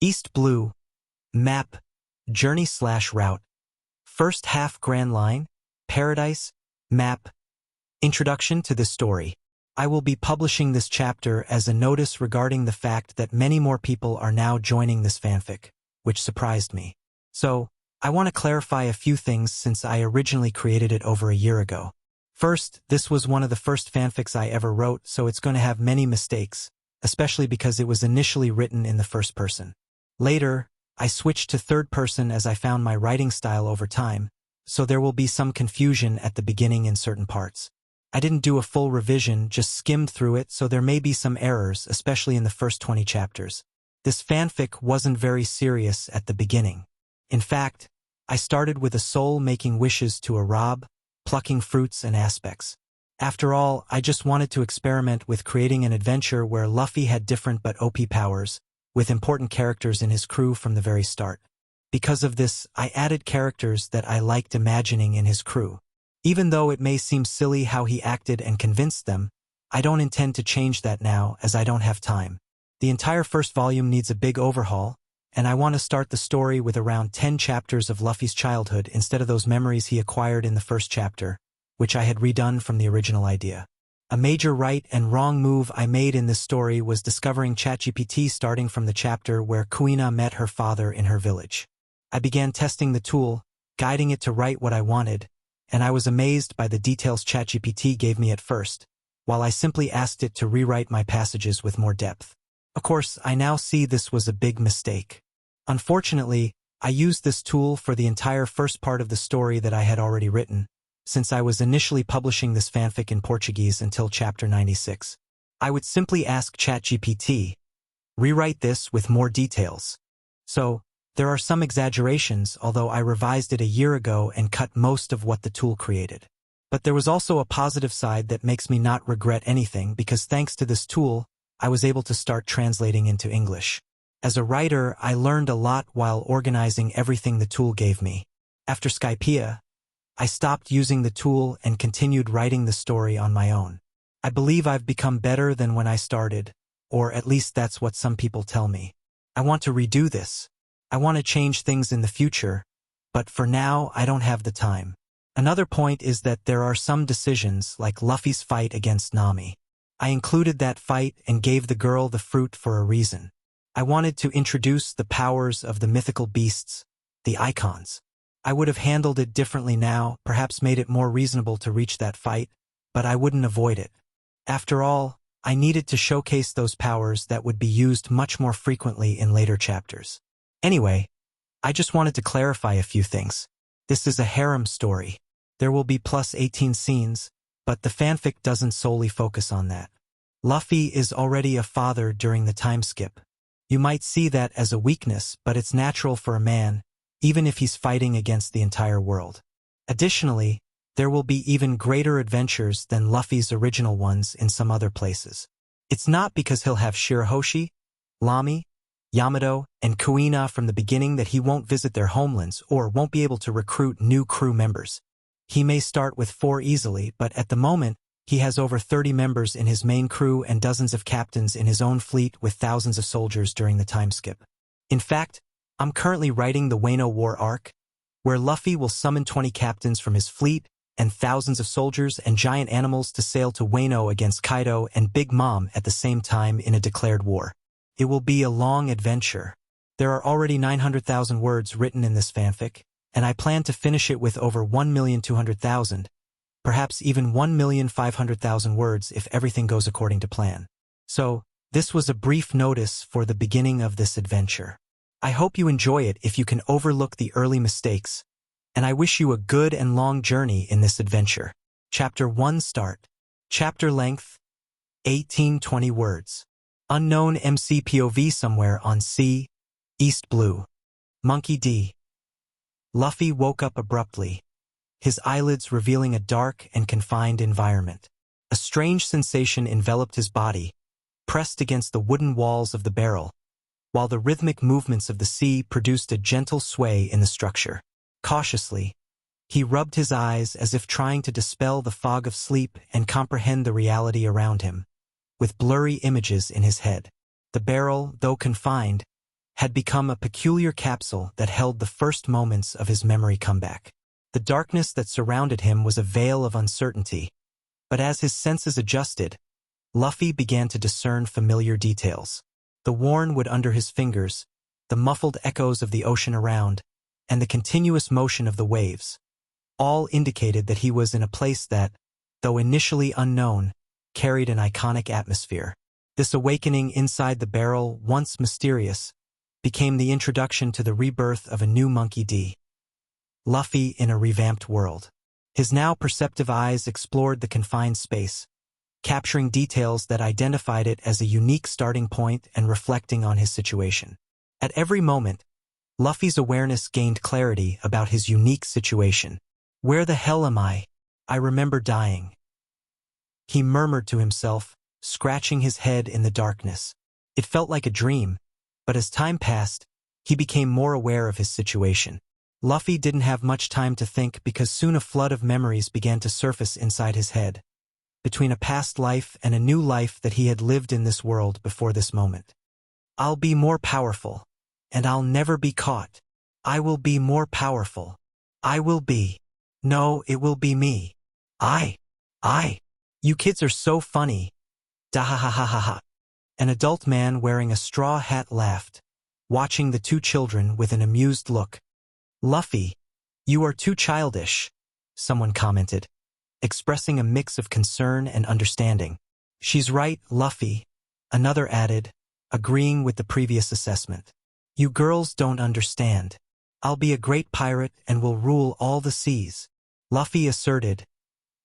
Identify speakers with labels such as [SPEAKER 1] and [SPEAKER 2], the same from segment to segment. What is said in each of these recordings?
[SPEAKER 1] East Blue. Map. Journey/route. First half Grand Line. Paradise. Map. Introduction to this story. I will be publishing this chapter as a notice regarding the fact that many more people are now joining this fanfic, which surprised me. So, I want to clarify a few things since I originally created it over a year ago. First, this was one of the first fanfics I ever wrote, so it's going to have many mistakes, especially because it was initially written in the first person. Later, I switched to third person as I found my writing style over time, so there will be some confusion at the beginning in certain parts. I didn't do a full revision, just skimmed through it, so there may be some errors, especially in the first 20 chapters. This fanfic wasn't very serious at the beginning. In fact, I started with a soul making wishes to a rob, plucking fruits and aspects. After all, I just wanted to experiment with creating an adventure where Luffy had different but OP powers, with important characters in his crew from the very start. Because of this, I added characters that I liked imagining in his crew. Even though it may seem silly how he acted and convinced them, I don't intend to change that now as I don't have time. The entire first volume needs a big overhaul, and I want to start the story with around 10 chapters of Luffy's childhood instead of those memories he acquired in the first chapter, which I had redone from the original idea. A major right and wrong move I made in this story was discovering ChatGPT starting from the chapter where Kuina met her father in her village. I began testing the tool, guiding it to write what I wanted, and I was amazed by the details ChatGPT gave me at first, while I simply asked it to rewrite my passages with more depth. Of course, I now see this was a big mistake. Unfortunately, I used this tool for the entire first part of the story that I had already written, since I was initially publishing this fanfic in Portuguese until chapter 96. I would simply ask ChatGPT, rewrite this with more details. So, there are some exaggerations, although I revised it a year ago and cut most of what the tool created. But there was also a positive side that makes me not regret anything because thanks to this tool, I was able to start translating into English. As a writer, I learned a lot while organizing everything the tool gave me. After Skypiea, I stopped using the tool and continued writing the story on my own. I believe I've become better than when I started, or at least that's what some people tell me. I want to redo this. I want to change things in the future, but for now I don't have the time. Another point is that there are some decisions, like Luffy's fight against Nami. I included that fight and gave the girl the fruit for a reason. I wanted to introduce the powers of the mythical beasts, the icons. I would have handled it differently now, perhaps made it more reasonable to reach that fight, but I wouldn't avoid it. After all, I needed to showcase those powers that would be used much more frequently in later chapters. Anyway, I just wanted to clarify a few things. This is a harem story. There will be plus 18 scenes, but the fanfic doesn't solely focus on that. Luffy is already a father during the time skip. You might see that as a weakness, but it's natural for a man, even if he's fighting against the entire world. Additionally, there will be even greater adventures than Luffy's original ones in some other places. It's not because he'll have Shirahoshi, Lamy, Yamato, and Kuina from the beginning that he won't visit their homelands or won't be able to recruit new crew members. He may start with 4 easily, but at the moment, he has over 30 members in his main crew and dozens of captains in his own fleet with thousands of soldiers during the time skip. In fact, I'm currently writing the Wano War arc, where Luffy will summon 20 captains from his fleet and thousands of soldiers and giant animals to sail to Wano against Kaido and Big Mom at the same time in a declared war. It will be a long adventure. There are already 900,000 words written in this fanfic, and I plan to finish it with over 1,200,000, perhaps even 1,500,000 words if everything goes according to plan. So, this was a brief notice for the beginning of this adventure. I hope you enjoy it if you can overlook the early mistakes, and I wish you a good and long journey in this adventure. Chapter 1 Start. Chapter length, 18-20 words. Unknown MC POV somewhere on sea, East Blue. Monkey D. Luffy woke up abruptly, his eyelids revealing a dark and confined environment. A strange sensation enveloped his body, pressed against the wooden walls of the barrel, while the rhythmic movements of the sea produced a gentle sway in the structure. Cautiously, he rubbed his eyes as if trying to dispel the fog of sleep and comprehend the reality around him, with blurry images in his head. The barrel, though confined, had become a peculiar capsule that held the first moments of his memory comeback. The darkness that surrounded him was a veil of uncertainty, but as his senses adjusted, Luffy began to discern familiar details. The worn wood under his fingers, the muffled echoes of the ocean around, and the continuous motion of the waves, all indicated that he was in a place that, though initially unknown, carried an iconic atmosphere. This awakening inside the barrel, once mysterious, became the introduction to the rebirth of a new Monkey D. Luffy in a revamped world. His now perceptive eyes explored the confined space, capturing details that identified it as a unique starting point and reflecting on his situation. At every moment, Luffy's awareness gained clarity about his unique situation. Where the hell am I? I remember dying. He murmured to himself, scratching his head in the darkness. It felt like a dream, but as time passed, he became more aware of his situation. Luffy didn't have much time to think because soon a flood of memories began to surface inside his head, between a past life and a new life that he had lived in this world before this moment. I'll be more powerful, and I'll never be caught. I will be more powerful. I will be. No, it will be me. I. You kids are so funny. Dahahahaha. An adult man wearing a straw hat laughed, watching the two children with an amused look. Luffy, you are too childish, someone commented, expressing a mix of concern and understanding. She's right, Luffy, another added, agreeing with the previous assessment. You girls don't understand. I'll be a great pirate and will rule all the seas, Luffy asserted,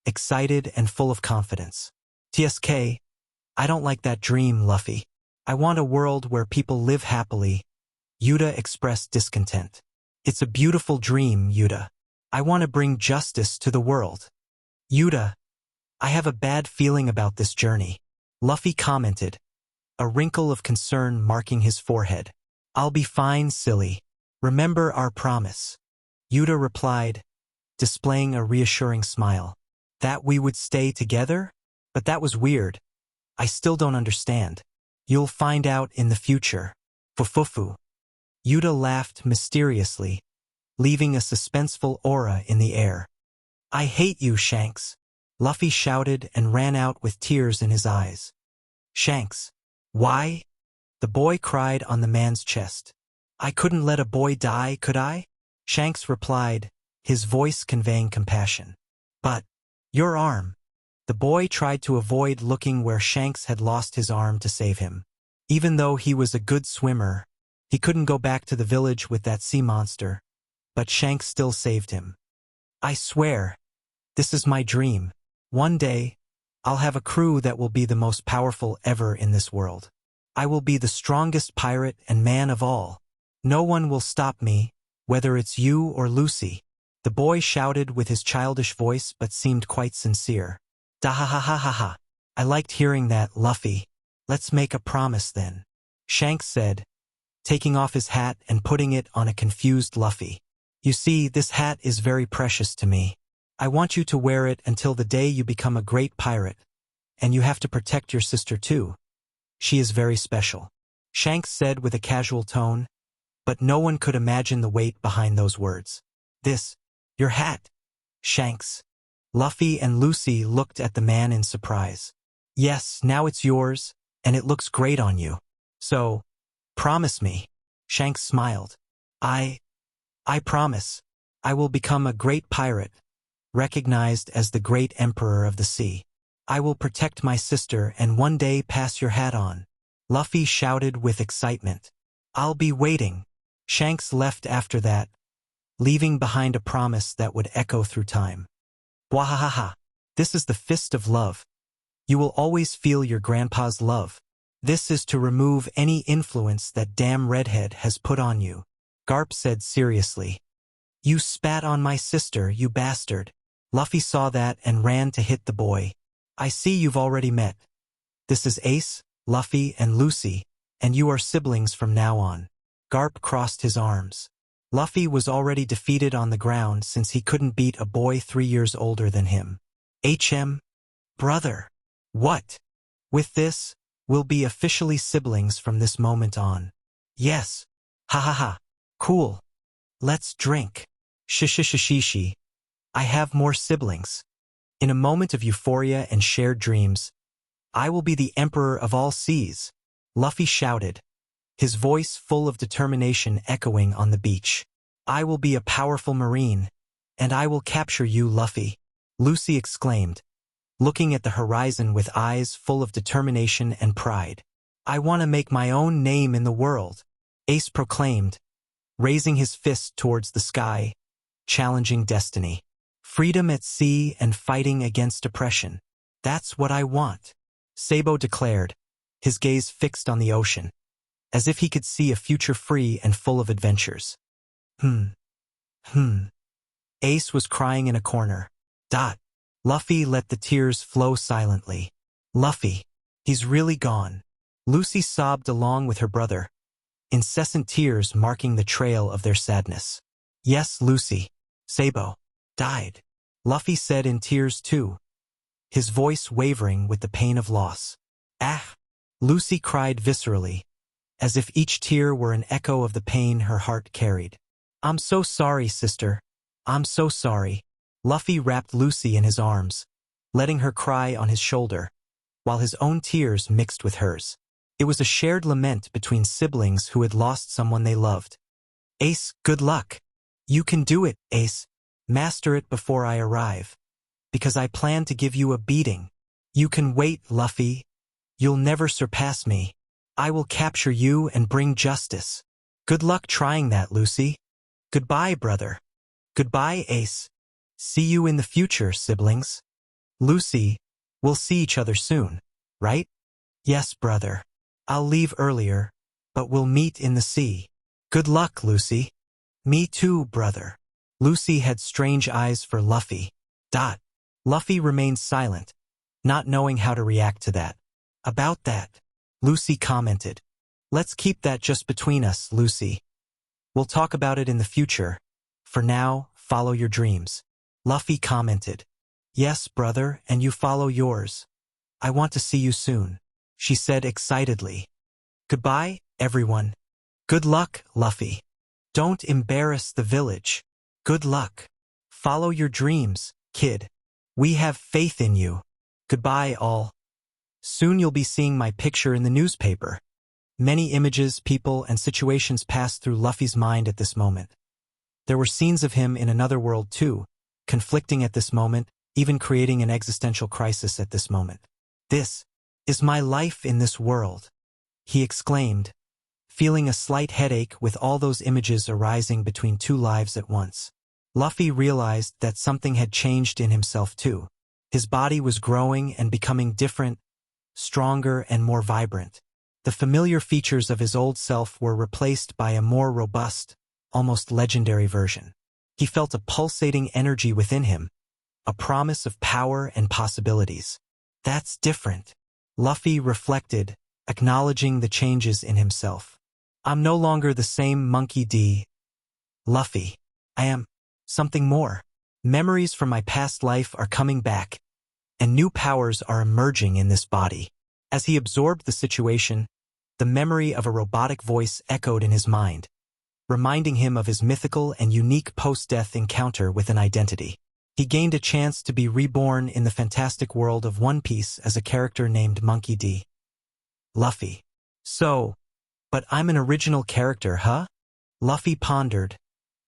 [SPEAKER 1] excited and full of confidence. TSK, I don't like that dream, Luffy. I want a world where people live happily. Yuta expressed discontent. It's a beautiful dream, Yuta. I want to bring justice to the world. Yuta, I have a bad feeling about this journey, Luffy commented, a wrinkle of concern marking his forehead. I'll be fine, silly. Remember our promise. Yuta replied, displaying a reassuring smile. That we would stay together? But that was weird. I still don't understand. You'll find out in the future. Fufufu. Yuta laughed mysteriously, leaving a suspenseful aura in the air. I hate you, Shanks, Luffy shouted and ran out with tears in his eyes. Shanks. Why? The boy cried on the man's chest. I couldn't let a boy die, could I? Shanks replied, his voice conveying compassion. But, your arm. The boy tried to avoid looking where Shanks had lost his arm to save him. Even though he was a good swimmer, he couldn't go back to the village with that sea monster, but Shanks still saved him. I swear, this is my dream. One day, I'll have a crew that will be the most powerful ever in this world. I will be the strongest pirate and man of all. No one will stop me, whether it's you or Lucy. The boy shouted with his childish voice but seemed quite sincere. Dahahahaha. I liked hearing that, Luffy. Let's make a promise then, Shanks said, taking off his hat and putting it on a confused Luffy. You see, this hat is very precious to me. I want you to wear it until the day you become a great pirate, and you have to protect your sister too. She is very special, Shanks said with a casual tone, but no one could imagine the weight behind those words. This, your hat, Shanks. Luffy and Lucy looked at the man in surprise. Yes, now it's yours, and it looks great on you. So, promise me. Shanks smiled. I promise. I will become a great pirate, recognized as the great emperor of the sea. I will protect my sister and one day pass your hat on, Luffy shouted with excitement. I'll be waiting. Shanks left after that, leaving behind a promise that would echo through time. Wahahaha. This is the fist of love. You will always feel your grandpa's love. This is to remove any influence that damn redhead has put on you, Garp said seriously. You spat on my sister, you bastard. Luffy saw that and ran to hit the boy. I see you've already met. This is Ace, Luffy, and Lucy, and you are siblings from now on. Garp crossed his arms. Luffy was already defeated on the ground since he couldn't beat a boy 3 years older than him. Brother. What? With this, we'll be officially siblings from this moment on. Yes, Ha ha ha. Cool. Let's drink. Shishishishishi. I have more siblings. In a moment of euphoria and shared dreams, I will be the emperor of all seas, Luffy shouted, his voice full of determination echoing on the beach. I will be a powerful marine, and I will capture you, Luffy, Lucy exclaimed, looking at the horizon with eyes full of determination and pride. I want to make my own name in the world, Ace proclaimed, raising his fist towards the sky, challenging destiny. Freedom at sea and fighting against oppression. That's what I want, Sabo declared, his gaze fixed on the ocean, as if he could see a future free and full of adventures. Ace was crying in a corner. Luffy let the tears flow silently. Luffy, he's really gone. Lucy sobbed along with her brother, incessant tears marking the trail of their sadness. Yes, Lucy. Sabo died, Luffy said in tears too, his voice wavering with the pain of loss. Ah! Lucy cried viscerally, as if each tear were an echo of the pain her heart carried. I'm so sorry, sister. I'm so sorry. Luffy wrapped Lucy in his arms, letting her cry on his shoulder, while his own tears mixed with hers. It was a shared lament between siblings who had lost someone they loved. Ace, good luck. You can do it, Ace. Master it before I arrive, because I plan to give you a beating. You can wait, Luffy. You'll never surpass me. I will capture you and bring justice. Good luck trying that, Lucy. Goodbye, brother. Goodbye, Ace. See you in the future, siblings. Lucy, we'll see each other soon, right? Yes, brother. I'll leave earlier, but we'll meet in the sea. Good luck, Lucy. Me too, brother. Lucy had strange eyes for Luffy. Luffy remained silent, not knowing how to react to that. About that, Lucy commented. Let's keep that just between us, Lucy. We'll talk about it in the future. For now, follow your dreams. Luffy commented. Yes, brother, and you follow yours. I want to see you soon, she said excitedly. Goodbye, everyone. Good luck, Luffy. Don't embarrass the village. Good luck. Follow your dreams, kid. We have faith in you. Goodbye, all. Soon you'll be seeing my picture in the newspaper. Many images, people, and situations passed through Luffy's mind at this moment. There were scenes of him in another world too, conflicting at this moment, even creating an existential crisis at this moment. This is my life in this world, he exclaimed, feeling a slight headache with all those images arising between two lives at once. Luffy realized that something had changed in himself too. His body was growing and becoming different, stronger and more vibrant. The familiar features of his old self were replaced by a more robust, almost legendary version. He felt a pulsating energy within him, a promise of power and possibilities. That's different, Luffy reflected, acknowledging the changes in himself. I'm no longer the same Monkey D. Luffy. I am something more. Memories from my past life are coming back, and new powers are emerging in this body. As he absorbed the situation, the memory of a robotic voice echoed in his mind, reminding him of his mythical and unique post-death encounter with an identity. He gained a chance to be reborn in the fantastic world of One Piece as a character named Monkey D. Luffy. So, but I'm an original character, huh? Luffy pondered,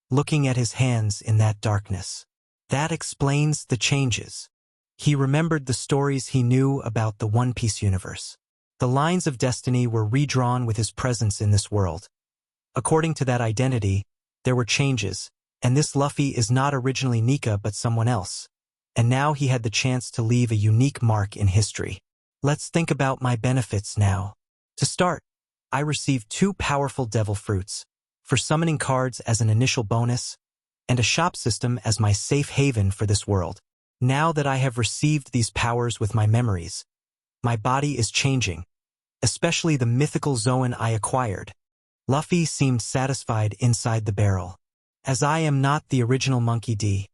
[SPEAKER 1] looking at his hands in that darkness. That explains the changes. He remembered the stories he knew about the One Piece universe. The lines of destiny were redrawn with his presence in this world. According to that identity, there were changes, and this Luffy is not originally Nika but someone else. And now he had the chance to leave a unique mark in history. Let's think about my benefits now. To start, I received 2 powerful devil fruits, for summoning cards as an initial bonus, and a shop system as my safe haven for this world. Now that I have received these powers with my memories, my body is changing, especially the mythical Zoan I acquired. Luffy seemed satisfied inside the barrel. As I am not the original Monkey D.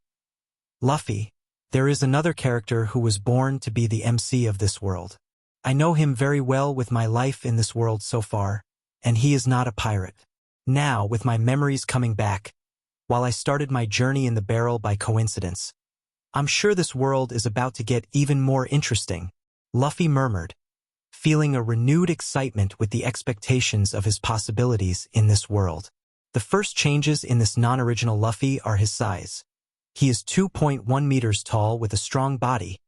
[SPEAKER 1] Luffy, there is another character who was born to be the MC of this world. I know him very well with my life in this world so far, and he is not a pirate. Now, with my memories coming back, while I started my journey in the barrel by coincidence, I'm sure this world is about to get even more interesting, Luffy murmured, feeling a renewed excitement with the expectations of his possibilities in this world. The first changes in this non-original Luffy are his size. He is 2.1 meters tall with a strong body,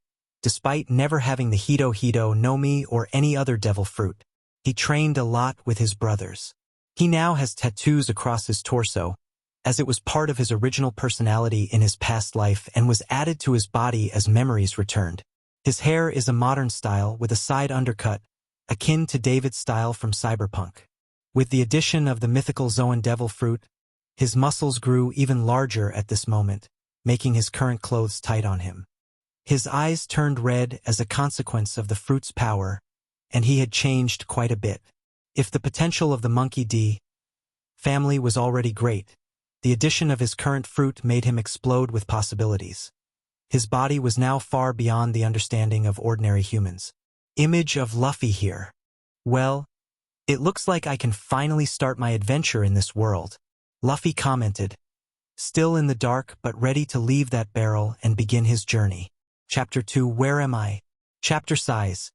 [SPEAKER 1] despite never having the Hito Hito no Mi or any other devil fruit. He trained a lot with his brothers. He now has tattoos across his torso, as it was part of his original personality in his past life and was added to his body as memories returned. His hair is a modern style with a side undercut, akin to David's style from Cyberpunk. With the addition of the mythical Zoan devil fruit, his muscles grew even larger at this moment, making his current clothes tight on him. His eyes turned red as a consequence of the fruit's power, and he had changed quite a bit. If the potential of the Monkey D family was already great, the addition of his current fruit made him explode with possibilities. His body was now far beyond the understanding of ordinary humans. Image of Luffy here. Well, it looks like I can finally start my adventure in this world, Luffy commented, still in the dark but ready to leave that barrel and begin his journey. Chapter 2 Where Am I? Chapter size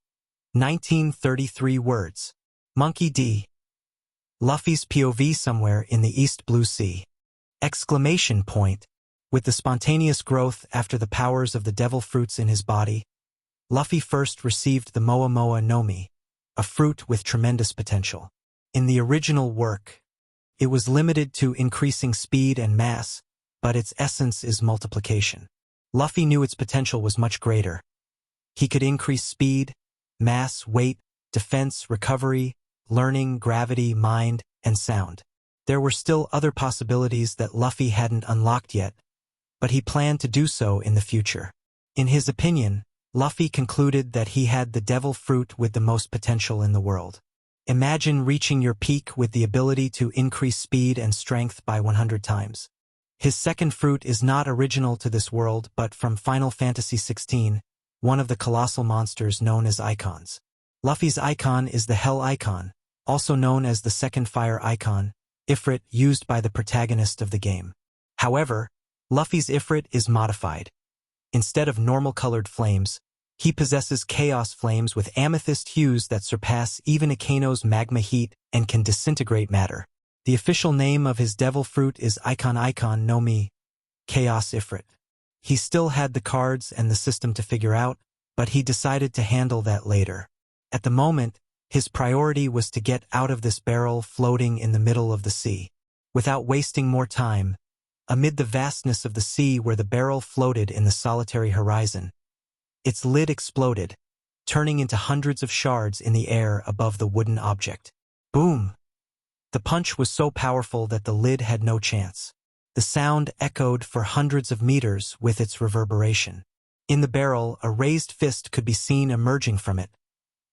[SPEAKER 1] 1933 words. Monkey D. Luffy's POV somewhere in the East Blue Sea. Exclamation point. With the spontaneous growth after the powers of the devil fruits in his body, Luffy first received the Moa Moa no Mi, a fruit with tremendous potential. In the original work, it was limited to increasing speed and mass, but its essence is multiplication. Luffy knew its potential was much greater. He could increase speed, mass, weight, defense, recovery, learning, gravity, mind, and sound. There were still other possibilities that Luffy hadn't unlocked yet, but he planned to do so in the future. In his opinion, Luffy concluded that he had the devil fruit with the most potential in the world. Imagine reaching your peak with the ability to increase speed and strength by 100 times. His second fruit is not original to this world but from Final Fantasy XVI, one of the colossal monsters known as icons. Luffy's icon is the Hell icon, also known as the second fire icon, Ifrit, used by the protagonist of the game. However, Luffy's Ifrit is modified. Instead of normal colored flames, he possesses chaos flames with amethyst hues that surpass even Akano's magma heat and can disintegrate matter. The official name of his devil fruit is Icon no Mi, Chaos Ifrit. He still had the cards and the system to figure out, but he decided to handle that later. At the moment, his priority was to get out of this barrel floating in the middle of the sea. Without wasting more time, amid the vastness of the sea where the barrel floated in the solitary horizon, its lid exploded, turning into hundreds of shards in the air above the wooden object. Boom! The punch was so powerful that the lid had no chance. The sound echoed for hundreds of meters with its reverberation. In the barrel, a raised fist could be seen emerging from it,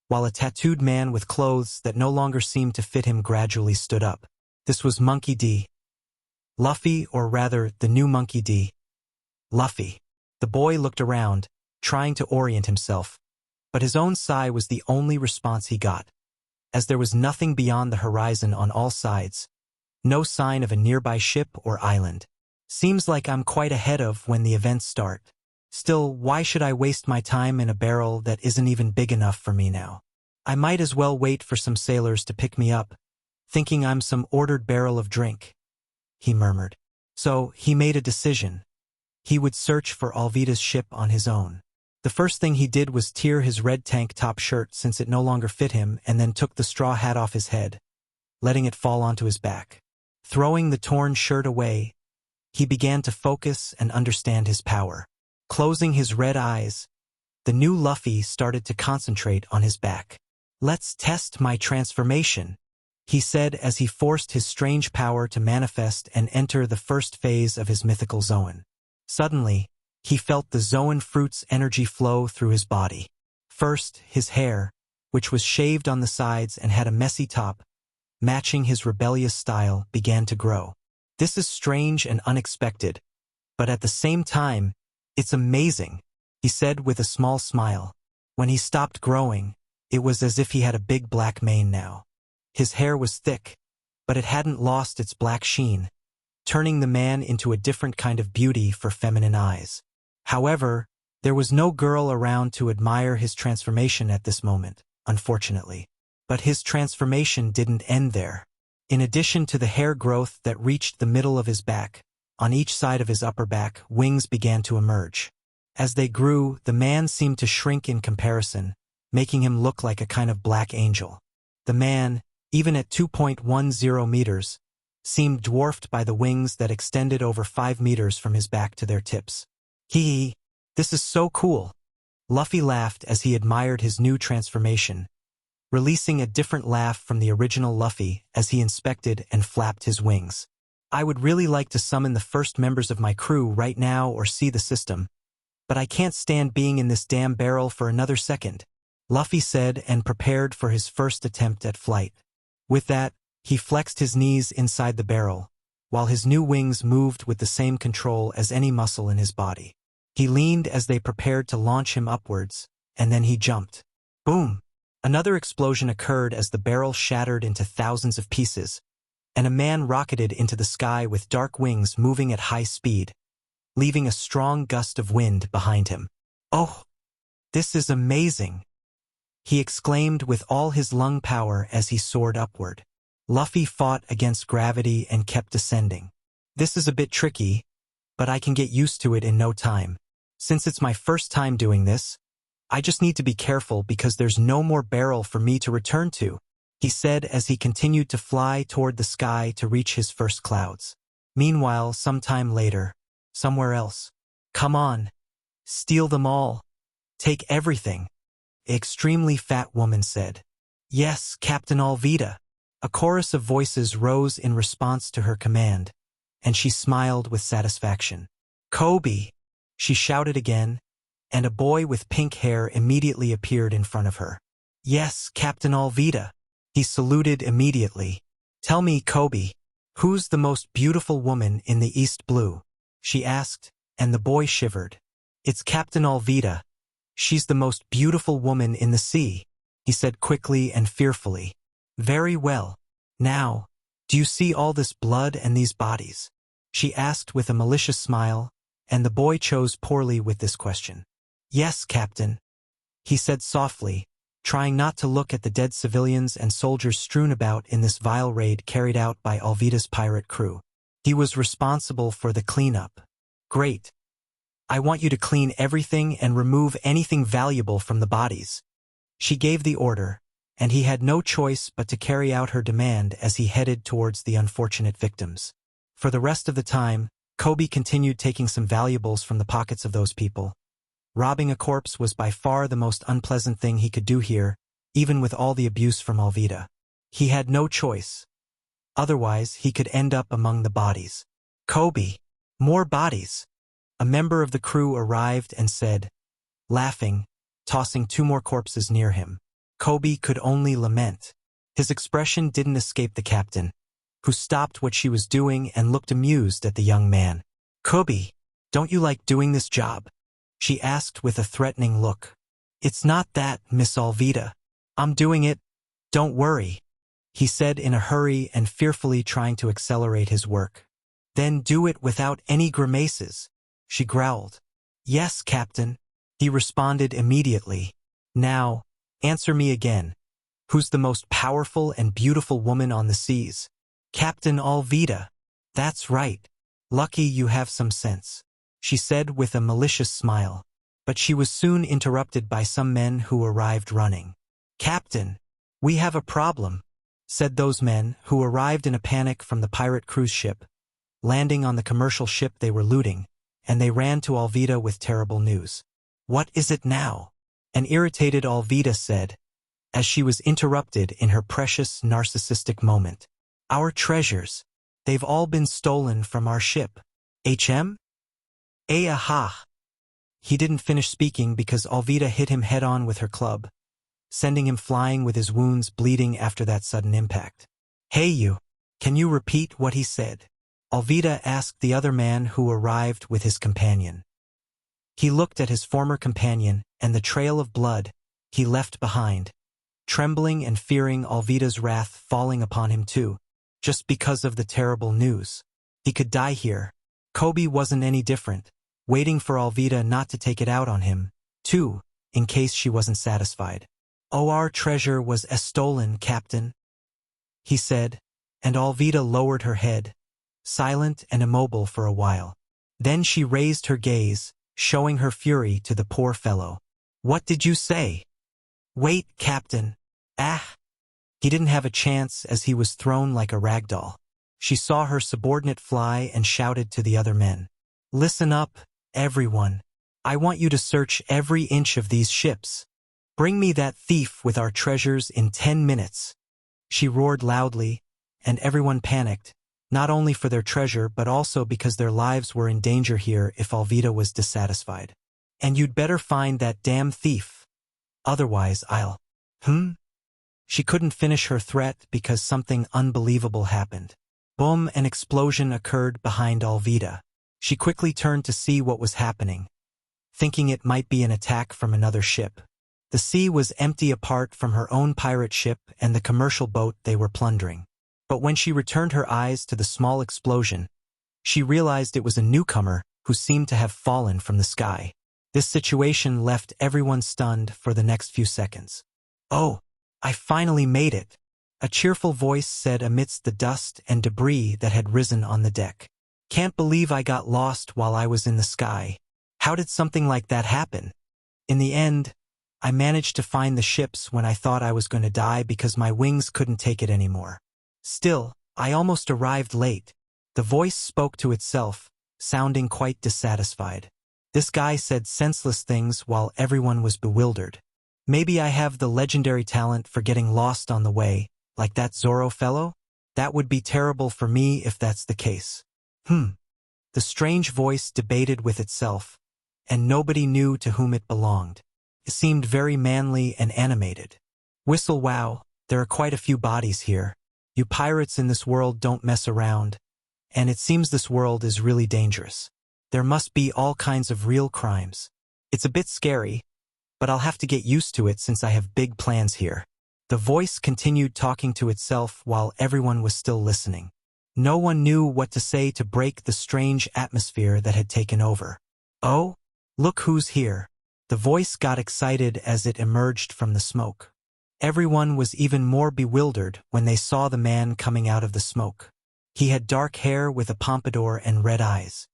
[SPEAKER 1] while a tattooed man with clothes that no longer seemed to fit him gradually stood up. This was Monkey D. Luffy, or rather, the new Monkey D. Luffy. The boy looked around, trying to orient himself, but his own sigh was the only response he got, as there was nothing beyond the horizon on all sides, no sign of a nearby ship or island. Seems like I'm quite ahead of when the events start. Still, why should I waste my time in a barrel that isn't even big enough for me now? I might as well wait for some sailors to pick me up, thinking I'm some ordered barrel of drink, he murmured. So, he made a decision. He would search for Alvida's ship on his own. The first thing he did was tear his red tank top shirt since it no longer fit him, and then took the straw hat off his head, letting it fall onto his back. Throwing the torn shirt away, he began to focus and understand his power. Closing his red eyes, the new Luffy started to concentrate on his back. Let's test my transformation, he said as he forced his strange power to manifest and enter the first phase of his mythical Zoan. Suddenly, he felt the Zoan fruit's energy flow through his body. First, his hair, which was shaved on the sides and had a messy top, matching his rebellious style, began to grow. This is strange and unexpected, but at the same time, it's amazing, he said with a small smile. When he stopped growing, it was as if he had a big black mane now. His hair was thick, but it hadn't lost its black sheen, turning the man into a different kind of beauty for feminine eyes. However, there was no girl around to admire his transformation at this moment, unfortunately. But his transformation didn't end there. In addition to the hair growth that reached the middle of his back, on each side of his upper back, wings began to emerge. As they grew, the man seemed to shrink in comparison, making him look like a kind of black angel. The man, even at 2.10 meters, seemed dwarfed by the wings that extended over 5 meters from his back to their tips. This is so cool. Luffy laughed as he admired his new transformation, releasing a different laugh from the original Luffy as he inspected and flapped his wings. I would really like to summon the first members of my crew right now or see the system, but I can't stand being in this damn barrel for another second, Luffy said and prepared for his first attempt at flight. With that, he flexed his knees inside the barrel, while his new wings moved with the same control as any muscle in his body. He leaned as they prepared to launch him upwards, and then he jumped. Boom! Another explosion occurred as the barrel shattered into thousands of pieces, and a man rocketed into the sky with dark wings moving at high speed, leaving a strong gust of wind behind him. Oh, this is amazing! He exclaimed with all his lung power as he soared upward. Luffy fought against gravity and kept descending. This is a bit tricky, but I can get used to it in no time. Since it's my first time doing this, I just need to be careful because there's no more barrel for me to return to, he said as he continued to fly toward the sky to reach his first clouds. Meanwhile, sometime later, somewhere else. Come on. Steal them all. Take everything, the extremely fat woman said. Yes, Captain Alvida. A chorus of voices rose in response to her command, and she smiled with satisfaction. Kobe! She shouted again, and a boy with pink hair immediately appeared in front of her. Yes, Captain Alvida. He saluted immediately. Tell me, Kobe, who's the most beautiful woman in the East Blue? She asked, and the boy shivered. It's Captain Alvida. She's the most beautiful woman in the sea, he said quickly and fearfully. Very well. Now, do you see all this blood and these bodies? She asked with a malicious smile, and the boy chose poorly with this question. Yes, Captain, he said softly, trying not to look at the dead civilians and soldiers strewn about in this vile raid carried out by Alvida's pirate crew. He was responsible for the cleanup. Great. I want you to clean everything and remove anything valuable from the bodies. She gave the order, and he had no choice but to carry out her demand as he headed towards the unfortunate victims. For the rest of the time, Kobe continued taking some valuables from the pockets of those people. Robbing a corpse was by far the most unpleasant thing he could do here, even with all the abuse from Alvida. He had no choice. Otherwise, he could end up among the bodies. Kobe! More bodies! A member of the crew arrived and said, laughing, tossing 2 more corpses near him. Kobe could only lament. His expression didn't escape the captain, who stopped what she was doing and looked amused at the young man. Kobe, don't you like doing this job? She asked with a threatening look. It's not that, Miss Alvida. I'm doing it. Don't worry, he said in a hurry and fearfully trying to accelerate his work. Then do it without any grimaces, she growled. Yes, Captain, he responded immediately. Now, answer me again. Who's the most powerful and beautiful woman on the seas? Captain Alvida. That's right. Lucky you have some sense, she said with a malicious smile. But she was soon interrupted by some men who arrived running. Captain, we have a problem, said those men, who arrived in a panic from the pirate cruise ship, landing on the commercial ship they were looting, and they ran to Alvida with terrible news. What is it now? An irritated Alvida said, as she was interrupted in her precious narcissistic moment. Our treasures. They've all been stolen from our ship. HM? Aha! He didn't finish speaking because Alvida hit him head-on with her club, sending him flying with his wounds bleeding after that sudden impact. Hey you, can you repeat what he said? Alvida asked the other man who arrived with his companion. He looked at his former companion and the trail of blood he left behind, trembling and fearing Alvida's wrath falling upon him too. just because of the terrible news. He could die here. Kobe wasn't any different, waiting for Alvida not to take it out on him, too, in case she wasn't satisfied. "Oh, our treasure was stolen, Captain," he said, and Alvida lowered her head, silent and immobile for a while. Then she raised her gaze, showing her fury to the poor fellow. "What did you say?" "Wait, Captain." "Ah!" He didn't have a chance as he was thrown like a rag doll. She saw her subordinate fly and shouted to the other men. "Listen up, everyone. I want you to search every inch of these ships. Bring me that thief with our treasures in 10 minutes. She roared loudly, and everyone panicked, not only for their treasure but also because their lives were in danger here if Alvida was dissatisfied. "And you'd better find that damn thief. Otherwise I'll—" She couldn't finish her threat because something unbelievable happened. Boom! An explosion occurred behind Alvida. She quickly turned to see what was happening, thinking it might be an attack from another ship. The sea was empty apart from her own pirate ship and the commercial boat they were plundering. But when she returned her eyes to the small explosion, she realized it was a newcomer who seemed to have fallen from the sky. This situation left everyone stunned for the next few seconds. "Oh, I finally made it," a cheerful voice said amidst the dust and debris that had risen on the deck. "Can't believe I got lost while I was in the sky. How did something like that happen? In the end, I managed to find the ships when I thought I was going to die because my wings couldn't take it anymore. Still, I almost arrived late." The voice spoke to itself, sounding quite dissatisfied. This guy said senseless things while everyone was bewildered. Maybe I have the legendary talent for getting lost on the way, like that Zorro fellow? That would be terrible for me if that's the case. The strange voice debated with itself, and nobody knew to whom it belonged. It seemed very manly and animated. "Whistle wow, there are quite a few bodies here. You pirates in this world don't mess around, and it seems this world is really dangerous. There must be all kinds of real crimes. It's a bit scary, but I'll have to get used to it since I have big plans here." The voice continued talking to itself while everyone was still listening. No one knew what to say to break the strange atmosphere that had taken over. "Oh, look who's here." The voice got excited as it emerged from the smoke. Everyone was even more bewildered when they saw the man coming out of the smoke. He had dark hair with a pompadour and red eyes.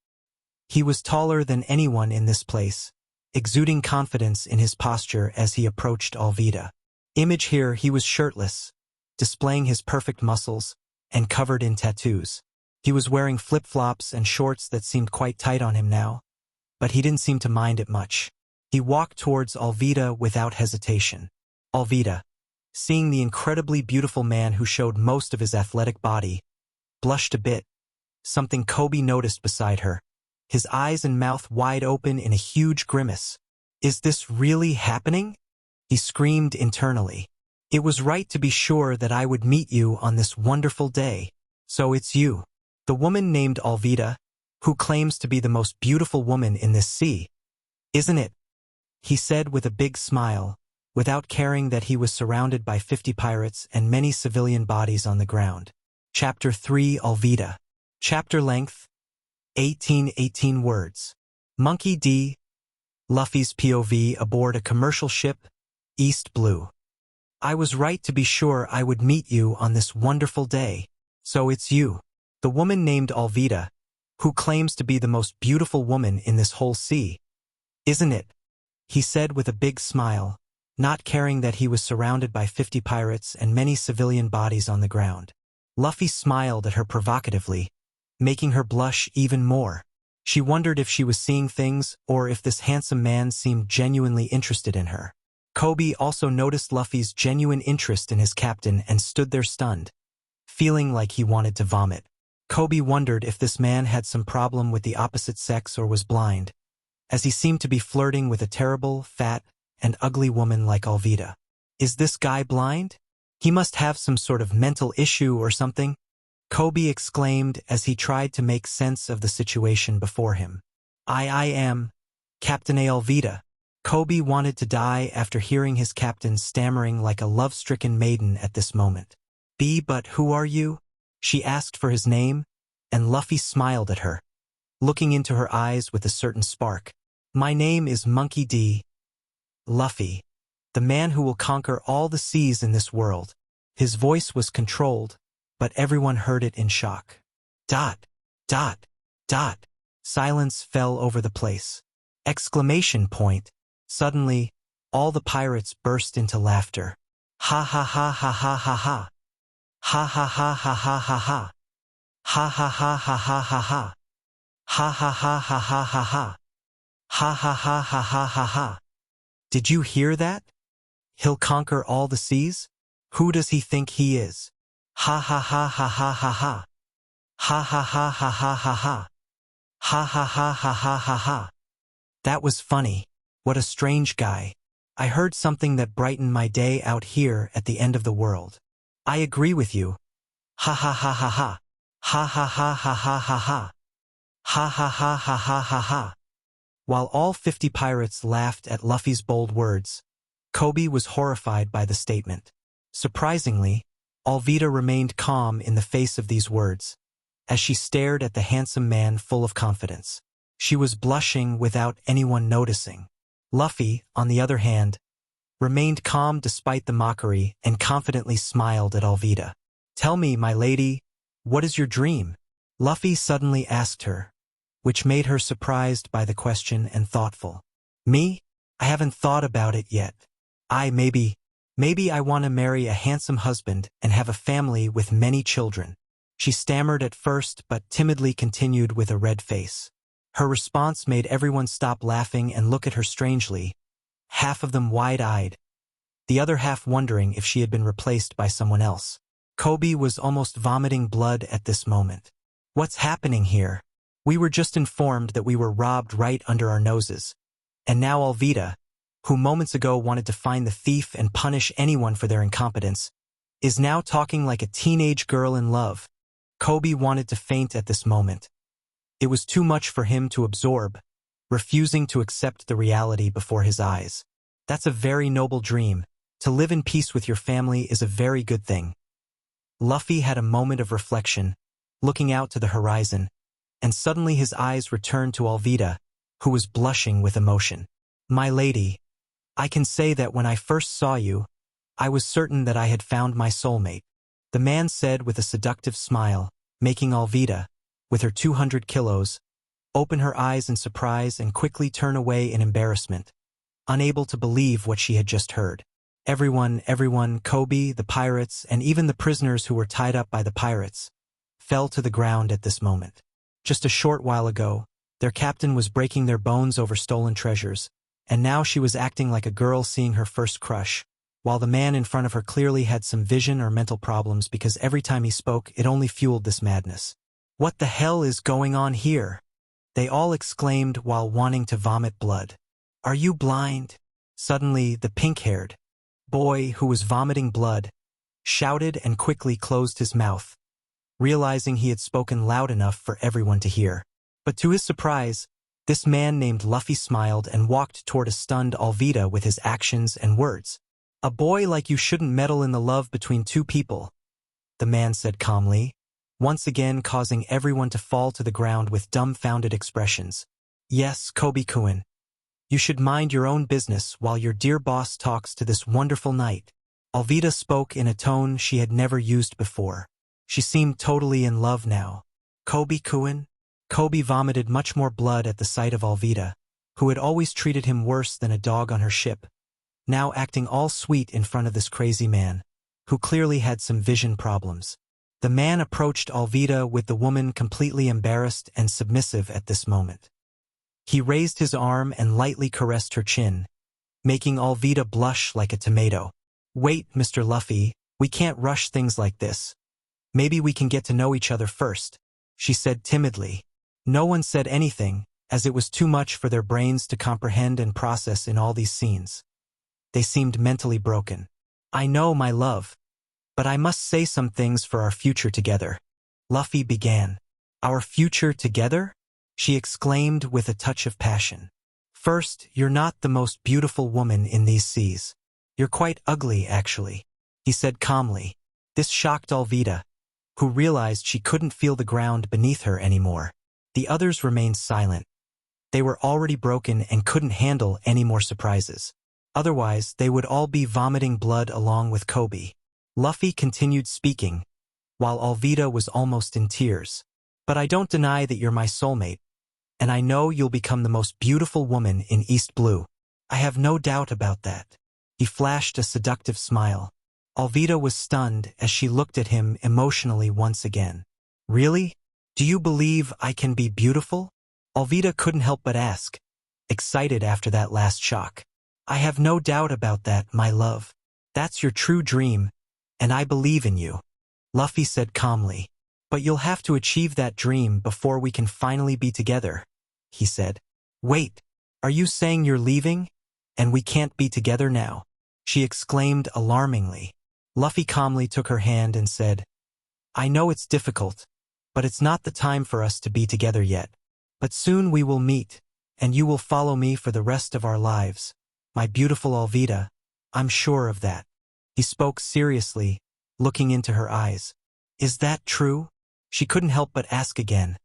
[SPEAKER 1] He was taller than anyone in this place, exuding confidence in his posture as he approached Alvida. Image here, he was shirtless, displaying his perfect muscles, and covered in tattoos. He was wearing flip-flops and shorts that seemed quite tight on him now, but he didn't seem to mind it much. He walked towards Alvida without hesitation. Alvida, seeing the incredibly beautiful man who showed most of his athletic body, blushed a bit, something Kobe noticed beside her, his eyes and mouth wide open in a huge grimace. "Is this really happening?" he screamed internally. "It was right to be sure that I would meet you on this wonderful day. So it's you, the woman named Alvida, who claims to be the most beautiful woman in this sea, isn't it?" he said with a big smile, without caring that he was surrounded by 50 pirates and many civilian bodies on the ground. Chapter 3 Alvida. Chapter length 18 words. Monkey D. Luffy's POV aboard a commercial ship, East Blue. "I was right to be sure I would meet you on this wonderful day. So it's you, the woman named Alvida, who claims to be the most beautiful woman in this whole sea, isn't it?" he said with a big smile, not caring that he was surrounded by 50 pirates and many civilian bodies on the ground. Luffy smiled at her provocatively, making her blush even more. She wondered if she was seeing things or if this handsome man seemed genuinely interested in her. Kobe also noticed Luffy's genuine interest in his captain and stood there stunned, feeling like he wanted to vomit. Kobe wondered if this man had some problem with the opposite sex or was blind, as he seemed to be flirting with a terrible, fat, and ugly woman like Alvida. Is this guy blind? He must have some sort of mental issue or something, Kobe exclaimed as he tried to make sense of the situation before him. I am Captain Alvida. Kobe wanted to die after hearing his captain stammering like a love-stricken maiden at this moment. But who are you? She asked for his name, and Luffy smiled at her, looking into her eyes with a certain spark. My name is Monkey D. Luffy, the man who will conquer all the seas in this world. His voice was controlled, but everyone heard it in shock. Dot, dot, dot. Silence fell over the place. Exclamation point. Suddenly, all the pirates burst into laughter. Ha ha ha ha ha ha ha. Ha ha ha ha ha ha ha. Ha ha ha ha ha ha ha. Ha ha ha ha ha ha ha. Ha ha ha ha ha ha ha. Did you hear that? He'll conquer all the seas? Who does he think he is? Ha ha ha ha ha ha ha. Ha ha ha ha ha ha ha. Ha ha ha ha ha ha ha. That was funny. What a strange guy. I heard something that brightened my day out here at the end of the world. I agree with you. Ha ha ha ha ha. Ha ha ha ha ha ha ha. Ha ha ha ha ha ha ha. While all 50 pirates laughed at Luffy's bold words, Kobe was horrified by the statement. Surprisingly, Alvida remained calm in the face of these words, as she stared at the handsome man full of confidence. She was blushing without anyone noticing. Luffy, on the other hand, remained calm despite the mockery and confidently smiled at Alvida. Tell me, my lady, what is your dream? Luffy suddenly asked her, which made her surprised by the question and thoughtful. Me? I haven't thought about it yet. Maybe I want to marry a handsome husband and have a family with many children. She stammered at first but timidly continued with a red face. Her response made everyone stop laughing and look at her strangely, half of them wide-eyed, the other half wondering if she had been replaced by someone else. Kobe was almost vomiting blood at this moment. What's happening here? We were just informed that we were robbed right under our noses. And now Alvida, who moments ago wanted to find the thief and punish anyone for their incompetence, is now talking like a teenage girl in love. Kobe wanted to faint at this moment. It was too much for him to absorb, refusing to accept the reality before his eyes. That's a very noble dream. To live in peace with your family is a very good thing. Luffy had a moment of reflection, looking out to the horizon, and suddenly his eyes returned to Alvida, who was blushing with emotion. My lady, I can say that when I first saw you, I was certain that I had found my soulmate, the man said with a seductive smile, making Alvida, with her 200 kilos, open her eyes in surprise and quickly turn away in embarrassment, unable to believe what she had just heard. Everyone, Kobe, the pirates, and even the prisoners who were tied up by the pirates, fell to the ground at this moment. Just a short while ago, their captain was breaking their bones over stolen treasures, and now she was acting like a girl seeing her first crush, while the man in front of her clearly had some vision or mental problems because every time he spoke it only fueled this madness. What the hell is going on here? They all exclaimed while wanting to vomit blood. Are you blind? Suddenly, the pink-haired boy who was vomiting blood shouted and quickly closed his mouth, realizing he had spoken loud enough for everyone to hear. But to his surprise, this man named Luffy smiled and walked toward a stunned Alvida with his actions and words. A boy like you shouldn't meddle in the love between two people, the man said calmly, once again causing everyone to fall to the ground with dumbfounded expressions. Yes, Kobe-kun. You should mind your own business while your dear boss talks to this wonderful knight. Alvida spoke in a tone she had never used before. She seemed totally in love now. Kobe-kun? Kobe vomited much more blood at the sight of Alvida, who had always treated him worse than a dog on her ship, now acting all sweet in front of this crazy man, who clearly had some vision problems. The man approached Alvida with the woman completely embarrassed and submissive at this moment. He raised his arm and lightly caressed her chin, making Alvida blush like a tomato. Wait, Mr. Luffy, we can't rush things like this. Maybe we can get to know each other first, she said timidly. No one said anything, as it was too much for their brains to comprehend and process in all these scenes. They seemed mentally broken. I know, my love, but I must say some things for our future together. Luffy began. Our future together? She exclaimed with a touch of passion. First, you're not the most beautiful woman in these seas. You're quite ugly, actually, he said calmly. This shocked Alvida, who realized she couldn't feel the ground beneath her anymore. The others remained silent. They were already broken and couldn't handle any more surprises. Otherwise, they would all be vomiting blood along with Kobe. Luffy continued speaking, while Alvida was almost in tears. But I don't deny that you're my soulmate, and I know you'll become the most beautiful woman in East Blue. I have no doubt about that. He flashed a seductive smile. Alvida was stunned as she looked at him emotionally once again. Really? Do you believe I can be beautiful? Alvida couldn't help but ask, excited after that last shock. I have no doubt about that, my love. That's your true dream, and I believe in you. Luffy said calmly. But you'll have to achieve that dream before we can finally be together, he said. Wait, are you saying you're leaving, and we can't be together now? She exclaimed alarmingly. Luffy calmly took her hand and said, I know it's difficult, but it's not the time for us to be together yet. But soon we will meet, and you will follow me for the rest of our lives. My beautiful Alvida, I'm sure of that. He spoke seriously, looking into her eyes. Is that true? She couldn't help but ask again,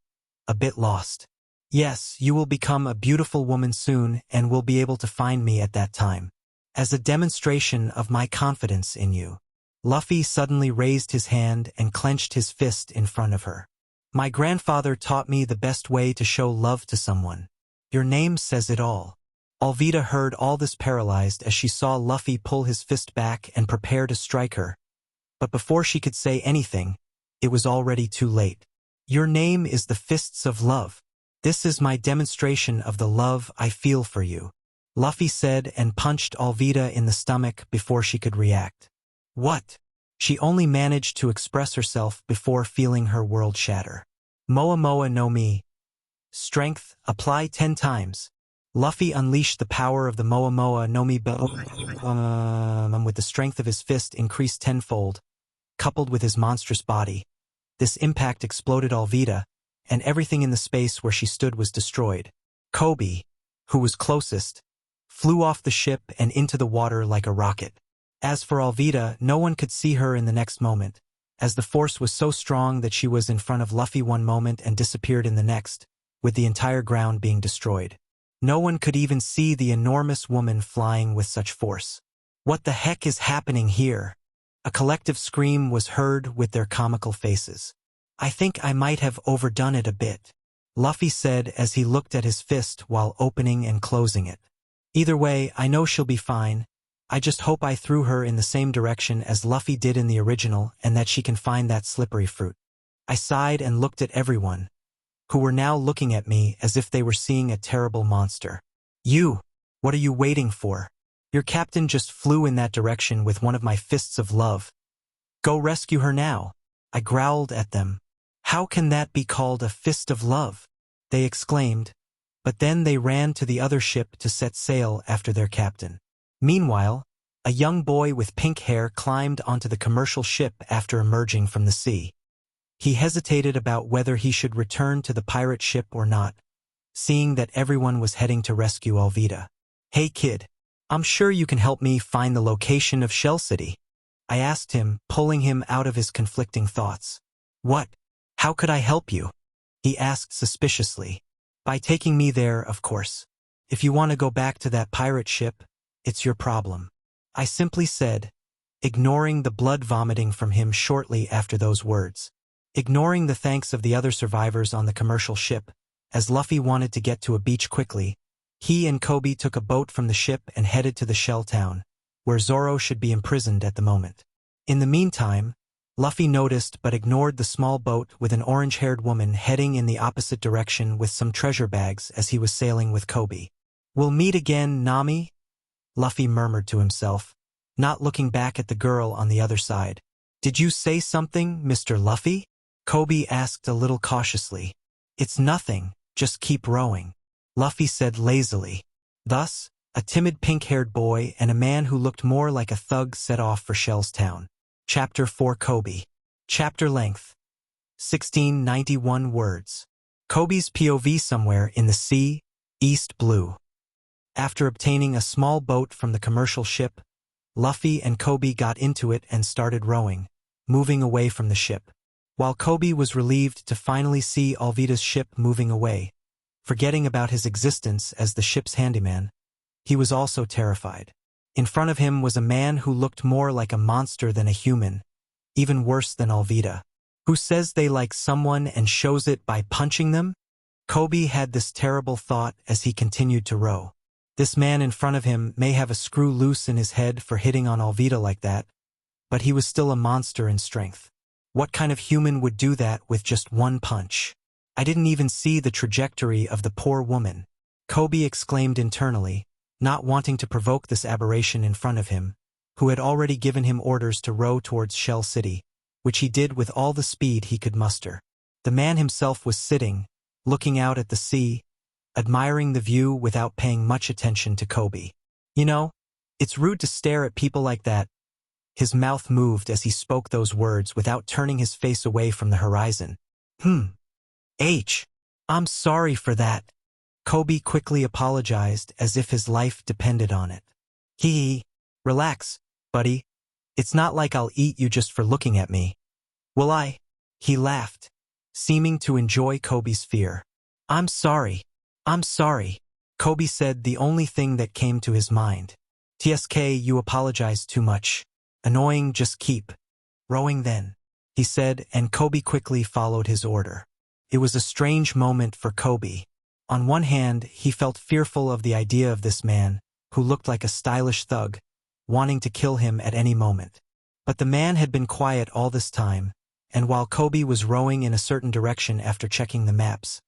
[SPEAKER 1] a bit lost. Yes, you will become a beautiful woman soon and will be able to find me at that time. As a demonstration of my confidence in you. Luffy suddenly raised his hand and clenched his fist in front of her. My grandfather taught me the best way to show love to someone. Your name says it all. Alvida heard all this paralyzed as she saw Luffy pull his fist back and prepare to strike her. But before she could say anything, it was already too late. Your name is the Fists of Love. This is my demonstration of the love I feel for you. Luffy said and punched Alvida in the stomach before she could react. What? She only managed to express herself before feeling her world shatter. Moa Moa no Mi. Strength, apply 10 times. Luffy unleashed the power of the Moa Moa no Mi with the strength of his fist increased tenfold, coupled with his monstrous body. This impact exploded Alvida, and everything in the space where she stood was destroyed. Kobe, who was closest, flew off the ship and into the water like a rocket. As for Alvida, no one could see her in the next moment, as the force was so strong that she was in front of Luffy one moment and disappeared in the next, with the entire ground being destroyed. No one could even see the enormous woman flying with such force. What the heck is happening here? A collective scream was heard with their comical faces. I think I might have overdone it a bit, Luffy said as he looked at his fist while opening and closing it. Either way, I know she'll be fine. I just hope I threw her in the same direction as Luffy did in the original and that she can find that slippery fruit. I sighed and looked at everyone, who were now looking at me as if they were seeing a terrible monster. You, what are you waiting for? Your captain just flew in that direction with one of my fists of love. Go rescue her now. I growled at them. How can that be called a fist of love? They exclaimed, but then they ran to the other ship to set sail after their captain. Meanwhile, a young boy with pink hair climbed onto the commercial ship after emerging from the sea. He hesitated about whether he should return to the pirate ship or not, seeing that everyone was heading to rescue Alvida. Hey kid, I'm sure you can help me find the location of Shell City. I asked him, pulling him out of his conflicting thoughts. What? How could I help you? He asked suspiciously. By taking me there, of course. If you want to go back to that pirate ship, it's your problem. I simply said, ignoring the blood vomiting from him shortly after those words. Ignoring the thanks of the other survivors on the commercial ship, as Luffy wanted to get to a beach quickly, he and Kobe took a boat from the ship and headed to the Shell Town, where Zoro should be imprisoned at the moment. In the meantime, Luffy noticed but ignored the small boat with an orange-haired woman heading in the opposite direction with some treasure bags as he was sailing with Kobe. We'll meet again, Nami? Luffy murmured to himself, not looking back at the girl on the other side. Did you say something, Mr. Luffy? Kobe asked a little cautiously. It's nothing, just keep rowing, Luffy said lazily. Thus, a timid pink-haired boy and a man who looked more like a thug set off for Shell's Town. Chapter 4 Kobe. Chapter length. 1691 words. Kobe's POV somewhere in the sea, East Blue. After obtaining a small boat from the commercial ship, Luffy and Kobe got into it and started rowing, moving away from the ship. While Kobe was relieved to finally see Alvida's ship moving away, forgetting about his existence as the ship's handyman, he was also terrified. In front of him was a man who looked more like a monster than a human, even worse than Alvida. Who says they like someone and shows it by punching them? Kobe had this terrible thought as he continued to row. This man in front of him may have a screw loose in his head for hitting on Alvida like that, but he was still a monster in strength. What kind of human would do that with just one punch? I didn't even see the trajectory of the poor woman, Kobe exclaimed internally, not wanting to provoke this aberration in front of him, who had already given him orders to row towards Shell City, which he did with all the speed he could muster. The man himself was sitting, looking out at the sea, admiring the view without paying much attention to Kobe. You know, it's rude to stare at people like that. His mouth moved as he spoke those words without turning his face away from the horizon. I'm sorry for that. Kobe quickly apologized as if his life depended on it. Relax, buddy. It's not like I'll eat you just for looking at me. Will I? He laughed, seeming to enjoy Kobe's fear. I'm sorry. Kobe said the only thing that came to his mind. TSK, you apologize too much. Annoying, just keep rowing then, he said, and Kobe quickly followed his order. It was a strange moment for Kobe. On one hand, he felt fearful of the idea of this man, who looked like a stylish thug, wanting to kill him at any moment. But the man had been quiet all this time, and while Kobe was rowing in a certain direction after checking the maps,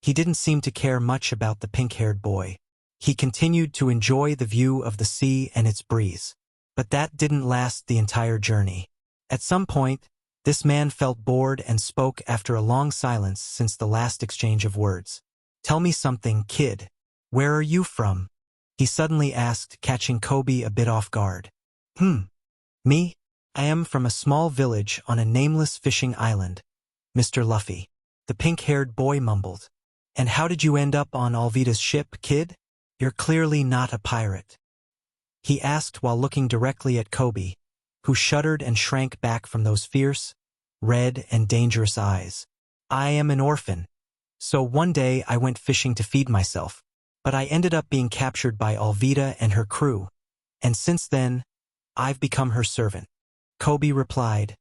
[SPEAKER 1] he didn't seem to care much about the pink-haired boy. He continued to enjoy the view of the sea and its breeze. But that didn't last the entire journey. At some point, this man felt bored and spoke after a long silence since the last exchange of words. Tell me something, kid. Where are you from? He suddenly asked, catching Kobe a bit off guard. Me? I am from a small village on a nameless fishing island, Mr. Luffy. The pink-haired boy mumbled. And how did you end up on Alvida's ship, kid? You're clearly not a pirate, he asked while looking directly at Kobe, who shuddered and shrank back from those fierce, red, and dangerous eyes. I am an orphan. So one day I went fishing to feed myself, but I ended up being captured by Alvida and her crew, and since then, I've become her servant. Kobe replied,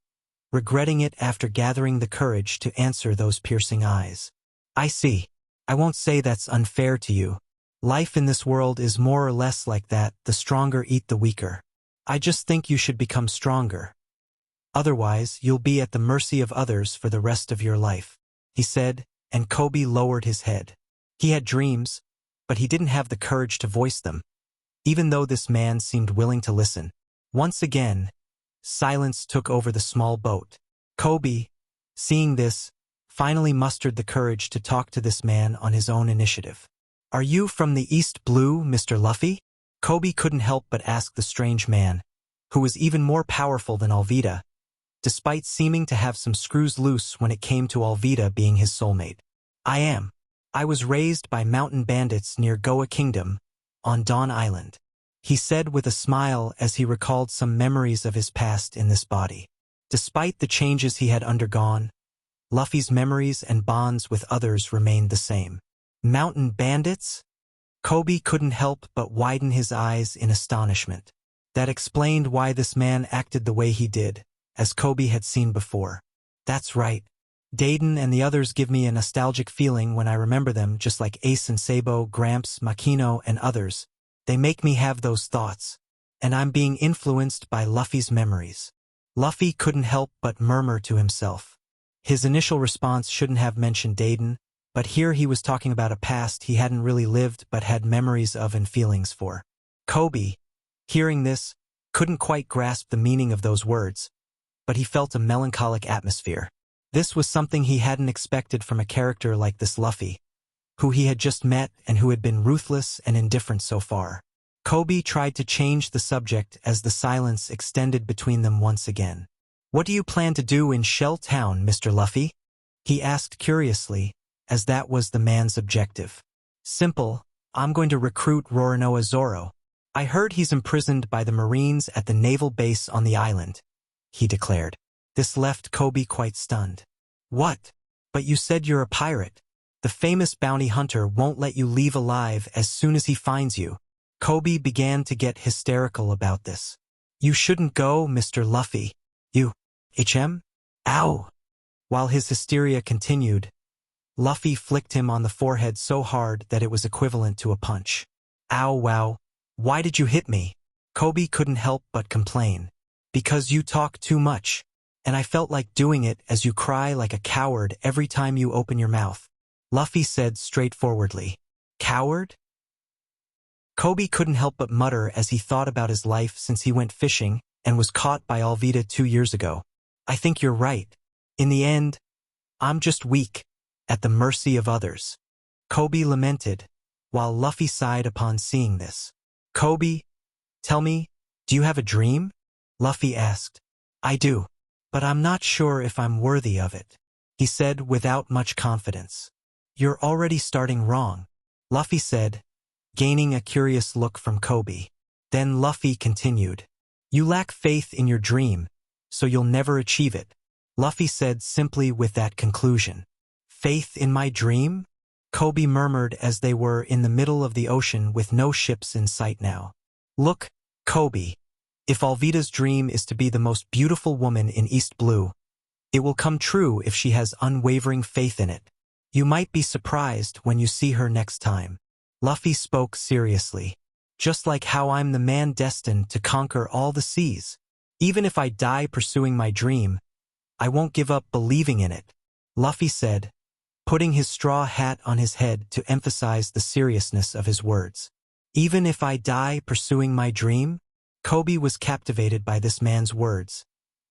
[SPEAKER 1] regretting it after gathering the courage to answer those piercing eyes. I see. I won't say that's unfair to you. Life in this world is more or less like that, the stronger eat the weaker. I just think you should become stronger. Otherwise, you'll be at the mercy of others for the rest of your life, he said, and Kobe lowered his head. He had dreams, but he didn't have the courage to voice them, even though this man seemed willing to listen. Once again, silence took over the small boat. Kobe, seeing this, finally mustered the courage to talk to this man on his own initiative. Are you from the East Blue, Mr. Luffy? Kobe couldn't help but ask the strange man, who was even more powerful than Alvida, despite seeming to have some screws loose when it came to Alvida being his soulmate. I am. I was raised by mountain bandits near Goa Kingdom, on Dawn Island, he said with a smile as he recalled some memories of his past in this body. Despite the changes he had undergone, Luffy's memories and bonds with others remained the same. Mountain bandits? Kobe couldn't help but widen his eyes in astonishment. That explained why this man acted the way he did, as Kobe had seen before. That's right. Dayton and the others give me a nostalgic feeling when I remember them, just like Ace and Sabo, Gramps, Makino, and others. They make me have those thoughts, and I'm being influenced by Luffy's memories. Luffy couldn't help but murmur to himself. His initial response shouldn't have mentioned Dayton, but here he was talking about a past he hadn't really lived but had memories of and feelings for. Kobe, hearing this, couldn't quite grasp the meaning of those words, but he felt a melancholic atmosphere. This was something he hadn't expected from a character like this Luffy, who he had just met and who had been ruthless and indifferent so far. Kobe tried to change the subject as the silence extended between them once again. What do you plan to do in Shell Town, Mr. Luffy? He asked curiously, as that was the man's objective. Simple, I'm going to recruit Roronoa Zoro. I heard he's imprisoned by the Marines at the naval base on the island, he declared. This left Kobe quite stunned. What? But you said you're a pirate. The famous bounty hunter won't let you leave alive as soon as he finds you. Kobe began to get hysterical about this. You shouldn't go, Mr. Luffy. You. HM? Ow! While his hysteria continued, Luffy flicked him on the forehead so hard that it was equivalent to a punch. Ow wow. Why did you hit me? Kobe couldn't help but complain. Because you talk too much. And I felt like doing it as you cry like a coward every time you open your mouth. Luffy said straightforwardly. Coward? Kobe couldn't help but mutter as he thought about his life since he went fishing and was caught by Alvida 2 years ago. I think you're right. In the end, I'm just weak, at the mercy of others. Kobe lamented, while Luffy sighed upon seeing this. Kobe, tell me, do you have a dream? Luffy asked. I do, but I'm not sure if I'm worthy of it, he said without much confidence. You're already starting wrong, Luffy said, gaining a curious look from Kobe. Then Luffy continued. You lack faith in your dream, so you'll never achieve it, Luffy said simply with that conclusion. Faith in my dream? Kobe murmured as they were in the middle of the ocean with no ships in sight now. Look, Kobe, if Alvida's dream is to be the most beautiful woman in East Blue, it will come true if she has unwavering faith in it. You might be surprised when you see her next time. Luffy spoke seriously. Just like how I'm the man destined to conquer all the seas. Even if I die pursuing my dream, I won't give up believing in it, Luffy said, putting his straw hat on his head to emphasize the seriousness of his words. Even if I die pursuing my dream? Kobe was captivated by this man's words.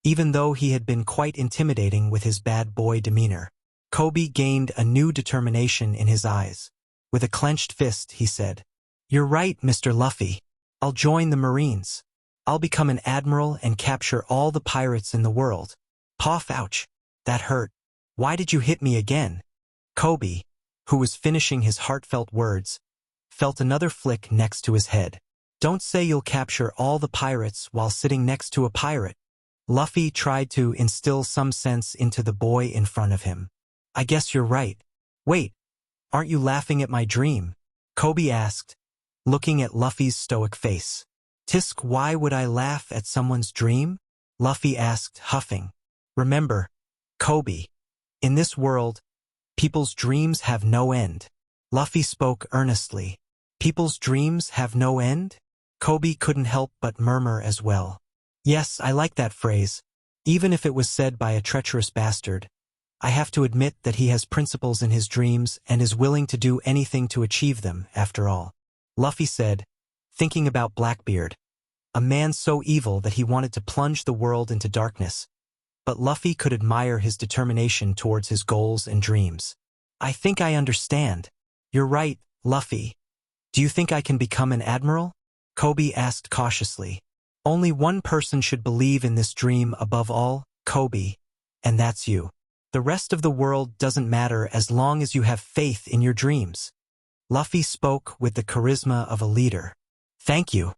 [SPEAKER 1] Even though he had been quite intimidating with his bad boy demeanor, Kobe gained a new determination in his eyes. With a clenched fist, he said, You're right, Mr. Luffy. I'll join the Marines. I'll become an admiral and capture all the pirates in the world. Poff, ouch. That hurt. Why did you hit me again? Kobe, who was finishing his heartfelt words, felt another flick next to his head. Don't say you'll capture all the pirates while sitting next to a pirate. Luffy tried to instill some sense into the boy in front of him. I guess you're right. Wait, aren't you laughing at my dream? Kobe asked, looking at Luffy's stoic face. Tisk, why would I laugh at someone's dream? Luffy asked, huffing. Remember, Kobe, in this world, people's dreams have no end. Luffy spoke earnestly. People's dreams have no end? Kobe couldn't help but murmur as well. Yes, I like that phrase. Even if it was said by a treacherous bastard, I have to admit that he has principles in his dreams and is willing to do anything to achieve them, after all. Luffy said, thinking about Blackbeard, a man so evil that he wanted to plunge the world into darkness. But Luffy could admire his determination towards his goals and dreams. I think I understand. You're right, Luffy. Do you think I can become an admiral? Kobe asked cautiously. Only one person should believe in this dream above all, Kobe, and that's you. The rest of the world doesn't matter as long as you have faith in your dreams. Luffy spoke with the charisma of a leader. Thank you.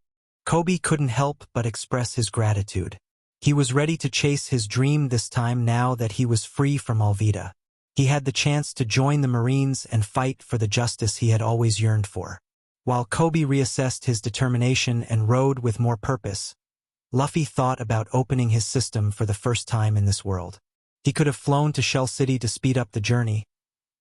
[SPEAKER 1] Kobe couldn't help but express his gratitude. He was ready to chase his dream this time now that he was free from Alvida. He had the chance to join the Marines and fight for the justice he had always yearned for. While Kobe reassessed his determination and rode with more purpose, Luffy thought about opening his system for the first time in this world. He could have flown to Shell City to speed up the journey,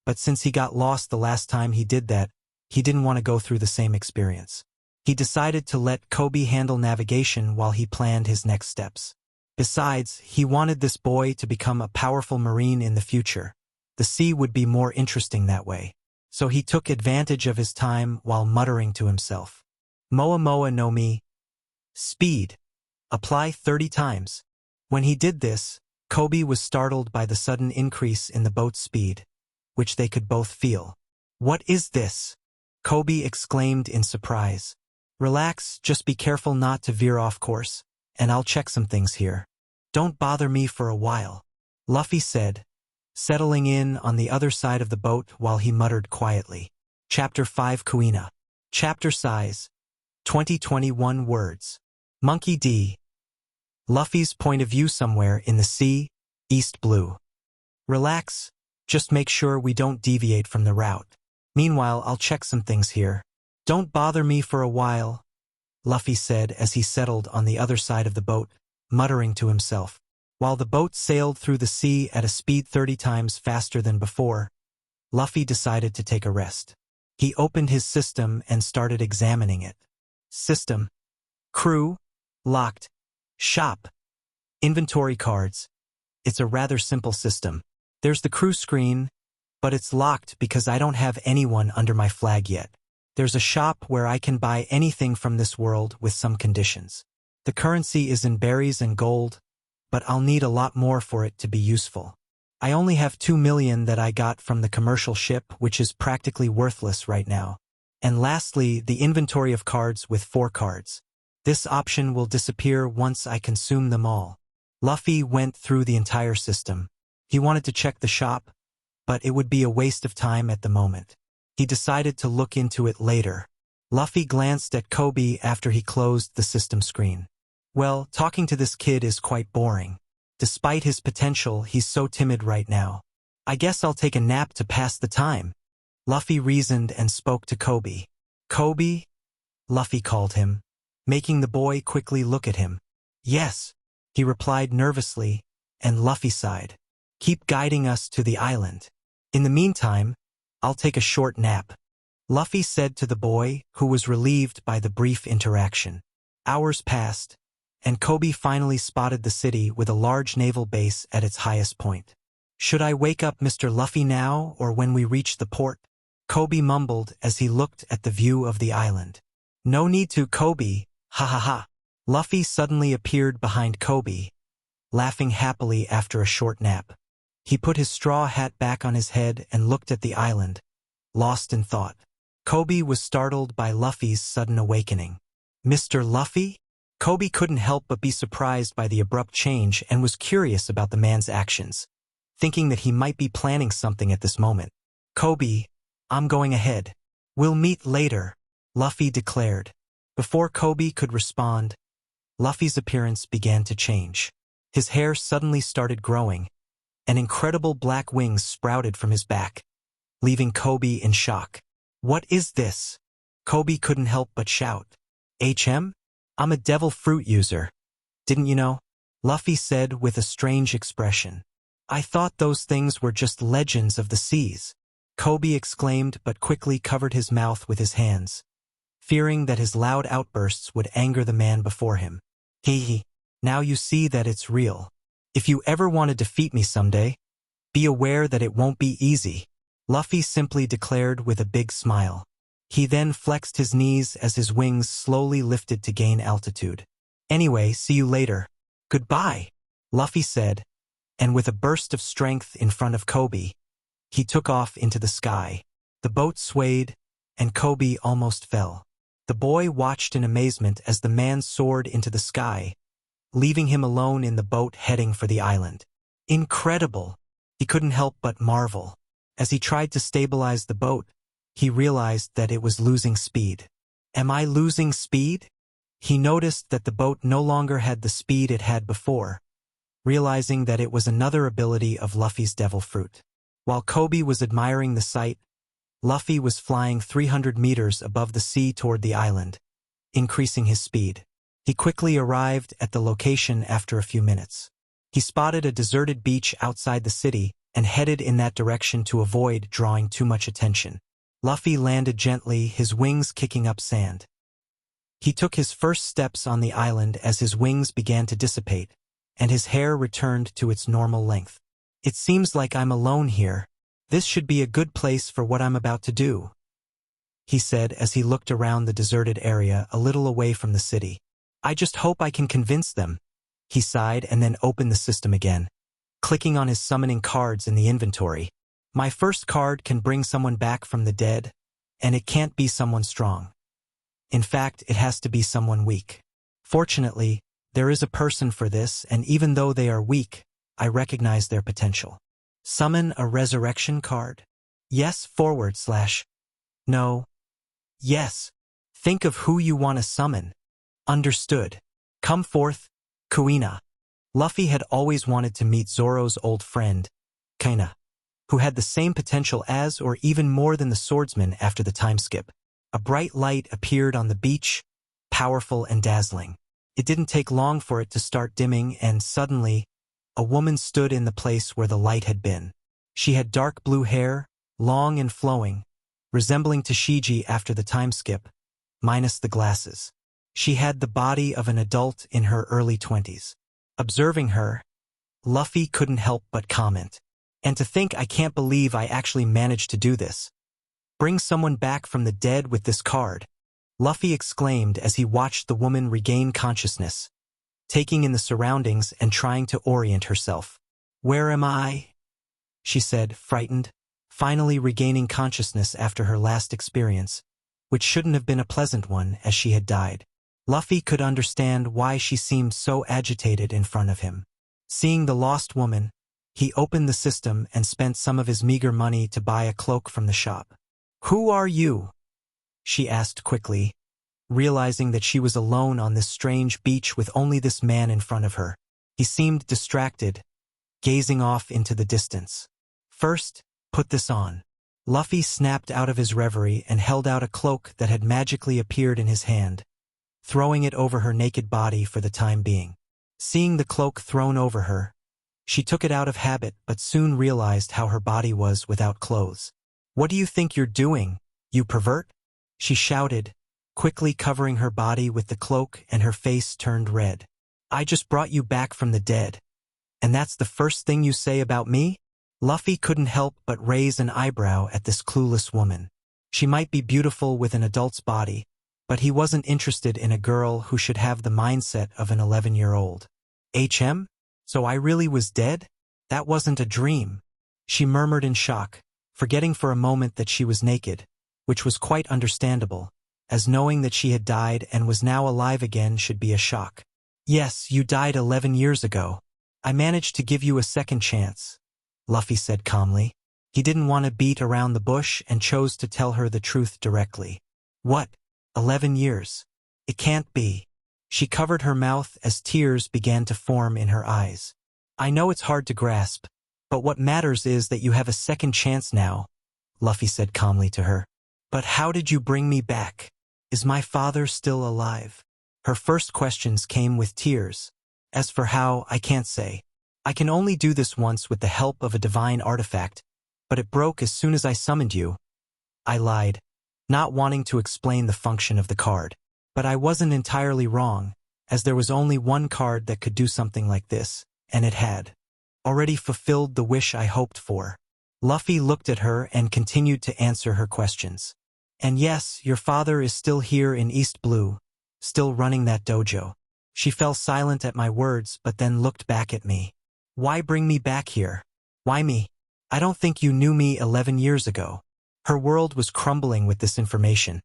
[SPEAKER 1] but since he got lost the last time he did that, he didn't want to go through the same experience. He decided to let Kobe handle navigation while he planned his next steps. Besides, he wanted this boy to become a powerful Marine in the future. The sea would be more interesting that way. So he took advantage of his time while muttering to himself. Moa Moa no Mi. Speed. Apply 30 times. When he did this, Kobe was startled by the sudden increase in the boat's speed, which they could both feel. What is this? Kobe exclaimed in surprise. Relax, just be careful not to veer off course, and I'll check some things here. Don't bother me for a while, Luffy said, settling in on the other side of the boat while he muttered quietly. Chapter 5 Kuina. Chapter Size. 2021 words. Monkey D. Luffy's point of view somewhere in the sea, East Blue. Relax, just make sure we don't deviate from the route. Meanwhile, I'll check some things here. Don't bother me for a while, Luffy said as he settled on the other side of the boat, muttering to himself. While the boat sailed through the sea at a speed 30 times faster than before, Luffy decided to take a rest. He opened his system and started examining it. System. Crew. Locked. Shop. Inventory cards. It's a rather simple system. There's the crew screen, but it's locked because I don't have anyone under my flag yet. There's a shop where I can buy anything from this world with some conditions. The currency is in berries and gold, but I'll need a lot more for it to be useful. I only have 2 million that I got from the commercial ship, which is practically worthless right now. And lastly, the inventory of cards with 4 cards. This option will disappear once I consume them all. Luffy went through the entire system. He wanted to check the shop, but it would be a waste of time at the moment. He decided to look into it later. Luffy glanced at Kobe after he closed the system screen. Well, talking to this kid is quite boring. Despite his potential, he's so timid right now. I guess I'll take a nap to pass the time. Luffy reasoned and spoke to Kobe. Kobe? Luffy called him, making the boy quickly look at him. Yes, he replied nervously, and Luffy sighed. Keep guiding us to the island. In the meantime, I'll take a short nap, Luffy said to the boy, who was relieved by the brief interaction. Hours passed, and Kobe finally spotted the city with a large naval base at its highest point. Should I wake up Mr. Luffy now or when we reach the port? Kobe mumbled as he looked at the view of the island. No need to, Kobe, ha ha ha. Luffy suddenly appeared behind Kobe, laughing happily after a short nap. He put his straw hat back on his head and looked at the island, lost in thought. Kobe was startled by Luffy's sudden awakening. Mr. Luffy? Kobe couldn't help but be surprised by the abrupt change and was curious about the man's actions, thinking that he might be planning something at this moment. Kobe, I'm going ahead. We'll meet later, Luffy declared. Before Kobe could respond, Luffy's appearance began to change. His hair suddenly started growing, and incredible black wings sprouted from his back, leaving Kobe in shock. What is this? Kobe couldn't help but shout. HM? I'm a devil fruit user. Didn't you know? Luffy said with a strange expression. I thought those things were just legends of the seas. Kobe exclaimed but quickly covered his mouth with his hands, fearing that his loud outbursts would anger the man before him. Hee, now you see that it's real. If you ever want to defeat me someday, be aware that it won't be easy, Luffy simply declared with a big smile. He then flexed his knees as his wings slowly lifted to gain altitude. Anyway, see you later. Goodbye, Luffy said, and with a burst of strength in front of Kobe, he took off into the sky. The boat swayed, and Kobe almost fell. The boy watched in amazement as the man soared into the sky, leaving him alone in the boat heading for the island. Incredible! He couldn't help but marvel. As he tried to stabilize the boat, he realized that it was losing speed. Am I losing speed? He noticed that the boat no longer had the speed it had before, realizing that it was another ability of Luffy's devil fruit. While Kobe was admiring the sight, Luffy was flying 300 meters above the sea toward the island, increasing his speed. He quickly arrived at the location after a few minutes. He spotted a deserted beach outside the city and headed in that direction to avoid drawing too much attention. Luffy landed gently, his wings kicking up sand. He took his first steps on the island as his wings began to dissipate, and his hair returned to its normal length. It seems like I'm alone here. This should be a good place for what I'm about to do, he said as he looked around the deserted area a little away from the city. I just hope I can convince them, he sighed and then opened the system again, clicking on his summoning cards in the inventory. My first card can bring someone back from the dead, and it can't be someone strong. In fact, it has to be someone weak. Fortunately, there is a person for this, and even though they are weak, I recognize their potential. Summon a resurrection card? Yes, / No. Yes. Think of who you want to summon. Understood. Come forth, Kuina. Luffy had always wanted to meet Zoro's old friend, Kaina, who had the same potential as or even more than the swordsman after the time skip. A bright light appeared on the beach, powerful and dazzling. It didn't take long for it to start dimming, and suddenly, a woman stood in the place where the light had been. She had dark blue hair, long and flowing, resembling Tashigi after the time skip, minus the glasses. She had the body of an adult in her early 20s. Observing her, Luffy couldn't help but comment. And to think, I can't believe I actually managed to do this. Bring someone back from the dead with this card, Luffy exclaimed as he watched the woman regain consciousness, taking in the surroundings and trying to orient herself. Where am I? She said, frightened, finally regaining consciousness after her last experience, which shouldn't have been a pleasant one as she had died. Luffy could understand why she seemed so agitated in front of him. Seeing the lost woman, he opened the system and spent some of his meager money to buy a cloak from the shop. Who are you? She asked quickly, realizing that she was alone on this strange beach with only this man in front of her. He seemed distracted, gazing off into the distance. First, put this on. Luffy snapped out of his reverie and held out a cloak that had magically appeared in his hand, throwing it over her naked body for the time being. Seeing the cloak thrown over her, she took it out of habit but soon realized how her body was without clothes. What do you think you're doing, you pervert? She shouted, quickly covering her body with the cloak, and her face turned red. I just brought you back from the dead. And that's the first thing you say about me? Luffy couldn't help but raise an eyebrow at this clueless woman. She might be beautiful with an adult's body, but he wasn't interested in a girl who should have the mindset of an 11-year-old. So I really was dead? That wasn't a dream. She murmured in shock, forgetting for a moment that she was naked, which was quite understandable, as knowing that she had died and was now alive again should be a shock. Yes, you died 11 years ago. I managed to give you a second chance, Luffy said calmly. He didn't want to beat around the bush and chose to tell her the truth directly. What? 11 years? It can't be. She covered her mouth as tears began to form in her eyes. I know it's hard to grasp, but what matters is that you have a second chance now, Luffy said calmly to her. But how did you bring me back? Is my father still alive? Her first questions came with tears. As for how, I can't say. I can only do this once with the help of a divine artifact, but it broke as soon as I summoned you. I lied, not wanting to explain the function of the card. But I wasn't entirely wrong, as there was only one card that could do something like this, and it had already fulfilled the wish I hoped for. Luffy looked at her and continued to answer her questions. And yes, your father is still here in East Blue, still running that dojo. She fell silent at my words but then looked back at me. Why bring me back here? Why me? I don't think you knew me 11 years ago. Her world was crumbling with this information.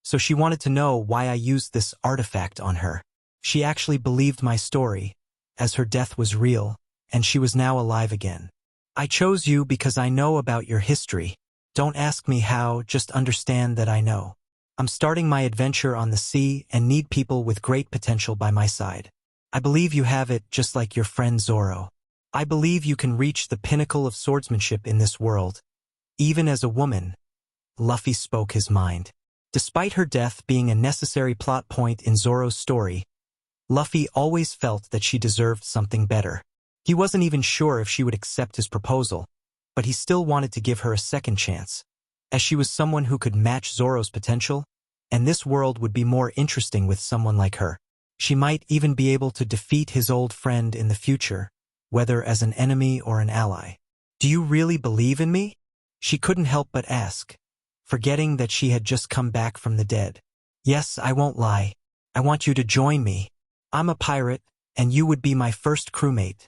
[SPEAKER 1] So she wanted to know why I used this artifact on her. She actually believed my story, as her death was real, and she was now alive again. I chose you because I know about your history. Don't ask me how, just understand that I know. I'm starting my adventure on the sea and need people with great potential by my side. I believe you have it just like your friend Zoro. I believe you can reach the pinnacle of swordsmanship in this world. Even as a woman, Luffy spoke his mind. Despite her death being a necessary plot point in Zoro's story, Luffy always felt that she deserved something better. He wasn't even sure if she would accept his proposal, but he still wanted to give her a second chance, as she was someone who could match Zoro's potential, and this world would be more interesting with someone like her. She might even be able to defeat his old friend in the future, whether as an enemy or an ally. Do you really believe in me? She couldn't help but ask, forgetting that she had just come back from the dead. Yes, I won't lie. I want you to join me. I'm a pirate, and you would be my first crewmate,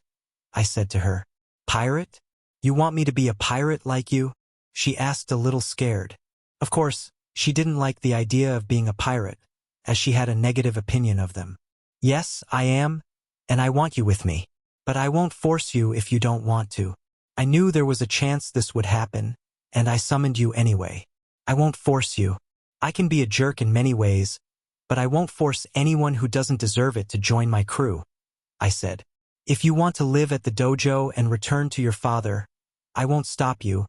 [SPEAKER 1] I said to her. Pirate? You want me to be a pirate like you? She asked a little scared. Of course, she didn't like the idea of being a pirate, as she had a negative opinion of them. Yes, I am, and I want you with me. But I won't force you if you don't want to. I knew there was a chance this would happen, and I summoned you anyway. I won't force you. I can be a jerk in many ways, but I won't force anyone who doesn't deserve it to join my crew, I said. If you want to live at the dojo and return to your father, I won't stop you,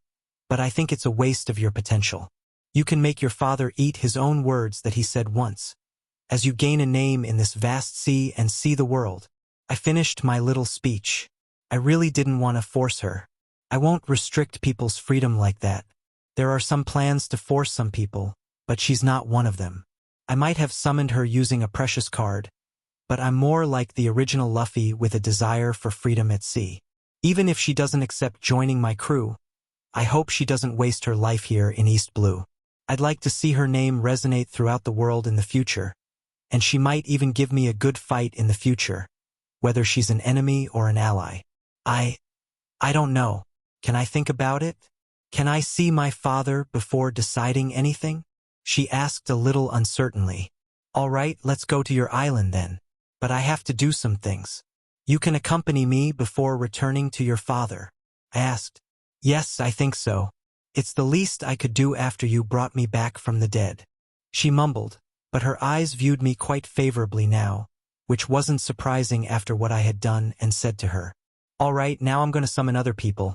[SPEAKER 1] but I think it's a waste of your potential. You can make your father eat his own words that he said once. As you gain a name in this vast sea and see the world. I finished my little speech. I really didn't want to force her. I won't restrict people's freedom like that. There are some plans to force some people, but she's not one of them. I might have summoned her using a precious card, but I'm more like the original Luffy with a desire for freedom at sea. Even if she doesn't accept joining my crew, I hope she doesn't waste her life here in East Blue. I'd like to see her name resonate throughout the world in the future, and she might even give me a good fight in the future, whether she's an enemy or an ally. I don't know. Can I think about it? Can I see my father before deciding anything? She asked a little uncertainly. All right, let's go to your island then. But I have to do some things. You can accompany me before returning to your father. I asked. Yes, I think so. It's the least I could do after you brought me back from the dead. She mumbled, but her eyes viewed me quite favorably now, which wasn't surprising after what I had done and said to her. All right, now I'm going to summon other people.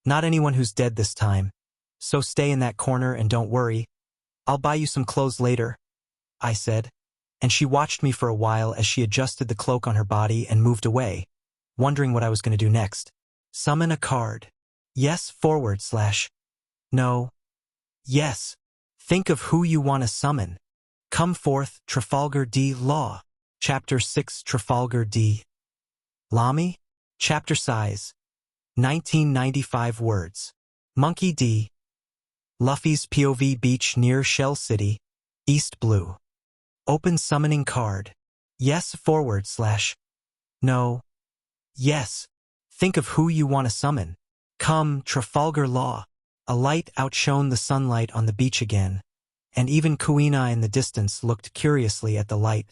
[SPEAKER 1] Not anyone who's dead this time. So stay in that corner and don't worry. I'll buy you some clothes later, I said, and she watched me for a while as she adjusted the cloak on her body and moved away, wondering what I was going to do next. Summon a card. Yes, / No. Yes. Think of who you want to summon. Come forth, Trafalgar D. Law. Chapter 6 Trafalgar D. Lamy? Chapter size. 1995 words. Monkey D. Luffy's POV beach near Shell City, East Blue. Open summoning card. Yes, / No. Yes. Think of who you want to summon. Come, Trafalgar Law. A light outshone the sunlight on the beach again, and even Kuina in the distance looked curiously at the light,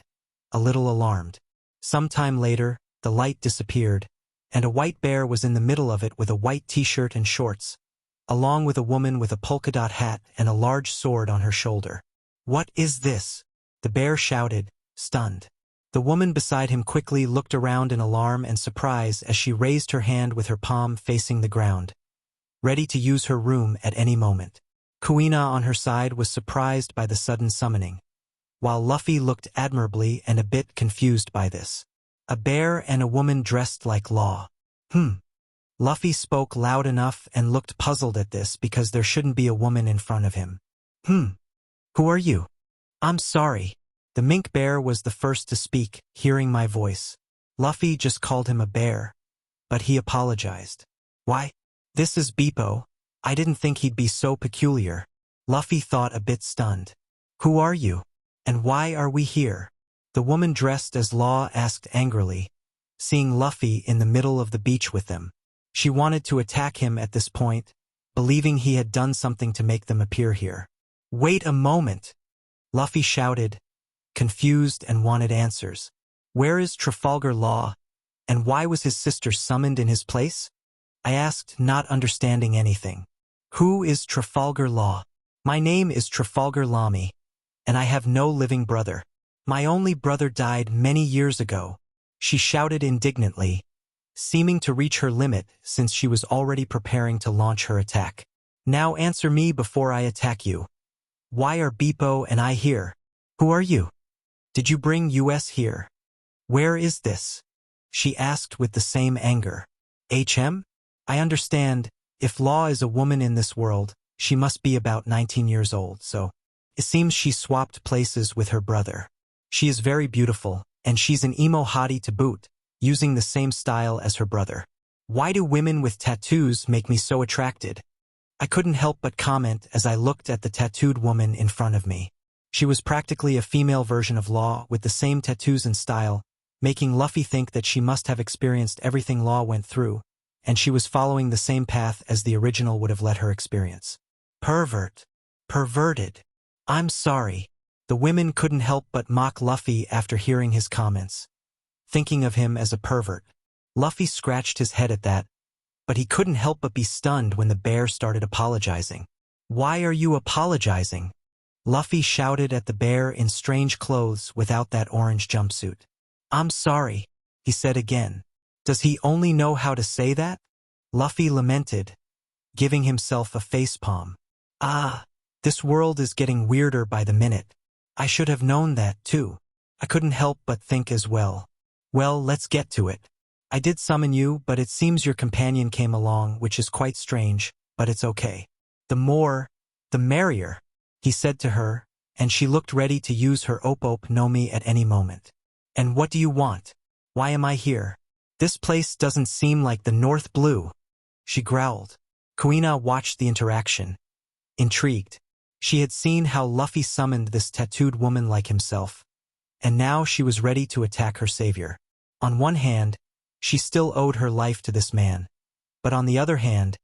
[SPEAKER 1] a little alarmed. Some time later, the light disappeared, and a white bear was in the middle of it with a white t-shirt and shorts, along with a woman with a polka-dot hat and a large sword on her shoulder. What is this? The bear shouted, stunned. The woman beside him quickly looked around in alarm and surprise as she raised her hand with her palm facing the ground, ready to use her room at any moment. Kuina on her side was surprised by the sudden summoning, while Luffy looked admirably and a bit confused by this. A bear and a woman dressed like Law. Luffy spoke loud enough and looked puzzled at this because there shouldn't be a woman in front of him. Who are you? I'm sorry. The mink bear was the first to speak, hearing my voice. Luffy just called him a bear, but he apologized. Why? This is Beepo. I didn't think he'd be so peculiar. Luffy thought a bit stunned. Who are you? And why are we here? The woman dressed as Law asked angrily, seeing Luffy in the middle of the beach with them. She wanted to attack him at this point, believing he had done something to make them appear here. Wait a moment! Luffy shouted, confused and wanted answers. Where is Trafalgar Law, and why was his sister summoned in his place? I asked, not understanding anything. Who is Trafalgar Law? My name is Trafalgar Lamy, and I have no living brother. My only brother died many years ago, she shouted indignantly, seeming to reach her limit since she was already preparing to launch her attack. Now answer me before I attack you. Why are Beepo and I here? Who are you? Did you bring us here? Where is this? She asked with the same anger. I understand, if Law is a woman in this world, she must be about 19 years old, so it seems she swapped places with her brother. She is very beautiful, and she's an emo hottie to boot, using the same style as her brother. Why do women with tattoos make me so attracted? I couldn't help but comment as I looked at the tattooed woman in front of me. She was practically a female version of Law with the same tattoos and style, making Luffy think that she must have experienced everything Law went through, and she was following the same path as the original would have let her experience. Pervert. Perverted. I'm sorry. The women couldn't help but mock Luffy after hearing his comments, thinking of him as a pervert. Luffy scratched his head at that, but he couldn't help but be stunned when the bear started apologizing. Why are you apologizing? Luffy shouted at the bear in strange clothes without that orange jumpsuit. I'm sorry, he said again. Does he only know how to say that? Luffy lamented. giving himself a facepalm. Ah, this world is getting weirder by the minute. I should have known that, too. I couldn't help but think as well. Well, let's get to it. I did summon you, but it seems your companion came along, which is quite strange, but it's okay. The more, the merrier, he said to her, and she looked ready to use her Op no Mi at any moment. And what do you want? Why am I here? This place doesn't seem like the North Blue, she growled. Kuina watched the interaction. Intrigued. She had seen how Luffy summoned this tattooed woman like himself, and now she was ready to attack her savior. On one hand, she still owed her life to this man, but on the other hand,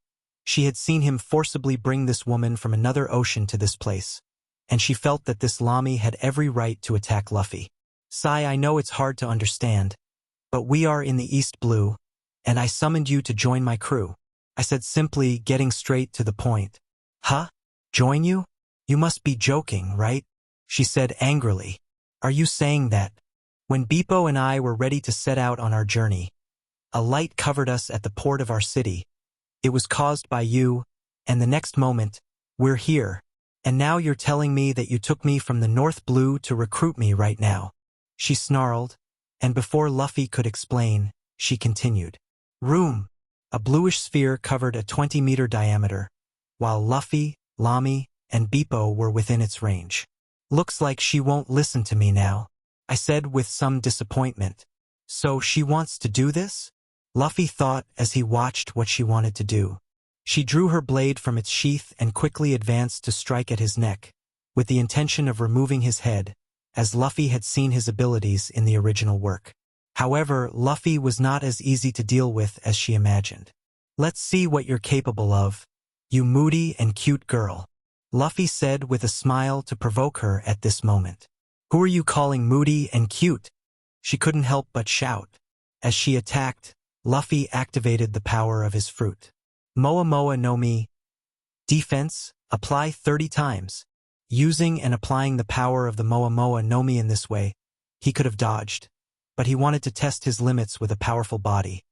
[SPEAKER 1] she had seen him forcibly bring this woman from another ocean to this place, and she felt that this Lami had every right to attack Luffy. Sai, I know it's hard to understand, but we are in the East Blue, and I summoned you to join my crew. I said simply, getting straight to the point. Huh? Join you? You must be joking, right? She said angrily. Are you saying that? When Beppo and I were ready to set out on our journey, a light covered us at the port of our city. It was caused by you, and the next moment, we're here. And now you're telling me that you took me from the North Blue to recruit me right now. She snarled, and before Luffy could explain, she continued. Room. A bluish sphere covered a 20-meter diameter, while Luffy, Lami, and Beppo were within its range. Looks like she won't listen to me now, I said with some disappointment. So she wants to do this? Luffy thought as he watched what she wanted to do. She drew her blade from its sheath and quickly advanced to strike at his neck, with the intention of removing his head, as Luffy had seen his abilities in the original work. However, Luffy was not as easy to deal with as she imagined. Let's see what you're capable of, you moody and cute girl, Luffy said with a smile to provoke her at this moment. Who are you calling moody and cute? She couldn't help but shout. As she attacked, Luffy activated the power of his fruit. Moa no Mi. Defense, apply 30 times. Using and applying the power of the Moa no Mi in this way, he could have dodged, but he wanted to test his limits with a powerful body,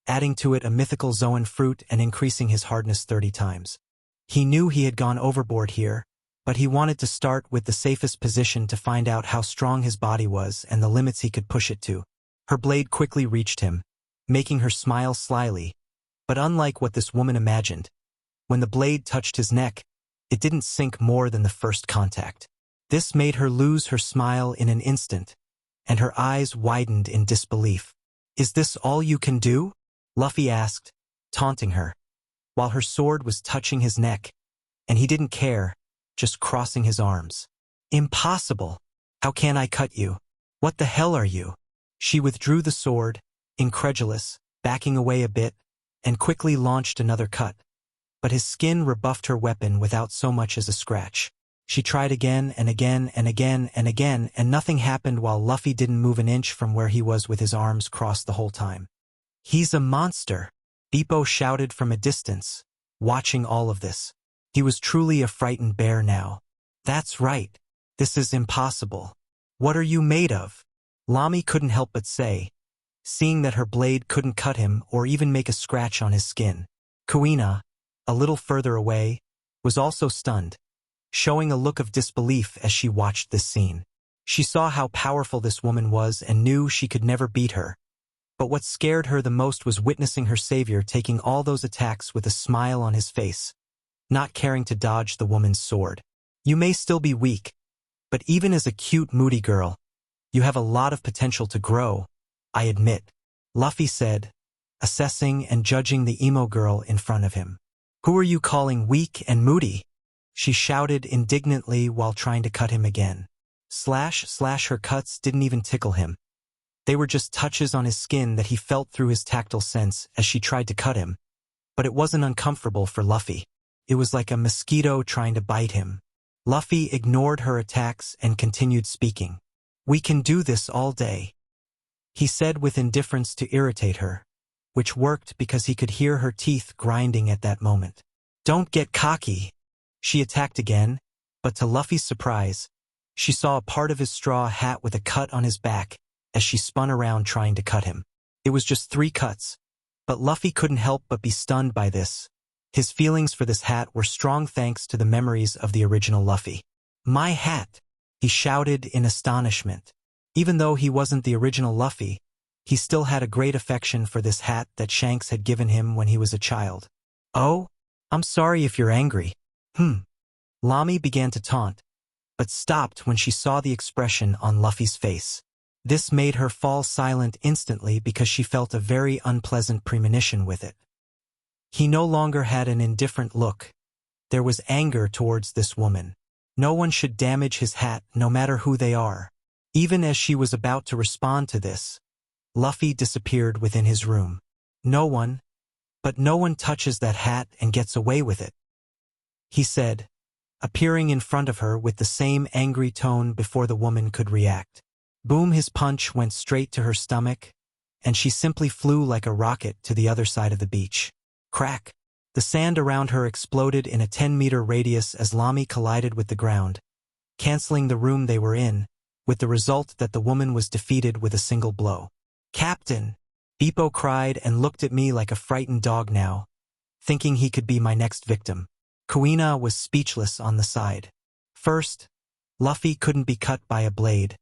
[SPEAKER 1] adding to it a mythical Zoan fruit and increasing his hardness 30 times. He knew he had gone overboard here, but he wanted to start with the safest position to find out how strong his body was and the limits he could push it to. Her blade quickly reached him, making her smile slyly, but unlike what this woman imagined, when the blade touched his neck, it didn't sink more than the first contact. This made her lose her smile in an instant, and her eyes widened in disbelief. Is this all you can do? Luffy asked, taunting her, while her sword was touching his neck, and he didn't care, just crossing his arms. Impossible! How can I cut you? What the hell are you? She withdrew the sword, incredulous, backing away a bit, and quickly launched another cut. But his skin rebuffed her weapon without so much as a scratch. She tried again and again and again and again, and nothing happened while Luffy didn't move an inch from where he was with his arms crossed the whole time. He's a monster, Beppo shouted from a distance, watching all of this. He was truly a frightened bear now. That's right. This is impossible. What are you made of? Lami couldn't help but say, seeing that her blade couldn't cut him or even make a scratch on his skin. Kuina, a little further away, was also stunned, showing a look of disbelief as she watched this scene. She saw how powerful this woman was and knew she could never beat her. But what scared her the most was witnessing her savior taking all those attacks with a smile on his face, not caring to dodge the woman's sword. You may still be weak, but even as a cute, moody girl, you have a lot of potential to grow, I admit, Luffy said, assessing and judging the emo girl in front of him. Who are you calling weak and moody? She shouted indignantly while trying to cut him again. Her cuts didn't even tickle him. They were just touches on his skin that he felt through his tactile sense as she tried to cut him. But it wasn't uncomfortable for Luffy. It was like a mosquito trying to bite him. Luffy ignored her attacks and continued speaking. We can do this all day, he said with indifference to irritate her, which worked because he could hear her teeth grinding at that moment. Don't get cocky. She attacked again, but to Luffy's surprise, she saw a part of his straw hat with a cut on his back as she spun around trying to cut him. It was just 3 cuts, but Luffy couldn't help but be stunned by this. His feelings for this hat were strong thanks to the memories of the original Luffy. "My hat!" he shouted in astonishment. Even though he wasn't the original Luffy, he still had a great affection for this hat that Shanks had given him when he was a child. "Oh, I'm sorry if you're angry." Lami began to taunt, but stopped when she saw the expression on Luffy's face. This made her fall silent instantly because she felt a very unpleasant premonition with it. He no longer had an indifferent look. There was anger towards this woman. No one should damage his hat, no matter who they are. Even as she was about to respond to this, Luffy disappeared within his room. No one touches that hat and gets away with it," he said, appearing in front of her with the same angry tone before the woman could react. Boom! His punch went straight to her stomach, and she simply flew like a rocket to the other side of the beach. Crack! The sand around her exploded in a 10-meter radius as Lami collided with the ground, canceling the room they were in, with the result that the woman was defeated with a single blow. "Captain!" Beppo cried and looked at me like a frightened dog now, thinking he could be my next victim. Kuina was speechless on the side. First, Luffy couldn't be cut by a blade,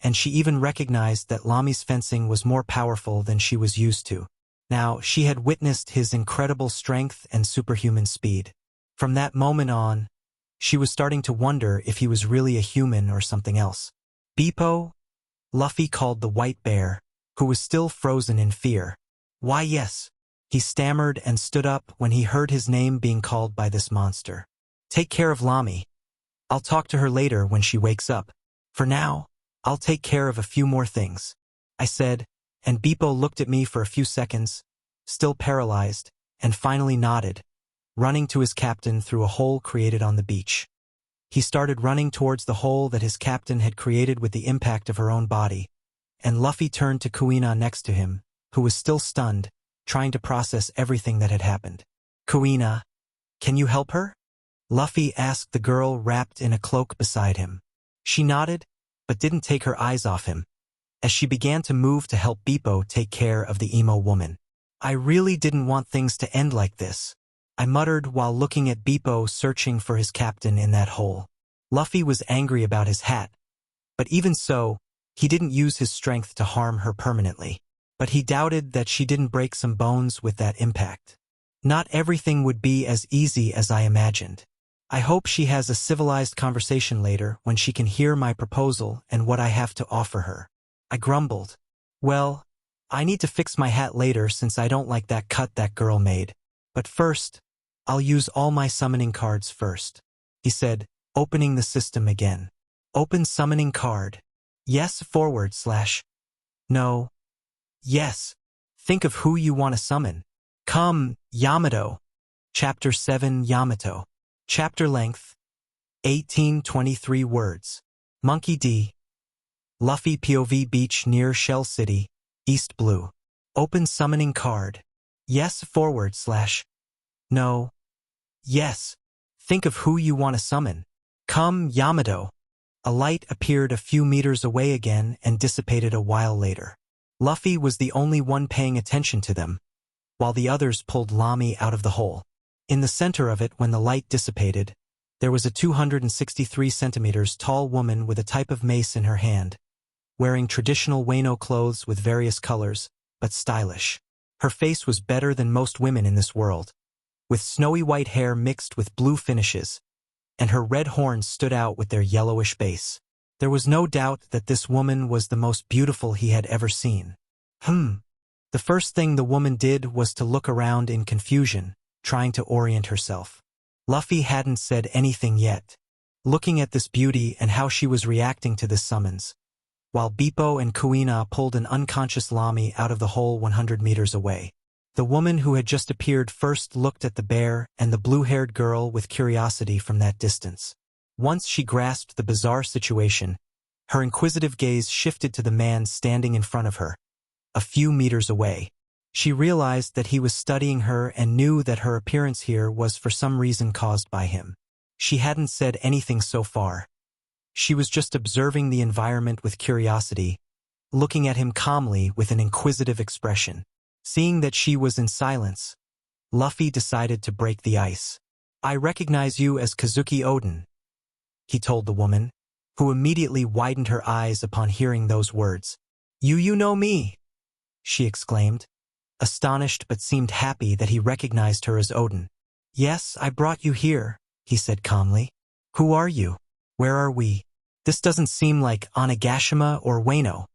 [SPEAKER 1] and she even recognized that Lami's fencing was more powerful than she was used to. Now, she had witnessed his incredible strength and superhuman speed. From that moment on, she was starting to wonder if he was really a human or something else. "Beppo?" Luffy called the white bear, who was still frozen in fear. "Why, yes," he stammered and stood up when he heard his name being called by this monster. "Take care of Lami. I'll talk to her later when she wakes up. For now, I'll take care of a few more things," I said, and Beppo looked at me for a few seconds, still paralyzed, and finally nodded, running to his captain through a hole created on the beach. He started running towards the hole that his captain had created with the impact of her own body, and Luffy turned to Kuina next to him, who was still stunned, trying to process everything that had happened. "Kuina, can you help her?" Luffy asked the girl wrapped in a cloak beside him. She nodded, but didn't take her eyes off him, as she began to move to help Beppo take care of the emo woman. "I really didn't want things to end like this," I muttered while looking at Beppo searching for his captain in that hole. Luffy was angry about his hat, but even so, he didn't use his strength to harm her permanently. But he doubted that she didn't break some bones with that impact. Not everything would be as easy as I imagined. I hope she has a civilized conversation later when she can hear my proposal and what I have to offer her. I grumbled. "Well, I need to fix my hat later since I don't like that cut that girl made. But first, I'll use all my summoning cards first," he said, opening the system again. "Open summoning card. Yes / No. Yes. Think of who you want to summon. Come, Yamato." Chapter 7 Yamato. Chapter length 1823 words. Monkey D. Luffy POV beach near Shell City, East Blue. Open summoning card. Yes / No. Yes. Think of who you want to summon. Come, Yamato. A light appeared a few meters away again and dissipated a while later. Luffy was the only one paying attention to them, while the others pulled Lami out of the hole. In the center of it, when the light dissipated, there was a 263 centimeters tall woman with a type of mace in her hand, wearing traditional Wano clothes with various colors, but stylish. Her face was better than most women in this world, with snowy white hair mixed with blue finishes, and her red horns stood out with their yellowish base. There was no doubt that this woman was the most beautiful he had ever seen. The first thing the woman did was to look around in confusion, trying to orient herself. Luffy hadn't said anything yet, looking at this beauty and how she was reacting to this summons, while Beppo and Kuina pulled an unconscious Lami out of the hole 100 meters away. The woman who had just appeared first looked at the bear and the blue-haired girl with curiosity from that distance. Once she grasped the bizarre situation, her inquisitive gaze shifted to the man standing in front of her, a few meters away. She realized that he was studying her and knew that her appearance here was for some reason caused by him. She hadn't said anything so far. She was just observing the environment with curiosity, looking at him calmly with an inquisitive expression. Seeing that she was in silence, Luffy decided to break the ice. I recognize you as Kazuki Odin, he told the woman, who immediately widened her eyes upon hearing those words. You know me, she exclaimed, astonished but seemed happy that he recognized her as Odin. Yes, I brought you here, he said calmly. Who are you? Where are we? This doesn't seem like Onigashima or Wano,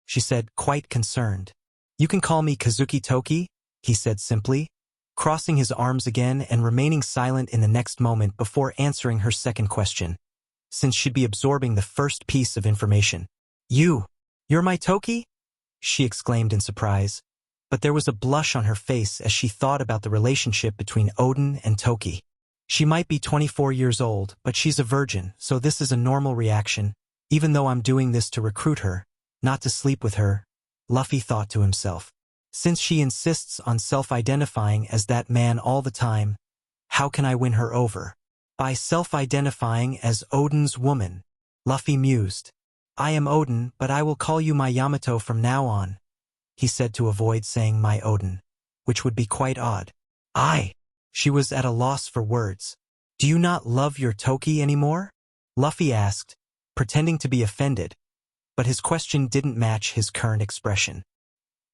[SPEAKER 1] she said, quite concerned. You can call me Kazuki Toki, he said simply, crossing his arms again and remaining silent in the next moment before answering her second question, since she'd be absorbing the first piece of information. You're my Toki? She exclaimed in surprise, but there was a blush on her face as she thought about the relationship between Odin and Toki. She might be 24 years old, but she's a virgin, so this is a normal reaction, even though I'm doing this to recruit her, not to sleep with her, Luffy thought to himself. Since she insists on self-identifying as that man all the time, how can I win her over? By self-identifying as Odin's woman, Luffy mused. I am Odin, but I will call you my Yamato from now on, he said to avoid saying my Odin, which would be quite odd. She was at a loss for words. Do you not love your Toki anymore? Luffy asked, pretending to be offended, but his question didn't match his current expression.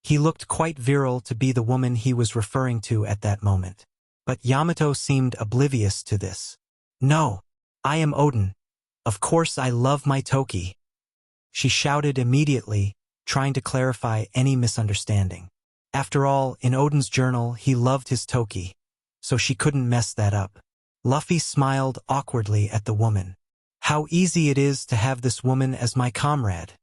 [SPEAKER 1] He looked quite virile to be the woman he was referring to at that moment. But Yamato seemed oblivious to this. No, I am Odin. Of course I love my Toki, she shouted immediately, trying to clarify any misunderstanding. After all, in Odin's journal, he loved his Toki, so she couldn't mess that up. Luffy smiled awkwardly at the woman. How easy it is to have this woman as my comrade,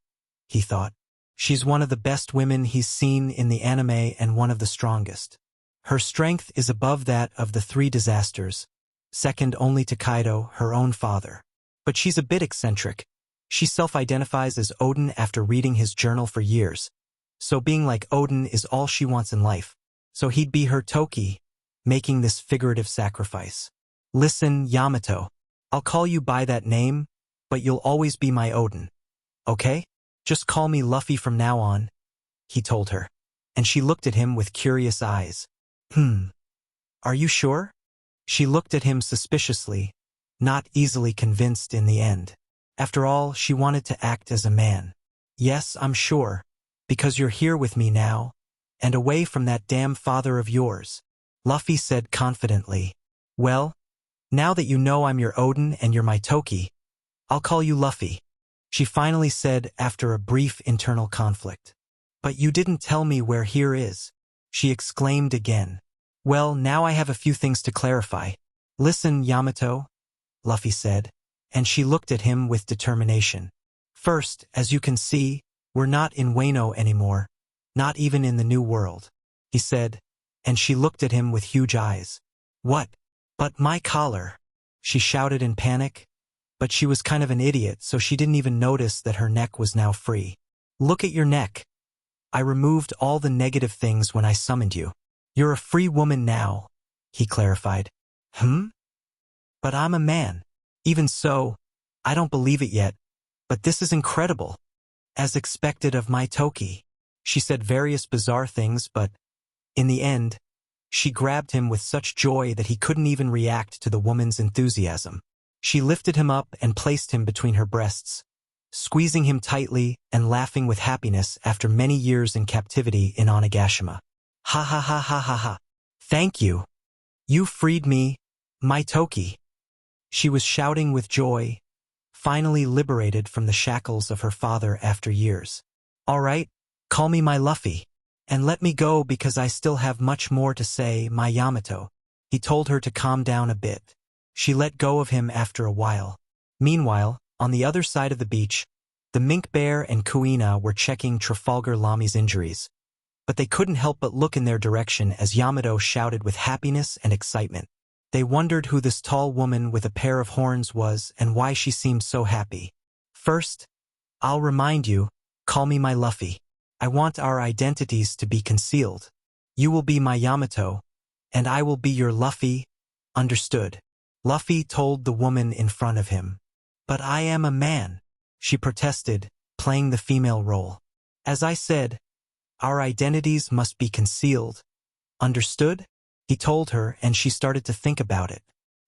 [SPEAKER 1] he thought. She's one of the best women he's seen in the anime and one of the strongest. Her strength is above that of the three disasters, second only to Kaido, her own father. But she's a bit eccentric. She self-identifies as Odin after reading his journal for years, so being like Odin is all she wants in life. So he'd be her Toki, making this figurative sacrifice. Listen, Yamato, I'll call you by that name, but you'll always be my Odin. Okay? Just call me Luffy from now on, he told her, and she looked at him with curious eyes. Are you sure? She looked at him suspiciously, not easily convinced in the end. After all, she wanted to act as a man. Yes, I'm sure, because you're here with me now, and away from that damn father of yours, Luffy said confidently. Well, now that you know I'm your Odin and you're my Toki, I'll call you Luffy, she finally said after a brief internal conflict. But you didn't tell me where here is, she exclaimed again. Well, now I have a few things to clarify. Listen, Yamato, Luffy said, and she looked at him with determination. First, as you can see, we're not in Wano anymore, not even in the New World, he said, and she looked at him with huge eyes. What? But my collar, she shouted in panic, but she was kind of an idiot, so she didn't even notice that her neck was now free. Look at your neck. I removed all the negative things when I summoned you. You're a free woman now, he clarified. But I'm a man. Even so, I don't believe it yet, but this is incredible. As expected of my Toki. She said various bizarre things, but, in the end, she grabbed him with such joy that he couldn't even react to the woman's enthusiasm. She lifted him up and placed him between her breasts, squeezing him tightly and laughing with happiness after many years in captivity in Onigashima. Ha ha ha ha ha ha. Thank you. You freed me, my Toki. She was shouting with joy, finally liberated from the shackles of her father after years. All right, call me my Luffy, and let me go because I still have much more to say, my Yamato. He told her to calm down a bit. She let go of him after a while. Meanwhile, on the other side of the beach, the mink bear and Kuina were checking Trafalgar Lami's injuries, but they couldn't help but look in their direction as Yamato shouted with happiness and excitement. They wondered who this tall woman with a pair of horns was and why she seemed so happy. First, I'll remind you, call me my Luffy. I want our identities to be concealed. You will be my Yamato, and I will be your Luffy, understood? Luffy told the woman in front of him. But I am a man, she protested, playing the female role. As I said, our identities must be concealed, understood? he told her, and she started to think about it.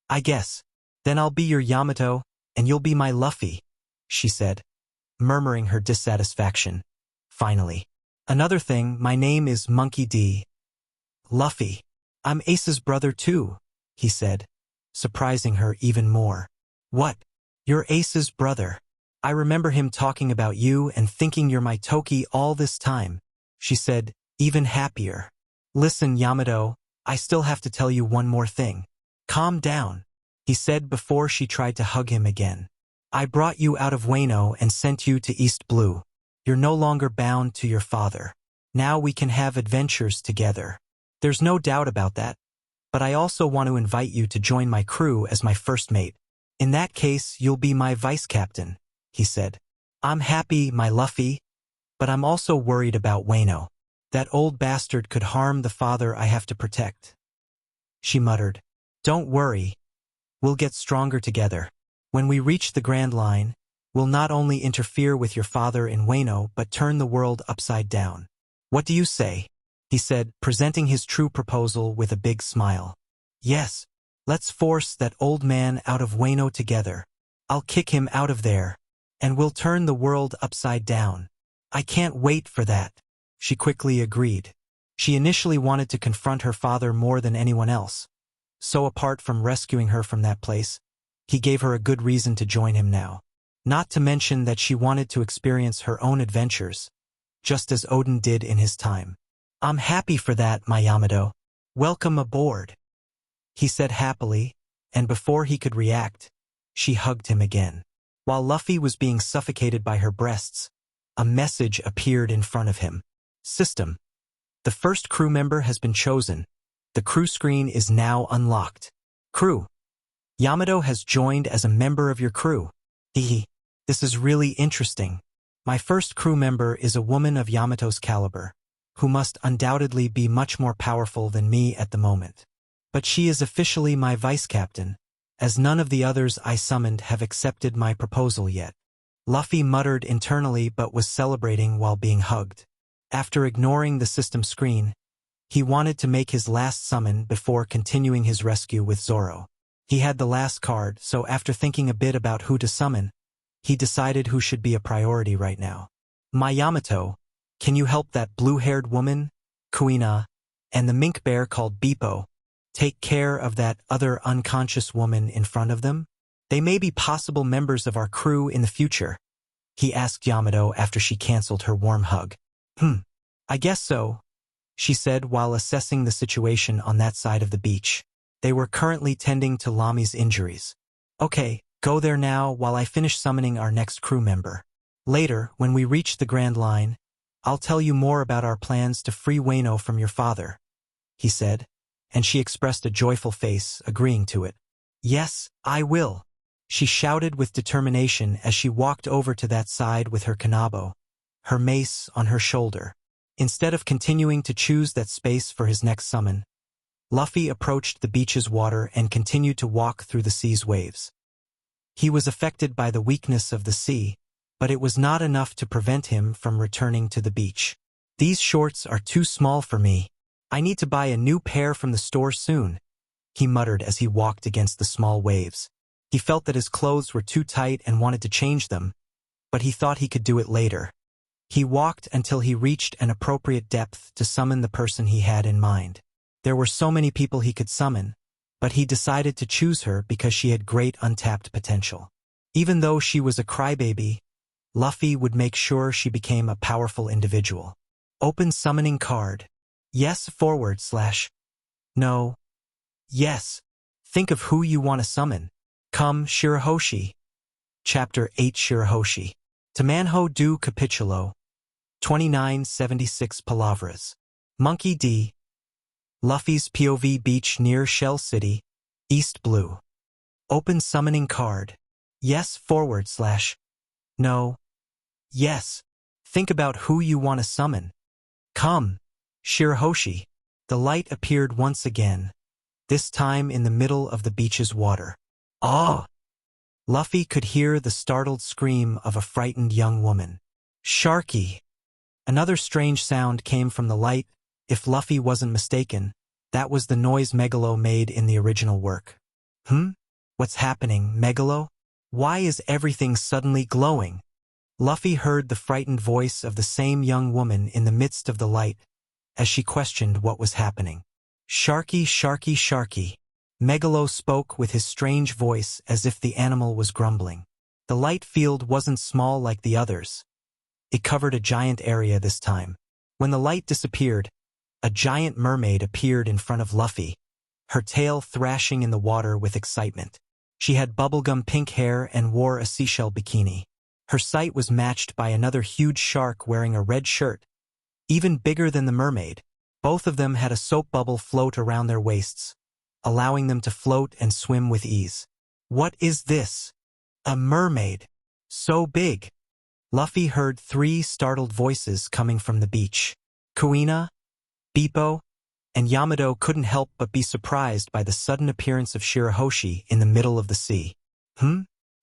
[SPEAKER 1] I guess. Then I'll be your Yamato, and you'll be my Luffy, she said, murmuring her dissatisfaction. Finally. Another thing, my name is Monkey D. Luffy. I'm Ace's brother too, he said, surprising her even more. What? You're Ace's brother. I remember him talking about you and thinking you're my Toki all this time, she said, even happier. Listen, Yamato, I still have to tell you one more thing. Calm down, he said before she tried to hug him again. I brought you out of Wano and sent you to East Blue. You're no longer bound to your father. Now we can have adventures together. There's no doubt about that. But I also want to invite you to join my crew as my first mate. In that case, you'll be my vice captain, he said. I'm happy, my Luffy, but I'm also worried about Wano. That old bastard could harm the father I have to protect. She muttered. Don't worry. We'll get stronger together. When we reach the Grand Line, we'll not only interfere with your father in Wano but turn the world upside down. What do you say? He said, presenting his true proposal with a big smile. Yes, let's force that old man out of Wano together. I'll kick him out of there, and we'll turn the world upside down. I can't wait for that, she quickly agreed. She initially wanted to confront her father more than anyone else. So apart from rescuing her from that place, he gave her a good reason to join him now. Not to mention that she wanted to experience her own adventures, just as Odin did in his time. I'm happy for that, my Yamato. Welcome aboard, he said happily, and before he could react, she hugged him again. While Luffy was being suffocated by her breasts, a message appeared in front of him. System. The first crew member has been chosen. The crew screen is now unlocked. Crew. Yamato has joined as a member of your crew. This is really interesting. My first crew member is a woman of Yamato's caliber, who must undoubtedly be much more powerful than me at the moment. But she is officially my vice captain, as none of the others I summoned have accepted my proposal yet. Luffy muttered internally but was celebrating while being hugged. After ignoring the system screen, he wanted to make his last summon before continuing his rescue with Zoro. He had the last card, so after thinking a bit about who to summon, he decided who should be a priority right now. My Yamato, can you help that blue-haired woman, Kuina, and the mink bear called Beepo take care of that other unconscious woman in front of them? They may be possible members of our crew in the future, he asked Yamato after she canceled her warm hug. I guess so, she said while assessing the situation on that side of the beach. They were currently tending to Lami's injuries. Okay, go there now while I finish summoning our next crew member. Later, when we reach the Grand Line, I'll tell you more about our plans to free Wano from your father, he said, and she expressed a joyful face, agreeing to it. Yes, I will, she shouted with determination as she walked over to that side with her kanabo, her mace on her shoulder. Instead of continuing to choose that space for his next summon, Luffy approached the beach's water and continued to walk through the sea's waves. He was affected by the weakness of the sea, but it was not enough to prevent him from returning to the beach. These shorts are too small for me. I need to buy a new pair from the store soon, he muttered as he walked against the small waves. He felt that his clothes were too tight and wanted to change them, but he thought he could do it later. He walked until he reached an appropriate depth to summon the person he had in mind. There were so many people he could summon, but he decided to choose her because she had great untapped potential. Even though she was a crybaby, Luffy would make sure she became a powerful individual. Open summoning card. Yes / No. Yes. Think of who you want to summon. Come, Shirahoshi. Chapter 8 Shirahoshi. Tamanho do Capitulo. 2976 Palavras. Monkey D. Luffy's POV beach near Shell City, East Blue. Open summoning card. Yes / No. Yes. Think about who you want to summon. Come, Shirahoshi. The light appeared once again, this time in the middle of the beach's water. Ah! Luffy could hear the startled scream of a frightened young woman. Sharky! Another strange sound came from the light. If Luffy wasn't mistaken, That was the noise Megalo made in the original work. What's happening, Megalo? Why is everything suddenly glowing? Luffy heard the frightened voice of the same young woman in the midst of the light as she questioned what was happening. Sharky, Sharky, Sharky. Megalo spoke with his strange voice as if the animal was grumbling. The light field wasn't small like the others. It covered a giant area this time. When the light disappeared, a giant mermaid appeared in front of Luffy, her tail thrashing in the water with excitement. She had bubblegum pink hair and wore a seashell bikini. Her sight was matched by another huge shark wearing a red shirt, even bigger than the mermaid. Both of them had a soap bubble float around their waists, allowing them to float and swim with ease. What is this? A mermaid. So big. Luffy heard 3 startled voices coming from the beach. Kuina, Bippo, and Yamato couldn't help but be surprised by the sudden appearance of Shirahoshi in the middle of the sea.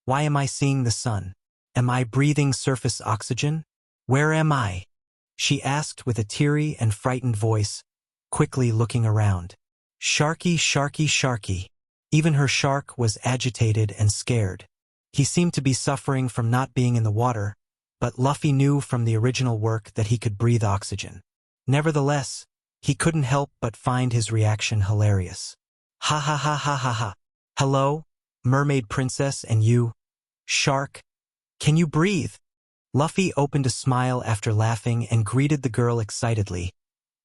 [SPEAKER 1] Why am I seeing the sun? Am I breathing surface oxygen? Where am I? She asked with a teary and frightened voice, quickly looking around. Sharky, Sharky, Sharky. Even her shark was agitated and scared. He seemed to be suffering from not being in the water, but Luffy knew from the original work that he could breathe oxygen. Nevertheless, he couldn't help but find his reaction hilarious. Ha ha ha ha ha ha. Hello, mermaid princess, and you, shark. Can you breathe? Luffy opened a smile after laughing and greeted the girl excitedly,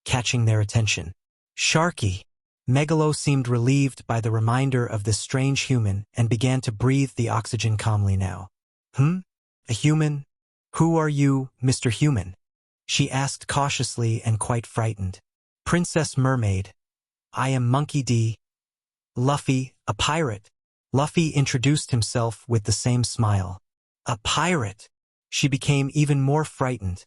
[SPEAKER 1] catching their attention. Sharky. Megalo seemed relieved by the reminder of this strange human and began to breathe the oxygen calmly now. A human? Who are you, Mr. Human? She asked cautiously and quite frightened. Princess Mermaid. I am Monkey D. Luffy, a pirate. Luffy introduced himself with the same smile. A pirate. She became even more frightened,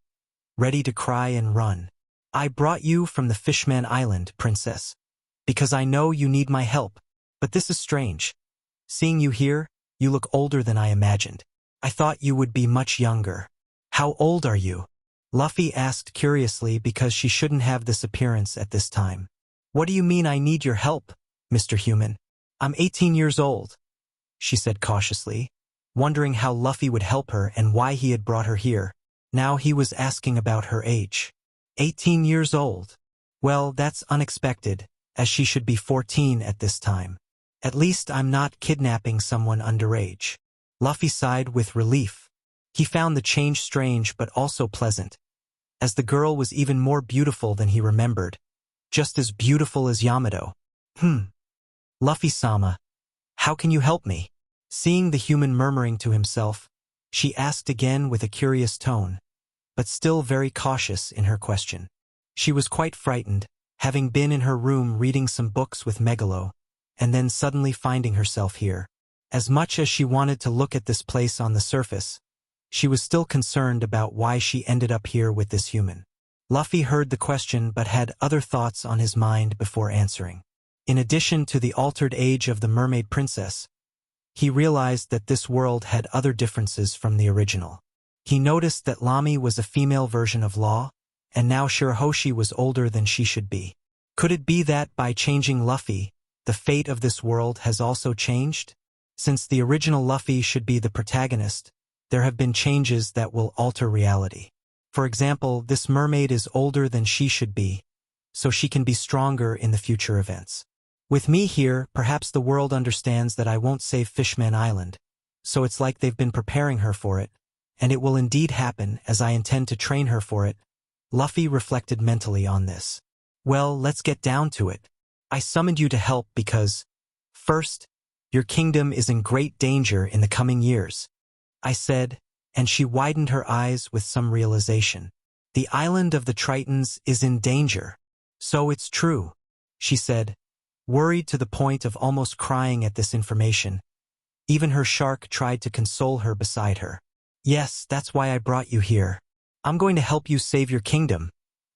[SPEAKER 1] ready to cry and run. I brought you from the Fishman Island, princess, because I know you need my help, but this is strange. Seeing you here, you look older than I imagined. I thought you would be much younger. How old are you? Luffy asked curiously because she shouldn't have this appearance at this time. What do you mean I need your help, Mr. Human? I'm 18 years old, she said cautiously, wondering how Luffy would help her and why he had brought her here. Now he was asking about her age. 18 years old. Well, that's unexpected, as she should be 14 at this time. At least I'm not kidnapping someone underage. Luffy sighed with relief. He found the change strange but also pleasant, as the girl was even more beautiful than he remembered, just as beautiful as Yamato. Luffy-sama, how can you help me? Seeing the human murmuring to himself, she asked again with a curious tone, but still very cautious in her question. She was quite frightened, having been in her room reading some books with Megalo, and then suddenly finding herself here. As much as she wanted to look at this place on the surface, she was still concerned about why she ended up here with this human. Luffy heard the question but had other thoughts on his mind before answering. In addition to the altered age of the mermaid princess, he realized that this world had other differences from the original. He noticed that Lami was a female version of Law, and now Shirahoshi was older than she should be. Could it be that by changing Luffy, the fate of this world has also changed? Since the original Luffy should be the protagonist, there have been changes that will alter reality. For example, this mermaid is older than she should be, so she can be stronger in the future events. With me here, perhaps the world understands that I won't save Fishman Island, so it's like they've been preparing her for it, and it will indeed happen as I intend to train her for it. Luffy reflected mentally on this. Well, let's get down to it. I summoned you to help because, first, your kingdom is in great danger in the coming years, I said, and she widened her eyes with some realization. The island of the Tritons is in danger. So it's true, she said, worried to the point of almost crying at this information. Even her shark tried to console her beside her. Yes, that's why I brought you here. I'm going to help you save your kingdom,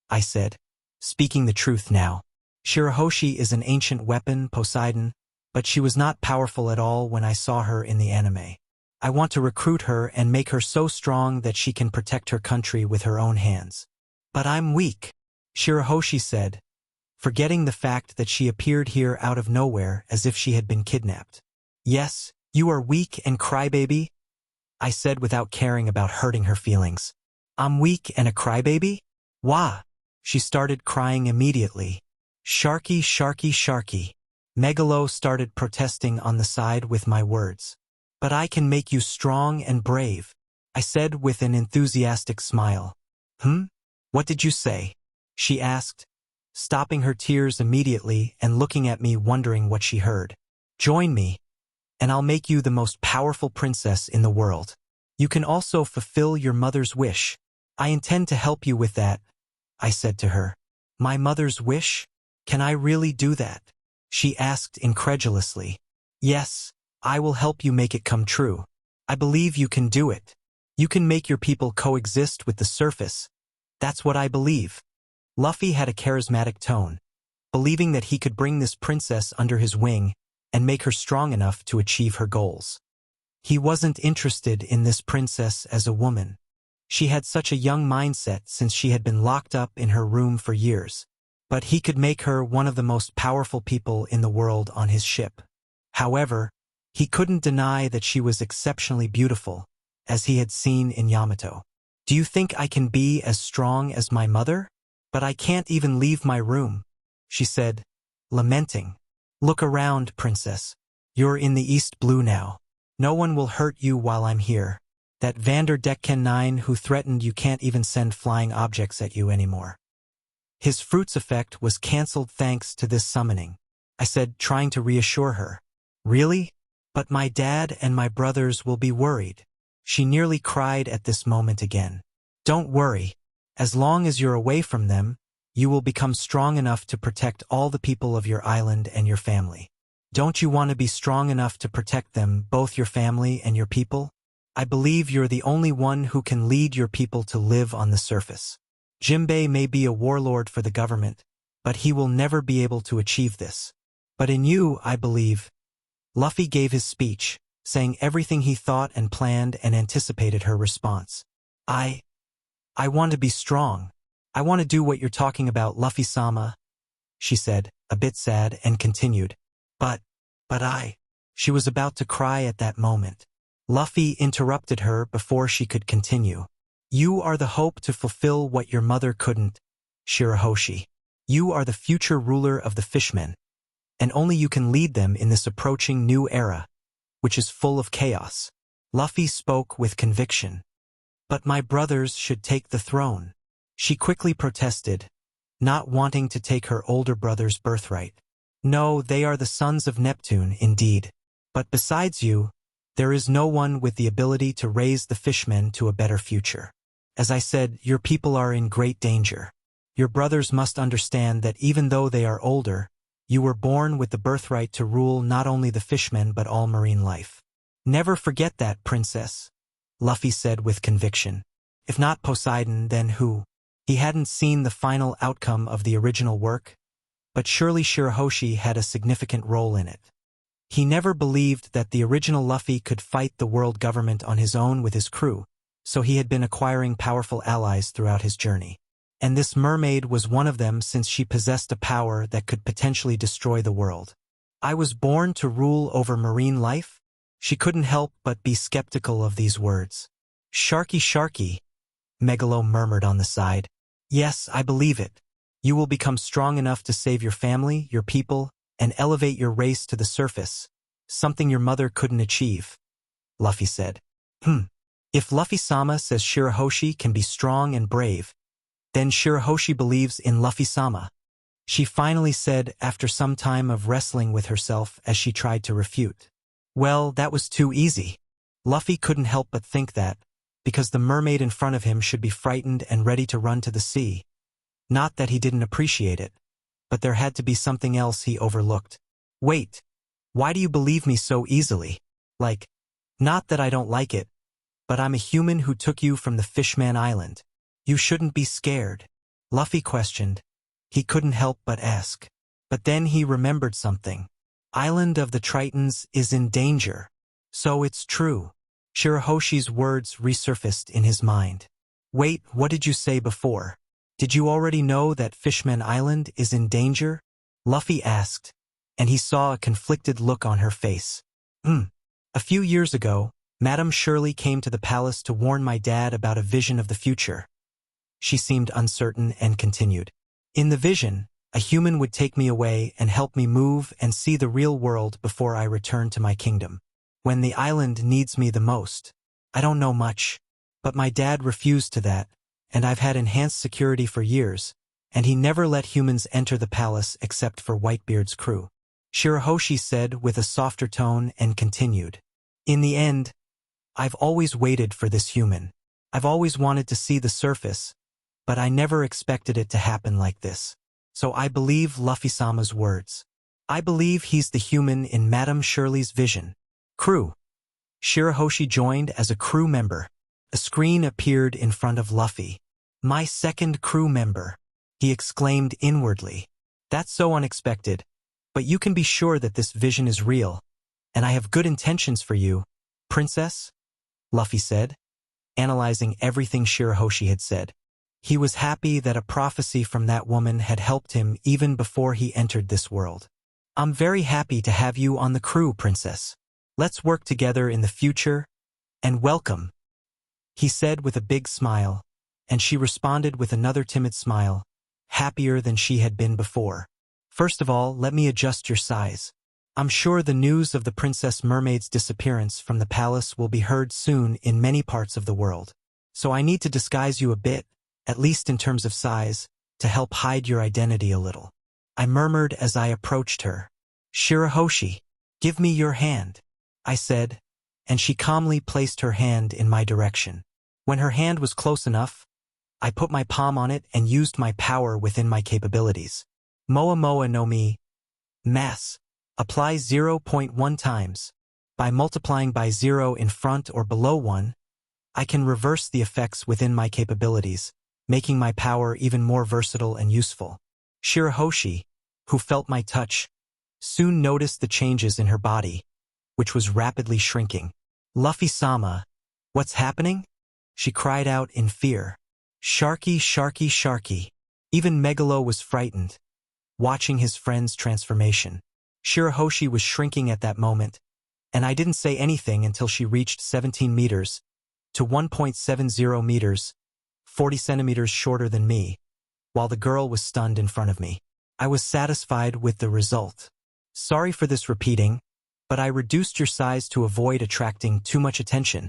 [SPEAKER 1] I said, speaking the truth now. Shirahoshi is an ancient weapon, Poseidon, but she was not powerful at all when I saw her in the anime. I want to recruit her and make her so strong that she can protect her country with her own hands. But I'm weak, Shirahoshi said, forgetting the fact that she appeared here out of nowhere as if she had been kidnapped. Yes, you are weak and crybaby, I said without caring about hurting her feelings. I'm weak and a crybaby? Wah! She started crying immediately. Sharky, Sharky, Sharky. Megalo started protesting on the side with my words. But I can make you strong and brave, I said with an enthusiastic smile. What did you say? She asked, stopping her tears immediately and looking at me wondering what she heard. Join me, and I'll make you the most powerful princess in the world. You can also fulfill your mother's wish. I intend to help you with that, I said to her. My mother's wish? Can I really do that? She asked incredulously. Yes, I will help you make it come true. I believe you can do it. You can make your people coexist with the surface. That's what I believe. Luffy had a charismatic tone, believing that he could bring this princess under his wing and make her strong enough to achieve her goals. He wasn't interested in this princess as a woman. She had such a young mindset since she had been locked up in her room for years. But he could make her one of the most powerful people in the world on his ship. However, he couldn't deny that she was exceptionally beautiful, as he had seen in Yamato. Do you think I can be as strong as my mother? But I can't even leave my room, she said, lamenting. Look around, princess. You're in the East Blue now. No one will hurt you while I'm here. That Vanderdecken 9 who threatened you can't even send flying objects at you anymore. His fruits effect was cancelled thanks to this summoning, I said, trying to reassure her. Really? But my dad and my brothers will be worried. She nearly cried at this moment again. Don't worry. As long as you're away from them, you will become strong enough to protect all the people of your island and your family. Don't you want to be strong enough to protect them, both your family and your people? I believe you're the only one who can lead your people to live on the surface. Jinbei may be a warlord for the government, but he will never be able to achieve this. But in you, I believe. Luffy gave his speech, saying everything he thought and planned and anticipated her response. I want to be strong. I want to do what you're talking about, Luffy-sama, she said, a bit sad, and continued. But I. She was about to cry at that moment. Luffy interrupted her before she could continue. You are the hope to fulfill what your mother couldn't, Shirahoshi. You are the future ruler of the fishmen, and only you can lead them in this approaching new era, which is full of chaos. Luffy spoke with conviction. But my brothers should take the throne, she quickly protested, not wanting to take her older brother's birthright. No, they are the sons of Neptune, indeed. But besides you, there is no one with the ability to raise the fishmen to a better future. As I said, your people are in great danger. Your brothers must understand that even though they are older, you were born with the birthright to rule not only the fishmen but all marine life. Never forget that, princess, Luffy said with conviction. If not Poseidon, then who? He hadn't seen the final outcome of the original work, but surely Shirahoshi had a significant role in it. He never believed that the original Luffy could fight the world government on his own with his crew, so he had been acquiring powerful allies throughout his journey. And this mermaid was one of them since she possessed a power that could potentially destroy the world. I was born to rule over marine life? She couldn't help but be skeptical of these words. Sharky, Sharky, Megalo murmured on the side. Yes, I believe it. You will become strong enough to save your family, your people, and elevate your race to the surface, something your mother couldn't achieve, Luffy said. If Luffy-sama says Shirahoshi can be strong and brave, then Shirahoshi believes in Luffy-sama, she finally said after some time of wrestling with herself as she tried to refute. Well, that was too easy. Luffy couldn't help but think that, because the mermaid in front of him should be frightened and ready to run to the sea. Not that he didn't appreciate it, but there had to be something else he overlooked. Wait, why do you believe me so easily? Like, not that I don't like it, but I'm a human who took you from the Fishman Island. You shouldn't be scared, Luffy questioned. He couldn't help but ask. But then he remembered something. Island of the Tritons is in danger. So it's true. Shirahoshi's words resurfaced in his mind. Wait, what did you say before? Did you already know that Fishman Island is in danger? Luffy asked, and he saw a conflicted look on her face. A few years ago, Madame Shirley came to the palace to warn my dad about a vision of the future. She seemed uncertain and continued. In the vision, a human would take me away and help me move and see the real world before I return to my kingdom. When the island needs me the most. I don't know much, but my dad refused to that, and I've had enhanced security for years, and he never let humans enter the palace except for Whitebeard's crew. Shirahoshi said with a softer tone and continued. In the end, I've always waited for this human. I've always wanted to see the surface, but I never expected it to happen like this. So I believe Luffy-sama's words. I believe he's the human in Madame Shirley's vision. Crew. Shirahoshi joined as a crew member. A screen appeared in front of Luffy. My second crew member, he exclaimed inwardly. That's so unexpected, but you can be sure that this vision is real, and I have good intentions for you, princess, Luffy said, analyzing everything Shirahoshi had said. He was happy that a prophecy from that woman had helped him even before he entered this world. I'm very happy to have you on the crew, princess. Let's work together in the future, and welcome, he said with a big smile, and she responded with another timid smile, happier than she had been before. First of all, let me adjust your size. I'm sure the news of the Princess Mermaid's disappearance from the palace will be heard soon in many parts of the world. So I need to disguise you a bit, at least in terms of size, to help hide your identity a little. I murmured as I approached her. Shirahoshi, give me your hand, I said, and she calmly placed her hand in my direction. When her hand was close enough, I put my palm on it and used my power within my capabilities. Moa Moa no Mi. Mass. Apply 0.1 times. By multiplying by 0 in front or below 1, I can reverse the effects within my capabilities, making my power even more versatile and useful. Shirahoshi, who felt my touch, soon noticed the changes in her body, which was rapidly shrinking. Luffy-sama, what's happening? She cried out in fear. Sharky, Sharky, Sharky. Even Megalo was frightened, watching his friend's transformation. Shirahoshi was shrinking at that moment, and I didn't say anything until she reached 17 meters to 1.70 meters, 40 centimeters shorter than me, while the girl was stunned in front of me. I was satisfied with the result. Sorry for this repeating, but I reduced your size to avoid attracting too much attention,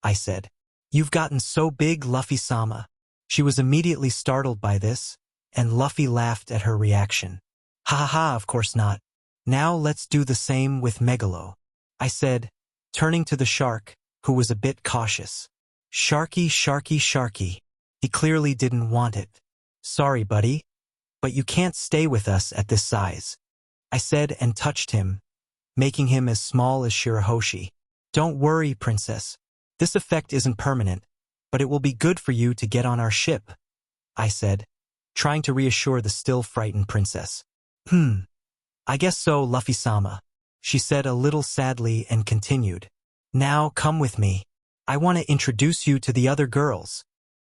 [SPEAKER 1] I said. You've gotten so big, Luffy-sama. She was immediately startled by this, and Luffy laughed at her reaction. Ha ha ha, of course not. Now let's do the same with Megalo, I said, turning to the shark, who was a bit cautious. Sharky, Sharky, Sharky. He clearly didn't want it. Sorry, buddy, but you can't stay with us at this size, I said and touched him, making him as small as Shirahoshi. Don't worry, princess. This effect isn't permanent, but it will be good for you to get on our ship, I said, trying to reassure the still frightened princess. I guess so, Luffy-sama, she said a little sadly and continued. Now come with me. I want to introduce you to the other girls,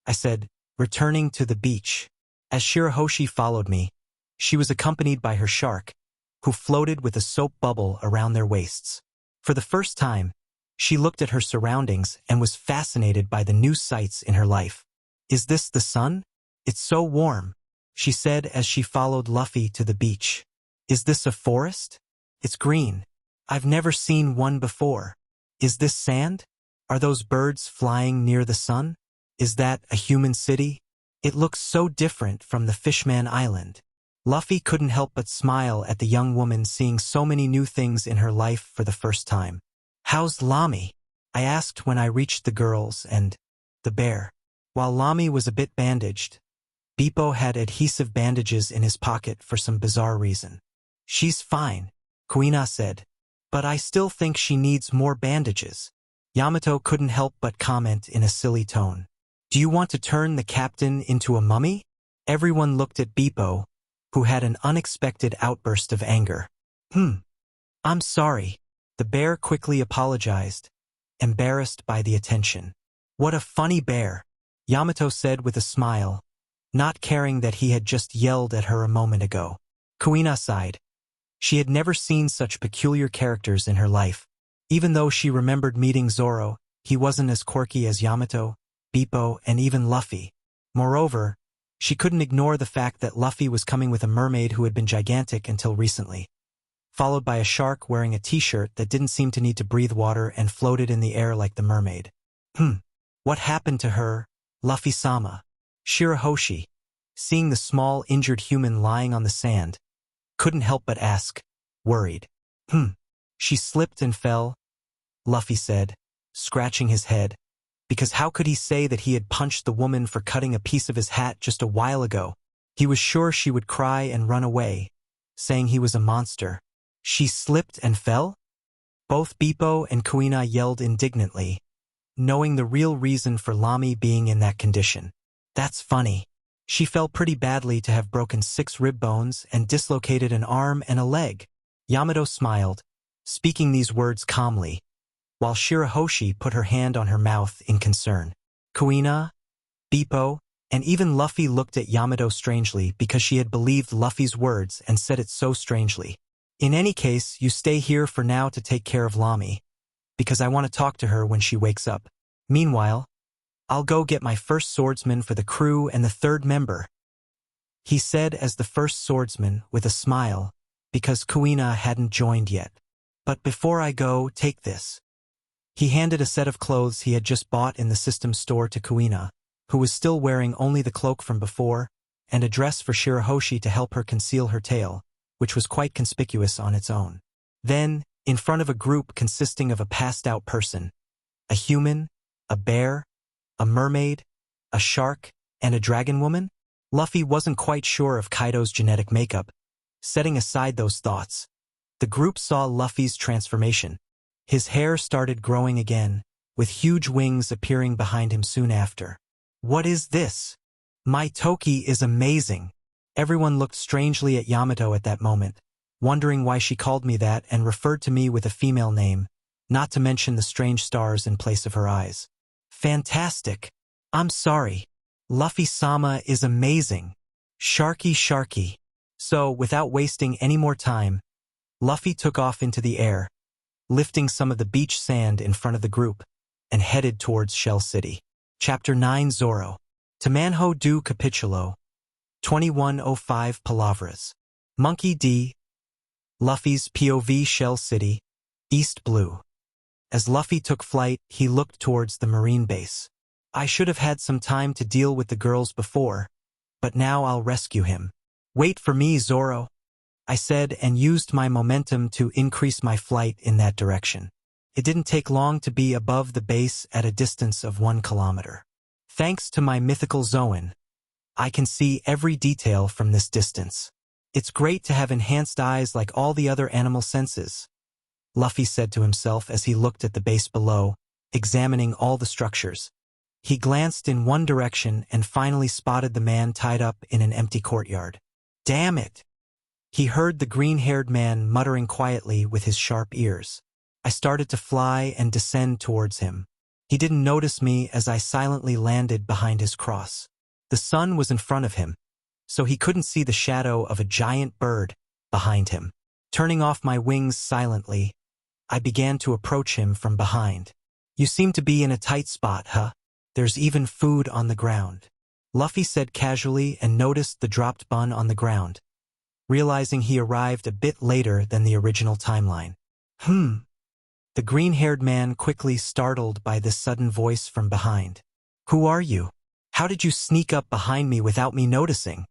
[SPEAKER 1] I said, returning to the beach. As Shirahoshi followed me, she was accompanied by her shark, who floated with a soap bubble around their waists. For the first time, she looked at her surroundings and was fascinated by the new sights in her life. Is this the sun? It's so warm, she said as she followed Luffy to the beach. Is this a forest? It's green. I've never seen one before. Is this sand? Are those birds flying near the sun? Is that a human city? It looks so different from the Fishman Island. Luffy couldn't help but smile at the young woman seeing so many new things in her life for the first time. How's Lami? I asked when I reached the girls and the bear. While Lami was a bit bandaged, Bippo had adhesive bandages in his pocket for some bizarre reason. She's fine, Kuina said, but I still think she needs more bandages. Yamato couldn't help but comment in a silly tone. Do you want to turn the captain into a mummy? Everyone looked at Bippo, who had an unexpected outburst of anger. I'm sorry. The bear quickly apologized, embarrassed by the attention. What a funny bear, Yamato said with a smile, not caring that he had just yelled at her a moment ago. Kuina sighed. She had never seen such peculiar characters in her life. Even though she remembered meeting Zoro, he wasn't as quirky as Yamato, Bippo, and even Luffy. Moreover, she couldn't ignore the fact that Luffy was coming with a mermaid who had been gigantic until recently, followed by a shark wearing a t-shirt that didn't seem to need to breathe water and floated in the air like the mermaid. What happened to her, Luffy-sama? Shirahoshi, seeing the small, injured human lying on the sand, couldn't help but ask, worried. She slipped and fell, Luffy said, scratching his head, because how could he say that he had punched the woman for cutting a piece of his hat just a while ago? He was sure she would cry and run away, saying he was a monster. She slipped and fell? Both Bippo and Kuina yelled indignantly, knowing the real reason for Lami being in that condition. That's funny. She fell pretty badly to have broken 6 rib bones and dislocated an arm and a leg. Yamato smiled, speaking these words calmly, while Shirahoshi put her hand on her mouth in concern. Kuina, Bippo, and even Luffy looked at Yamato strangely because she had believed Luffy's words and said it so strangely. In any case, you stay here for now to take care of Lami, because I want to talk to her when she wakes up. Meanwhile, I'll go get my first swordsman for the crew and the 3rd member, he said as the first swordsman with a smile, because Kuina hadn't joined yet. But before I go, take this. He handed a set of clothes he had just bought in the system store to Kuina, who was still wearing only the cloak from before, and a dress for Shirahoshi to help her conceal her tail, which was quite conspicuous on its own. Then, in front of a group consisting of a passed-out person, a human, a bear, a mermaid, a shark, and a dragon woman, Luffy wasn't quite sure of Kaido's genetic makeup. Setting aside those thoughts, the group saw Luffy's transformation. His hair started growing again, with huge wings appearing behind him soon after. What is this? My Toki is amazing. Everyone looked strangely at Yamato at that moment, wondering why she called me that and referred to me with a female name, not to mention the strange stars in place of her eyes. Fantastic. I'm sorry. Luffy-sama is amazing. Sharky. So, without wasting any more time, Luffy took off into the air, lifting some of the beach sand in front of the group, and headed towards Shell City. Chapter 9 Zoro. Tamanho do Capitulo. 2105 Palavras. Monkey D. Luffy's POV Shell City. East Blue. As Luffy took flight, he looked towards the marine base. I should have had some time to deal with the girls before, but now I'll rescue him. Wait for me, Zoro, I said, and used my momentum to increase my flight in that direction. It didn't take long to be above the base at a distance of 1 kilometer. Thanks to my mythical Zoan, I can see every detail from this distance. It's great to have enhanced eyes like all the other animal senses, Luffy said to himself as he looked at the base below, examining all the structures. He glanced in one direction and finally spotted the man tied up in an empty courtyard. Damn it! He heard the green-haired man muttering quietly with his sharp ears. I started to fly and descend towards him. He didn't notice me as I silently landed behind his cross. The sun was in front of him, so he couldn't see the shadow of a giant bird behind him. Turning off my wings silently, I began to approach him from behind. You seem to be in a tight spot, huh? There's even food on the ground, Luffy said casually and noticed the dropped bun on the ground, realizing he arrived a bit later than the original timeline. The green-haired man quickly startled by this sudden voice from behind. Who are you? How did you sneak up behind me without me noticing?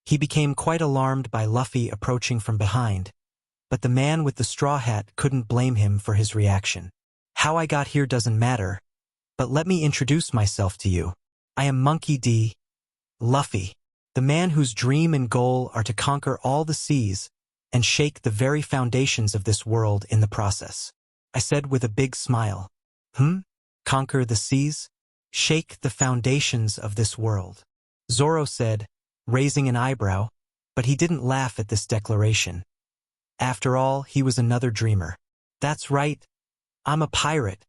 [SPEAKER 1] He became quite alarmed by Luffy approaching from behind, but the man with the straw hat couldn't blame him for his reaction. How I got here doesn't matter, but let me introduce myself to you. I am Monkey D. Luffy, the man whose dream and goal are to conquer all the seas and shake the very foundations of this world in the process, I said with a big smile. Conquer the seas? Shake the foundations of this world, Zoro said, raising an eyebrow, but he didn't laugh at this declaration. After all, he was another dreamer. That's right. I'm a pirate,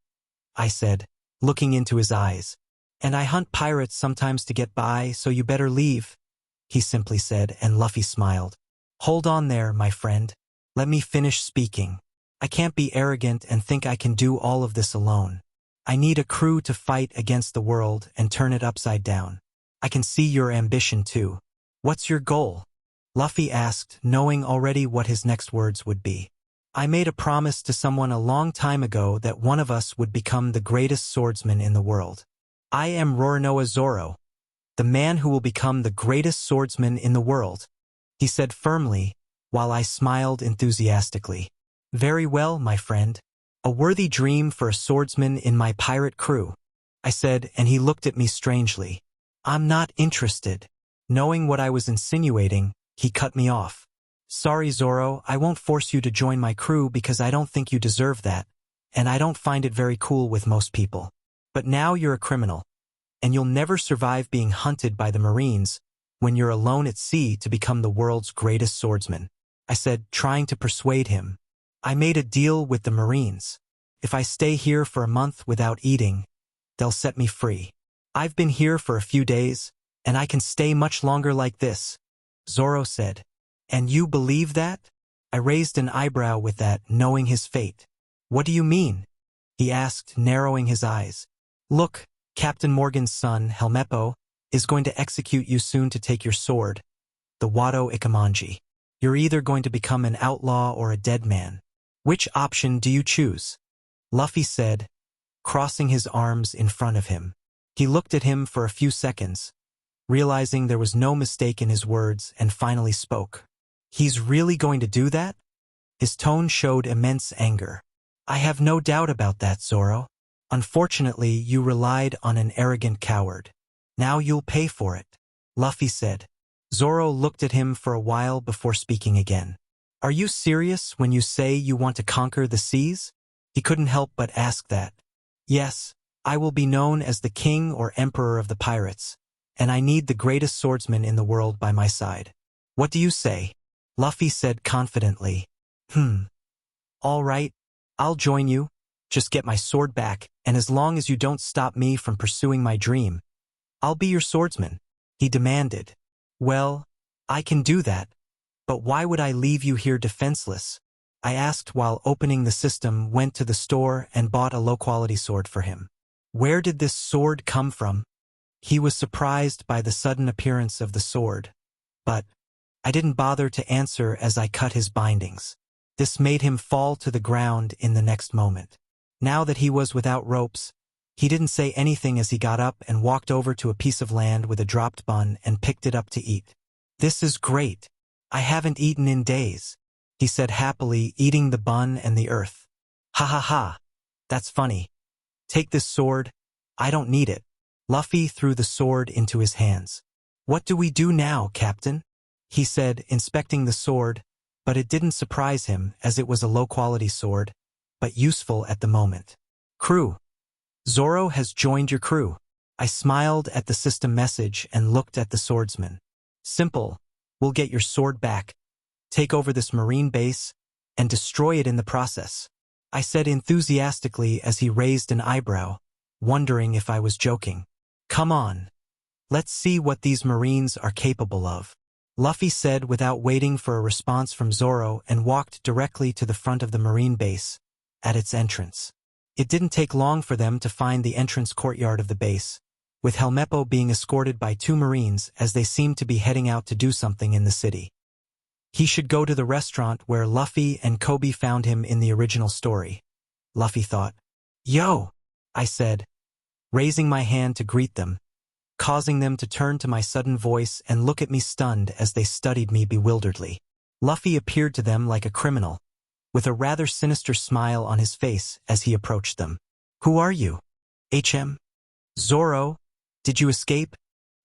[SPEAKER 1] I said, looking into his eyes. And I hunt pirates sometimes to get by, so you better leave, he simply said, and Luffy smiled. Hold on there, my friend. Let me finish speaking. I can't be arrogant and think I can do all of this alone. I need a crew to fight against the world and turn it upside down. I can see your ambition too. What's your goal? Luffy asked, knowing already what his next words would be. I made a promise to someone a long time ago that one of us would become the greatest swordsman in the world. I am Roronoa Zoro, the man who will become the greatest swordsman in the world, he said firmly, while I smiled enthusiastically. Very well, my friend. A worthy dream for a swordsman in my pirate crew, I said, and he looked at me strangely. I'm not interested. Knowing what I was insinuating, he cut me off. Sorry, Zoro, I won't force you to join my crew because I don't think you deserve that, and I don't find it very cool with most people. But now you're a criminal, and you'll never survive being hunted by the Marines when you're alone at sea to become the world's greatest swordsman, I said, trying to persuade him. I made a deal with the Marines. If I stay here for a month without eating, they'll set me free. I've been here for a few days, and I can stay much longer like this, Zoro said. And you believe that? I raised an eyebrow with that, knowing his fate. What do you mean? He asked, narrowing his eyes. Look, Captain Morgan's son, Helmeppo, is going to execute you soon to take your sword, the Wado Ikamanji. You're either going to become an outlaw or a dead man. Which option do you choose? Luffy said, crossing his arms in front of him. He looked at him for a few seconds, realizing there was no mistake in his words, and finally spoke. He's really going to do that? His tone showed immense anger. I have no doubt about that, Zoro. Unfortunately, you relied on an arrogant coward. Now you'll pay for it, Luffy said. Zoro looked at him for a while before speaking again. Are you serious when you say you want to conquer the seas? He couldn't help but ask that. Yes, I will be known as the king or emperor of the pirates, and I need the greatest swordsman in the world by my side. What do you say? Luffy said confidently. All right, I'll join you. Just get my sword back, and as long as you don't stop me from pursuing my dream, I'll be your swordsman, he demanded. Well, I can do that. But why would I leave you here defenseless? I asked while opening the system, went to the store and bought a low-quality sword for him. Where did this sword come from? He was surprised by the sudden appearance of the sword, but I didn't bother to answer as I cut his bindings. This made him fall to the ground in the next moment. Now that he was without ropes, he didn't say anything as he got up and walked over to a piece of land with a dropped bun and picked it up to eat. This is great. I haven't eaten in days, he said happily, eating the bun and the earth. Ha ha ha. That's funny. Take this sword. I don't need it. Luffy threw the sword into his hands. What do we do now, Captain? He said, inspecting the sword, but it didn't surprise him as it was a low-quality sword, but useful at the moment. Crew. Zoro has joined your crew. I smiled at the system message and looked at the swordsman. Simple. We'll get your sword back, take over this marine base, and destroy it in the process, I said enthusiastically as he raised an eyebrow, wondering if I was joking. Come on. Let's see what these Marines are capable of, Luffy said without waiting for a response from Zoro, and walked directly to the front of the marine base, at its entrance. It didn't take long for them to find the entrance courtyard of the base, with Helmeppo being escorted by 2 Marines as they seemed to be heading out to do something in the city. He should go to the restaurant where Luffy and Kobe found him in the original story, Luffy thought. Yo, I said, raising my hand to greet them, causing them to turn to my sudden voice and look at me stunned as they studied me bewilderedly. Luffy appeared to them like a criminal, with a rather sinister smile on his face as he approached them. Who are you? HM? Zoro? Did you escape?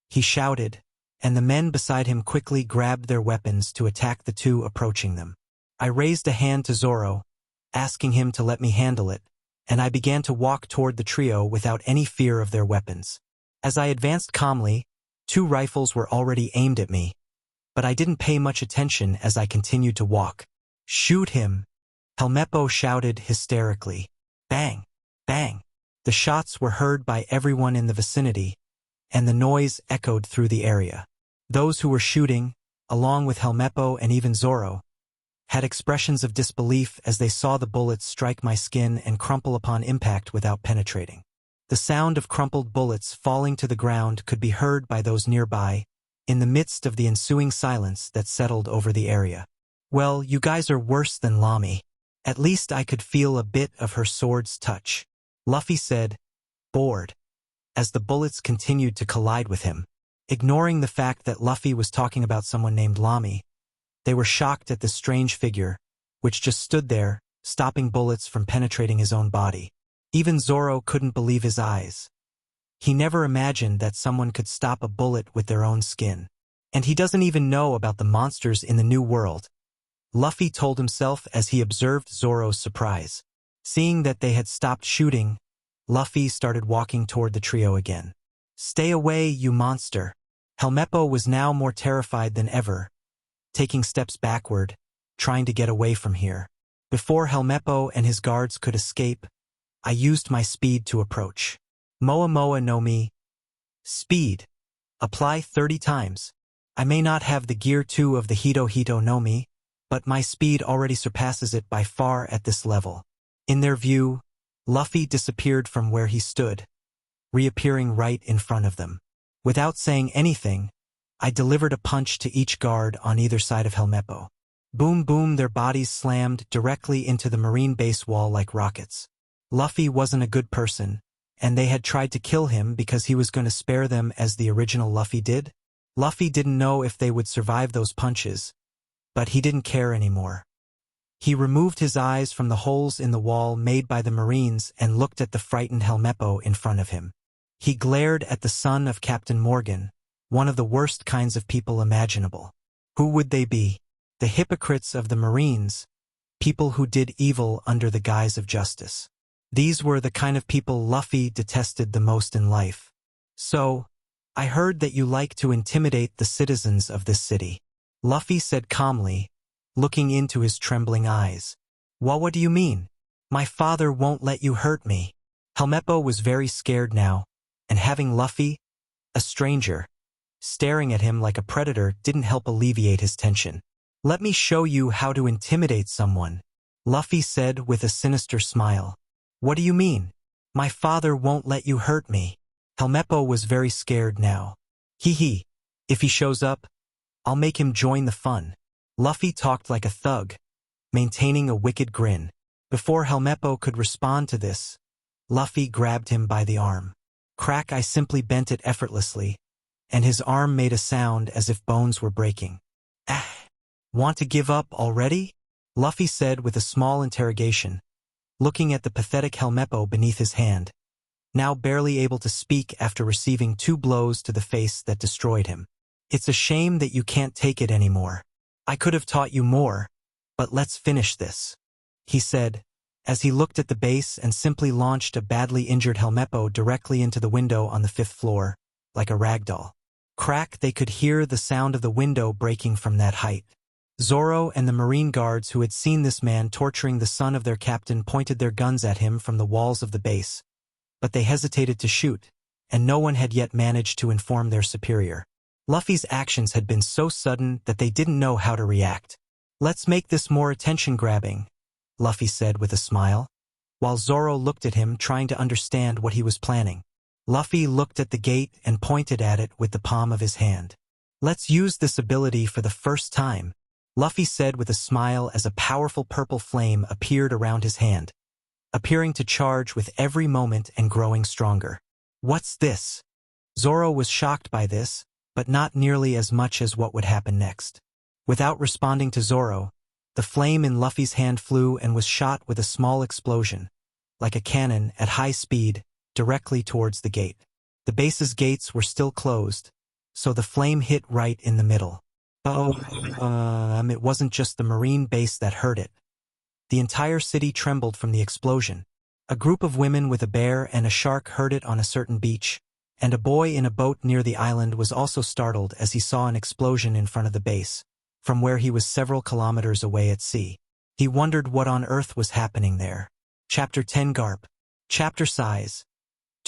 [SPEAKER 1] He shouted, and the men beside him quickly grabbed their weapons to attack the 2 approaching them. I raised a hand to Zoro, asking him to let me handle it, and I began to walk toward the trio without any fear of their weapons. As I advanced calmly, 2 rifles were already aimed at me, but I didn't pay much attention as I continued to walk. Shoot him! Helmeppo shouted hysterically. Bang! Bang! The shots were heard by everyone in the vicinity, and the noise echoed through the area. Those who were shooting, along with Helmeppo and even Zoro, had expressions of disbelief as they saw the bullets strike my skin and crumple upon impact without penetrating. The sound of crumpled bullets falling to the ground could be heard by those nearby, in the midst of the ensuing silence that settled over the area. Well, you guys are worse than Lami. At least I could feel a bit of her sword's touch, Luffy said, bored, as the bullets continued to collide with him. Ignoring the fact that Luffy was talking about someone named Lami, they were shocked at this strange figure, which just stood there, stopping bullets from penetrating his own body. Even Zoro couldn't believe his eyes. He never imagined that someone could stop a bullet with their own skin. And he doesn't even know about the monsters in the New World, Luffy told himself as he observed Zoro's surprise. Seeing that they had stopped shooting, Luffy started walking toward the trio again. Stay away, you monster. Helmeppo was now more terrified than ever, taking steps backward, trying to get away from here. Before Helmeppo and his guards could escape, I used my speed to approach. Moa Moa no Mi. Speed. Apply 30 times. I may not have the Gear 2 of the Hito Hito no Mi, but my speed already surpasses it by far at this level. In their view, Luffy disappeared from where he stood, reappearing right in front of them. Without saying anything, I delivered a punch to each guard on either side of Helmeppo. Boom boom, their bodies slammed directly into the marine base wall like rockets. Luffy wasn't a good person, and they had tried to kill him because he was going to spare them as the original Luffy did. Luffy didn't know if they would survive those punches, but he didn't care anymore. He removed his eyes from the holes in the wall made by the Marines and looked at the frightened Helmeppo in front of him. He glared at the son of Captain Morgan, one of the worst kinds of people imaginable. Who would they be? The hypocrites of the Marines, people who did evil under the guise of justice. These were the kind of people Luffy detested the most in life. So, I heard that you like to intimidate the citizens of this city, Luffy said calmly, looking into his trembling eyes. Well, what do you mean? My father won't let you hurt me. Helmeppo was very scared now, and having Luffy, a stranger, staring at him like a predator didn't help alleviate his tension. Let me show you how to intimidate someone, Luffy said with a sinister smile. What do you mean? My father won't let you hurt me. Helmeppo was very scared now. Hee. If he shows up, I'll make him join the fun. Luffy talked like a thug, maintaining a wicked grin. Before Helmeppo could respond to this, Luffy grabbed him by the arm. Crack! I simply bent it effortlessly, and his arm made a sound as if bones were breaking. Ah! Want to give up already? Luffy said with a small interrogation, looking at the pathetic Helmeppo beneath his hand, now barely able to speak after receiving 2 blows to the face that destroyed him. It's a shame that you can't take it anymore. I could have taught you more, but let's finish this, he said, as he looked at the base and simply launched a badly injured Helmeppo directly into the window on the 5th floor, like a ragdoll. Crack! They could hear the sound of the window breaking from that height. Zoro and the Marine guards who had seen this man torturing the son of their captain pointed their guns at him from the walls of the base, but they hesitated to shoot, and no one had yet managed to inform their superior. Luffy's actions had been so sudden that they didn't know how to react. Let's make this more attention-grabbing, Luffy said with a smile, while Zoro looked at him trying to understand what he was planning. Luffy looked at the gate and pointed at it with the palm of his hand. Let's use this ability for the first time, Luffy said with a smile as a powerful purple flame appeared around his hand, appearing to charge with every moment and growing stronger. What's this? Zoro was shocked by this, but not nearly as much as what would happen next. Without responding to Zoro, the flame in Luffy's hand flew and was shot with a small explosion, like a cannon at high speed, directly towards the gate. The base's gates were still closed, so the flame hit right in the middle. It wasn't just the Marine base that heard it. The entire city trembled from the explosion. A group of women with a bear and a shark heard it on a certain beach, and a boy in a boat near the island was also startled as he saw an explosion in front of the base, from where he was several kilometers away at sea. He wondered what on earth was happening there. Chapter 10 Garp. Chapter Size.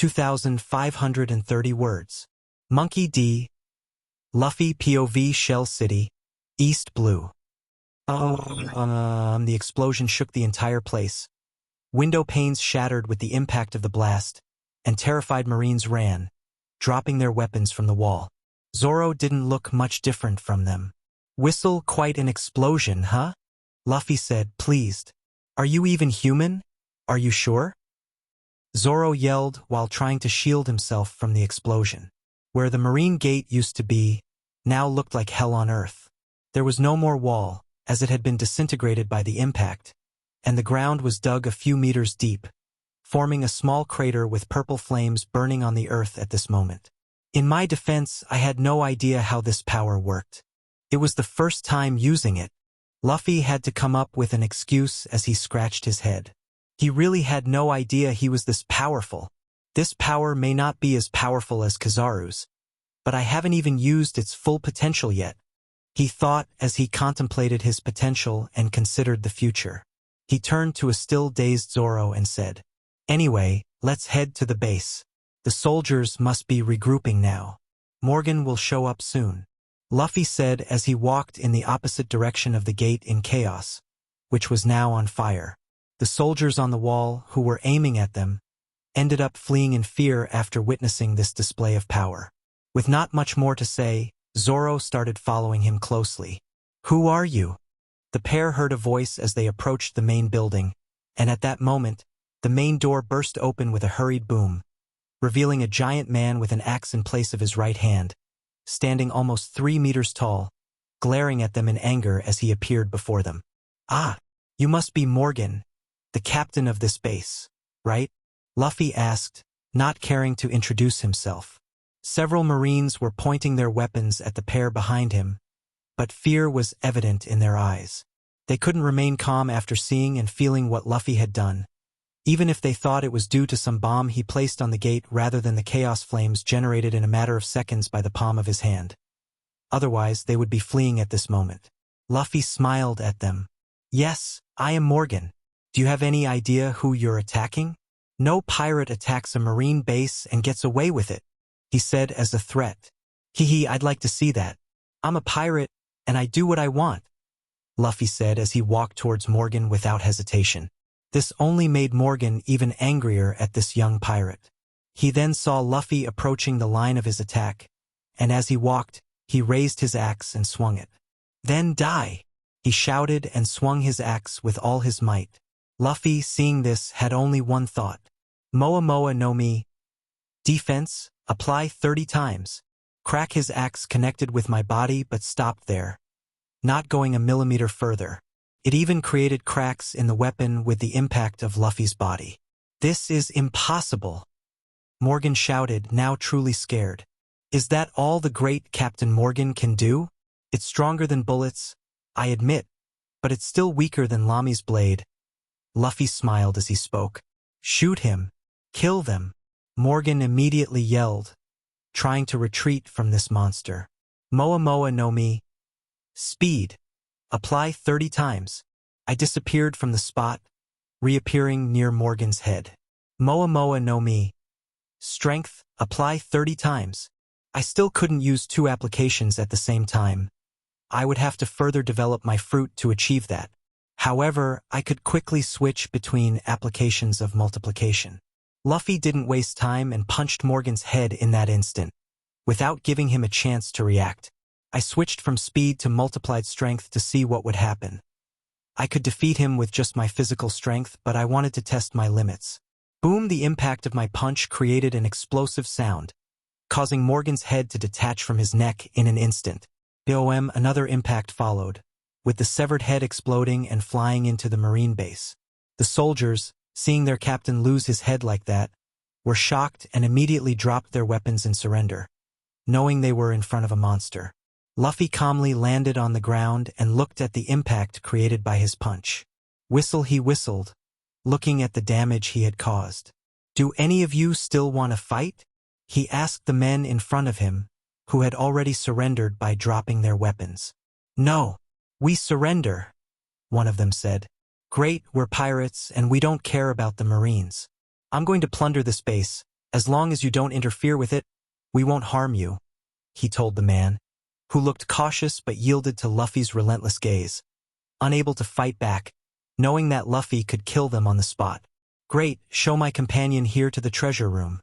[SPEAKER 1] 2,530 words. Monkey D. Luffy POV Shell City. East Blue. The explosion shook the entire place. Window panes shattered with the impact of the blast, and terrified Marines ran, dropping their weapons from the wall. Zoro didn't look much different from them. Whistle, quite an explosion, huh? Luffy said, pleased. Are you even human? Are you sure? Zoro yelled while trying to shield himself from the explosion. Where the Marine gate used to be, now looked like hell on earth. There was no more wall, as it had been disintegrated by the impact, and the ground was dug a few meters deep, forming a small crater with purple flames burning on the earth at this moment. In my defense, I had no idea how this power worked. It was the first time using it. Luffy had to come up with an excuse as he scratched his head. He really had no idea he was this powerful. This power may not be as powerful as Kizaru's, but I haven't even used its full potential yet, he thought as he contemplated his potential and considered the future. He turned to a still dazed Zoro and said, anyway, let's head to the base. The soldiers must be regrouping now. Morgan will show up soon. Luffy said as he walked in the opposite direction of the gate in chaos, which was now on fire. The soldiers on the wall, who were aiming at them, ended up fleeing in fear after witnessing this display of power. With not much more to say, Zoro started following him closely. Who are you? The pair heard a voice as they approached the main building, and at that moment, the main door burst open with a hurried boom, revealing a giant man with an axe in place of his right hand, standing almost 3 meters tall, glaring at them in anger as he appeared before them. Ah, you must be Morgan, the captain of this base, right? Luffy asked, not caring to introduce himself. Several Marines were pointing their weapons at the pair behind him, but fear was evident in their eyes. They couldn't remain calm after seeing and feeling what Luffy had done, even if they thought it was due to some bomb he placed on the gate rather than the chaos flames generated in a matter of seconds by the palm of his hand. Otherwise, they would be fleeing at this moment. Luffy smiled at them. Yes, I am Morgan. Do you have any idea who you're attacking? No pirate attacks a Marine base and gets away with it, he said as a threat. Hee, I'd like to see that. I'm a pirate, and I do what I want, Luffy said as he walked towards Morgan without hesitation. This only made Morgan even angrier at this young pirate. He then saw Luffy approaching the line of his attack, and as he walked, he raised his axe and swung it. Then die, he shouted and swung his axe with all his might. Luffy, seeing this, had only one thought. Moa Moa no Mi. Defense, apply 30 times. Crack. His axe connected with my body but stopped there, not going a millimeter further. It even created cracks in the weapon with the impact of Luffy's body. This is impossible, Morgan shouted, now truly scared. Is that all the great Captain Morgan can do? It's stronger than bullets, I admit, but it's still weaker than Lami's blade. Luffy smiled as he spoke. Shoot him. Kill them, Morgan immediately yelled, trying to retreat from this monster. Moa Moa no Mi. Speed. Apply 30 times. I disappeared from the spot, reappearing near Morgan's head. Moa Moa no Mi. Strength. Apply 30 times. I still couldn't use 2 applications at the same time. I would have to further develop my fruit to achieve that. However, I could quickly switch between applications of multiplication. Luffy didn't waste time and punched Morgan's head in that instant, without giving him a chance to react. I switched from speed to multiplied strength to see what would happen. I could defeat him with just my physical strength, but I wanted to test my limits. Boom! The impact of my punch created an explosive sound, causing Morgan's head to detach from his neck in an instant. Boom! Another impact followed, with the severed head exploding and flying into the Marine base. The soldiers, seeing their captain lose his head like that, were shocked and immediately dropped their weapons in surrender, knowing they were in front of a monster. Luffy calmly landed on the ground and looked at the impact created by his punch. Whistle, he whistled, looking at the damage he had caused. Do any of you still want to fight? He asked the men in front of him, who had already surrendered by dropping their weapons. No, we surrender, one of them said. Great, we're pirates and we don't care about the Marines. I'm going to plunder this base, As long as you don't interfere with it, we won't harm you, he told the man, who looked cautious but yielded to Luffy's relentless gaze, unable to fight back, knowing that Luffy could kill them on the spot. Great, show my companion here to the treasure room.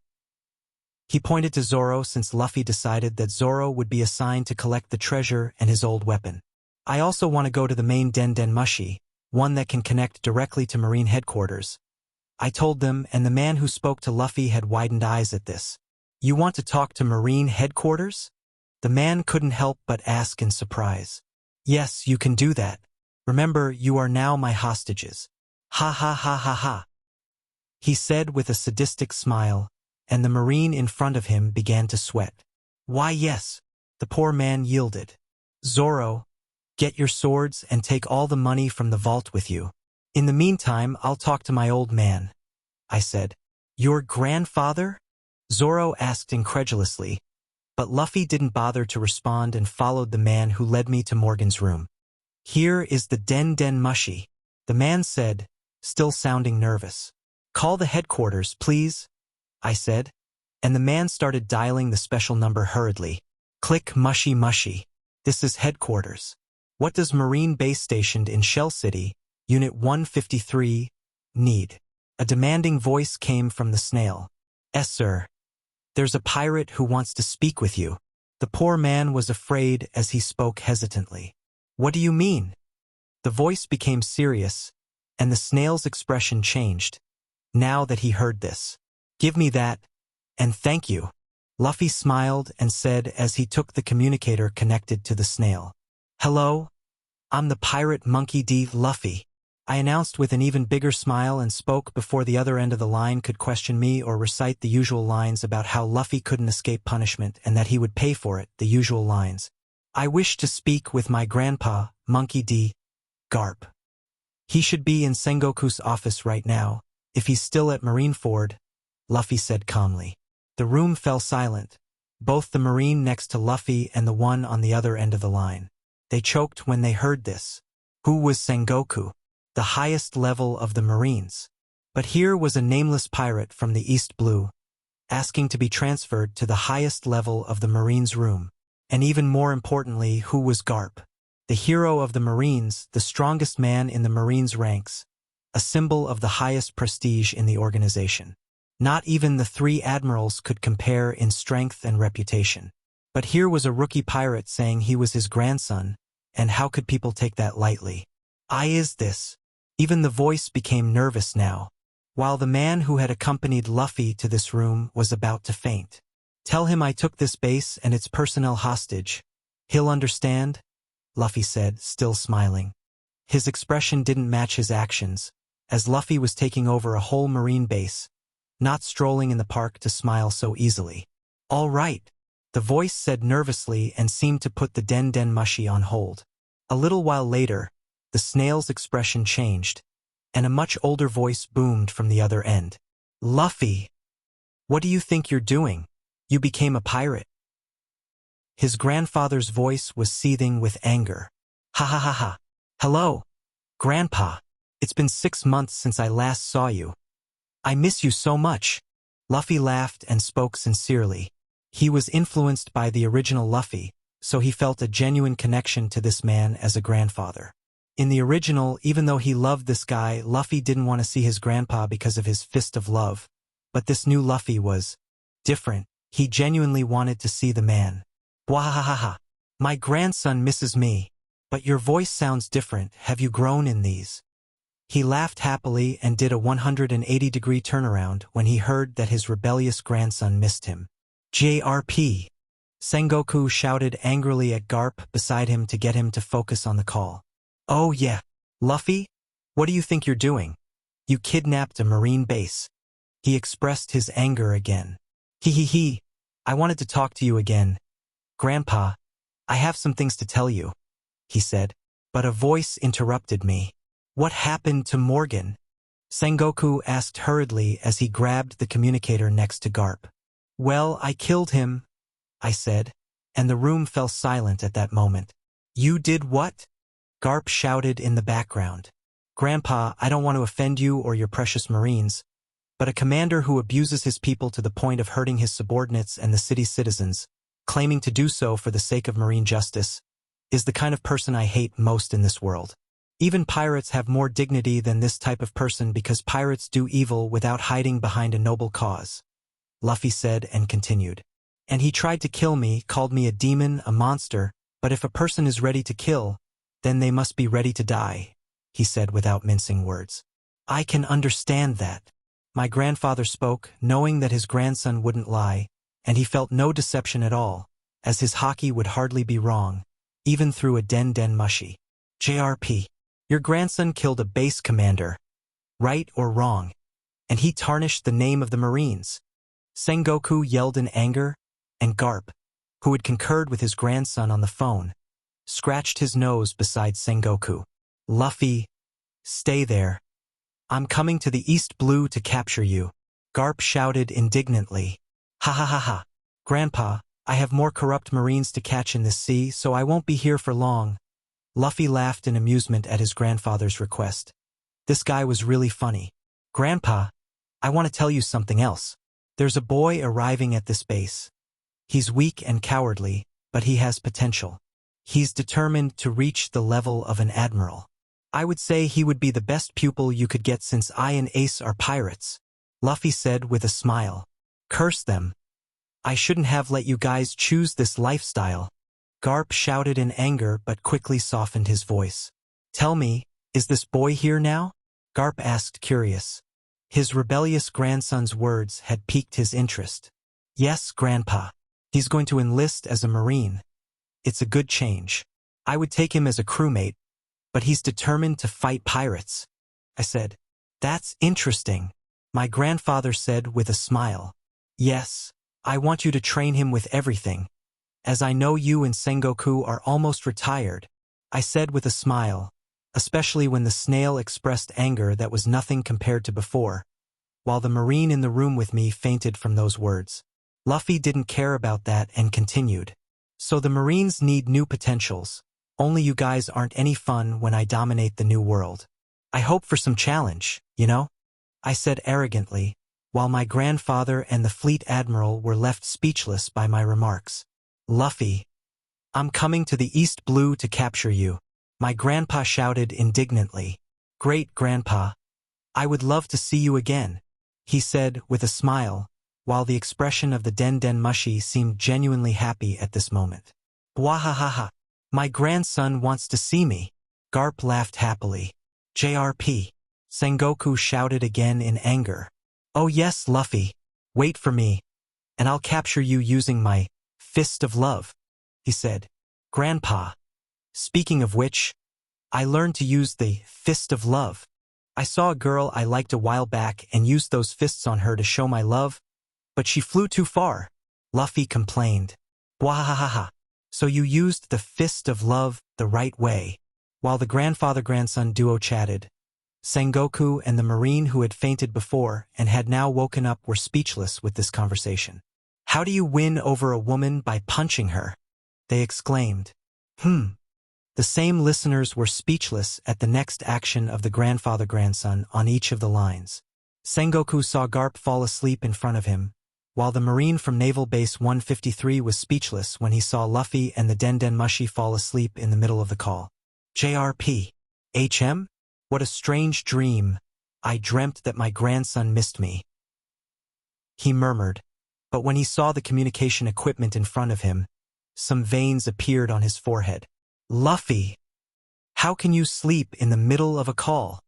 [SPEAKER 1] He pointed to Zoro since Luffy decided that Zoro would be assigned to collect the treasure and his old weapon. I also want to go to the main Den Den Mushi, one that can connect directly to Marine headquarters, I told them, and the man who spoke to Luffy had widened eyes at this. You want to talk to Marine headquarters? The man couldn't help but ask in surprise. Yes, you can do that. Remember, you are now my hostages. Ha ha ha ha ha. He said with a sadistic smile, and the Marine in front of him began to sweat. Why yes, the poor man yielded. Zoro, get your swords and take all the money from the vault with you. In the meantime, I'll talk to my old man, I said. Your grandfather? Zoro asked incredulously, but Luffy didn't bother to respond and followed the man who led me to Morgan's room. Here is the Den Den Mushi, the man said, still sounding nervous. Call the headquarters, please, I said, and the man started dialing the special number hurriedly. Click Mushi Mushi. This is headquarters. What does Marine base stationed in Shell City, Unit 153, need? A demanding voice came from the snail. Yes, sir. There's a pirate who wants to speak with you. The poor man was afraid as he spoke hesitantly. What do you mean? The voice became serious, and the snail's expression changed, now that he heard this. Give me that, and thank you. Luffy smiled and said as he took the communicator connected to the snail. Hello? I'm the pirate Monkey D. Luffy. I announced with an even bigger smile and spoke before the other end of the line could question me or recite the usual lines about how Luffy couldn't escape punishment and that he would pay for it, the usual lines. I wish to speak with my grandpa, Monkey D. Garp. He should be in Sengoku's office right now, if he's still at Marineford, Luffy said calmly. The room fell silent, both the Marine next to Luffy and the one on the other end of the line. They choked when they heard this. Who was Sengoku? The highest level of the Marines. But here was a nameless pirate from the East Blue, asking to be transferred to the highest level of the Marines' room. And even more importantly, who was Garp? The hero of the Marines, the strongest man in the Marines' ranks, a symbol of the highest prestige in the organization. Not even the three admirals could compare in strength and reputation. But here was a rookie pirate saying he was his grandson, and how could people take that lightly? Is this? Even the voice became nervous now, while the man who had accompanied Luffy to this room was about to faint. Tell him I took this base and its personnel hostage. He'll understand, Luffy said, still smiling. His expression didn't match his actions, as Luffy was taking over a whole Marine base, not strolling in the park to smile so easily. All right, the voice said nervously and seemed to put the Den Den Mushi on hold. A little while later, the snail's expression changed, and a much older voice boomed from the other end. Luffy! What do you think you're doing? You became a pirate. His grandfather's voice was seething with anger. Ha ha ha ha. Hello, Grandpa. It's been 6 months since I last saw you. I miss you so much. Luffy laughed and spoke sincerely. He was influenced by the original Luffy, so he felt a genuine connection to this man as a grandfather. In the original, even though he loved this guy, Luffy didn't want to see his grandpa because of his fist of love. But this new Luffy was different. He genuinely wanted to see the man. Wahahaha. My grandson misses me. But your voice sounds different. Have you grown in these? He laughed happily and did a 180-degree turnaround when he heard that his rebellious grandson missed him. JRP. Sengoku shouted angrily at Garp beside him to get him to focus on the call. Oh yeah, Luffy? What do you think you're doing? You kidnapped a Marine base. He expressed his anger again. He. I wanted to talk to you again. Grandpa, I have some things to tell you, he said, but a voice interrupted me. What happened to Morgan? Sengoku asked hurriedly as he grabbed the communicator next to Garp. Well, I killed him, I said, and the room fell silent at that moment. You did what? Garp shouted in the background. Grandpa, I don't want to offend you or your precious Marines, but a commander who abuses his people to the point of hurting his subordinates and the city's citizens, claiming to do so for the sake of marine justice, is the kind of person I hate most in this world. Even pirates have more dignity than this type of person because pirates do evil without hiding behind a noble cause. Luffy said and continued. And he tried to kill me, called me a demon, a monster, but if a person is ready to kill, then they must be ready to die, he said without mincing words. I can understand that. My grandfather spoke, knowing that his grandson wouldn't lie, and he felt no deception at all, as his haki would hardly be wrong, even through a den mushi. JRP. Your grandson killed a base commander, right or wrong, and he tarnished the name of the Marines. Sengoku yelled in anger, and Garp, who had concurred with his grandson on the phone, scratched his nose beside Sengoku. Luffy, stay there. I'm coming to the East Blue to capture you. Garp shouted indignantly. Ha ha ha ha. Grandpa, I have more corrupt Marines to catch in this sea, so I won't be here for long. Luffy laughed in amusement at his grandfather's request. This guy was really funny. Grandpa, I want to tell you something else. There's a boy arriving at this base. He's weak and cowardly, but he has potential. He's determined to reach the level of an admiral. I would say he would be the best pupil you could get since I and Ace are pirates, Luffy said with a smile. Curse them. I shouldn't have let you guys choose this lifestyle. Garp shouted in anger but quickly softened his voice. Tell me, is this boy here now? Garp asked curious. His rebellious grandson's words had piqued his interest. Yes, Grandpa. He's going to enlist as a Marine. It's a good change. I would take him as a crewmate, but he's determined to fight pirates. I said. That's interesting, my grandfather said with a smile. Yes, I want you to train him with everything. As I know you and Sengoku are almost retired, I said with a smile, especially when the snail expressed anger that was nothing compared to before, while the Marine in the room with me fainted from those words. Luffy didn't care about that and continued. So the Marines need new potentials. Only you guys aren't any fun when I dominate the new world. I hope for some challenge, you know? I said arrogantly, while my grandfather and the fleet admiral were left speechless by my remarks. Luffy, I'm coming to the East Blue to capture you, my grandpa shouted indignantly. Great, Grandpa. I would love to see you again, he said with a smile, while the expression of the den mushi seemed genuinely happy at this moment. Wahahaha. My grandson wants to see me. Garp laughed happily. JRP. Sengoku shouted again in anger. Oh yes, Luffy. Wait for me, and I'll capture you using my fist of love, he said. Grandpa. Speaking of which, I learned to use the fist of love. I saw a girl I liked a while back and used those fists on her to show my love, but she flew too far, Luffy complained. Wahahaha. So you used the fist of love the right way. While the grandfather-grandson duo chatted, Sengoku and the Marine who had fainted before and had now woken up were speechless with this conversation. How do you win over a woman by punching her? They exclaimed. The same listeners were speechless at the next action of the grandfather-grandson on each of the lines. Sengoku saw Garp fall asleep in front of him, while the Marine from Naval Base 153 was speechless when he saw Luffy and the den mushi fall asleep in the middle of the call. JRP. HM? What a strange dream. I dreamt that my grandson missed me, he murmured, but when he saw the communication equipment in front of him, some veins appeared on his forehead. Luffy! How can you sleep in the middle of a call?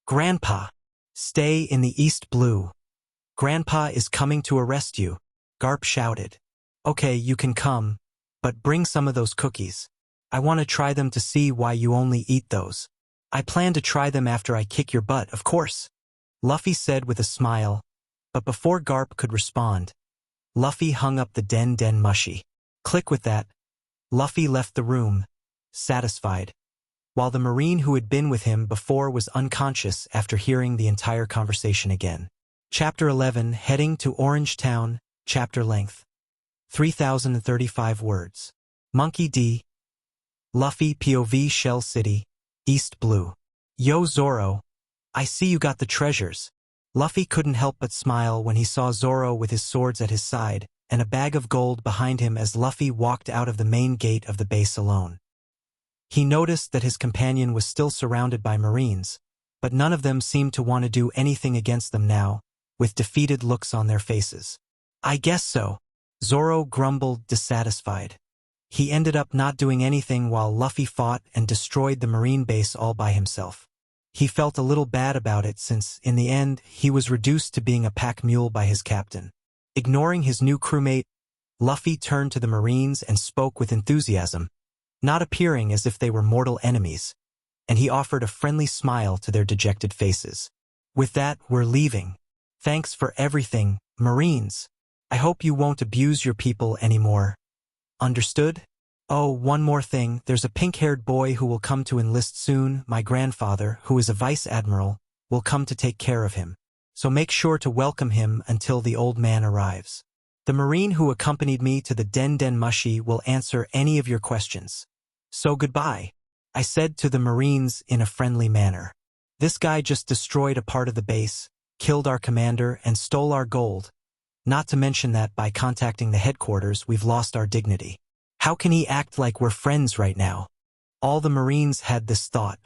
[SPEAKER 1] Grandpa! Stay in the East Blue. Grandpa is coming to arrest you, Garp shouted. Okay, you can come, but bring some of those cookies. I want to try them to see why you only eat those. I plan to try them after I kick your butt, of course, Luffy said with a smile, but before Garp could respond, Luffy hung up the den mushi. Click with that, Luffy left the room, satisfied, while the Marine who had been with him before was unconscious after hearing the entire conversation again. Chapter 11, Heading to Orange Town, chapter length. 3,035 words. Monkey D. Luffy POV Shell City, East Blue. Yo Zoro, I see you got the treasures. Luffy couldn't help but smile when he saw Zoro with his swords at his side and a bag of gold behind him as Luffy walked out of the main gate of the base alone. He noticed that his companion was still surrounded by Marines, but none of them seemed to want to do anything against them now, with defeated looks on their faces. I guess so, Zoro grumbled, dissatisfied. He ended up not doing anything while Luffy fought and destroyed the Marine base all by himself. He felt a little bad about it since, in the end, he was reduced to being a pack mule by his captain. Ignoring his new crewmate, Luffy turned to the Marines and spoke with enthusiasm, not appearing as if they were mortal enemies, and he offered a friendly smile to their dejected faces. With that, we're leaving. Thanks for everything, Marines. I hope you won't abuse your people anymore. Understood? Oh, one more thing, there's a pink-haired boy who will come to enlist soon. My grandfather, who is a vice admiral, will come to take care of him. So make sure to welcome him until the old man arrives. The Marine who accompanied me to the Den Den Mushi will answer any of your questions. So goodbye, I said to the Marines in a friendly manner. This guy just destroyed a part of the base, killed our commander, and stole our gold. Not to mention that by contacting the headquarters, we've lost our dignity. How can he act like we're friends right now? All the Marines had this thought.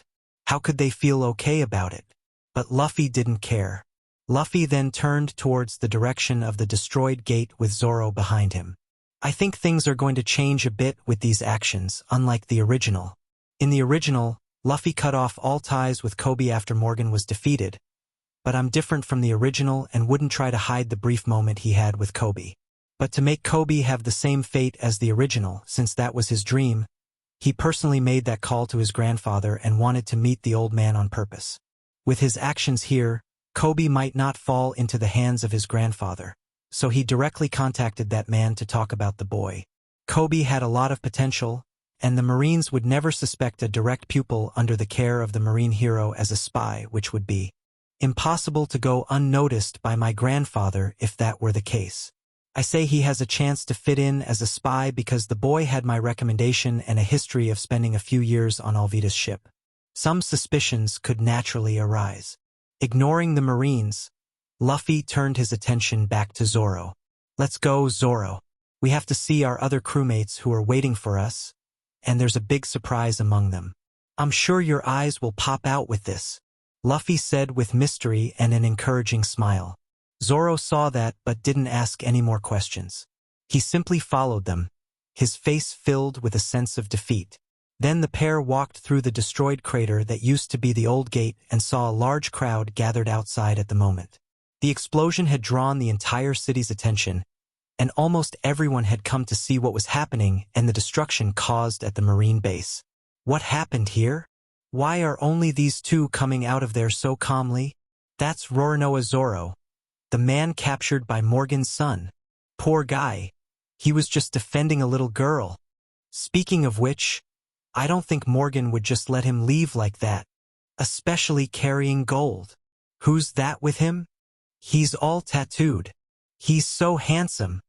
[SPEAKER 1] How could they feel okay about it? But Luffy didn't care. Luffy then turned towards the direction of the destroyed gate with Zoro behind him. I think things are going to change a bit with these actions, unlike the original. In the original, Luffy cut off all ties with Kobe after Morgan was defeated, but I'm different from the original and wouldn't try to hide the brief moment he had with Kobe. But to make Kobe have the same fate as the original, since that was his dream, he personally made that call to his grandfather and wanted to meet the old man on purpose. With his actions here, Kobe might not fall into the hands of his grandfather, so he directly contacted that man to talk about the boy. Kobe had a lot of potential, and the Marines would never suspect a direct pupil under the care of the Marine hero as a spy, which would be impossible to go unnoticed by my grandfather if that were the case. I say he has a chance to fit in as a spy because the boy had my recommendation and a history of spending a few years on Alvida's ship. Some suspicions could naturally arise. Ignoring the Marines, Luffy turned his attention back to Zoro. Let's go, Zoro. We have to see our other crewmates who are waiting for us, and there's a big surprise among them. I'm sure your eyes will pop out with this, Luffy said with mystery and an encouraging smile. Zoro saw that but didn't ask any more questions. He simply followed them, his face filled with a sense of defeat. Then the pair walked through the destroyed crater that used to be the old gate and saw a large crowd gathered outside at the moment. The explosion had drawn the entire city's attention, and almost everyone had come to see what was happening and the destruction caused at the Marine base. What happened here? Why are only these two coming out of there so calmly? That's Roronoa Zoro, the man captured by Morgan's son. Poor guy. He was just defending a little girl. Speaking of which, I don't think Morgan would just let him leave like that, especially carrying gold. Who's that with him? He's all tattooed. He's so handsome.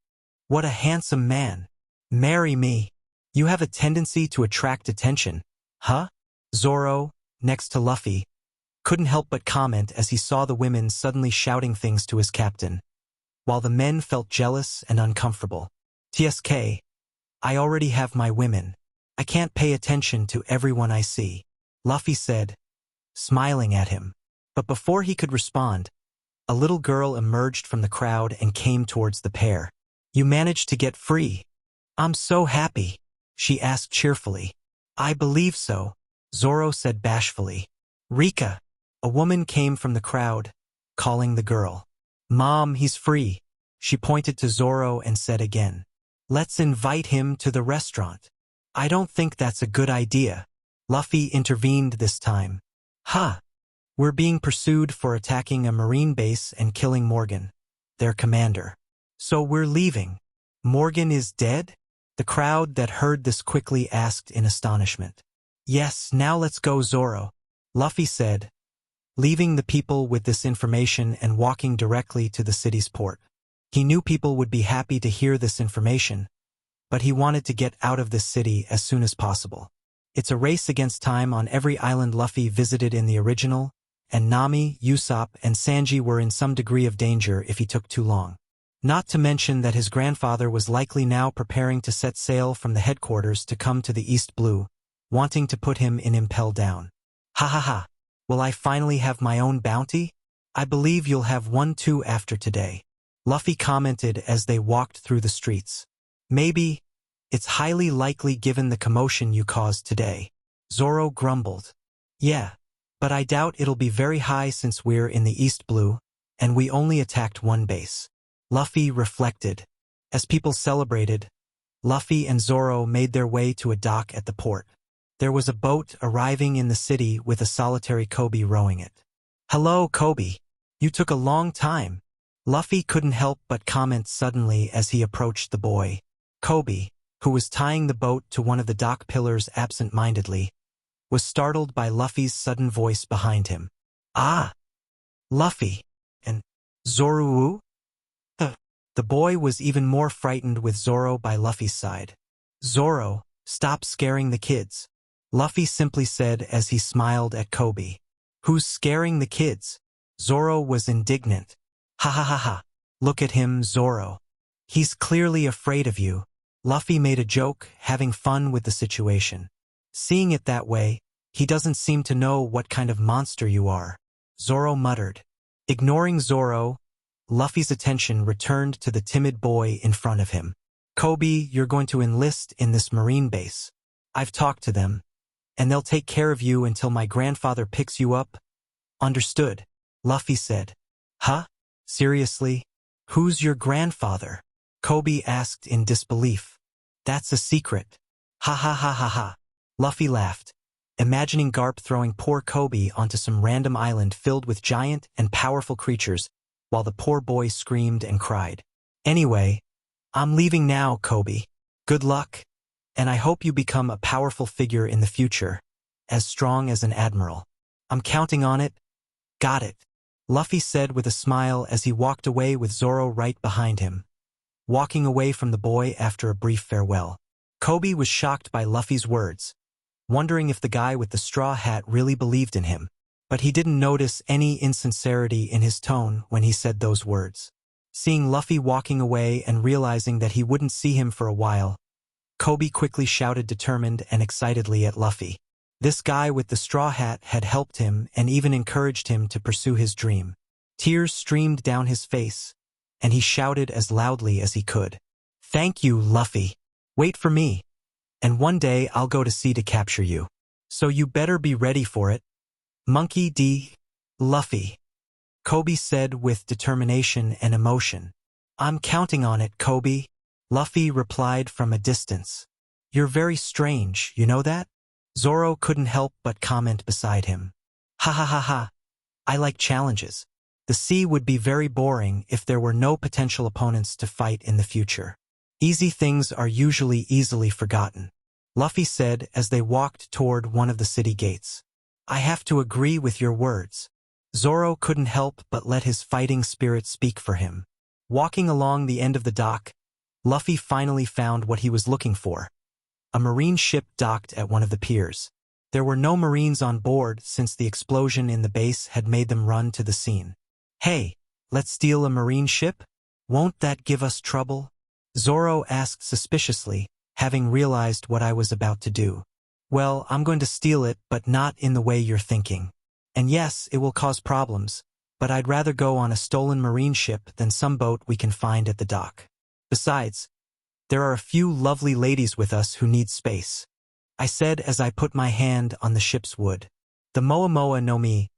[SPEAKER 1] What a handsome man. Marry me. You have a tendency to attract attention, huh? Zoro, next to Luffy, couldn't help but comment as he saw the women suddenly shouting things to his captain, while the men felt jealous and uncomfortable. TSK, I already have my women. I can't pay attention to everyone I see, Luffy said, smiling at him. But before he could respond, a little girl emerged from the crowd and came towards the pair. You managed to get free. I'm so happy, she asked cheerfully. I believe so, Zoro said bashfully. Rika, a woman came from the crowd, calling the girl. Mom, he's free. She pointed to Zoro and said again. Let's invite him to the restaurant. I don't think that's a good idea. Luffy intervened this time. Ha! We're being pursued for attacking a Marine base and killing Morgan, their commander. So we're leaving. Morgan is dead? The crowd that heard this quickly asked in astonishment. Yes, now let's go, Zoro, Luffy said, leaving the people with this information and walking directly to the city's port. He knew people would be happy to hear this information, but he wanted to get out of this city as soon as possible. It's a race against time on every island Luffy visited in the original, and Nami, Usopp, and Sanji were in some degree of danger if he took too long. Not to mention that his grandfather was likely now preparing to set sail from the headquarters to come to the East Blue, wanting to put him in Impel Down. Ha ha ha. Will I finally have my own bounty? I believe you'll have one too after today. Luffy commented as they walked through the streets. Maybe. It's highly likely given the commotion you caused today. Zoro grumbled. Yeah. But I doubt it'll be very high since we're in the East Blue, and we only attacked one base. Luffy reflected. As people celebrated, Luffy and Zoro made their way to a dock at the port. There was a boat arriving in the city with a solitary Kobe rowing it. Hello, Kobe. You took a long time. Luffy couldn't help but comment suddenly as he approached the boy. Kobe, who was tying the boat to one of the dock pillars absent-mindedly, was startled by Luffy's sudden voice behind him. Ah! Luffy! And Zoro? The boy was even more frightened with Zoro by Luffy's side. Zoro, stop scaring the kids. Luffy simply said as he smiled at Kobe. Who's scaring the kids? Zoro was indignant. Ha ha ha ha. Look at him, Zoro. He's clearly afraid of you. Luffy made a joke, having fun with the situation. Seeing it that way, he doesn't seem to know what kind of monster you are. Zoro muttered. Ignoring Zoro, Luffy's attention returned to the timid boy in front of him. Kobe, you're going to enlist in this marine base. I've talked to them, and they'll take care of you until my grandfather picks you up. Understood, Luffy said. Huh? Seriously? Who's your grandfather? Kobe asked in disbelief. That's a secret. Ha ha ha ha ha. Luffy laughed, imagining Garp throwing poor Kobe onto some random island filled with giant and powerful creatures, while the poor boy screamed and cried. Anyway, I'm leaving now, Kobe. Good luck, and I hope you become a powerful figure in the future, as strong as an admiral. I'm counting on it. Got it, Luffy said with a smile as he walked away with Zoro right behind him, walking away from the boy after a brief farewell. Kobe was shocked by Luffy's words, wondering if the guy with the straw hat really believed in him. But he didn't notice any insincerity in his tone when he said those words. Seeing Luffy walking away and realizing that he wouldn't see him for a while, Kobe quickly shouted determined and excitedly at Luffy. This guy with the straw hat had helped him and even encouraged him to pursue his dream. Tears streamed down his face, and he shouted as loudly as he could. Thank you, Luffy. Wait for me. And one day I'll go to sea to capture you. So you better be ready for it. Monkey D. Luffy, Kobe said with determination and emotion. I'm counting on it, Kobe, Luffy replied from a distance. You're very strange, you know that? Zoro couldn't help but comment beside him. Ha ha ha ha. I like challenges. The sea would be very boring if there were no potential opponents to fight in the future. Easy things are usually easily forgotten, Luffy said as they walked toward one of the city gates. I have to agree with your words. Zoro couldn't help but let his fighting spirit speak for him. Walking along the end of the dock, Luffy finally found what he was looking for. A marine ship docked at one of the piers. There were no marines on board since the explosion in the base had made them run to the scene. Hey, let's steal a marine ship? Won't that give us trouble? Zoro asked suspiciously, having realized what I was about to do. Well, I'm going to steal it, but not in the way you're thinking. And yes, it will cause problems, but I'd rather go on a stolen marine ship than some boat we can find at the dock. Besides, there are a few lovely ladies with us who need space, I said as I put my hand on the ship's wood. The Moa Moa no Mi,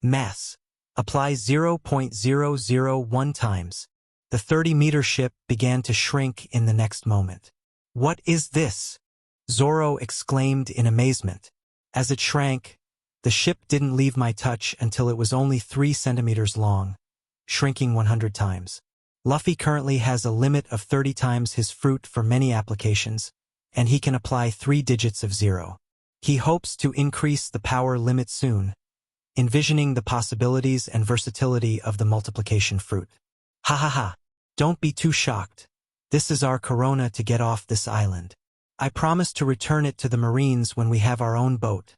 [SPEAKER 1] mass, applies 0.001 times. The 30-meter ship began to shrink in the next moment. What is this? Zoro exclaimed in amazement. As it shrank, the ship didn't leave my touch until it was only 3 centimeters long, shrinking 100 times. Luffy currently has a limit of 30 times his fruit for many applications, and he can apply 3 digits of 0. He hopes to increase the power limit soon, envisioning the possibilities and versatility of the multiplication fruit. Ha ha ha, don't be too shocked. This is our corona to get off this island. I promise to return it to the Marines when we have our own boat,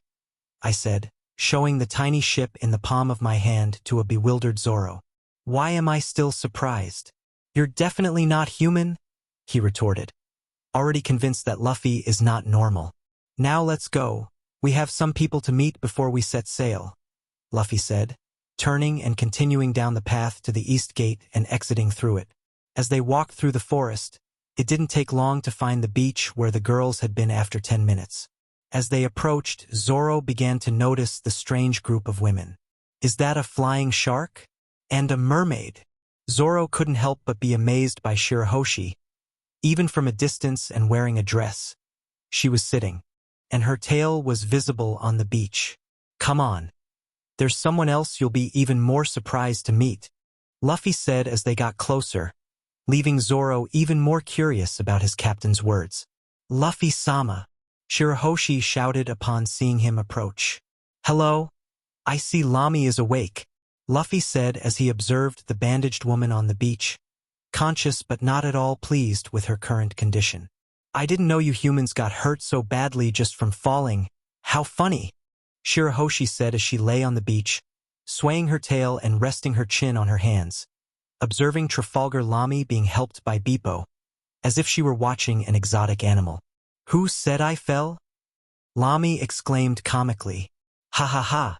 [SPEAKER 1] I said, showing the tiny ship in the palm of my hand to a bewildered Zoro. Why am I still surprised? You're definitely not human, he retorted, already convinced that Luffy is not normal. Now let's go. We have some people to meet before we set sail, Luffy said, turning and continuing down the path to the east gate and exiting through it. As they walked through the forest, it didn't take long to find the beach where the girls had been after 10 minutes. As they approached, Zoro began to notice the strange group of women. Is that a flying shark? And a mermaid? Zoro couldn't help but be amazed by Shirahoshi, even from a distance and wearing a dress. She was sitting, and her tail was visible on the beach. Come on. There's someone else you'll be even more surprised to meet, Luffy said as they got closer, leaving Zoro even more curious about his captain's words. Luffy-sama, Shirahoshi shouted upon seeing him approach. Hello? I see Lami is awake, Luffy said as he observed the bandaged woman on the beach, conscious but not at all pleased with her current condition. I didn't know you humans got hurt so badly just from falling. How funny, Shirahoshi said as she lay on the beach, swaying her tail and resting her chin on her hands, observing Trafalgar Lami being helped by Bippo, as if she were watching an exotic animal. Who said I fell? Lami exclaimed comically. Ha ha ha.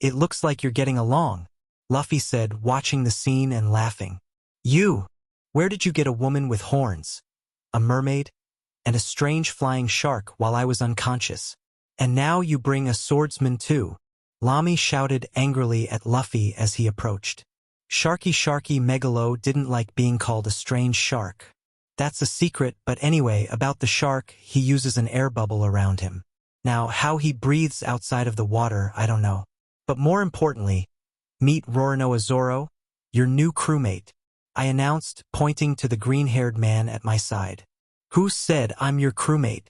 [SPEAKER 1] It looks like you're getting along, Luffy said, watching the scene and laughing. You! Where did you get a woman with horns, a mermaid, and a strange flying shark while I was unconscious? And now you bring a swordsman too, Lami shouted angrily at Luffy as he approached. Sharky Megalo didn't like being called a strange shark. That's a secret, but anyway, about the shark, he uses an air bubble around him. Now, how he breathes outside of the water, I don't know. But more importantly, meet Roronoa Zoro, your new crewmate, I announced, pointing to the green-haired man at my side. Who said I'm your crewmate?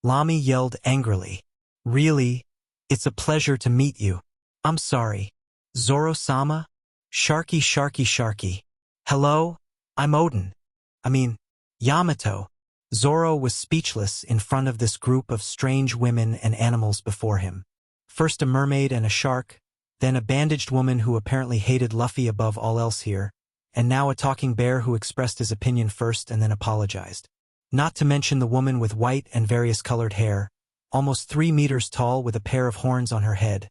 [SPEAKER 1] Lami yelled angrily. Really? It's a pleasure to meet you. I'm sorry. Zoro-sama? Sharky. Hello? I'm Yamato. Zoro was speechless in front of this group of strange women and animals before him. First a mermaid and a shark, then a bandaged woman who apparently hated Luffy above all else here, and now a talking bear who expressed his opinion first and then apologized. Not to mention the woman with white and various colored hair, almost 3 meters tall with a pair of horns on her head,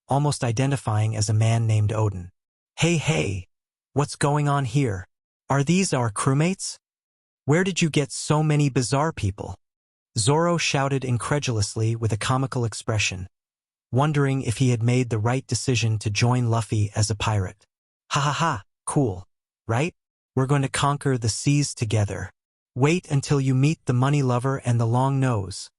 [SPEAKER 1] almost identifying as a man named Odin. Hey, what's going on here? Are these our crewmates? Where did you get so many bizarre people? Zoro shouted incredulously with a comical expression, wondering if he had made the right decision to join Luffy as a pirate. Ha ha ha, cool, right? We're going to conquer the seas together. Wait until you meet the money lover and the long nose,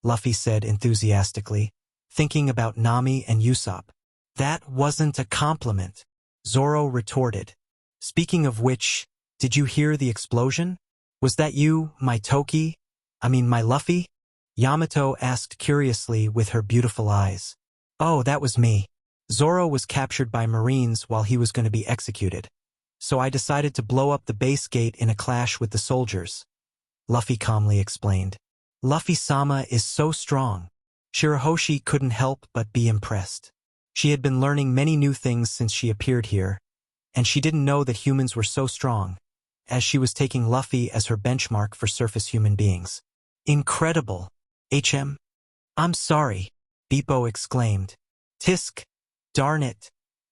[SPEAKER 1] Luffy said enthusiastically, thinking about Nami and Usopp. That wasn't a compliment, Zoro retorted. Speaking of which, did you hear the explosion? Was that you, my Luffy? Yamato asked curiously with her beautiful eyes. Oh, that was me. Zoro was captured by Marines while he was going to be executed, so I decided to blow up the base gate in a clash with the soldiers, Luffy calmly explained. Luffy-sama is so strong. Shirahoshi couldn't help but be impressed. She had been learning many new things since she appeared here, and she didn't know that humans were so strong, as she was taking Luffy as her benchmark for surface human beings. Incredible. I'm sorry, Bippo exclaimed. Tisk, darn it,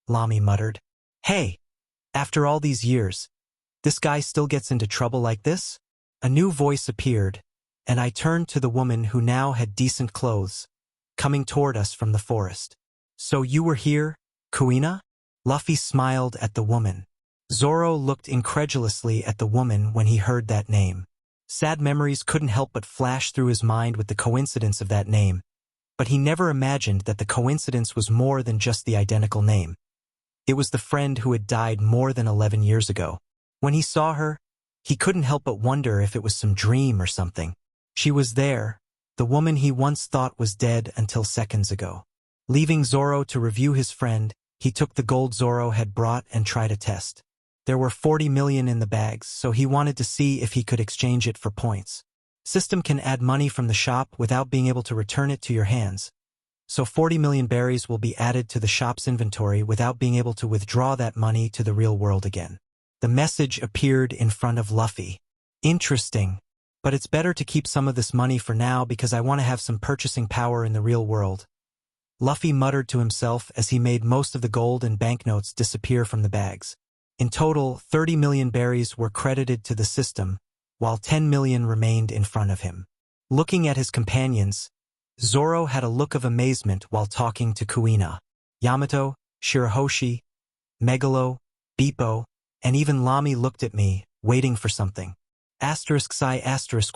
[SPEAKER 1] Lami muttered. Hey, after all these years, this guy still gets into trouble like this? A new voice appeared, and I turned to the woman who now had decent clothes, coming toward us from the forest. So you were here, Kuina? Luffy smiled at the woman. Zoro looked incredulously at the woman when he heard that name. Sad memories couldn't help but flash through his mind with the coincidence of that name, but he never imagined that the coincidence was more than just the identical name. It was the friend who had died more than 11 years ago. When he saw her, he couldn't help but wonder if it was some dream or something. She was there, the woman he once thought was dead until seconds ago. Leaving Zoro to review his friend, he took the gold Zoro had brought and tried a test. There were 40 million in the bags, so he wanted to see if he could exchange it for points. System can add money from the shop without being able to return it to your hands. So 40 million berries will be added to the shop's inventory without being able to withdraw that money to the real world again. The message appeared in front of Luffy. Interesting. But it's better to keep some of this money for now because I want to have some purchasing power in the real world. Luffy muttered to himself as he made most of the gold and banknotes disappear from the bags. In total, 30 million berries were credited to the system, while 10 million remained in front of him. Looking at his companions, Zoro had a look of amazement while talking to Kuina. Yamato, Shirahoshi, Megalo, Bippo, and even Lamy looked at me, waiting for something.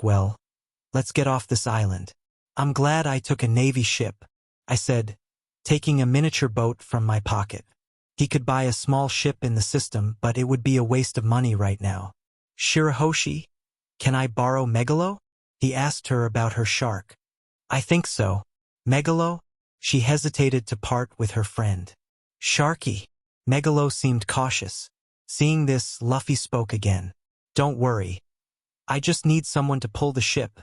[SPEAKER 1] Well, let's get off this island. I'm glad I took a Navy ship, I said, taking a miniature boat from my pocket. He could buy a small ship in the system, but it would be a waste of money right now. Shirahoshi, can I borrow Megalo? He asked her about her shark. I think so. Megalo? She hesitated to part with her friend. Sharky. Megalo seemed cautious. Seeing this, Luffy spoke again. Don't worry. I just need someone to pull the ship,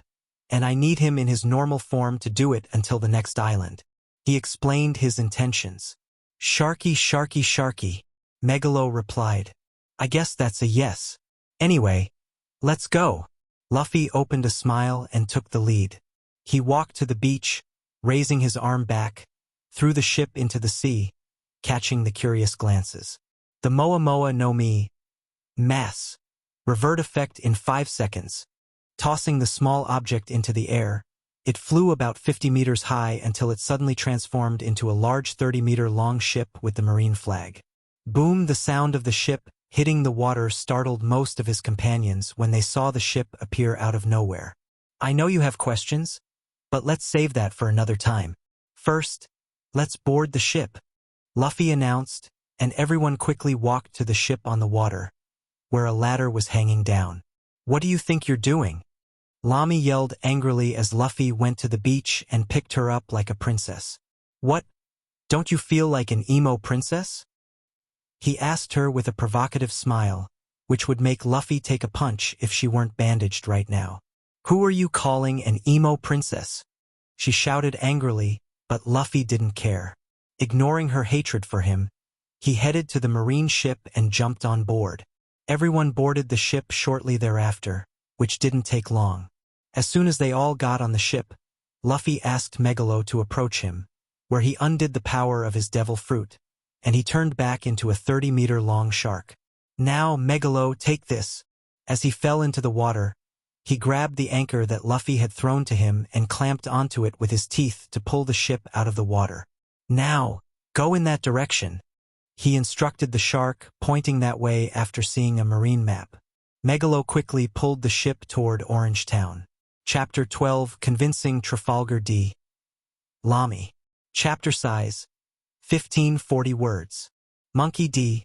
[SPEAKER 1] and I need him in his normal form to do it until the next island. He explained his intentions. Sharky, Sharky, Sharky, Megalo replied. I guess that's a yes. Anyway, let's go. Luffy opened a smile and took the lead. He walked to the beach, raising his arm back, threw the ship into the sea, catching the curious glances. The Moa Moa no Mi. Mass. Revert effect in 5 seconds. Tossing the small object into the air, it flew about 50 meters high until it suddenly transformed into a large 30-meter-long ship with the marine flag. Boom! The sound of the ship hitting the water startled most of his companions when they saw the ship appear out of nowhere. I know you have questions, but let's save that for another time. First, let's board the ship, Luffy announced, and everyone quickly walked to the ship on the water, where a ladder was hanging down. What do you think you're doing? Lamy yelled angrily as Luffy went to the beach and picked her up like a princess. What? Don't you feel like an emo princess? He asked her with a provocative smile, which would make Luffy take a punch if she weren't bandaged right now. Who are you calling an emo princess? She shouted angrily, but Luffy didn't care. Ignoring her hatred for him, he headed to the marine ship and jumped on board. Everyone boarded the ship shortly thereafter, which didn't take long. As soon as they all got on the ship, Luffy asked Megalo to approach him, where he undid the power of his devil fruit, and he turned back into a 30-meter-long shark. Now, Megalo, take this. As he fell into the water, he grabbed the anchor that Luffy had thrown to him and clamped onto it with his teeth to pull the ship out of the water. Now, go in that direction. He instructed the shark, pointing that way after seeing a marine map. Megalo quickly pulled the ship toward Orange Town. Chapter 12, Convincing Trafalgar D. Lamy. Chapter size, 1540 words. Monkey D.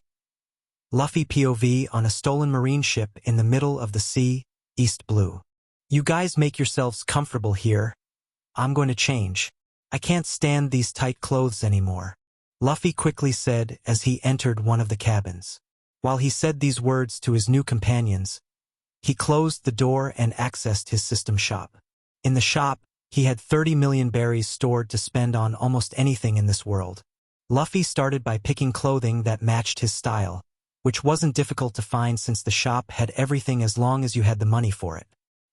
[SPEAKER 1] Luffy POV on a stolen marine ship in the middle of the sea, East Blue. You guys make yourselves comfortable here. I'm going to change. I can't stand these tight clothes anymore, Luffy quickly said as he entered one of the cabins. While he said these words to his new companions, he closed the door and accessed his system shop. In the shop, he had 30 million berries stored to spend on almost anything in this world. Luffy started by picking clothing that matched his style, which wasn't difficult to find since the shop had everything as long as you had the money for it.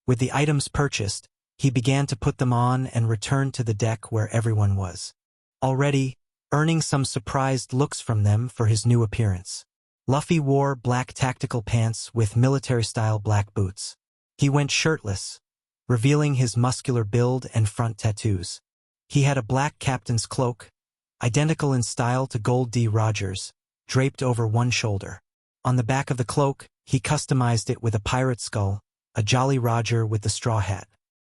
[SPEAKER 1] With the items purchased, he began to put them on and returned to the deck where everyone was, already earning some surprised looks from them for his new appearance. Luffy wore black tactical pants with military-style black boots. He went shirtless, revealing his muscular build and front tattoos. He had a black captain's cloak, identical in style to Gold D. Rogers, draped over one shoulder. On the back of the cloak, he customized it with a pirate skull, a Jolly Roger with the straw hat.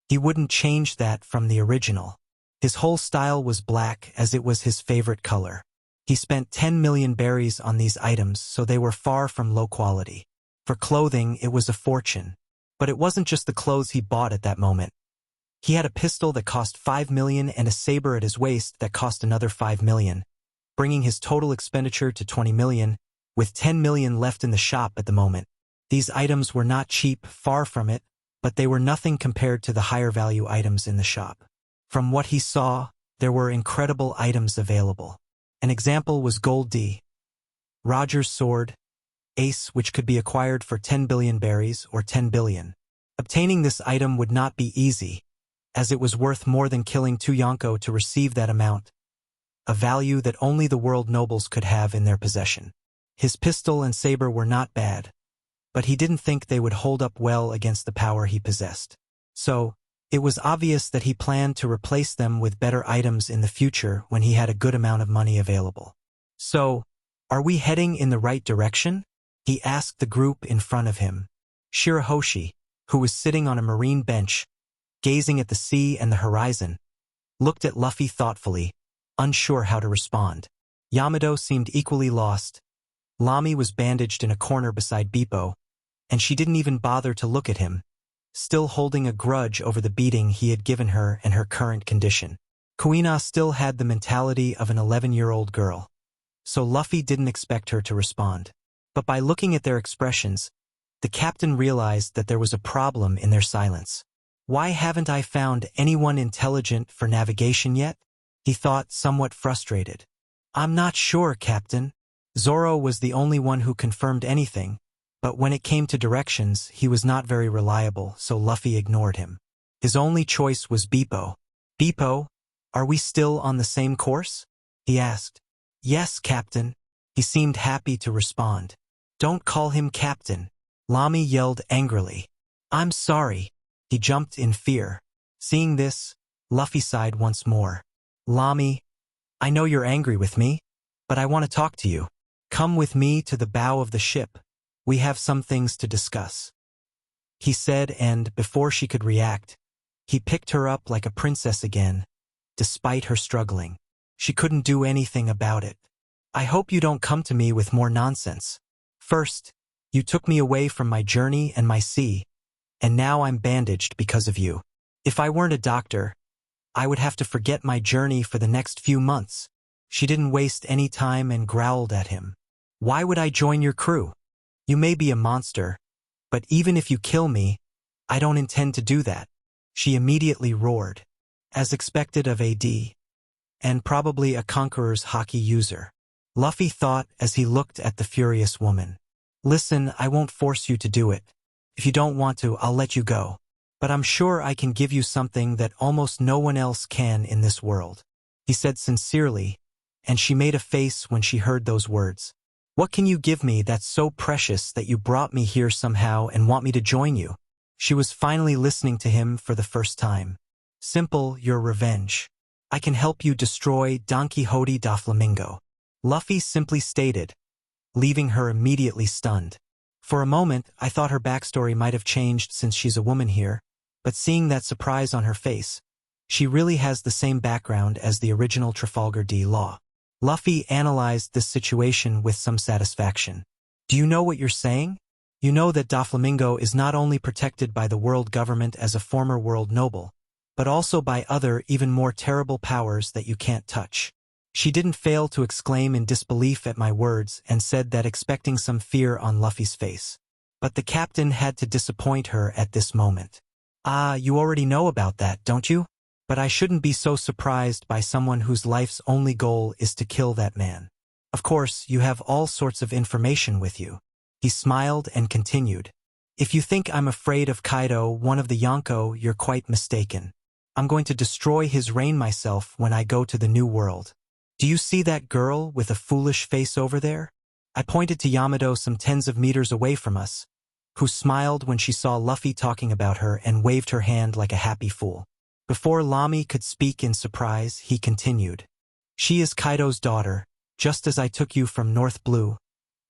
[SPEAKER 1] He wouldn't change that from the original. His whole style was black as it was his favorite color. He spent 10 million berries on these items, so they were far from low quality. For clothing, it was a fortune. But it wasn't just the clothes he bought at that moment. He had a pistol that cost 5 million and a saber at his waist that cost another 5 million, bringing his total expenditure to 20 million, with 10 million left in the shop at the moment. These items were not cheap, far from it, but they were nothing compared to the higher value items in the shop. From what he saw, there were incredible items available. An example was Gold D, Roger's sword, Ace, which could be acquired for 10 billion berries or 10 billion. Obtaining this item would not be easy, as it was worth more than killing 2 Yonko to receive that amount, a value that only the world nobles could have in their possession. His pistol and saber were not bad, but he didn't think they would hold up well against the power he possessed. So, it was obvious that he planned to replace them with better items in the future when he had a good amount of money available. So, are we heading in the right direction? He asked the group in front of him. Shirahoshi, who was sitting on a marine bench, gazing at the sea and the horizon, looked at Luffy thoughtfully, unsure how to respond. Yamato seemed equally lost. Lami was bandaged in a corner beside Bippo, and she didn't even bother to look at him, still holding a grudge over the beating he had given her and her current condition. Kuina still had the mentality of an 11-year-old girl, so Luffy didn't expect her to respond. But by looking at their expressions, the captain realized that there was a problem in their silence. Why haven't I found anyone intelligent for navigation yet? He thought, somewhat frustrated. I'm not sure, Captain. Zoro was the only one who confirmed anything, but when it came to directions, he was not very reliable, so Luffy ignored him. His only choice was Bippo. Bippo, are we still on the same course? He asked. Yes, Captain. He seemed happy to respond. Don't call him Captain. Lami yelled angrily. I'm sorry. He jumped in fear. Seeing this, Luffy sighed once more. Lami, I know you're angry with me, but I want to talk to you. Come with me to the bow of the ship. We have some things to discuss. He said, and before she could react, he picked her up like a princess again, despite her struggling. She couldn't do anything about it. I hope you don't come to me with more nonsense. First, you took me away from my journey and my sea, and now I'm bandaged because of you. If I weren't a doctor, I would have to forget my journey for the next few months. She didn't waste any time and growled at him. Why would I join your crew? You may be a monster, but even if you kill me, I don't intend to do that. She immediately roared, as expected of AD, and probably a Conqueror's hockey user. Luffy thought as he looked at the furious woman. Listen, I won't force you to do it. If you don't want to, I'll let you go. But I'm sure I can give you something that almost no one else can in this world. He said sincerely, and she made a face when she heard those words. What can you give me that's so precious that you brought me here somehow and want me to join you? She was finally listening to him for the first time. Simple, your revenge. I can help you destroy Don Quixote da Flamingo. Luffy simply stated, leaving her immediately stunned. For a moment, I thought her backstory might have changed since she's a woman here, but seeing that surprise on her face, she really has the same background as the original Trafalgar D. Law. Luffy analyzed this situation with some satisfaction. Do you know what you're saying? You know that Doflamingo is not only protected by the world government as a former world noble, but also by other, even more terrible powers that you can't touch. She didn't fail to exclaim in disbelief at my words and said that, expecting some fear on Luffy's face. But the captain had to disappoint her at this moment. Ah, you already know about that, don't you? But I shouldn't be so surprised by someone whose life's only goal is to kill that man. Of course, you have all sorts of information with you. He smiled and continued. If you think I'm afraid of Kaido, one of the Yonko, you're quite mistaken. I'm going to destroy his reign myself when I go to the New World. Do you see that girl with a foolish face over there? I pointed to Yamato some tens of meters away from us, who smiled when she saw Luffy talking about her and waved her hand like a happy fool. Before Lami could speak in surprise, he continued. She is Kaido's daughter, just as I took you from North Blue.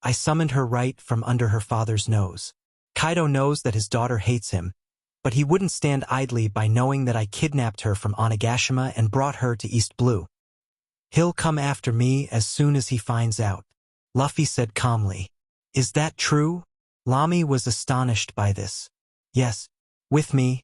[SPEAKER 1] I summoned her right from under her father's nose. Kaido knows that his daughter hates him, but he wouldn't stand idly by knowing that I kidnapped her from Onigashima and brought her to East Blue. He'll come after me as soon as he finds out, Luffy said calmly. Is that true? Lami was astonished by this. Yes, with me.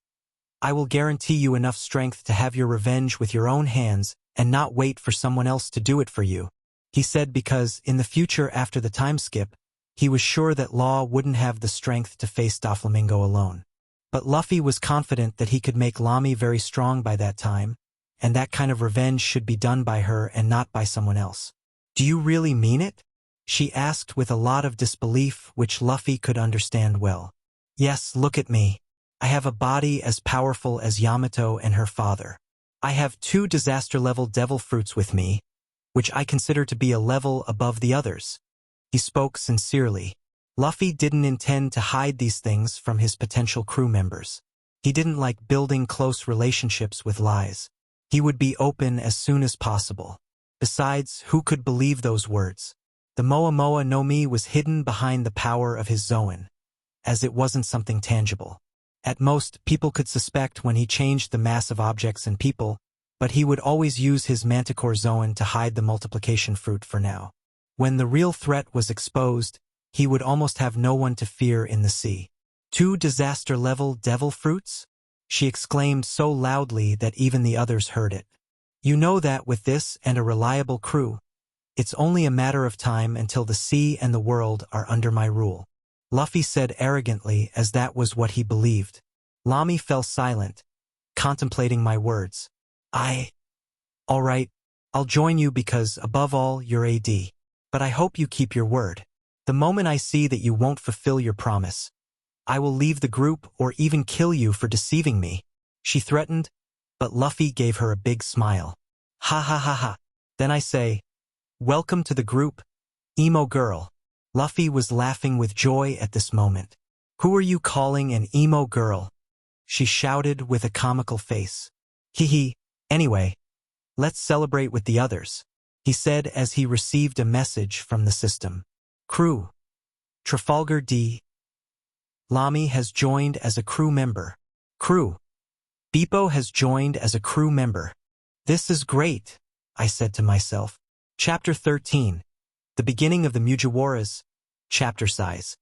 [SPEAKER 1] I will guarantee you enough strength to have your revenge with your own hands and not wait for someone else to do it for you, he said, because in the future after the time skip, he was sure that Law wouldn't have the strength to face Doflamingo alone. But Luffy was confident that he could make Lami very strong by that time, and that kind of revenge should be done by her and not by someone else. Do you really mean it? She asked with a lot of disbelief, which Luffy could understand well. Yes, look at me. I have a body as powerful as Yamato and her father. I have 2 disaster-level devil fruits with me, which I consider to be a level above the others. He spoke sincerely. Luffy didn't intend to hide these things from his potential crew members. He didn't like building close relationships with lies. He would be open as soon as possible. Besides, who could believe those words? The Moa Moa no Mi was hidden behind the power of his Zoan, as it wasn't something tangible. At most, people could suspect when he changed the mass of objects and people, but he would always use his Manticore Zoan to hide the multiplication fruit for now. When the real threat was exposed, he would almost have no one to fear in the sea. 2 disaster-level devil fruits? She exclaimed so loudly that even the others heard it. You know that with this and a reliable crew, it's only a matter of time until the sea and the world are under my rule. Luffy said arrogantly, as that was what he believed. Lami fell silent, contemplating my words. All right, I'll join you because, above all, you're AD. But I hope you keep your word. The moment I see that you won't fulfill your promise, I will leave the group or even kill you for deceiving me, she threatened, but Luffy gave her a big smile. Ha ha ha ha. Then I say, welcome to the group, emo girl. Luffy was laughing with joy at this moment. Who are you calling an emo girl? She shouted with a comical face. Hee. Anyway, let's celebrate with the others, he said as he received a message from the system. Crew. Trafalgar D. Lami has joined as a crew member. Crew. Bippo has joined as a crew member. This is great, I said to myself. Chapter 13. The beginning of the Mugiwaras. Chapter size.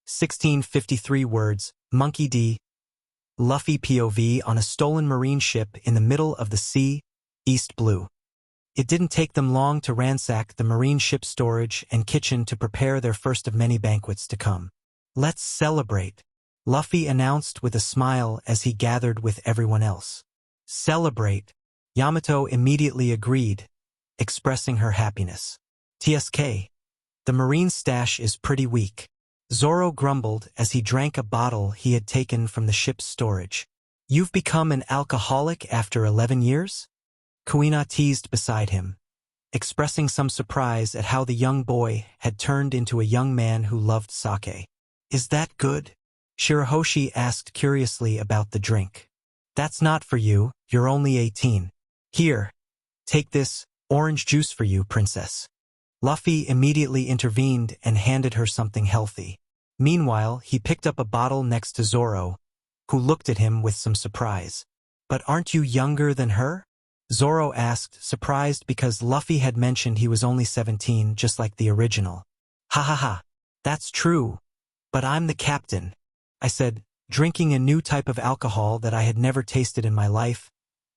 [SPEAKER 1] 1653 words. Monkey D. Luffy POV on a stolen marine ship in the middle of the sea, East Blue. It didn't take them long to ransack the marine ship storage and kitchen to prepare their first of many banquets to come. Let's celebrate, Luffy announced with a smile as he gathered with everyone else. Celebrate. Yamato immediately agreed, expressing her happiness. TSK. The marine stash is pretty weak. Zoro grumbled as he drank a bottle he had taken from the ship's storage. You've become an alcoholic after 11 years? Kuina teased beside him, expressing some surprise at how the young boy had turned into a young man who loved sake. Is that good? Shirahoshi asked curiously about the drink. That's not for you, you're only 18. Here, take this, orange juice for you, princess. Luffy immediately intervened and handed her something healthy. Meanwhile, he picked up a bottle next to Zoro, who looked at him with some surprise. But aren't you younger than her? Zoro asked, surprised because Luffy had mentioned he was only 17, just like the original. Ha ha ha. That's true. But I'm the captain, I said, drinking a new type of alcohol that I had never tasted in my life,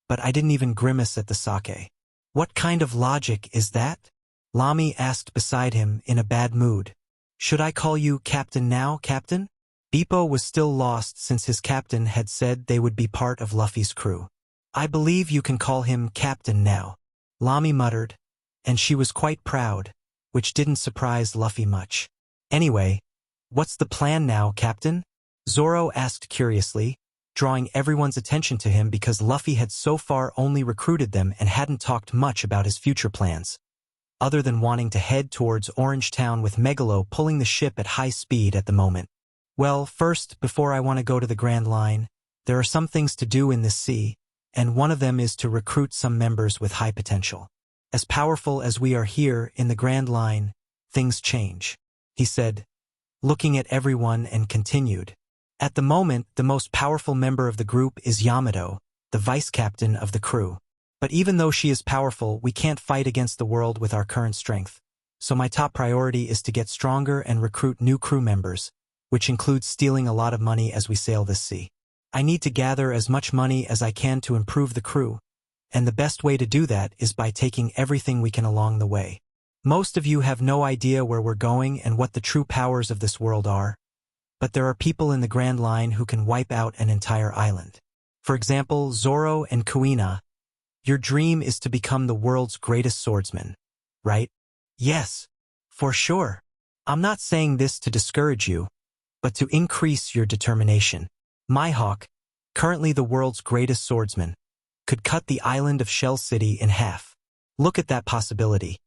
[SPEAKER 1] but I didn't even grimace at the sake. What kind of logic is that? Lami asked beside him in a bad mood. Should I call you captain now, captain? Bippo was still lost since his captain had said they would be part of Luffy's crew. I believe you can call him captain now, Lami muttered, and she was quite proud, which didn't surprise Luffy much. Anyway, what's the plan now, captain? Zoro asked curiously, drawing everyone's attention to him because Luffy had so far only recruited them and hadn't talked much about his future plans, other than wanting to head towards Orange Town with Megalo pulling the ship at high speed at the moment. Well, first, before I want to go to the Grand Line, there are some things to do in this sea, and one of them is to recruit some members with high potential. As powerful as we are here in the Grand Line, things change, he said, looking at everyone and continued. At the moment, the most powerful member of the group is Yamato, the vice captain of the crew. But even though she is powerful, we can't fight against the world with our current strength. So my top priority is to get stronger and recruit new crew members, which includes stealing a lot of money as we sail this sea. I need to gather as much money as I can to improve the crew, and the best way to do that is by taking everything we can along the way. Most of you have no idea where we're going and what the true powers of this world are, but there are people in the Grand Line who can wipe out an entire island. For example, Zoro and Kuina. Your dream is to become the world's greatest swordsman, right? Yes, for sure. I'm not saying this to discourage you, but to increase your determination. Mihawk, currently the world's greatest swordsman, could cut the island of Shell City in half. Look at that possibility.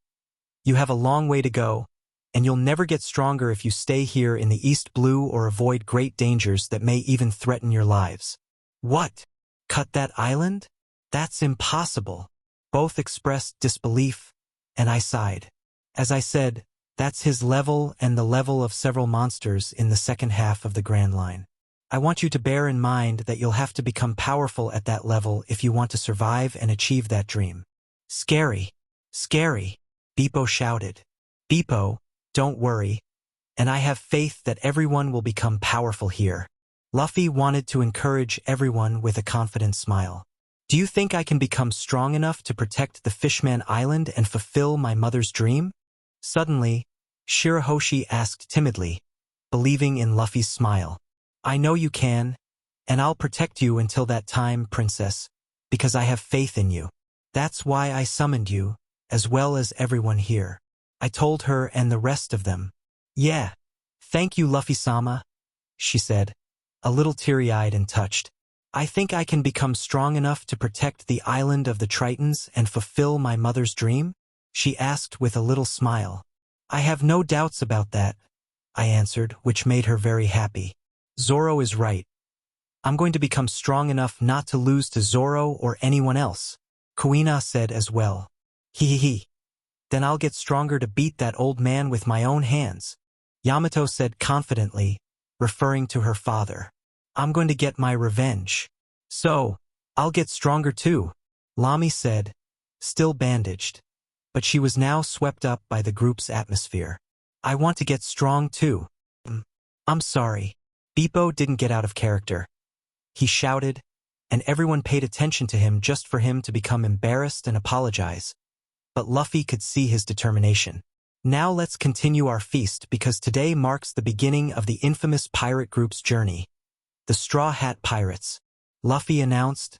[SPEAKER 1] You have a long way to go, and you'll never get stronger if you stay here in the East Blue or avoid great dangers that may even threaten your lives. What? Cut that island? That's impossible. Both expressed disbelief, and I sighed. As I said, that's his level and the level of several monsters in the second half of the Grand Line. I want you to bear in mind that you'll have to become powerful at that level if you want to survive and achieve that dream. Scary. Scary, Beepo shouted. Beepo, don't worry, and I have faith that everyone will become powerful here. Luffy wanted to encourage everyone with a confident smile. Do you think I can become strong enough to protect the Fishman Island and fulfill my mother's dream? Suddenly, Shirahoshi asked timidly, believing in Luffy's smile. I know you can, and I'll protect you until that time, princess, because I have faith in you. That's why I summoned you, as well as everyone here. I told her and the rest of them. Yeah, thank you, Luffy-sama, she said, a little teary-eyed and touched. I think I can become strong enough to protect the island of the Tritons and fulfill my mother's dream? She asked with a little smile. I have no doubts about that, I answered, which made her very happy. Zoro is right. I'm going to become strong enough not to lose to Zoro or anyone else, Kuina said as well. Hee. Then I'll get stronger to beat that old man with my own hands, Yamato said confidently, referring to her father. I'm going to get my revenge. So, I'll get stronger too, Lami said, still bandaged. But she was now swept up by the group's atmosphere. I want to get strong too. I'm sorry. Beepo didn't get out of character. He shouted, and everyone paid attention to him just for him to become embarrassed and apologize. But Luffy could see his determination. Now let's continue our feast because today marks the beginning of the infamous pirate group's journey. The Straw Hat Pirates, Luffy announced,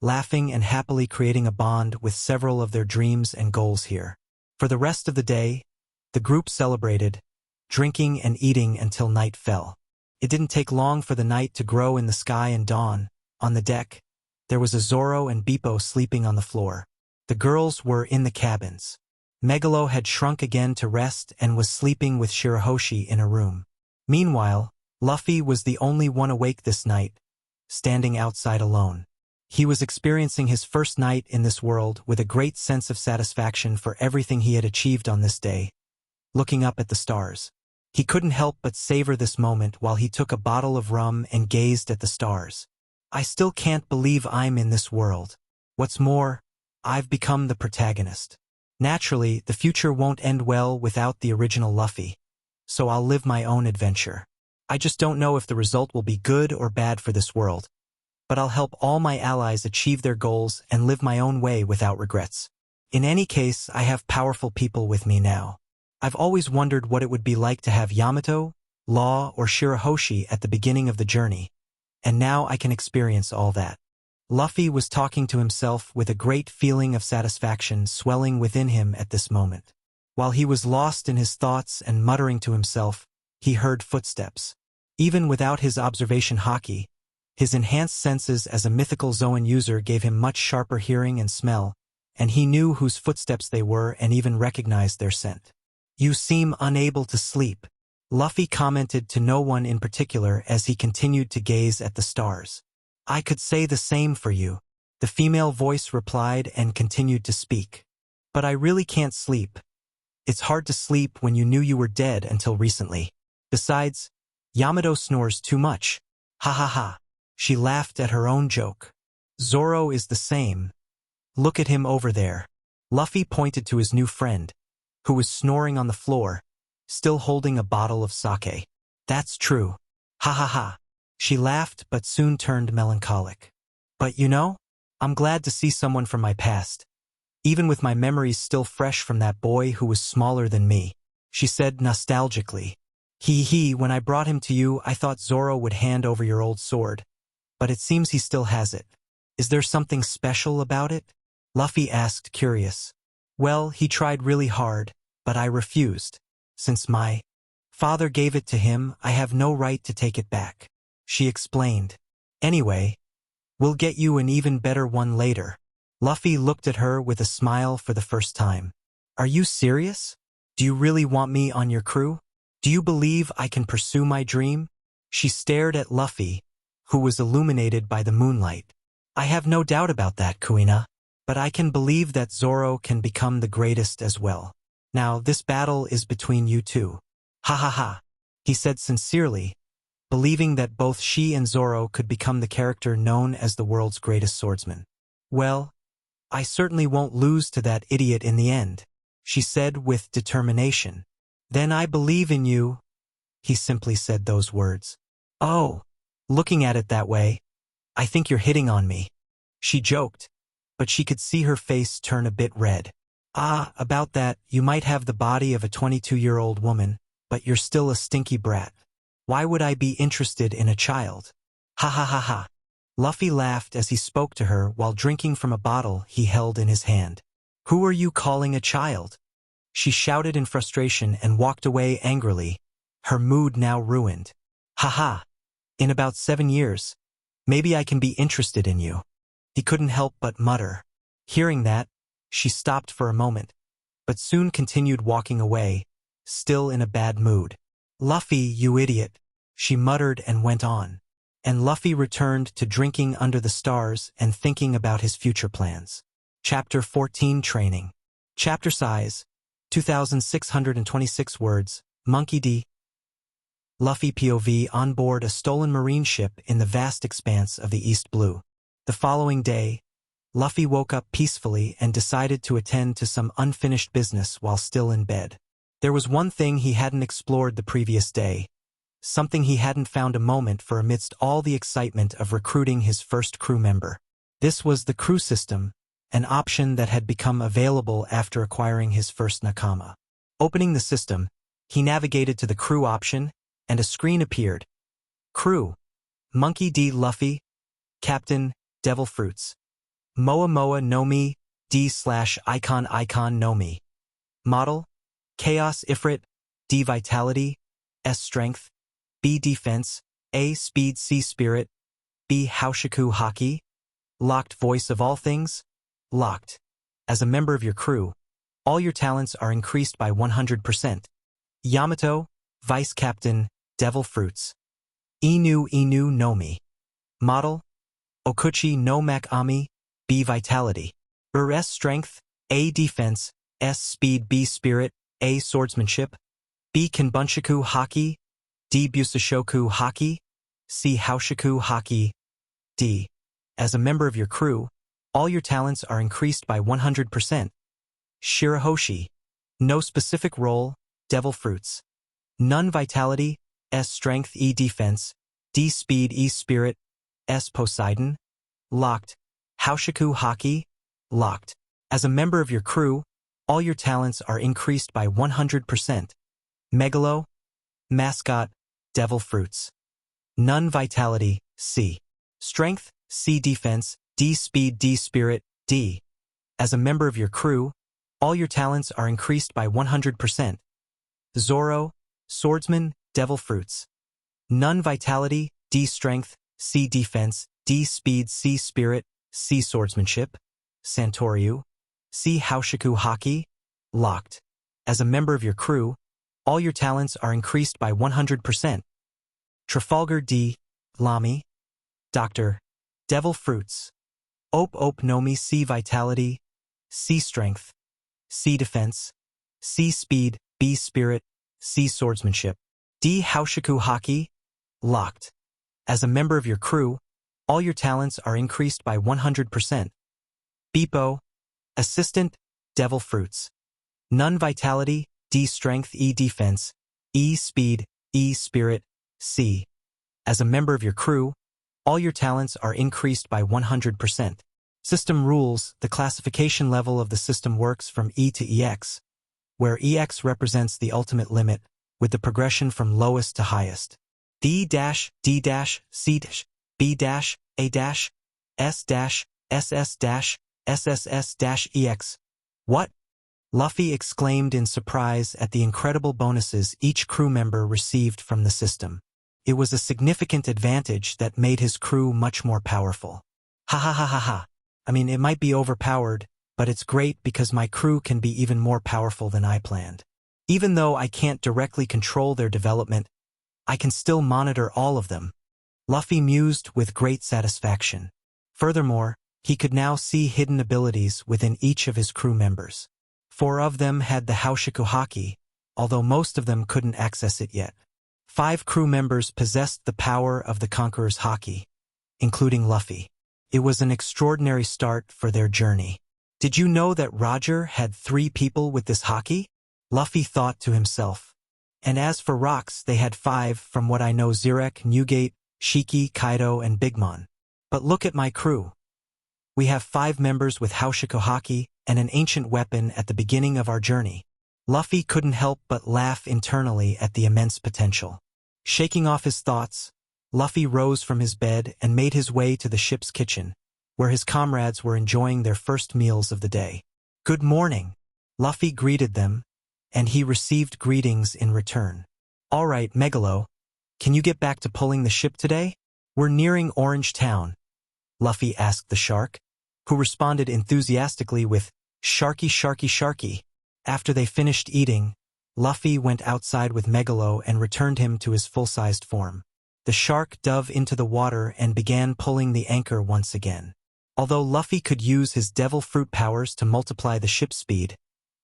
[SPEAKER 1] laughing and happily creating a bond with several of their dreams and goals here. For the rest of the day, the group celebrated, drinking and eating until night fell. It didn't take long for the night to grow in the sky and dawn. On the deck, there was a Zoro and Beepo sleeping on the floor. The girls were in the cabins. Megalo had shrunk again to rest and was sleeping with Shirahoshi in a room. Meanwhile, Luffy was the only one awake this night, standing outside alone. He was experiencing his first night in this world with a great sense of satisfaction for everything he had achieved on this day, looking up at the stars. He couldn't help but savor this moment while he took a bottle of rum and gazed at the stars. I still can't believe I'm in this world. What's more, I've become the protagonist. Naturally, the future won't end well without the original Luffy, so I'll live my own adventure. I just don't know if the result will be good or bad for this world, but I'll help all my allies achieve their goals and live my own way without regrets. In any case, I have powerful people with me now. I've always wondered what it would be like to have Yamato, Law, or Shirahoshi at the beginning of the journey, and now I can experience all that. Luffy was talking to himself with a great feeling of satisfaction swelling within him at this moment. While he was lost in his thoughts and muttering to himself, he heard footsteps. Even without his observation haki, his enhanced senses as a mythical Zoan user gave him much sharper hearing and smell, and he knew whose footsteps they were and even recognized their scent. You seem unable to sleep, Luffy commented to no one in particular as he continued to gaze at the stars. I could say the same for you, the female voice replied and continued to speak. But I really can't sleep. It's hard to sleep when you knew you were dead until recently. Besides, Yamato snores too much. Ha ha ha. She laughed at her own joke. Zoro is the same. Look at him over there. Luffy pointed to his new friend, who was snoring on the floor, still holding a bottle of sake. That's true. Ha ha ha. She laughed but soon turned melancholic. But you know, I'm glad to see someone from my past, even with my memories still fresh from that boy who was smaller than me, she said nostalgically. When I brought him to you, I thought Zoro would hand over your old sword, but it seems he still has it. Is there something special about it? Luffy asked, curious. Well, he tried really hard, but I refused. Since my father gave it to him, I have no right to take it back, she explained. Anyway, we'll get you an even better one later. Luffy looked at her with a smile for the first time. Are you serious? Do you really want me on your crew? Do you believe I can pursue my dream? She stared at Luffy, who was illuminated by the moonlight. I have no doubt about that, Kuina. But I can believe that Zoro can become the greatest as well. Now, this battle is between you two. Ha ha ha, he said sincerely, believing that both she and Zoro could become the character known as the world's greatest swordsman. Well, I certainly won't lose to that idiot in the end, she said with determination. Then I believe in you, he simply said those words. Oh, looking at it that way, I think you're hitting on me, she joked, but she could see her face turn a bit red. Ah, about that, you might have the body of a 22-year-old woman, but you're still a stinky brat. Why would I be interested in a child? Ha ha ha ha. Luffy laughed as he spoke to her while drinking from a bottle he held in his hand. Who are you calling a child? She shouted in frustration and walked away angrily, her mood now ruined. Ha ha. In about 7 years, maybe I can be interested in you. He couldn't help but mutter. Hearing that, she stopped for a moment, but soon continued walking away, still in a bad mood. Luffy, you idiot, she muttered and went on. And Luffy returned to drinking under the stars and thinking about his future plans. Chapter 14 Training. Chapter size, 2,626 words, Monkey D. Luffy POV on board a stolen marine ship in the vast expanse of the East Blue. The following day, Luffy woke up peacefully and decided to attend to some unfinished business while still in bed. There was one thing he hadn't explored the previous day, something he hadn't found a moment for amidst all the excitement of recruiting his first crew member. This was the crew system, an option that had become available after acquiring his first Nakama. Opening the system, he navigated to the crew option, and a screen appeared. Crew. Monkey D. Luffy. Captain. Devil Fruits. Moa Moa no Mi. D/Icon Icon no Mi. Model. Chaos Ifrit. D. Vitality. S. Strength. B. Defense. A. Speed. C. Spirit. B. Haoshiku Haki. Locked Voice of all things. Locked. As a member of your crew, all your talents are increased by 100%. Yamato. Vice Captain. Devil Fruits. Inu Inu no Mi. Model. Okuchi no Makami. B. Vitality. S. Strength. A. Defense. S. Speed. B. Spirit. A. Swordsmanship. B. Kanbunshiku Haki. D. Busashoku Haki. C. Haoshiku Haki. D. As a member of your crew, all your talents are increased by 100%. Shirahoshi. No specific role. Devil Fruits. None Vitality. S. Strength. E. Defense. D. Speed. E. Spirit. S. Poseidon. Locked. Haoshiku Haki. Locked. As a member of your crew, all your talents are increased by 100%. Megalo. Mascot. Devil Fruits. None Vitality. C. Strength. C. Defense. D. Speed. D. Spirit. D. As a member of your crew, all your talents are increased by 100%. Zoro. Swordsman. Devil Fruits. None Vitality. D. Strength. C. Defense. D. Speed. C. Spirit. C. Swordsmanship. Santoryu. C. Haoshiku Haki. Locked. As a member of your crew, all your talents are increased by 100%. Trafalgar D. Lamy. Doctor. Devil Fruits. Op no Mi. C. Vitality. C. Strength. C. Defense. C. Speed. B. Spirit. C. Swordsmanship. D. Haoshiku Haki. Locked. As a member of your crew, all your talents are increased by 100%. Beepo. Assistant. Devil Fruits. None Vitality. D. Strength. E. Defense. E. Speed. E. Spirit. C. As a member of your crew, all your talents are increased by 100%. System rules. The classification level of the system works from E to EX, where EX represents the ultimate limit, with the progression from lowest to highest. D-, D-, C-, B-, A-, S-, SS-, SSS-EX. What? Luffy exclaimed in surprise at the incredible bonuses each crew member received from the system. It was a significant advantage that made his crew much more powerful. Ha ha ha ha ha. I mean, it might be overpowered, but it's great because my crew can be even more powerful than I planned. Even though I can't directly control their development, I can still monitor all of them. Luffy mused with great satisfaction. Furthermore, he could now see hidden abilities within each of his crew members. 4 of them had the Haoshiku Haki, although most of them couldn't access it yet. 5 crew members possessed the power of the Conqueror's Haki, including Luffy. It was an extraordinary start for their journey. Did you know that Roger had 3 people with this Haki? Luffy thought to himself. And as for rocks, they had 5 from what I know: Zirek, Newgate, Shiki, Kaido, and Big Mom. But look at my crew. We have 5 members with Haoshiku Haki and an ancient weapon at the beginning of our journey. Luffy couldn't help but laugh internally at the immense potential. Shaking off his thoughts, Luffy rose from his bed and made his way to the ship's kitchen, where his comrades were enjoying their first meals of the day. Good morning. Luffy greeted them, and he received greetings in return. All right, Megalo, can you get back to pulling the ship today? We're nearing Orange Town, Luffy asked the shark, who responded enthusiastically with, Sharky, Sharky, Sharky. After they finished eating, Luffy went outside with Megalo and returned him to his full-sized form. The shark dove into the water and began pulling the anchor once again. Although Luffy could use his devil fruit powers to multiply the ship's speed,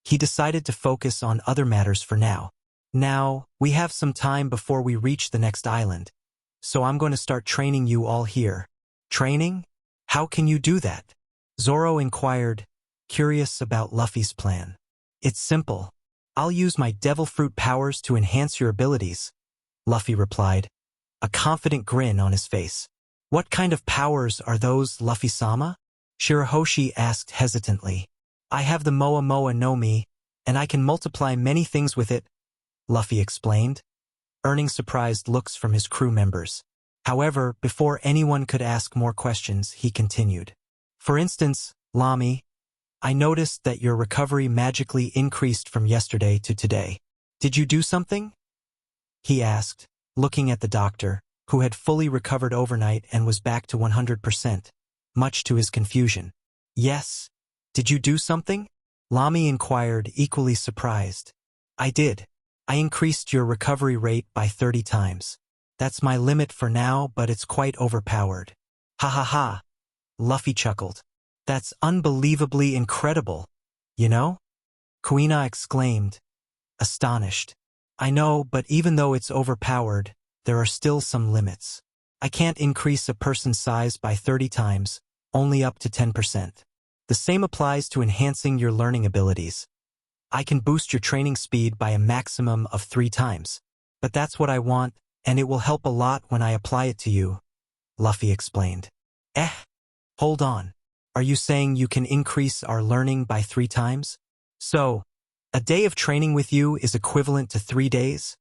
[SPEAKER 1] he decided to focus on other matters for now. Now, we have some time before we reach the next island, so I'm going to start training you all here. Training? How can you do that? Zoro inquired, curious about Luffy's plan. It's simple. I'll use my devil fruit powers to enhance your abilities, Luffy replied, a confident grin on his face. What kind of powers are those, Luffy-sama? Shirahoshi asked hesitantly. I have the Moa Moa no Mi, and I can multiply many things with it, Luffy explained, earning surprised looks from his crew members. However, before anyone could ask more questions, he continued. For instance, Lami, I noticed that your recovery magically increased from yesterday to today. Did you do something? He asked, looking at the doctor, who had fully recovered overnight and was back to 100%, much to his confusion. Yes. Did you do something? Lami inquired, equally surprised. I did. I increased your recovery rate by 30 times. That's my limit for now, but it's quite overpowered. Ha ha ha. Luffy chuckled. That's unbelievably incredible, you know? Kuina exclaimed, astonished. I know, but even though it's overpowered, there are still some limits. I can't increase a person's size by 30 times, only up to 10%. The same applies to enhancing your learning abilities. I can boost your training speed by a maximum of 3 times. But that's what I want, and it will help a lot when I apply it to you, Luffy explained. Hold on. Are you saying you can increase our learning by 3 times? So, a day of training with you is equivalent to 3 days?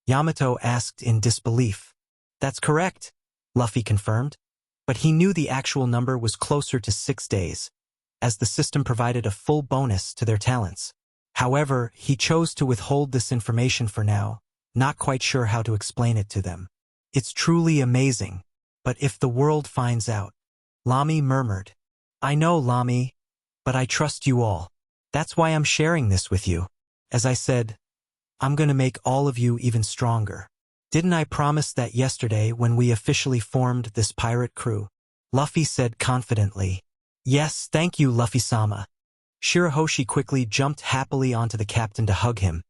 [SPEAKER 1] Yamato asked in disbelief. That's correct, Luffy confirmed, but he knew the actual number was closer to 6 days, as the system provided a full bonus to their talents. However, he chose to withhold this information for now, not quite sure how to explain it to them. It's truly amazing, but if the world finds out, Lami murmured. I know, Lami, but I trust you all. That's why I'm sharing this with you. As I said, I'm going to make all of you even stronger. Didn't I promise that yesterday when we officially formed this pirate crew? Luffy said confidently. Yes, thank you, Luffy-sama. Shirahoshi quickly jumped happily onto the captain to hug him,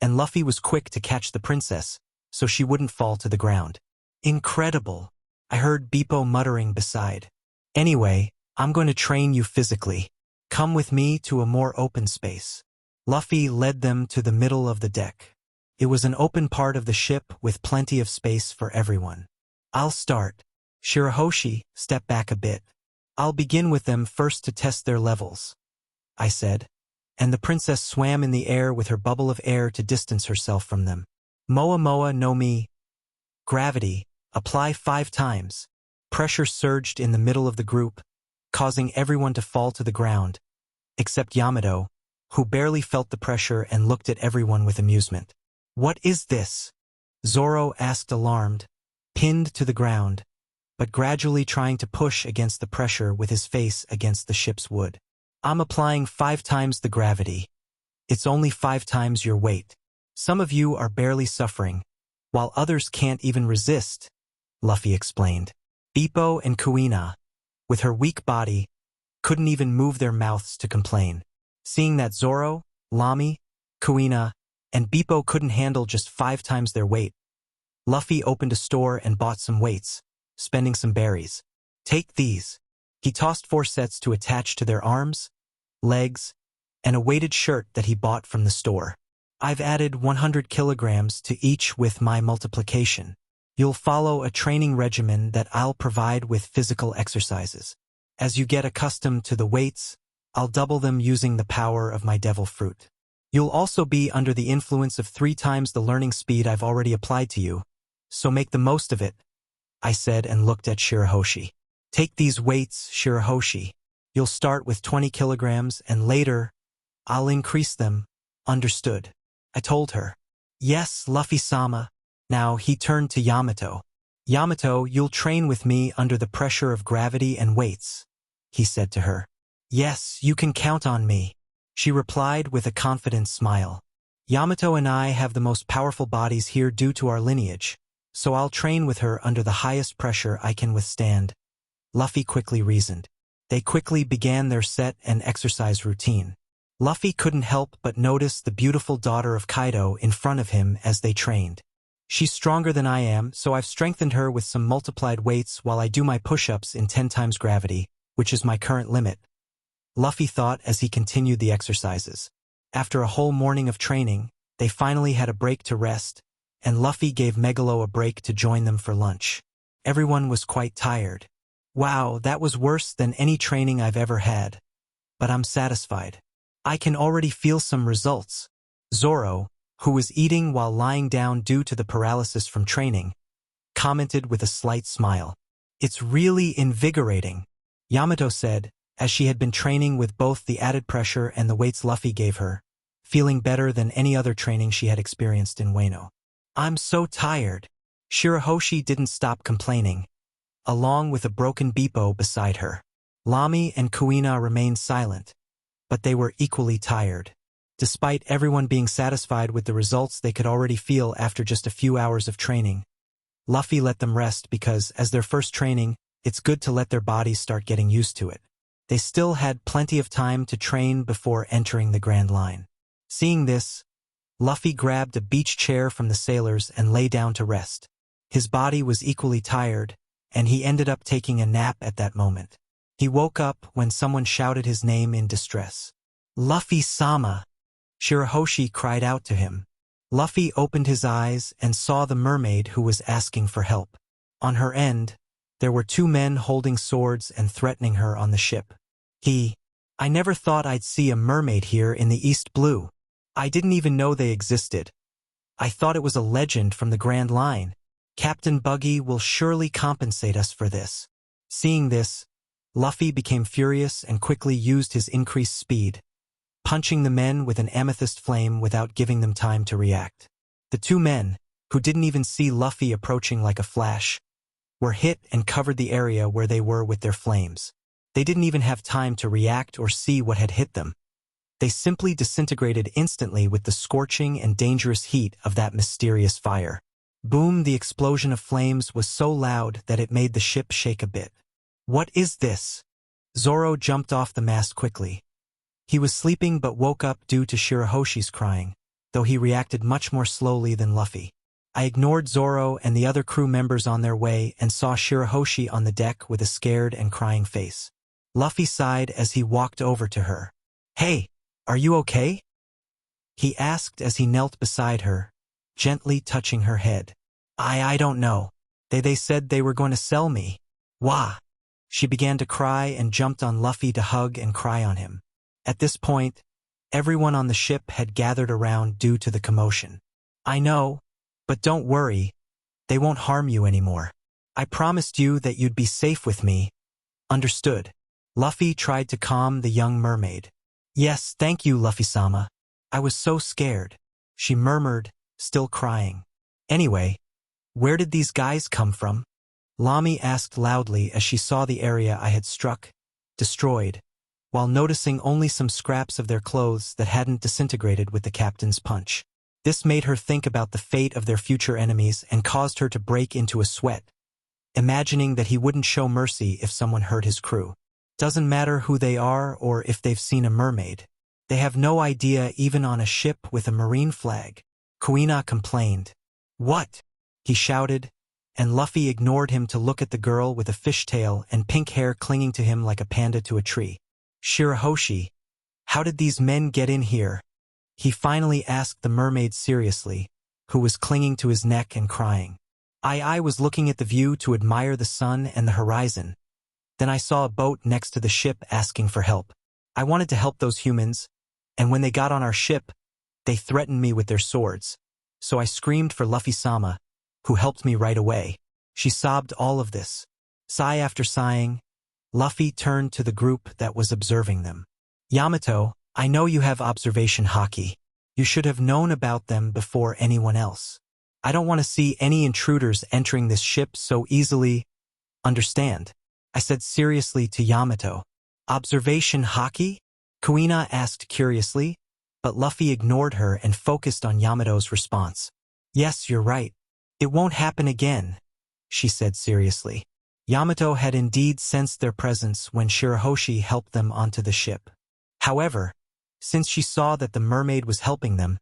[SPEAKER 1] and Luffy was quick to catch the princess, so she wouldn't fall to the ground. Incredible, I heard Bippo muttering beside. Anyway, I'm going to train you physically. Come with me to a more open space. Luffy led them to the middle of the deck. It was an open part of the ship with plenty of space for everyone. I'll start. Shirahoshi, step back a bit. I'll begin with them first to test their levels, I said, and the princess swam in the air with her bubble of air to distance herself from them. Moa Moa no Mi. Gravity, apply 5 times. Pressure surged in the middle of the group, causing everyone to fall to the ground, except Yamato, who barely felt the pressure and looked at everyone with amusement. "What is this?" Zoro asked, alarmed, pinned to the ground, but gradually trying to push against the pressure with his face against the ship's wood. "I'm applying 5 times the gravity. It's only 5 times your weight. Some of you are barely suffering, while others can't even resist," Luffy explained. Bippo and Kuina, with her weak body, couldn't even move their mouths to complain. Seeing that Zoro, Lami, Kuina, and Bippo couldn't handle just 5 times their weight, Luffy opened a store and bought some weights, spending some berries. "Take these." He tossed 4 sets to attach to their arms, legs, and a weighted shirt that he bought from the store. "I've added 100 kilograms to each with my multiplication. You'll follow a training regimen that I'll provide with physical exercises. As you get accustomed to the weights, I'll double them using the power of my devil fruit. You'll also be under the influence of 3 times the learning speed I've already applied to you, so make the most of it," I said and looked at Shirahoshi. "Take these weights, Shirahoshi. You'll start with 20 kilograms and later, I'll increase them, understood?" I told her. "Yes, Luffy-sama." Now he turned to Yamato. "Yamato, you'll train with me under the pressure of gravity and weights," he said to her. "Yes, you can count on me," she replied with a confident smile. "Yamato and I have the most powerful bodies here due to our lineage, so I'll train with her under the highest pressure I can withstand," Luffy quickly reasoned. They quickly began their set and exercise routine. Luffy couldn't help but notice the beautiful daughter of Kaido in front of him as they trained. "She's stronger than I am, so I've strengthened her with some multiplied weights while I do my push-ups in 10 times gravity, which is my current limit," Luffy thought as he continued the exercises. After a whole morning of training, they finally had a break to rest, and Luffy gave Megalo a break to join them for lunch. Everyone was quite tired. "Wow, that was worse than any training I've ever had. But I'm satisfied. I can already feel some results." Zoro, who was eating while lying down due to the paralysis from training, commented with a slight smile. "It's really invigorating," Yamato said, as she had been training with both the added pressure and the weights Luffy gave her, feeling better than any other training she had experienced in Wano. "I'm so tired." Shirahoshi didn't stop complaining, along with a broken Bippo beside her. Lami and Kuina remained silent, but they were equally tired. Despite everyone being satisfied with the results they could already feel after just a few hours of training, Luffy let them rest because, as their first training, it's good to let their bodies start getting used to it. They still had plenty of time to train before entering the Grand Line. Seeing this, Luffy grabbed a beach chair from the sailors and lay down to rest. His body was equally tired, and he ended up taking a nap at that moment. He woke up when someone shouted his name in distress. "Luffy-sama!" Shirahoshi cried out to him. Luffy opened his eyes and saw the mermaid who was asking for help. On her end, there were 2 men holding swords and threatening her on the ship. I never thought I'd see a mermaid here in the East Blue. I didn't even know they existed. I thought it was a legend from the Grand Line. Captain Buggy will surely compensate us for this." Seeing this, Luffy became furious and quickly used his increased speed, punching the men with an amethyst flame without giving them time to react. The 2 men, who didn't even see Luffy approaching like a flash, were hit and covered the area where they were with their flames. They didn't even have time to react or see what had hit them. They simply disintegrated instantly with the scorching and dangerous heat of that mysterious fire. Boom! The explosion of flames was so loud that it made the ship shake a bit. "What is this?" Zoro jumped off the mast quickly. He was sleeping but woke up due to Shirahoshi's crying, though he reacted much more slowly than Luffy. I ignored Zoro and the other crew members on their way and saw Shirahoshi on the deck with a scared and crying face. Luffy sighed as he walked over to her. "Hey, are you okay?" he asked as he knelt beside her, gently touching her head. I don't know. They said they were going to sell me." "Wah!" She began to cry and jumped on Luffy to hug and cry on him. At this point, everyone on the ship had gathered around due to the commotion. "I know, but don't worry. They won't harm you anymore. I promised you that you'd be safe with me. Understood?" Luffy tried to calm the young mermaid. Yes, thank you, Luffy-sama. I was so scared, she murmured, still crying. Anyway, where did these guys come from? Lami asked loudly as she saw the area I had struck, destroyed, while noticing only some scraps of their clothes that hadn't disintegrated with the captain's punch. This made her think about the fate of their future enemies and caused her to break into a sweat, imagining that he wouldn't show mercy if someone hurt his crew. Doesn't matter who they are or if they've seen a mermaid. They have no idea even on a ship with a marine flag. Kuina complained. What? He shouted, and Luffy ignored him to look at the girl with a fishtail and pink hair clinging to him like a panda to a tree. Shirahoshi, how did these men get in here? He finally asked the mermaid seriously, who was clinging to his neck and crying. I was looking at the view to admire the sun and the horizon. Then I saw a boat next to the ship asking for help. I wanted to help those humans, and when they got on our ship, they threatened me with their swords. So I screamed for Luffy-sama, who helped me right away. She sobbed all of this. Sigh after sighing, Luffy turned to the group that was observing them. Yamato, I know you have observation haki. You should have known about them before anyone else. I don't want to see any intruders entering this ship so easily. Understand? I said seriously to Yamato. Observation haki? Kuina asked curiously, but Luffy ignored her and focused on Yamato's response. Yes, you're right. It won't happen again, she said seriously. Yamato had indeed sensed their presence when Shirahoshi helped them onto the ship. However, since she saw that the mermaid was helping them,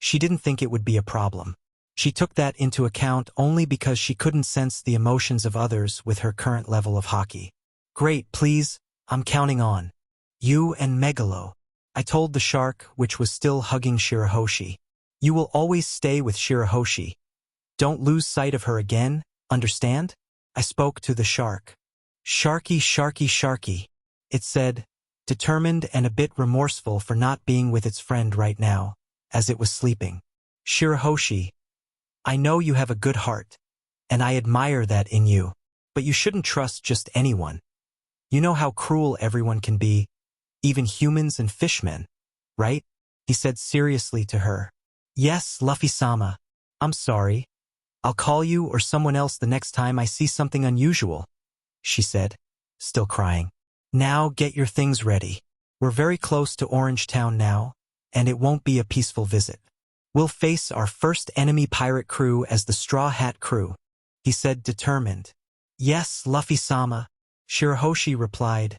[SPEAKER 1] she didn't think it would be a problem. She took that into account only because she couldn't sense the emotions of others with her current level of haki. Great, please, I'm counting on you and Megalo. I told the shark, which was still hugging Shirahoshi. You will always stay with Shirahoshi. Don't lose sight of her again, understand? I spoke to the shark. Sharky, sharky, sharky, it said, determined and a bit remorseful for not being with its friend right now, as it was sleeping. Shirahoshi, I know you have a good heart, and I admire that in you, but you shouldn't trust just anyone. You know how cruel everyone can be, even humans and fishmen, right? He said seriously to her. Yes, Luffy-sama. I'm sorry. I'll call you or someone else the next time I see something unusual, she said, still crying. Now get your things ready. We're very close to Orange Town now, and it won't be a peaceful visit. We'll face our first enemy pirate crew as the Straw Hat Crew, he said determined. Yes, Luffy-sama, Shirahoshi replied,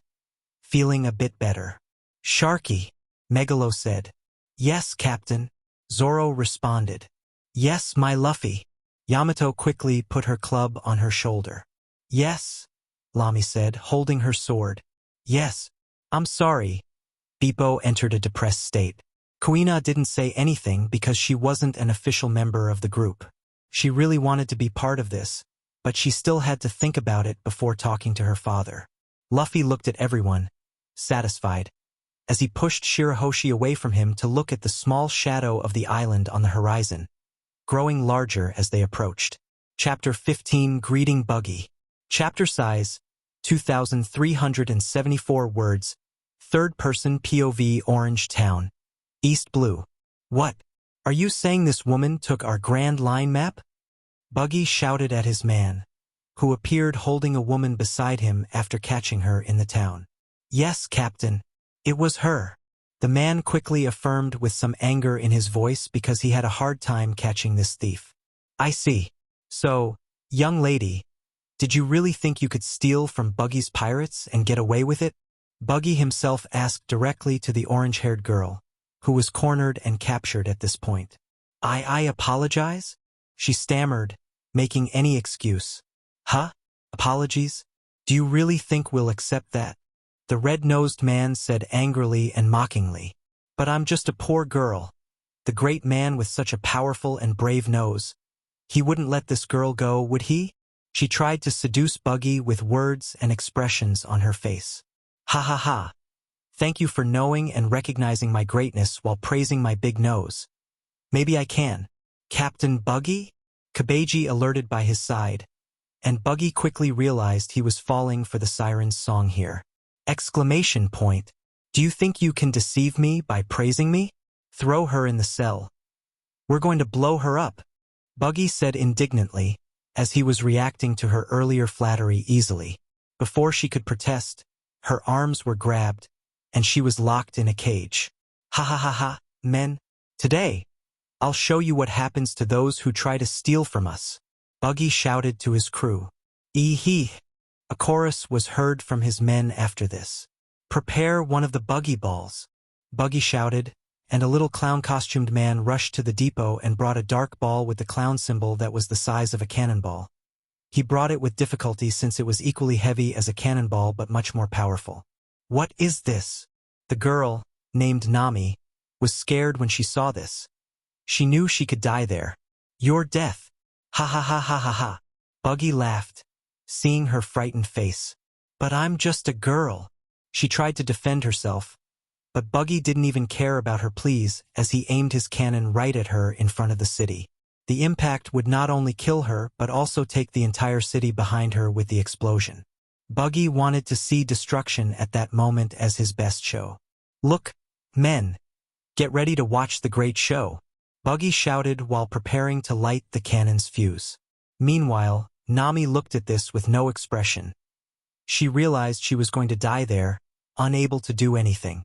[SPEAKER 1] feeling a bit better. Sharky, Megalo said. Yes, Captain, Zoro responded. Yes, my Luffy. Yamato quickly put her club on her shoulder. Yes, Lami said, holding her sword. Yes, I'm sorry. Bippo entered a depressed state. Kuina didn't say anything because she wasn't an official member of the group. She really wanted to be part of this, but she still had to think about it before talking to her father. Luffy looked at everyone, satisfied, as he pushed Shirahoshi away from him to look at the small shadow of the island on the horizon, growing larger as they approached. Chapter 15, Greeting Buggy. Chapter size, 2,374 words, third-person POV Orange Town, East Blue. What? Are you saying this woman took our Grand Line map? Buggy shouted at his man, who appeared holding a woman beside him after catching her in the town. Yes, Captain. It was her. The man quickly affirmed with some anger in his voice because he had a hard time catching this thief. I see. So, young lady, did you really think you could steal from Buggy's pirates and get away with it? Buggy himself asked directly to the orange-haired girl, who was cornered and captured at this point. I apologize? She stammered, making any excuse. Huh? Apologies? Do you really think we'll accept that? The red-nosed man said angrily and mockingly. But I'm just a poor girl. The great man with such a powerful and brave nose. He wouldn't let this girl go, would he? She tried to seduce Buggy with words and expressions on her face. Ha ha ha. Thank you for knowing and recognizing my greatness while praising my big nose. Maybe I can. Captain Buggy? Kabeji alerted by his side, and Buggy quickly realized he was falling for the siren's song here. Exclamation point. Do you think you can deceive me by praising me? Throw her in the cell. We're going to blow her up, Buggy said indignantly, as he was reacting to her earlier flattery easily. Before she could protest, her arms were grabbed, and she was locked in a cage. Ha ha ha ha, men. Today, I'll show you what happens to those who try to steal from us, Buggy shouted to his crew. Ee-hee. A chorus was heard from his men after this. Prepare one of the buggy balls, Buggy shouted, and a little clown-costumed man rushed to the depot and brought a dark ball with the clown symbol that was the size of a cannonball. He brought it with difficulty since it was equally heavy as a cannonball but much more powerful. What is this? The girl, named Nami, was scared when she saw this. She knew she could die there. Your death. Ha ha ha ha ha ha. Buggy laughed, seeing her frightened face. But I'm just a girl. She tried to defend herself, but Buggy didn't even care about her pleas as he aimed his cannon right at her in front of the city. The impact would not only kill her but also take the entire city behind her with the explosion. Buggy wanted to see destruction at that moment as his best show. Look, men. Get ready to watch the great show, Buggy shouted while preparing to light the cannon's fuse. Meanwhile, Nami looked at this with no expression. She realized she was going to die there, unable to do anything.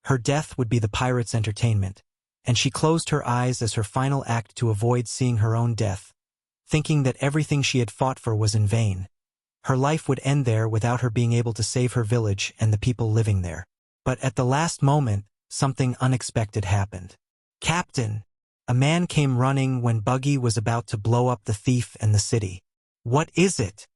[SPEAKER 1] Her death would be the pirates' entertainment, and she closed her eyes as her final act to avoid seeing her own death, thinking that everything she had fought for was in vain. Her life would end there without her being able to save her village and the people living there. But at the last moment, something unexpected happened. Captain! A man came running when Buggy was about to blow up the thief and the city. What is it?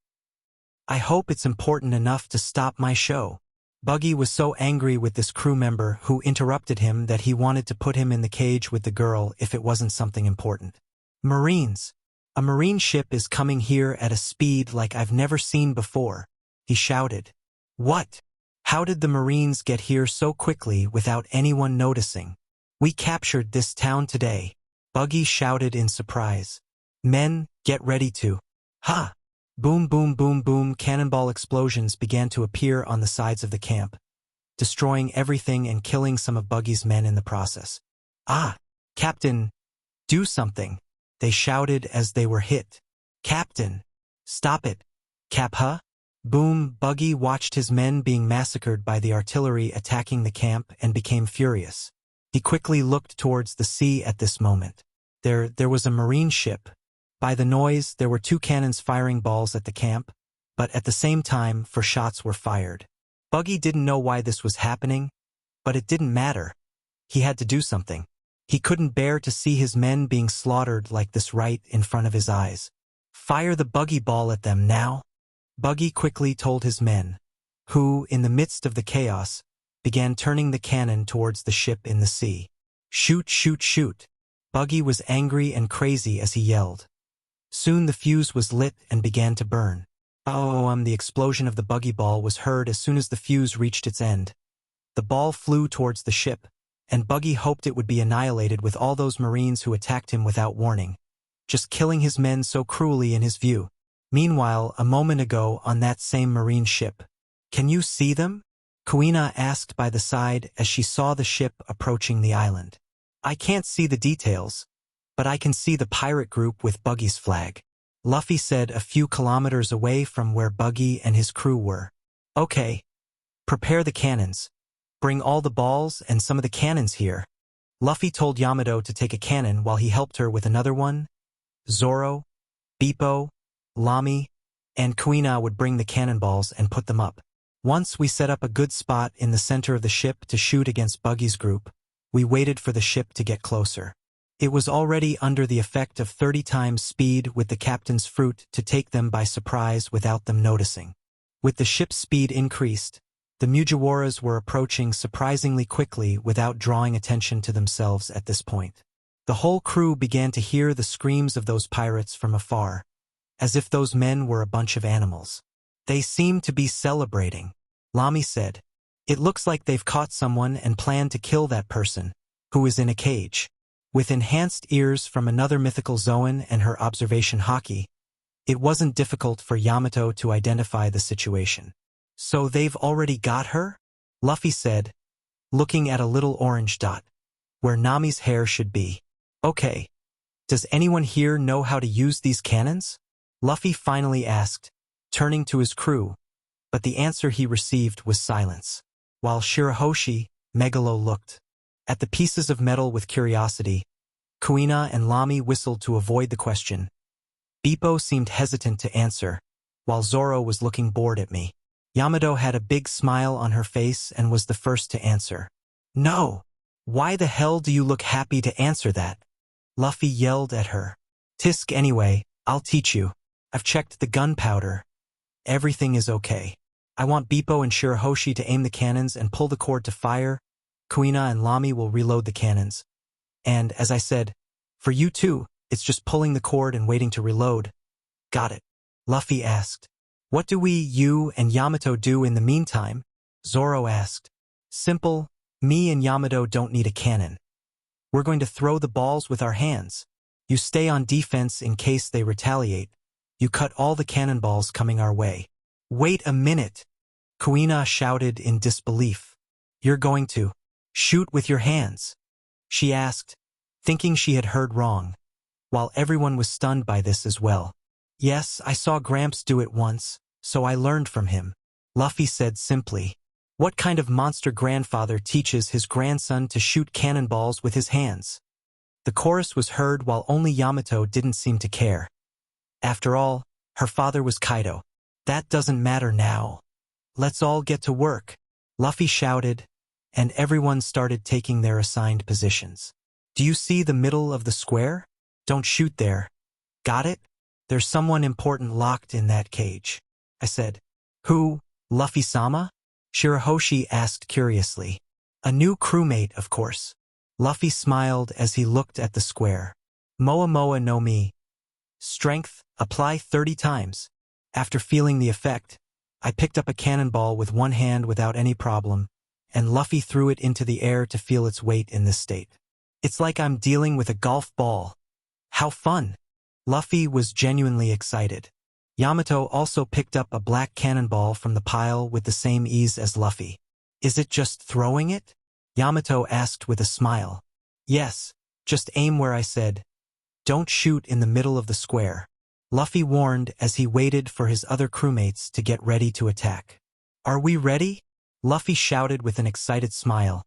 [SPEAKER 1] I hope it's important enough to stop my show. Buggy was so angry with this crew member who interrupted him that he wanted to put him in the cage with the girl if it wasn't something important. Marines! A marine ship is coming here at a speed like I've never seen before, he shouted. What? How did the Marines get here so quickly without anyone noticing? We captured this town today, Buggy shouted in surprise. Men, get ready to. Ha! Boom boom boom boom, cannonball explosions began to appear on the sides of the camp, destroying everything and killing some of Buggy's men in the process. Ah! Captain! Do something! They shouted as they were hit. Captain! Stop it! Cap huh? Boom! Buggy watched his men being massacred by the artillery attacking the camp and became furious. He quickly looked towards the sea at this moment. There was a marine ship. By the noise, there were 2 cannons firing balls at the camp, but at the same time, 4 shots were fired. Buggy didn't know why this was happening, but it didn't matter. He had to do something. He couldn't bear to see his men being slaughtered like this right in front of his eyes. Fire the buggy ball at them now, Buggy quickly told his men, who, in the midst of the chaos, began turning the cannon towards the ship in the sea. Shoot, shoot, shoot. Buggy was angry and crazy as he yelled. Soon the fuse was lit and began to burn. The explosion of the buggy ball was heard as soon as the fuse reached its end. The ball flew towards the ship, and Buggy hoped it would be annihilated with all those Marines who attacked him without warning, just killing his men so cruelly in his view. Meanwhile, a moment ago on that same Marine ship. Can you see them? Kuina asked by the side as she saw the ship approaching the island. I can't see the details, but I can see the pirate group with Buggy's flag, Luffy said a few kilometers away from where Buggy and his crew were. Okay. Prepare the cannons. Bring all the balls and some of the cannons here. Luffy told Yamato to take a cannon while he helped her with another one. Zoro, Bippo, Lamy, and Kuina would bring the cannonballs and put them up. Once we set up a good spot in the center of the ship to shoot against Buggy's group, we waited for the ship to get closer. It was already under the effect of 30 times speed with the captain's fruit to take them by surprise without them noticing. With the ship's speed increased, the Mugiwaras were approaching surprisingly quickly without drawing attention to themselves at this point. The whole crew began to hear the screams of those pirates from afar, as if those men were a bunch of animals. They seemed to be celebrating, Lamy said. It looks like they've caught someone and planned to kill that person, who is in a cage. With enhanced ears from another mythical Zoan and her observation haki, it wasn't difficult for Yamato to identify the situation. So they've already got her? Luffy said, looking at a little orange dot, where Nami's hair should be. Okay. Does anyone here know how to use these cannons? Luffy finally asked, turning to his crew, but the answer he received was silence. While Shirahoshi, Megalo looked at the pieces of metal with curiosity, Kuina and Lami whistled to avoid the question. Bippo seemed hesitant to answer, while Zoro was looking bored at me. Yamato had a big smile on her face and was the first to answer. No! Why the hell do you look happy to answer that? Luffy yelled at her. Tisk anyway, I'll teach you. I've checked the gunpowder. Everything is okay. I want Bippo and Shirahoshi to aim the cannons and pull the cord to fire. Kuina and Lami will reload the cannons. And, as I said, for you too, it's just pulling the cord and waiting to reload. Got it? Luffy asked. What do you and Yamato do in the meantime? Zoro asked. Simple, me and Yamato don't need a cannon. We're going to throw the balls with our hands. You stay on defense in case they retaliate. You cut all the cannonballs coming our way. Wait a minute! Kuina shouted in disbelief. You're going to shoot with your hands? She asked, thinking she had heard wrong, while everyone was stunned by this as well. Yes, I saw Gramps do it once, so I learned from him. Luffy said simply. What kind of monster grandfather teaches his grandson to shoot cannonballs with his hands? The chorus was heard while only Yamato didn't seem to care. After all, her father was Kaido. That doesn't matter now. Let's all get to work, Luffy shouted, and everyone started taking their assigned positions. Do you see the middle of the square? Don't shoot there. Got it? There's someone important locked in that cage. I said. Who? Luffy-sama? Shirahoshi asked curiously. A new crewmate, of course. Luffy smiled as he looked at the square. Moa Moa no Mi. Strength, apply 30 times. After feeling the effect, I picked up a cannonball with one hand without any problem, and Luffy threw it into the air to feel its weight in this state. It's like I'm dealing with a golf ball. How fun! Luffy was genuinely excited. Yamato also picked up a black cannonball from the pile with the same ease as Luffy. Is it just throwing it? Yamato asked with a smile. Yes, just aim where I said. Don't shoot in the middle of the square. Luffy warned as he waited for his other crewmates to get ready to attack. Are we ready? Luffy shouted with an excited smile.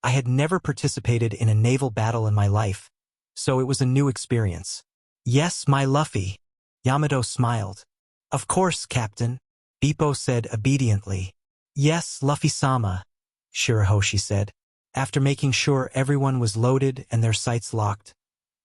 [SPEAKER 1] I had never participated in a naval battle in my life, so it was a new experience. Yes, my Luffy. Yamato smiled. Of course, Captain, Bippo said obediently. Yes, Luffy-sama, Shirahoshi said. After making sure everyone was loaded and their sights locked,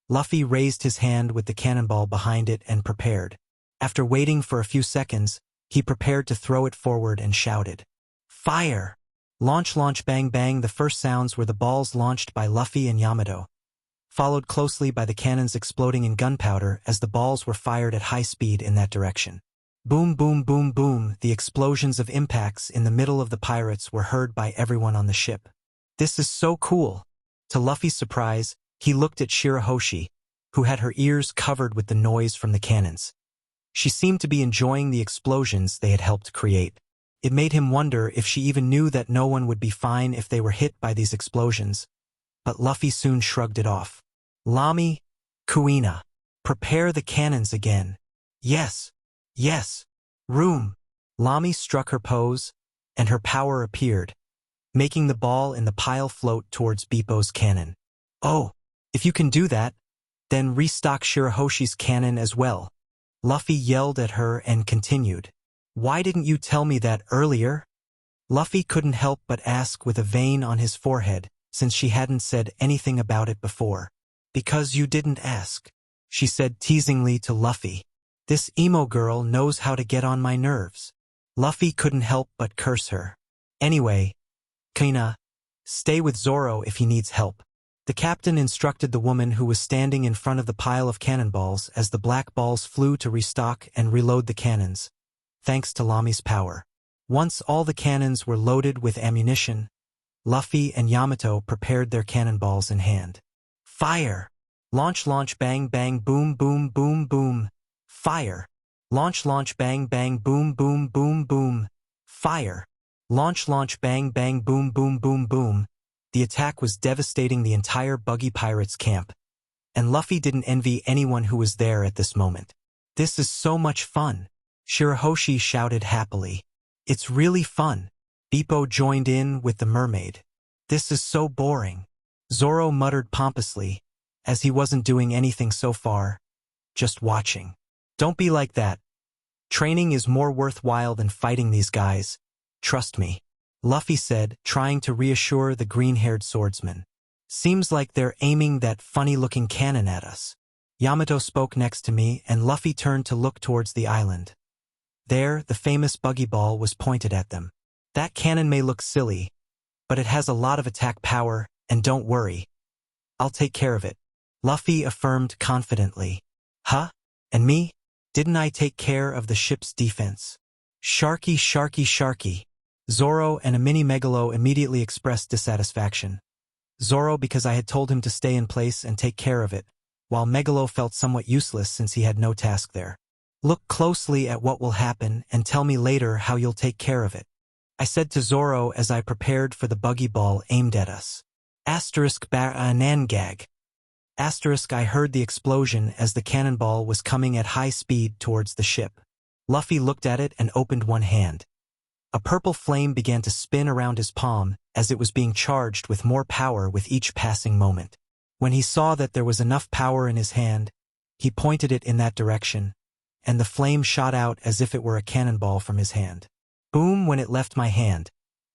[SPEAKER 1] Luffy raised his hand with the cannonball behind it and prepared. After waiting for a few seconds, he prepared to throw it forward and shouted. Fire! Launch, launch, bang, bang. The first sounds were the balls launched by Luffy and Yamato, followed closely by the cannons exploding in gunpowder as the balls were fired at high speed in that direction. Boom, boom, boom, boom. The explosions of impacts in the middle of the pirates were heard by everyone on the ship. This is so cool. To Luffy's surprise, he looked at Shirahoshi, who had her ears covered with the noise from the cannons. She seemed to be enjoying the explosions they had helped create. It made him wonder if she even knew that no one would be fine if they were hit by these explosions. But Luffy soon shrugged it off. Lami, Kuina, prepare the cannons again. Yes, yes. Room. Lami struck her pose, and her power appeared, making the ball in the pile float towards Bippo's cannon. Oh, if you can do that, then restock Shirahoshi's cannon as well. Luffy yelled at her and continued. Why didn't you tell me that earlier? Luffy couldn't help but ask with a vein on his forehead, since she hadn't said anything about it before. Because you didn't ask, she said teasingly to Luffy. This emo girl knows how to get on my nerves. Luffy couldn't help but curse her. Anyway, Kuina, stay with Zoro if he needs help. The captain instructed the woman who was standing in front of the pile of cannonballs as the black balls flew to restock and reload the cannons, thanks to Lami's power. Once all the cannons were loaded with ammunition, Luffy and Yamato prepared their cannonballs in hand. Fire! Launch, launch, bang, bang, boom, boom, boom, boom. Fire! Launch, launch, bang, bang, boom, boom, boom, boom. Fire! Launch, launch, bang, bang, boom, boom, boom, boom. The attack was devastating the entire Buggy Pirates camp, and Luffy didn't envy anyone who was there at this moment. This is so much fun! Shirahoshi shouted happily. It's really fun. Beppo joined in with the mermaid. This is so boring. Zoro muttered pompously, as he wasn't doing anything so far, just watching. Don't be like that. Training is more worthwhile than fighting these guys. Trust me, Luffy said, trying to reassure the green-haired swordsman. Seems like they're aiming that funny-looking cannon at us. Yamato spoke next to me, and Luffy turned to look towards the island. There, the famous buggy ball was pointed at them. That cannon may look silly, but it has a lot of attack power, and don't worry. I'll take care of it. Luffy affirmed confidently. Huh? And me? Didn't I take care of the ship's defense? Sharky, sharky, sharky. Zoro and a mini-megalo immediately expressed dissatisfaction. Zoro because I had told him to stay in place and take care of it, while Megalo felt somewhat useless since he had no task there. Look closely at what will happen and tell me later how you'll take care of it, I said to Zoro as I prepared for the buggy ball aimed at us. Asterisk Nangag. Asterisk I heard the explosion as the cannonball was coming at high speed towards the ship. Luffy looked at it and opened one hand. A purple flame began to spin around his palm as it was being charged with more power with each passing moment. When he saw that there was enough power in his hand, he pointed it in that direction, and the flame shot out as if it were a cannonball from his hand. Boom! When it left my hand,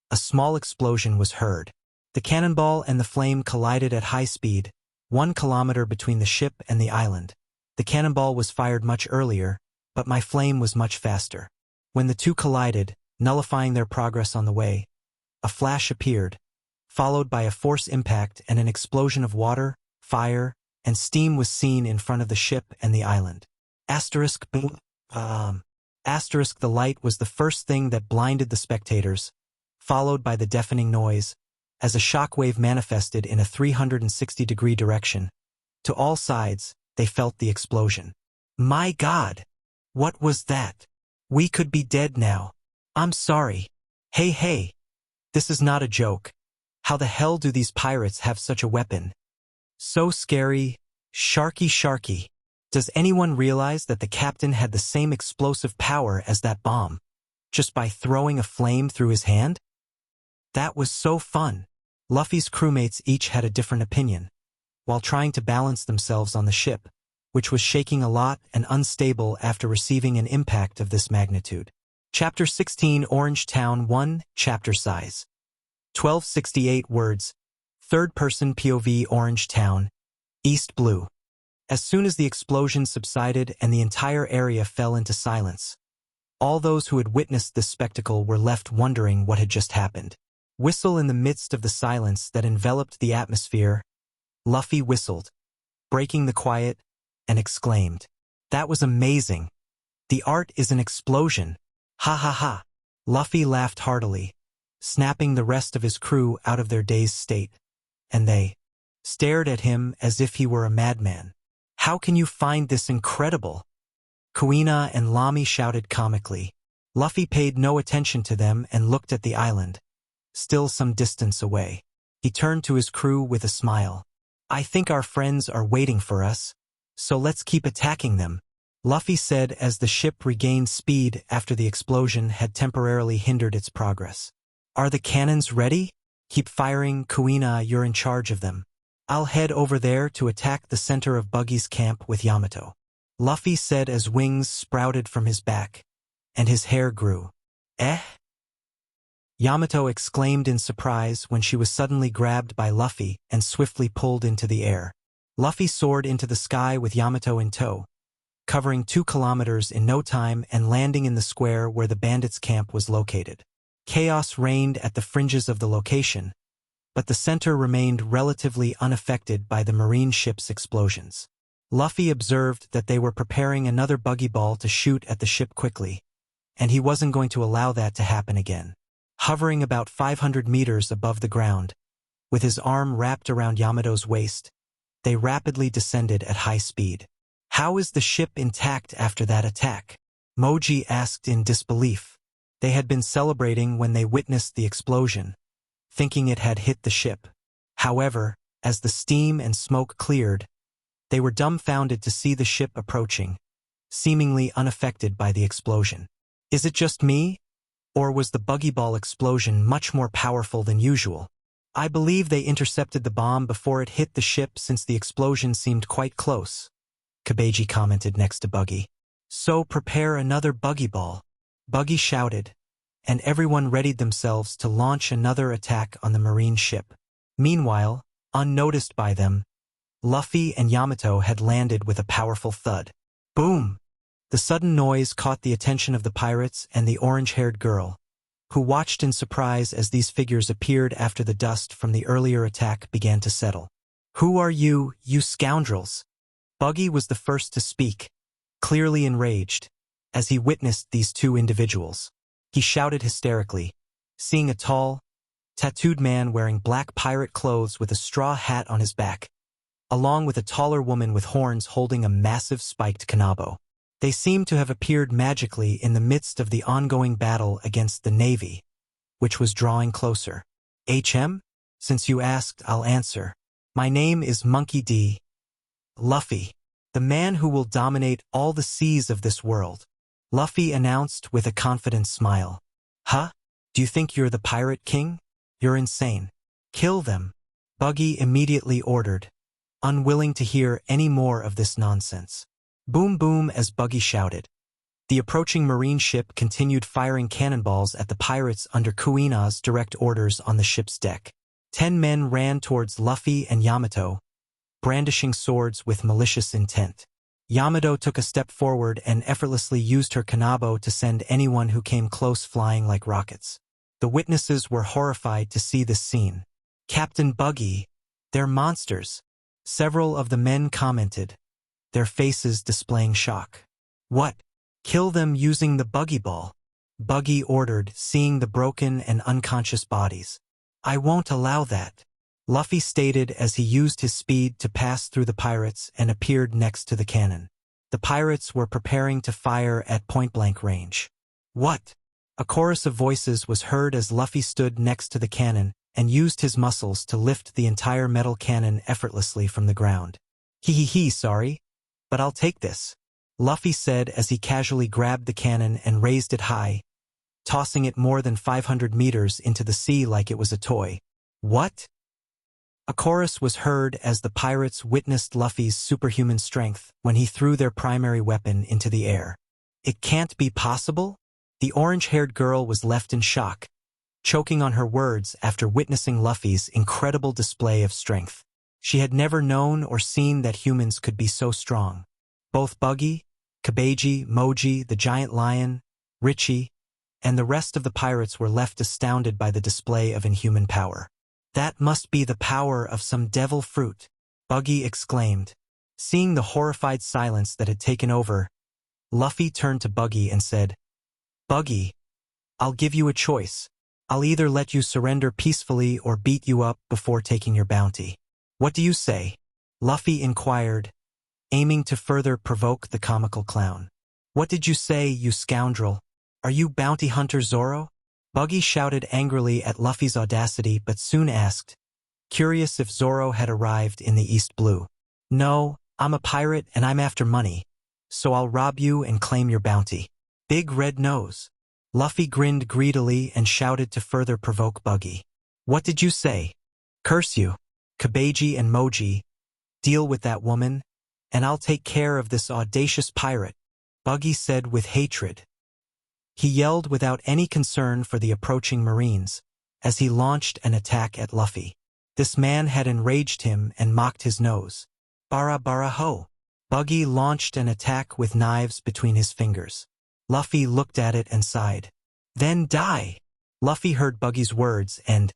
[SPEAKER 1] a small explosion was heard. The cannonball and the flame collided at high speed, 1 kilometer between the ship and the island. The cannonball was fired much earlier, but my flame was much faster. When the two collided, nullifying their progress on the way, a flash appeared, followed by a force impact, and an explosion of water, fire, and steam was seen in front of the ship and the island. Asterisk boom. Asterisk the light was the first thing that blinded the spectators, followed by the deafening noise, as a shockwave manifested in a 360-degree direction. To all sides, they felt the explosion. My God! What was that? We could be dead now. I'm sorry. Hey. This is not a joke. How the hell do these pirates have such a weapon? So scary. Sharky. Does anyone realize that the captain had the same explosive power as that bomb, just by throwing a flame through his hand? That was so fun. Luffy's crewmates each had a different opinion, while trying to balance themselves on the ship, which was shaking a lot and unstable after receiving an impact of this magnitude. Chapter 16 Orange Town 1 Chapter Size 1268 words. Third-person POV Orange Town, East Blue. As soon as the explosion subsided and the entire area fell into silence, all those who had witnessed this spectacle were left wondering what had just happened. Whistle in the midst of the silence that enveloped the atmosphere. Luffy whistled, breaking the quiet, and exclaimed, "That was amazing. The art is an explosion. Ha ha ha." Luffy laughed heartily, snapping the rest of his crew out of their dazed state, and they stared at him as if he were a madman. "How can you find this incredible?" Kuina and Lami shouted comically. Luffy paid no attention to them and looked at the island, still some distance away. He turned to his crew with a smile. "I think our friends are waiting for us, so let's keep attacking them," Luffy said as the ship regained speed after the explosion had temporarily hindered its progress. "Are the cannons ready? Keep firing, Kuina, you're in charge of them. I'll head over there to attack the center of Buggy's camp with Yamato," Luffy said as wings sprouted from his back, and his hair grew. "Eh?" Yamato exclaimed in surprise when she was suddenly grabbed by Luffy and swiftly pulled into the air. Luffy soared into the sky with Yamato in tow, covering 2 kilometers in no time and landing in the square where the bandits' camp was located. Chaos reigned at the fringes of the location, but the center remained relatively unaffected by the marine ship's explosions. Luffy observed that they were preparing another buggy ball to shoot at the ship quickly, and he wasn't going to allow that to happen again. Hovering about 500 meters above the ground, with his arm wrapped around Yamato's waist, they rapidly descended at high speed. "How is the ship intact after that attack?" Moji asked in disbelief. They had been celebrating when they witnessed the explosion, thinking it had hit the ship. However, as the steam and smoke cleared, they were dumbfounded to see the ship approaching, seemingly unaffected by the explosion. Is it just me? Or was the buggy ball explosion much more powerful than usual? I believe they intercepted the bomb before it hit the ship since the explosion seemed quite close, Kabeji commented next to Buggy. So prepare another buggy ball, Buggy shouted, and everyone readied themselves to launch another attack on the marine ship. Meanwhile, unnoticed by them, Luffy and Yamato had landed with a powerful thud. Boom! The sudden noise caught the attention of the pirates and the orange-haired girl, who watched in surprise as these figures appeared after the dust from the earlier attack began to settle. Who are you, you scoundrels? Buggy was the first to speak, clearly enraged, as he witnessed these two individuals. He shouted hysterically, seeing a tall, tattooed man wearing black pirate clothes with a straw hat on his back, along with a taller woman with horns holding a massive spiked kanabo. They seemed to have appeared magically in the midst of the ongoing battle against the Navy, which was drawing closer. HM? Since you asked, I'll answer. My name is Monkey D. Luffy, the man who will dominate all the seas of this world, Luffy announced with a confident smile. Huh? Do you think you're the Pirate King? You're insane. Kill them, Buggy immediately ordered, unwilling to hear any more of this nonsense. Boom boom as Buggy shouted. The approaching marine ship continued firing cannonballs at the pirates under Kuina's direct orders on the ship's deck. 10 men ran towards Luffy and Yamato, brandishing swords with malicious intent. Yamato took a step forward and effortlessly used her kanabo to send anyone who came close flying like rockets. The witnesses were horrified to see this scene. Captain Buggy, they're monsters, several of the men commented, their faces displaying shock. What? Kill them using the buggy ball, Buggy ordered, seeing the broken and unconscious bodies. I won't allow that, Luffy stated as he used his speed to pass through the pirates and appeared next to the cannon. The pirates were preparing to fire at point-blank range. What? A chorus of voices was heard as Luffy stood next to the cannon and used his muscles to lift the entire metal cannon effortlessly from the ground. Sorry, but I'll take this, Luffy said as he casually grabbed the cannon and raised it high, tossing it more than 500 meters into the sea like it was a toy. What? A chorus was heard as the pirates witnessed Luffy's superhuman strength when he threw their primary weapon into the air. It can't be possible? The orange-haired girl was left in shock, choking on her words after witnessing Luffy's incredible display of strength. She had never known or seen that humans could be so strong. Both Buggy, Kabeji, Moji, the giant lion, Richie, and the rest of the pirates were left astounded by the display of inhuman power. That must be the power of some devil fruit, Buggy exclaimed. Seeing the horrified silence that had taken over, Luffy turned to Buggy and said, Buggy, I'll give you a choice. I'll either let you surrender peacefully or beat you up before taking your bounty. What do you say? Luffy inquired, aiming to further provoke the comical clown. What did you say, you scoundrel? Are you bounty hunter Zoro? Buggy shouted angrily at Luffy's audacity but soon asked, curious if Zoro had arrived in the East Blue. No, I'm a pirate and I'm after money, so I'll rob you and claim your bounty. Big red nose. Luffy grinned greedily and shouted to further provoke Buggy. What did you say? Curse you, Kabeji and Moji. Deal with that woman, and I'll take care of this audacious pirate, Buggy said with hatred. He yelled without any concern for the approaching Marines, as he launched an attack at Luffy. This man had enraged him and mocked his nose. Bara bara ho! Buggy launched an attack with knives between his fingers. Luffy looked at it and sighed. Then die! Luffy heard Buggy's words and,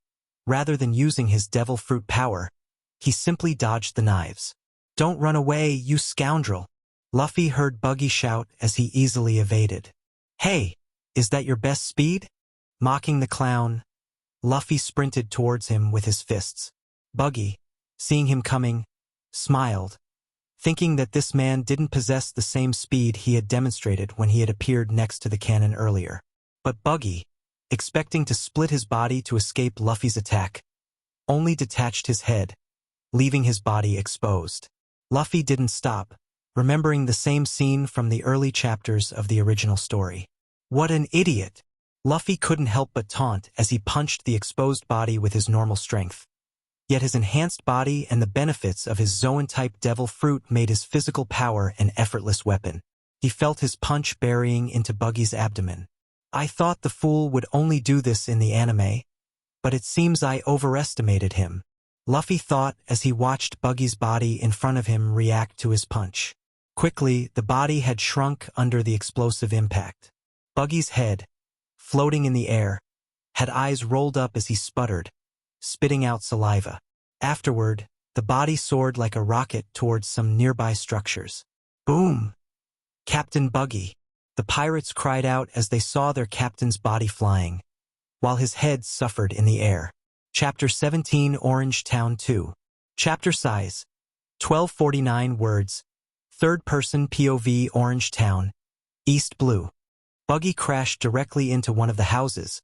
[SPEAKER 1] rather than using his devil fruit power, he simply dodged the knives. Don't run away, you scoundrel! Luffy heard Buggy shout as he easily evaded. Hey! Is that your best speed? Mocking the clown, Luffy sprinted towards him with his fists. Buggy, seeing him coming, smiled, thinking that this man didn't possess the same speed he had demonstrated when he had appeared next to the cannon earlier. But Buggy, expecting to split his body to escape Luffy's attack, only detached his head, leaving his body exposed. Luffy didn't stop, remembering the same scene from the early chapters of the original story. What an idiot! Luffy couldn't help but taunt as he punched the exposed body with his normal strength. Yet his enhanced body and the benefits of his Zoan-type devil fruit made his physical power an effortless weapon. He felt his punch burying into Buggy's abdomen. I thought the fool would only do this in the anime, but it seems I overestimated him, Luffy thought as he watched Buggy's body in front of him react to his punch. Quickly, the body had shrunk under the explosive impact. Buggy's head, floating in the air, had eyes rolled up as he sputtered, spitting out saliva. Afterward, the body soared like a rocket towards some nearby structures. Boom! Captain Buggy! The pirates cried out as they saw their captain's body flying, while his head suffered in the air. Chapter 17 Orange Town 2. Chapter size 1249 words. Third-person POV Orange Town, East Blue. Buggy crashed directly into one of the houses,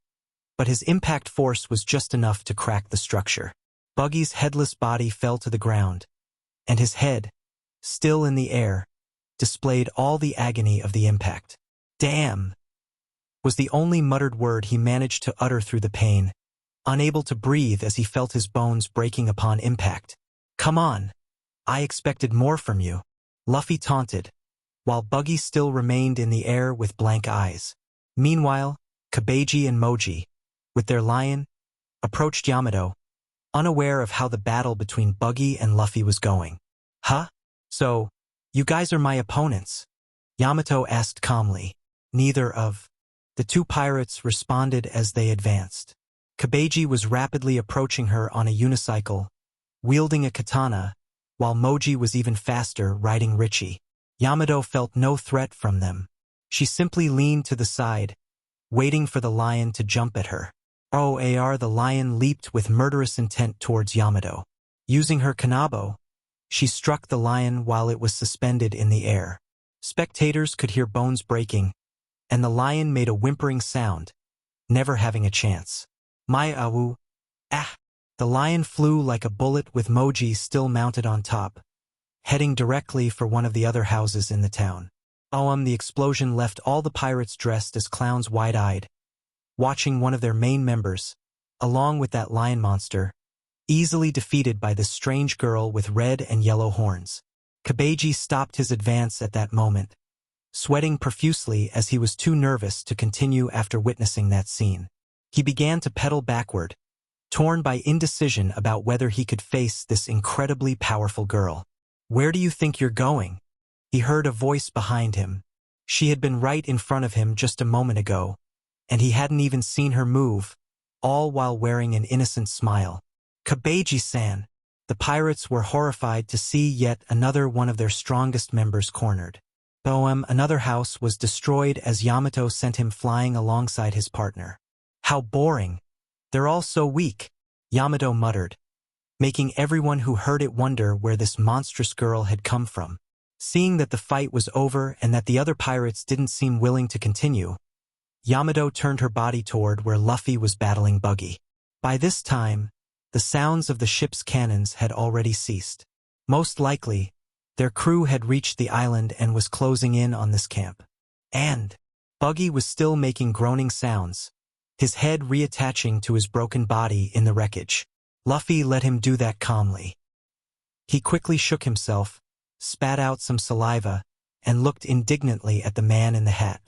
[SPEAKER 1] but his impact force was just enough to crack the structure. Buggy's headless body fell to the ground, and his head, still in the air, displayed all the agony of the impact. "Damn!" was the only muttered word he managed to utter through the pain, unable to breathe as he felt his bones breaking upon impact. "Come on! I expected more from you," Luffy taunted, while Buggy still remained in the air with blank eyes. Meanwhile, Kabeji and Moji, with their lion, approached Yamato, unaware of how the battle between Buggy and Luffy was going. "Huh? So, you guys are my opponents?" Yamato asked calmly. Neither of the two pirates responded as they advanced. Kabeji was rapidly approaching her on a unicycle, wielding a katana, while Moji was even faster, riding Richie. Yamato felt no threat from them. She simply leaned to the side, waiting for the lion to jump at her. The lion leaped with murderous intent towards Yamato. Using her kanabo, she struck the lion while it was suspended in the air. Spectators could hear bones breaking, and the lion made a whimpering sound, never having a chance. The lion flew like a bullet with Moji still mounted on top, heading directly for one of the other houses in the town. The explosion left all the pirates dressed as clowns wide-eyed, watching one of their main members, along with that lion monster, easily defeated by this strange girl with red and yellow horns. Kabeji stopped his advance at that moment, sweating profusely as he was too nervous to continue after witnessing that scene. He began to pedal backward, torn by indecision about whether he could face this incredibly powerful girl. "Where do you think you're going?" He heard a voice behind him. She had been right in front of him just a moment ago, and he hadn't even seen her move, all while wearing an innocent smile. "Kabeji-san!" The pirates were horrified to see yet another one of their strongest members cornered. Another house was destroyed as Yamato sent him flying alongside his partner. "How boring! They're all so weak," Yamato muttered, making everyone who heard it wonder where this monstrous girl had come from. Seeing that the fight was over and that the other pirates didn't seem willing to continue, Yamato turned her body toward where Luffy was battling Buggy. By this time, the sounds of the ship's cannons had already ceased. Most likely, their crew had reached the island and was closing in on this camp. And Buggy was still making groaning sounds, his head reattaching to his broken body in the wreckage. Luffy let him do that calmly. He quickly shook himself, spat out some saliva, and looked indignantly at the man in the hat.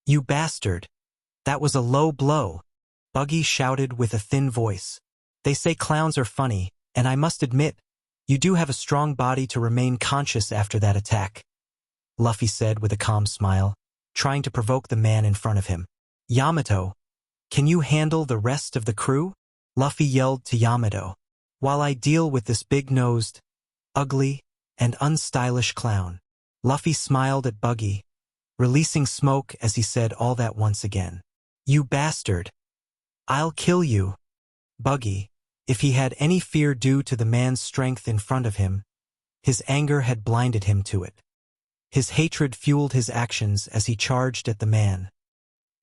[SPEAKER 1] "You bastard! That was a low blow," Buggy shouted with a thin voice. "They say clowns are funny, and I must admit, you do have a strong body to remain conscious after that attack," Luffy said with a calm smile, trying to provoke the man in front of him. "Yamato, can you handle the rest of the crew?" Luffy yelled to Yamato. "While I deal with this big-nosed, ugly, and unstylish clown." Luffy smiled at Buggy, releasing smoke as he said all that once again. "You bastard! I'll kill you." Buggy, if he had any fear due to the man's strength in front of him, his anger had blinded him to it. His hatred fueled his actions as he charged at the man,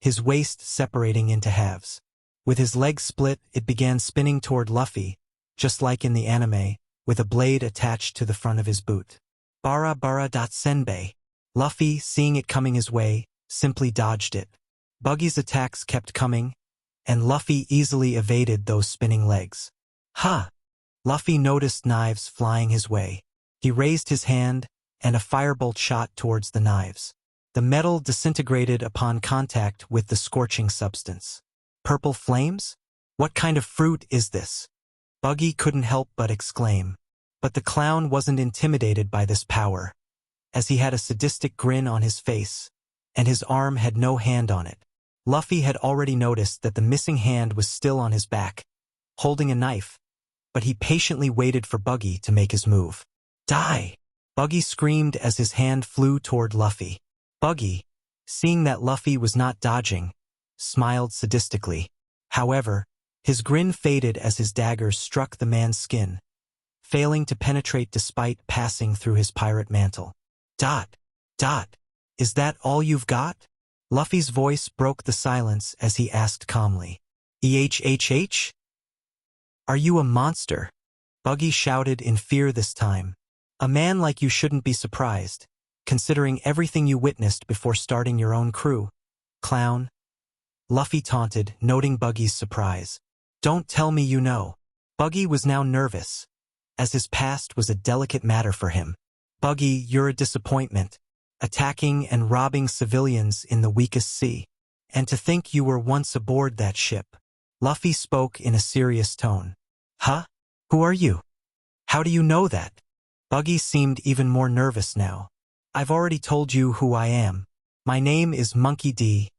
[SPEAKER 1] his waist separating into halves. With his legs split, it began spinning toward Luffy, just like in the anime, with a blade attached to the front of his boot. Bara bara senbei. Luffy, seeing it coming his way, simply dodged it. Buggy's attacks kept coming, and Luffy easily evaded those spinning legs. Ha! Luffy noticed knives flying his way. He raised his hand, and a firebolt shot towards the knives. The metal disintegrated upon contact with the scorching substance. Purple flames? What kind of fruit is this? Buggy couldn't help but exclaim. But the clown wasn't intimidated by this power, as he had a sadistic grin on his face, and his arm had no hand on it. Luffy had already noticed that the missing hand was still on his back, holding a knife, but he patiently waited for Buggy to make his move. Die! Buggy screamed as his hand flew toward Luffy. Buggy, seeing that Luffy was not dodging, smiled sadistically. However, his grin faded as his daggers struck the man's skin, failing to penetrate despite passing through his pirate mantle. Dot. Is that all you've got? Luffy's voice broke the silence as he asked calmly. EHHH? Are you a monster? Buggy shouted in fear this time. A man like you shouldn't be surprised, considering everything you witnessed before starting your own crew. Clown. Luffy taunted, noting Buggy's surprise. Don't tell me you know. Buggy was now nervous, as his past was a delicate matter for him. Buggy, you're a disappointment, attacking and robbing civilians in the weakest sea. And to think you were once aboard that ship. Luffy spoke in a serious tone. Huh? Who are you? How do you know that? Buggy seemed even more nervous now. I've already told you who I am. My name is Monkey D.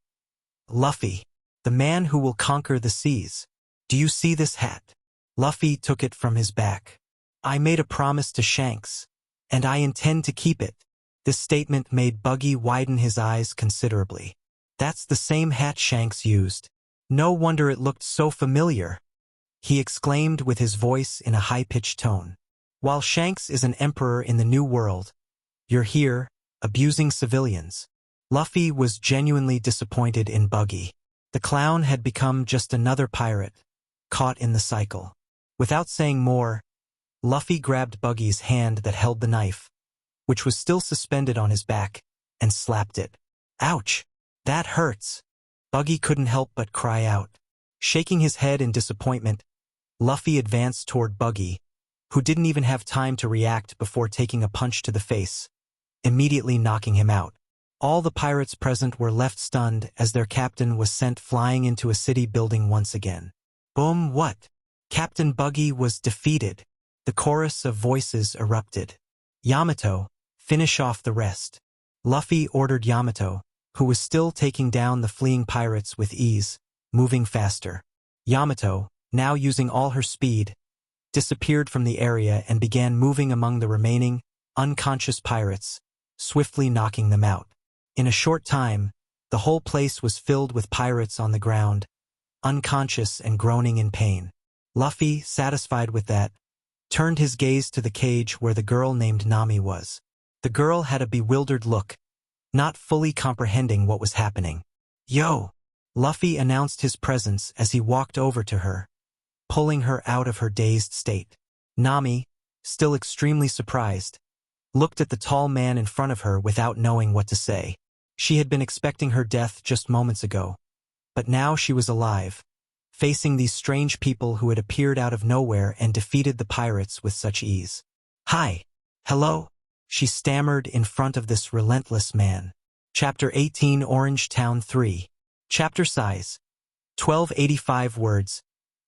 [SPEAKER 1] Luffy, the man who will conquer the seas. Do you see this hat? Luffy took it from his back. I made a promise to Shanks, and I intend to keep it. This statement made Buggy widen his eyes considerably. That's the same hat Shanks used. No wonder it looked so familiar, he exclaimed with his voice in a high-pitched tone. While Shanks is an emperor in the New World, you're here, abusing civilians. Luffy was genuinely disappointed in Buggy. The clown had become just another pirate, caught in the cycle. Without saying more, Luffy grabbed Buggy's hand that held the knife, which was still suspended on his back, and slapped it. Ouch! That hurts! Buggy couldn't help but cry out. Shaking his head in disappointment, Luffy advanced toward Buggy, who didn't even have time to react before taking a punch to the face, immediately knocking him out. All the pirates present were left stunned as their captain was sent flying into a city building once again. Boom! What? Captain Buggy was defeated. The chorus of voices erupted. Yamato, finish off the rest. Luffy ordered Yamato, who was still taking down the fleeing pirates with ease, moving faster. Yamato, now using all her speed, disappeared from the area and began moving among the remaining, unconscious pirates, swiftly knocking them out. In a short time, the whole place was filled with pirates on the ground, unconscious and groaning in pain. Luffy, satisfied with that, turned his gaze to the cage where the girl named Nami was. The girl had a bewildered look, not fully comprehending what was happening. Yo! Luffy announced his presence as he walked over to her, pulling her out of her dazed state. Nami, still extremely surprised, looked at the tall man in front of her without knowing what to say. She had been expecting her death just moments ago, but now she was alive, facing these strange people who had appeared out of nowhere and defeated the pirates with such ease. Hi. Hello? She stammered in front of this relentless man. Chapter 18 Orange Town 3. Chapter size 1285 words.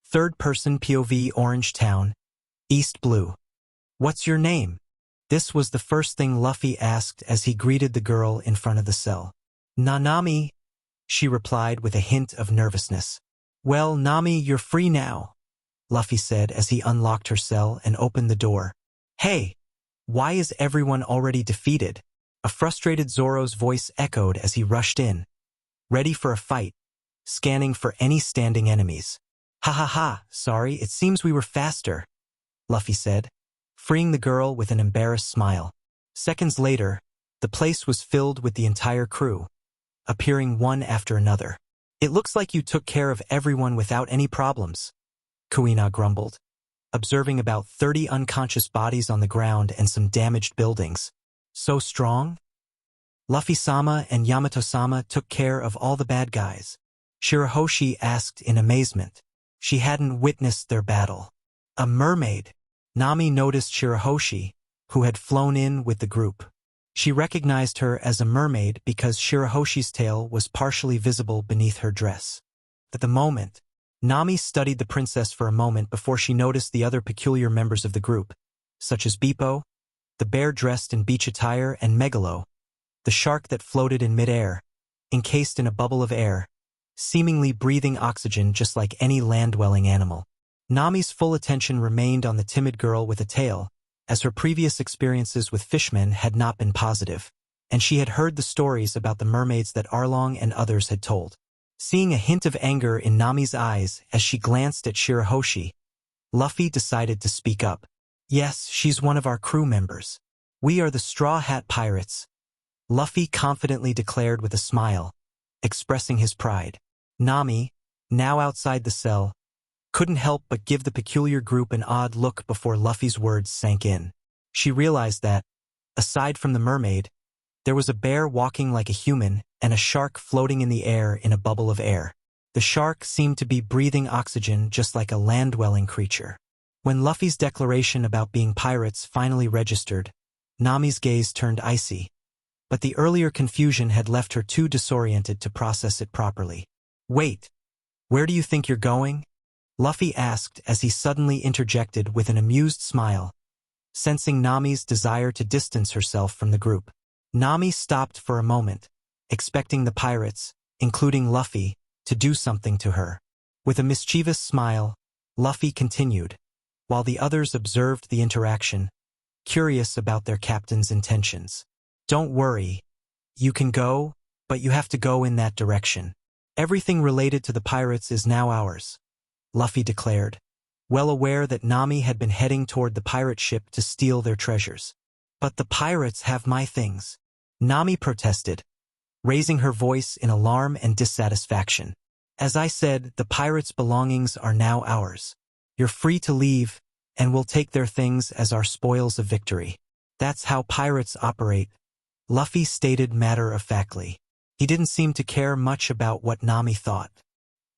[SPEAKER 1] Third person POV Orange Town, East Blue. What's your name? This was the first thing Luffy asked as he greeted the girl in front of the cell. Nanami, she replied with a hint of nervousness. Well, Nami, you're free now, Luffy said as he unlocked her cell and opened the door. Hey, why is everyone already defeated? A frustrated Zoro's voice echoed as he rushed in, ready for a fight, scanning for any standing enemies. Ha ha ha, sorry, it seems we were faster, Luffy said, freeing the girl with an embarrassed smile. Seconds later, the place was filled with the entire crew, appearing one after another. It looks like you took care of everyone without any problems, Kuina grumbled, observing about 30 unconscious bodies on the ground and some damaged buildings. So strong? Luffy-sama and Yamato-sama took care of all the bad guys, Shirahoshi asked in amazement. She hadn't witnessed their battle. A mermaid. Nami noticed Shirahoshi, who had flown in with the group. She recognized her as a mermaid because Shirahoshi's tail was partially visible beneath her dress. At the moment, Nami studied the princess for a moment before she noticed the other peculiar members of the group, such as Bippo, the bear dressed in beach attire, and Megalo, the shark that floated in midair, encased in a bubble of air, seemingly breathing oxygen just like any land-dwelling animal. Nami's full attention remained on the timid girl with a tail, as her previous experiences with fishmen had not been positive, and she had heard the stories about the mermaids that Arlong and others had told. Seeing a hint of anger in Nami's eyes as she glanced at Shirahoshi, Luffy decided to speak up. Yes, she's one of our crew members. We are the Straw Hat Pirates, Luffy confidently declared with a smile, expressing his pride. Nami, now outside the cell, couldn't help but give the peculiar group an odd look before Luffy's words sank in. She realized that, aside from the mermaid, there was a bear walking like a human and a shark floating in the air in a bubble of air. The shark seemed to be breathing oxygen just like a land-dwelling creature. When Luffy's declaration about being pirates finally registered, Nami's gaze turned icy, but the earlier confusion had left her too disoriented to process it properly. Wait, where do you think you're going? Luffy asked as he suddenly interjected with an amused smile, sensing Nami's desire to distance herself from the group. Nami stopped for a moment, expecting the pirates, including Luffy, to do something to her. With a mischievous smile, Luffy continued, while the others observed the interaction, curious about their captain's intentions. Don't worry. You can go, but you have to go in that direction. Everything related to the pirates is now ours, Luffy declared, well aware that Nami had been heading toward the pirate ship to steal their treasures. But the pirates have my things, Nami protested, raising her voice in alarm and dissatisfaction. As I said, the pirates' belongings are now ours. You're free to leave, and we'll take their things as our spoils of victory. That's how pirates operate, Luffy stated matter-of-factly. He didn't seem to care much about what Nami thought.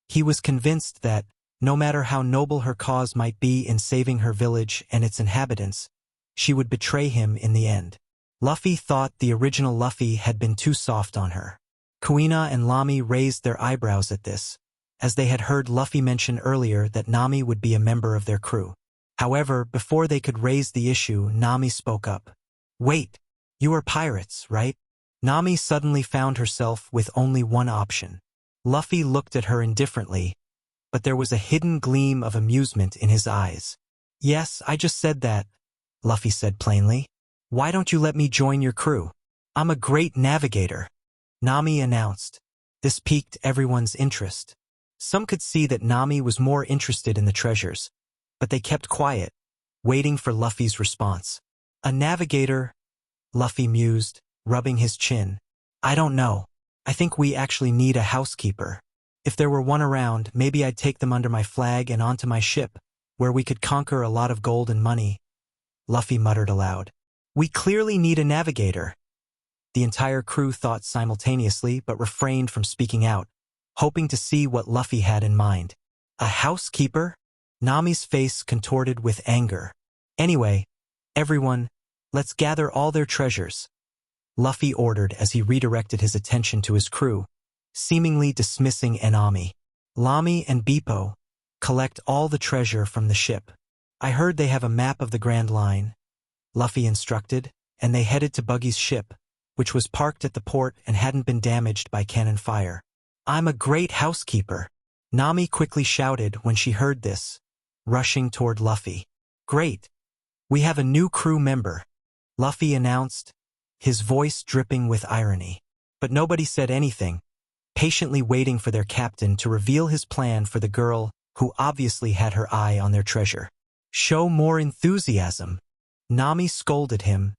[SPEAKER 1] He was convinced that, no matter how noble her cause might be in saving her village and its inhabitants, she would betray him in the end. Luffy thought the original Luffy had been too soft on her. Kuina and Lami raised their eyebrows at this, as they had heard Luffy mention earlier that Nami would be a member of their crew. However, before they could raise the issue, Nami spoke up. Wait, you are pirates, right? Nami suddenly found herself with only one option. Luffy looked at her indifferently, but there was a hidden gleam of amusement in his eyes. Yes, I just said that, Luffy said plainly. Why don't you let me join your crew? I'm a great navigator, Nami announced. This piqued everyone's interest. Some could see that Nami was more interested in the treasures, but they kept quiet, waiting for Luffy's response. A navigator, Luffy mused, rubbing his chin. I don't know. I think we actually need a housekeeper. If there were one around, maybe I'd take them under my flag and onto my ship, where we could conquer a lot of gold and money. Luffy muttered aloud. We clearly need a navigator. The entire crew thought simultaneously but refrained from speaking out, hoping to see what Luffy had in mind. A housekeeper? Nami's face contorted with anger. Anyway, everyone, let's gather all their treasures, Luffy ordered as he redirected his attention to his crew, seemingly dismissing Enami. Lami and Bippo, collect all the treasure from the ship. I heard they have a map of the Grand Line, Luffy instructed, and they headed to Buggy's ship, which was parked at the port and hadn't been damaged by cannon fire. I'm a great housekeeper, Nami quickly shouted when she heard this, rushing toward Luffy. Great. We have a new crew member, Luffy announced, his voice dripping with irony. But nobody said anything, patiently waiting for their captain to reveal his plan for the girl who obviously had her eye on their treasure. Show more enthusiasm, Nami scolded him,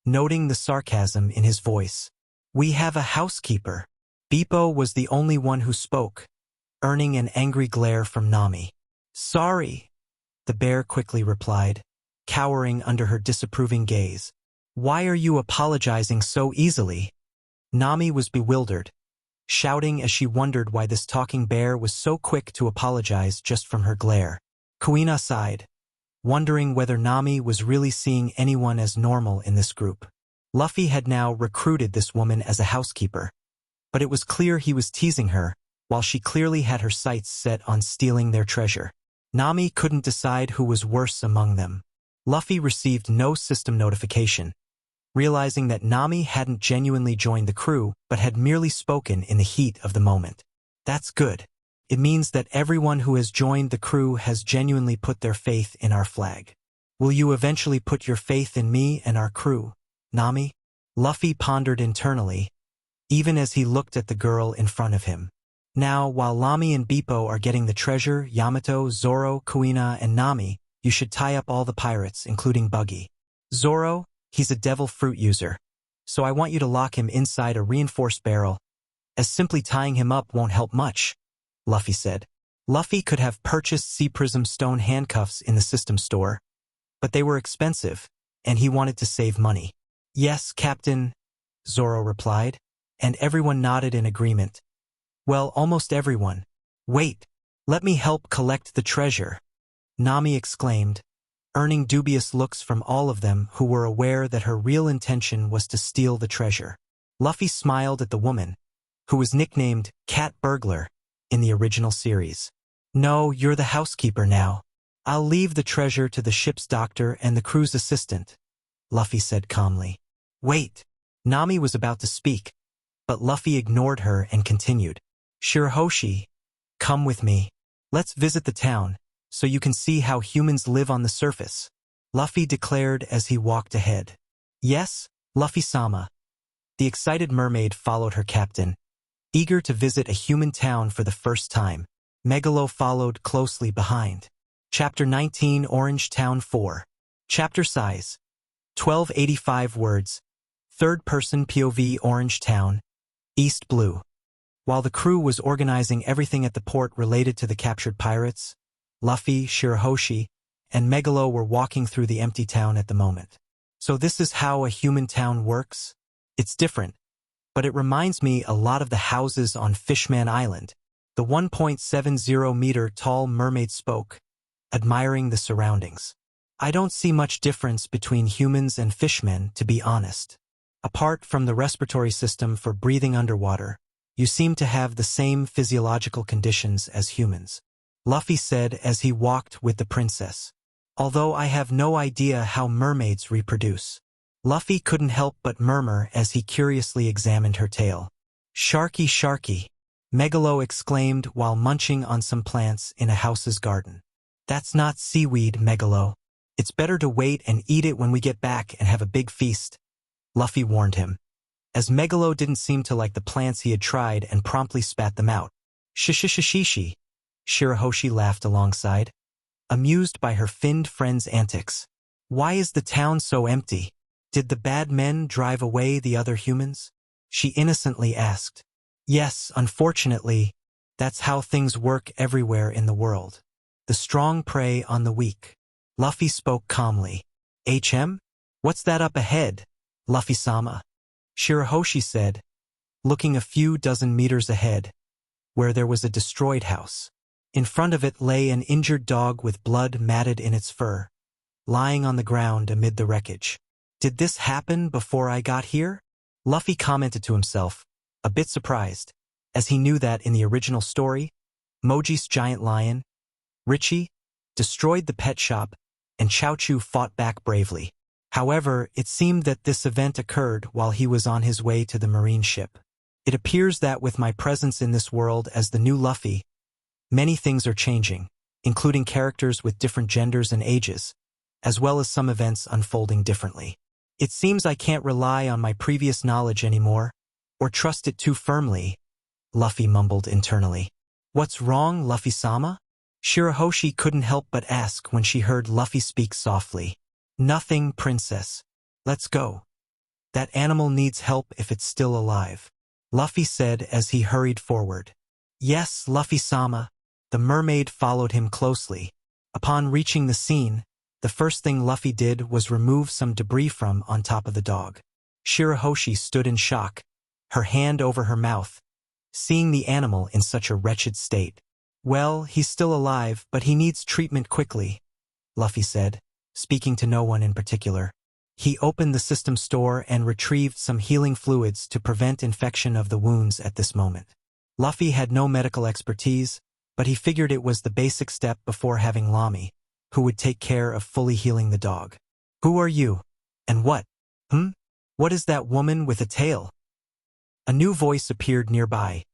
[SPEAKER 1] noting the sarcasm in his voice. We have a housekeeper. Bippo was the only one who spoke, earning an angry glare from Nami. "Sorry," the bear quickly replied, cowering under her disapproving gaze. "Why are you apologizing so easily?" Nami was bewildered, shouting as she wondered why this talking bear was so quick to apologize just from her glare. Kuina sighed, wondering whether Nami was really seeing anyone as normal in this group. Luffy had now recruited this woman as a housekeeper, but it was clear he was teasing her, while she clearly had her sights set on stealing their treasure. Nami couldn't decide who was worse among them. Luffy received no system notification, realizing that Nami hadn't genuinely joined the crew but had merely spoken in the heat of the moment. That's good. It means that everyone who has joined the crew has genuinely put their faith in our flag. Will you eventually put your faith in me and our crew, Nami? Luffy pondered internally, even as he looked at the girl in front of him. Now, while Lami and Bippo are getting the treasure, Yamato, Zoro, Kuina, and Nami, you should tie up all the pirates, including Buggy. Zoro, he's a devil fruit user, so I want you to lock him inside a reinforced barrel, as simply tying him up won't help much, Luffy said. Luffy could have purchased Sea Prism stone handcuffs in the system store, but they were expensive, and he wanted to save money. Yes, Captain, Zoro replied, and everyone nodded in agreement. Well, almost everyone. Wait, let me help collect the treasure, Nami exclaimed, earning dubious looks from all of them who were aware that her real intention was to steal the treasure. Luffy smiled at the woman, who was nicknamed Cat Burglar in the original series. No, you're the housekeeper now. I'll leave the treasure to the ship's doctor and the crew's assistant, Luffy said calmly. Wait, Nami was about to speak, but Luffy ignored her and continued. Shirahoshi, come with me. Let's visit the town, so you can see how humans live on the surface, Luffy declared as he walked ahead. Yes, Luffy-sama. The excited mermaid followed her captain, eager to visit a human town for the first time. Megalo followed closely behind. Chapter 19 Orange Town 4. Chapter size 1285 words. Third-person POV Orange Town, East Blue. While the crew was organizing everything at the port related to the captured pirates, Luffy, Shirahoshi, and Megalo were walking through the empty town at the moment. So this is how a human town works? It's different, but it reminds me a lot of the houses on Fishman Island. The 1.70-meter tall mermaid spoke, admiring the surroundings. I don't see much difference between humans and fishmen, to be honest. Apart from the respiratory system for breathing underwater, you seem to have the same physiological conditions as humans, Luffy said as he walked with the princess. Although I have no idea how mermaids reproduce. Luffy couldn't help but murmur as he curiously examined her tail. Sharky, sharky, Megalo exclaimed while munching on some plants in a house's garden. That's not seaweed, Megalo. It's better to wait and eat it when we get back and have a big feast, Luffy warned him, as Megalo didn't seem to like the plants he had tried and promptly spat them out. Shishishishishi, Shirahoshi laughed alongside, amused by her finned friend's antics. Why is the town so empty? Did the bad men drive away the other humans? She innocently asked. Yes, unfortunately, that's how things work everywhere in the world. The strong prey on the weak. Luffy spoke calmly. HM? What's that up ahead, Luffy-sama? Shirahoshi said, looking a few dozen meters ahead, where there was a destroyed house. In front of it lay an injured dog with blood matted in its fur, lying on the ground amid the wreckage. Did this happen before I got here? Luffy commented to himself, a bit surprised, as he knew that in the original story, Moji's giant lion, Richie, destroyed the pet shop, and Chaochu fought back bravely. However, it seemed that this event occurred while he was on his way to the marine ship. It appears that with my presence in this world as the new Luffy, many things are changing, including characters with different genders and ages, as well as some events unfolding differently. It seems I can't rely on my previous knowledge anymore, or trust it too firmly, Luffy mumbled internally. What's wrong, Luffy-sama? Shirahoshi couldn't help but ask when she heard Luffy speak softly. Nothing, princess. Let's go. That animal needs help if it's still alive, Luffy said as he hurried forward. Yes, Luffy-sama. The mermaid followed him closely. Upon reaching the scene, the first thing Luffy did was remove some debris from on top of the dog. Shirahoshi stood in shock, her hand over her mouth, seeing the animal in such a wretched state. Well, he's still alive, but he needs treatment quickly, Luffy said, speaking to no one in particular. He opened the system store and retrieved some healing fluids to prevent infection of the wounds at this moment. Luffy had no medical expertise, but he figured it was the basic step before having Lami, who would take care of fully healing the dog. Who are you? And what? What is that woman with a tail? A new voice appeared nearby.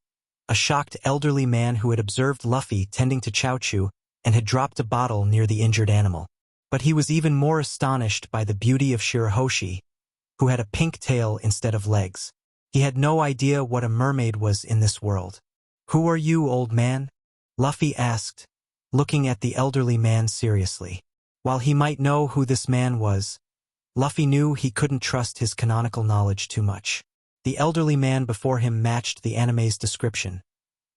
[SPEAKER 1] A shocked elderly man who had observed Luffy tending to Chaochu and had dropped a bottle near the injured animal. But he was even more astonished by the beauty of Shirahoshi, who had a pink tail instead of legs. He had no idea what a mermaid was in this world. Who are you, old man? Luffy asked, looking at the elderly man seriously. While he might know who this man was, Luffy knew he couldn't trust his canonical knowledge too much. The elderly man before him matched the anime's description,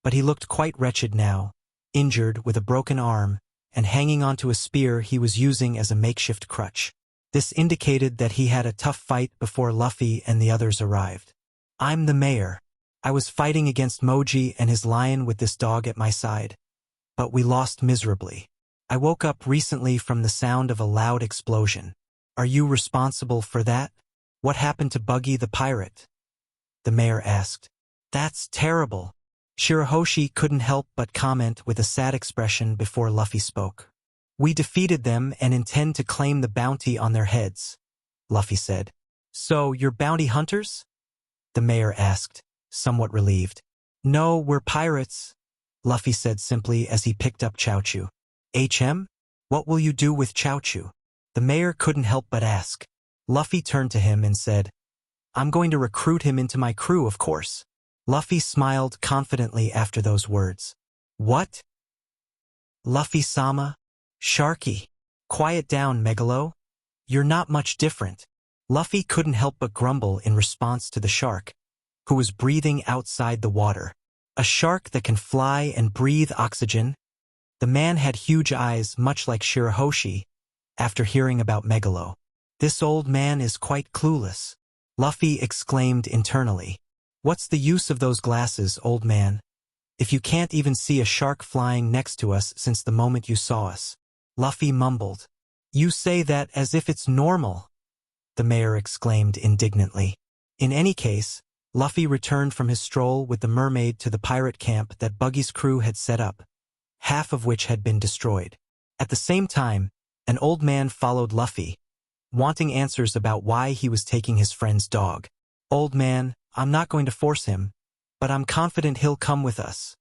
[SPEAKER 1] but he looked quite wretched now, injured with a broken arm, and hanging onto a spear he was using as a makeshift crutch. This indicated that he had a tough fight before Luffy and the others arrived. I'm the mayor. I was fighting against Moji and his lion with this dog at my side, but we lost miserably. I woke up recently from the sound of a loud explosion. Are you responsible for that? What happened to Buggy the pirate? The mayor asked. That's terrible. Shirahoshi couldn't help but comment with a sad expression before Luffy spoke. We defeated them and intend to claim the bounty on their heads, Luffy said. So, you're bounty hunters? The mayor asked, somewhat relieved. No, we're pirates, Luffy said simply as he picked up Chaochu. HM? What will you do with Chaochu? The mayor couldn't help but ask. Luffy turned to him and said, I'm going to recruit him into my crew, of course. Luffy smiled confidently after those words. What? Luffy-sama? Sharky. Quiet down, Megalo. You're not much different. Luffy couldn't help but grumble in response to the shark, who was breathing outside the water. A shark that can fly and breathe oxygen? The man had huge eyes much like Shirahoshi after hearing about Megalo. This old man is quite clueless, Luffy exclaimed internally. What's the use of those glasses, old man, if you can't even see a shark flying next to us since the moment you saw us? Luffy mumbled. You say that as if it's normal, the mayor exclaimed indignantly. In any case, Luffy returned from his stroll with the mermaid to the pirate camp that Buggy's crew had set up, half of which had been destroyed. At the same time, an old man followed Luffy, wanting answers about why he was taking his friend's dog. Old man, I'm not going to force him, but I'm confident he'll come with us,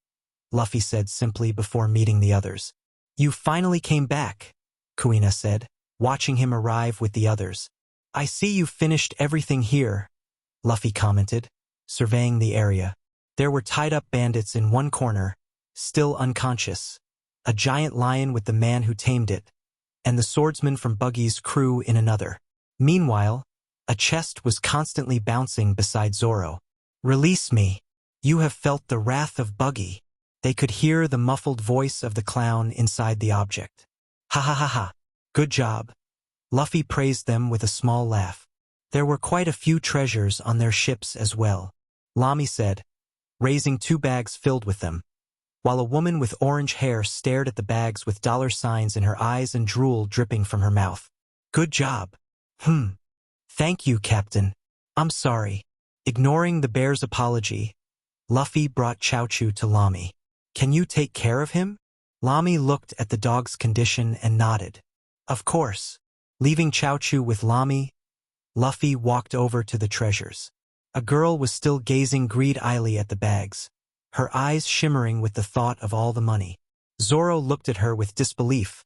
[SPEAKER 1] Luffy said simply before meeting the others. You finally came back, Kuina said, watching him arrive with the others. I see you've finished everything here, Luffy commented, surveying the area. There were tied-up bandits in one corner, still unconscious, a giant lion with the man who tamed it, and the swordsman from Buggy's crew in another. Meanwhile, a chest was constantly bouncing beside Zoro. Release me. You have felt the wrath of Buggy. They could hear the muffled voice of the clown inside the object. Ha ha ha ha. Good job. Luffy praised them with a small laugh. There were quite a few treasures on their ships as well, Lami said, raising 2 bags filled with them, while a woman with orange hair stared at the bags with dollar signs in her eyes and drool dripping from her mouth. Good job. Thank you, Captain. I'm sorry. Ignoring the bear's apology, Luffy brought Chaochu to Lami. Can you take care of him? Lami looked at the dog's condition and nodded. Of course. Leaving Chaochu with Lami, Luffy walked over to the treasures. A girl was still gazing greed-eyedly at the bags, her eyes shimmering with the thought of all the money. Zoro looked at her with disbelief,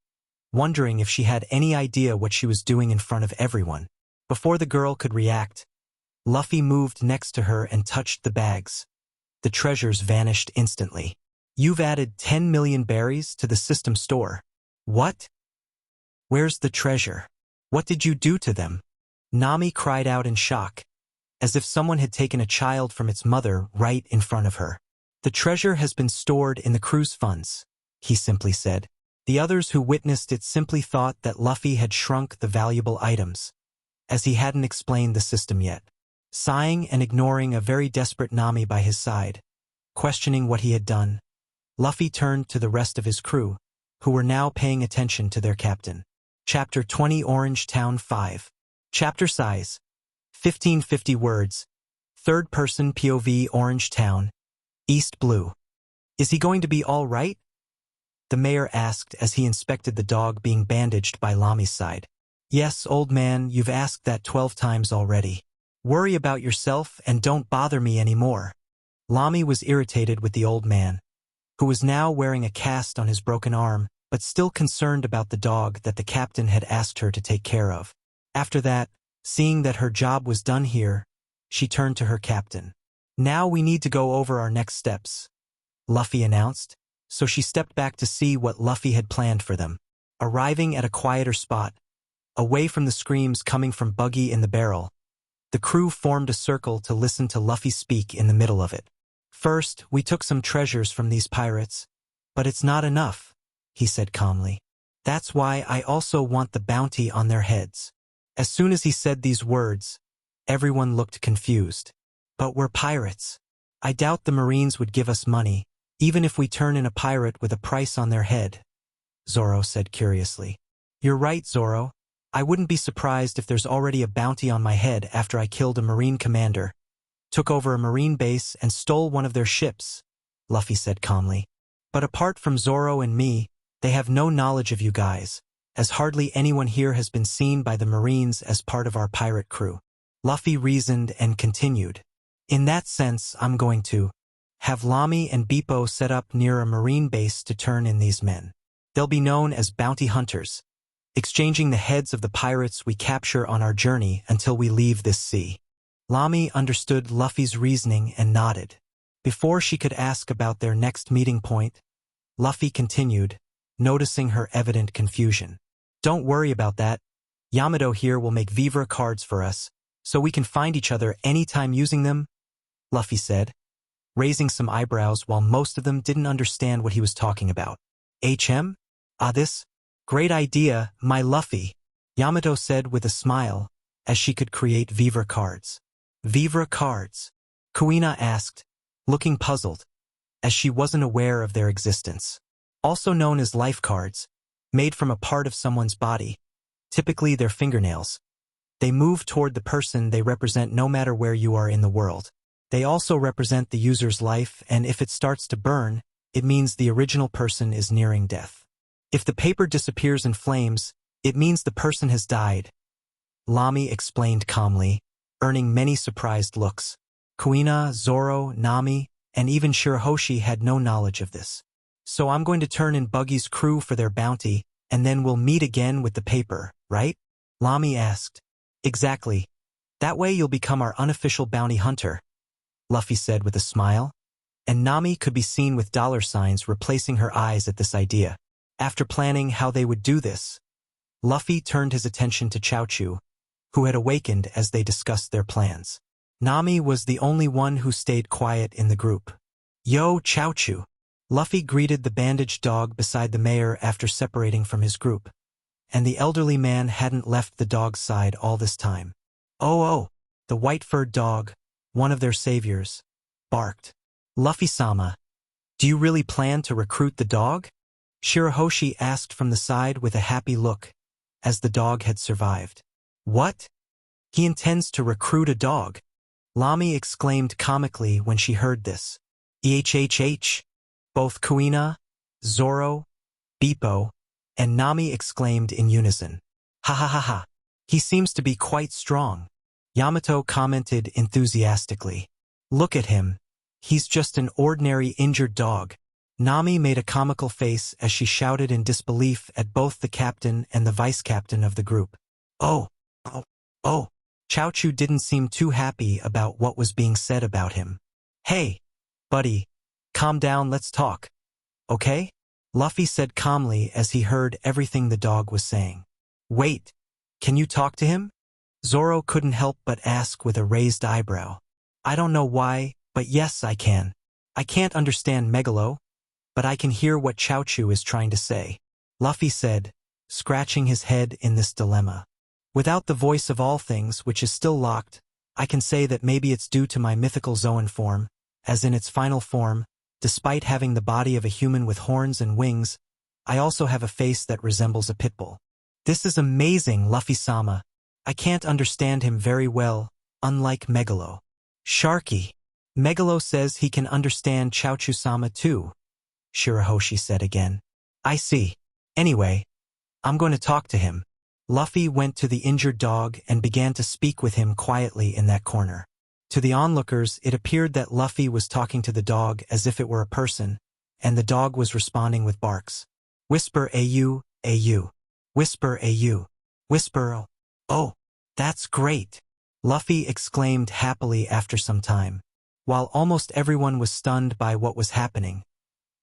[SPEAKER 1] wondering if she had any idea what she was doing in front of everyone. Before the girl could react, Luffy moved next to her and touched the bags. The treasures vanished instantly. You've added 10 million berries to the system store. What? Where's the treasure? What did you do to them? Nami cried out in shock, as if someone had taken a child from its mother right in front of her. The treasure has been stored in the crew's funds, he simply said. The others who witnessed it simply thought that Luffy had shrunk the valuable items, as he hadn't explained the system yet. Sighing and ignoring a very desperate Nami by his side, questioning what he had done, Luffy turned to the rest of his crew, who were now paying attention to their captain. Chapter 20 Orange Town 5. Chapter size 1550 words. Third person POV Orange Town, East Blue. Is he going to be all right? The mayor asked as he inspected the dog being bandaged by Lami's side. Yes, old man, you've asked that 12 times already. Worry about yourself and don't bother me anymore. Lami was irritated with the old man, who was now wearing a cast on his broken arm, but still concerned about the dog that the captain had asked her to take care of. After that, seeing that her job was done here, she turned to her captain. Now we need to go over our next steps, Luffy announced, so she stepped back to see what Luffy had planned for them. Arriving at a quieter spot, away from the screams coming from Buggy in the barrel, the crew formed a circle to listen to Luffy speak in the middle of it. First, we took some treasures from these pirates, but it's not enough, he said calmly. That's why I also want the bounty on their heads. As soon as he said these words, everyone looked confused. But we're pirates. I doubt the Marines would give us money, even if we turn in a pirate with a price on their head, Zoro said curiously. You're right, Zoro. I wouldn't be surprised if there's already a bounty on my head after I killed a Marine commander, took over a Marine base and stole one of their ships, Luffy said calmly. But apart from Zoro and me, they have no knowledge of you guys, as hardly anyone here has been seen by the Marines as part of our pirate crew. Luffy reasoned and continued. In that sense, I'm going to have Lami and Beepo set up near a Marine base to turn in these men. They'll be known as bounty hunters, exchanging the heads of the pirates we capture on our journey until we leave this sea. Lami understood Luffy's reasoning and nodded. Before she could ask about their next meeting point, Luffy continued, noticing her evident confusion. Don't worry about that. Yamato here will make Vivre cards for us, so we can find each other anytime using them, Luffy said, raising some eyebrows while most of them didn't understand what he was talking about. HM? This? Great idea, my Luffy, Yamato said with a smile, as she could create Vivre cards. Vivre cards? Kuina asked, looking puzzled, as she wasn't aware of their existence. Also known as life cards, made from a part of someone's body, typically their fingernails. They move toward the person they represent no matter where you are in the world. They also represent the user's life, and if it starts to burn, it means the original person is nearing death. If the paper disappears in flames, it means the person has died, Lami explained calmly, earning many surprised looks. Kuina, Zoro, Nami, and even Shirahoshi had no knowledge of this. So I'm going to turn in Buggy's crew for their bounty, and then we'll meet again with the paper, right? Lami asked. Exactly. That way you'll become our unofficial bounty hunter, Luffy said with a smile, and Nami could be seen with dollar signs replacing her eyes at this idea. After planning how they would do this, Luffy turned his attention to Chaochu, who had awakened as they discussed their plans. Nami was the only one who stayed quiet in the group. Yo, Chaochu. Luffy greeted the bandaged dog beside the mayor after separating from his group, and the elderly man hadn't left the dog's side all this time. Oh, the white-furred dog, one of their saviors, barked. Luffy-sama, do you really plan to recruit the dog? Shirahoshi asked from the side with a happy look, as the dog had survived. What? He intends to recruit a dog? Lami exclaimed comically when she heard this. EHHH. Both Kuina, Zoro, Beepo, and Nami exclaimed in unison. Ha ha ha ha. He seems to be quite strong, Yamato commented enthusiastically. Look at him. He's just an ordinary injured dog. Nami made a comical face as she shouted in disbelief at both the captain and the vice-captain of the group. Oh. Chaochu didn't seem too happy about what was being said about him. Hey, buddy, calm down, let's talk. Okay? Luffy said calmly as he heard everything the dog was saying. Wait, can you talk to him? Zoro couldn't help but ask with a raised eyebrow. I don't know why, but yes, I can. I can't understand Megalo, but I can hear what Chaochu is trying to say. Luffy said, scratching his head in this dilemma. Without the voice of all things, which is still locked, I can say that maybe it's due to my mythical Zoan form, as in its final form, despite having the body of a human with horns and wings, I also have a face that resembles a pitbull. This is amazing, Luffy-sama. I can't understand him very well, unlike Megalo. Sharky. Megalo says he can understand Chaochu-sama too, Shirahoshi said again. I see. Anyway, I'm going to talk to him. Luffy went to the injured dog and began to speak with him quietly in that corner. To the onlookers, it appeared that Luffy was talking to the dog as if it were a person, and the dog was responding with barks. Whisper AU, AU. Whisper AU. Whisper oh, that's great. Luffy exclaimed happily after some time. While almost everyone was stunned by what was happening,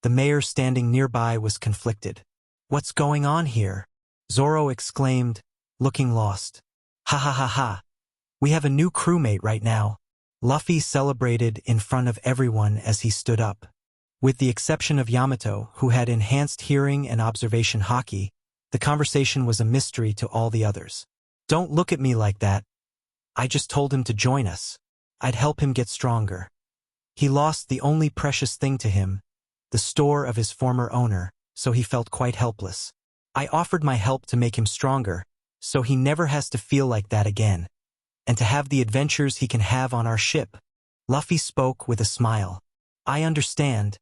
[SPEAKER 1] the mayor standing nearby was conflicted. What's going on here? Zoro exclaimed, looking lost. Ha ha ha ha. We have a new crewmate right now. Luffy celebrated in front of everyone as he stood up. With the exception of Yamato, who had enhanced hearing and observation haki, the conversation was a mystery to all the others. Don't look at me like that. I just told him to join us. I'd help him get stronger. He lost the only precious thing to him, the store of his former owner, so he felt quite helpless. I offered my help to make him stronger, so he never has to feel like that again, and to have the adventures he can have on our ship. Luffy spoke with a smile. I understand.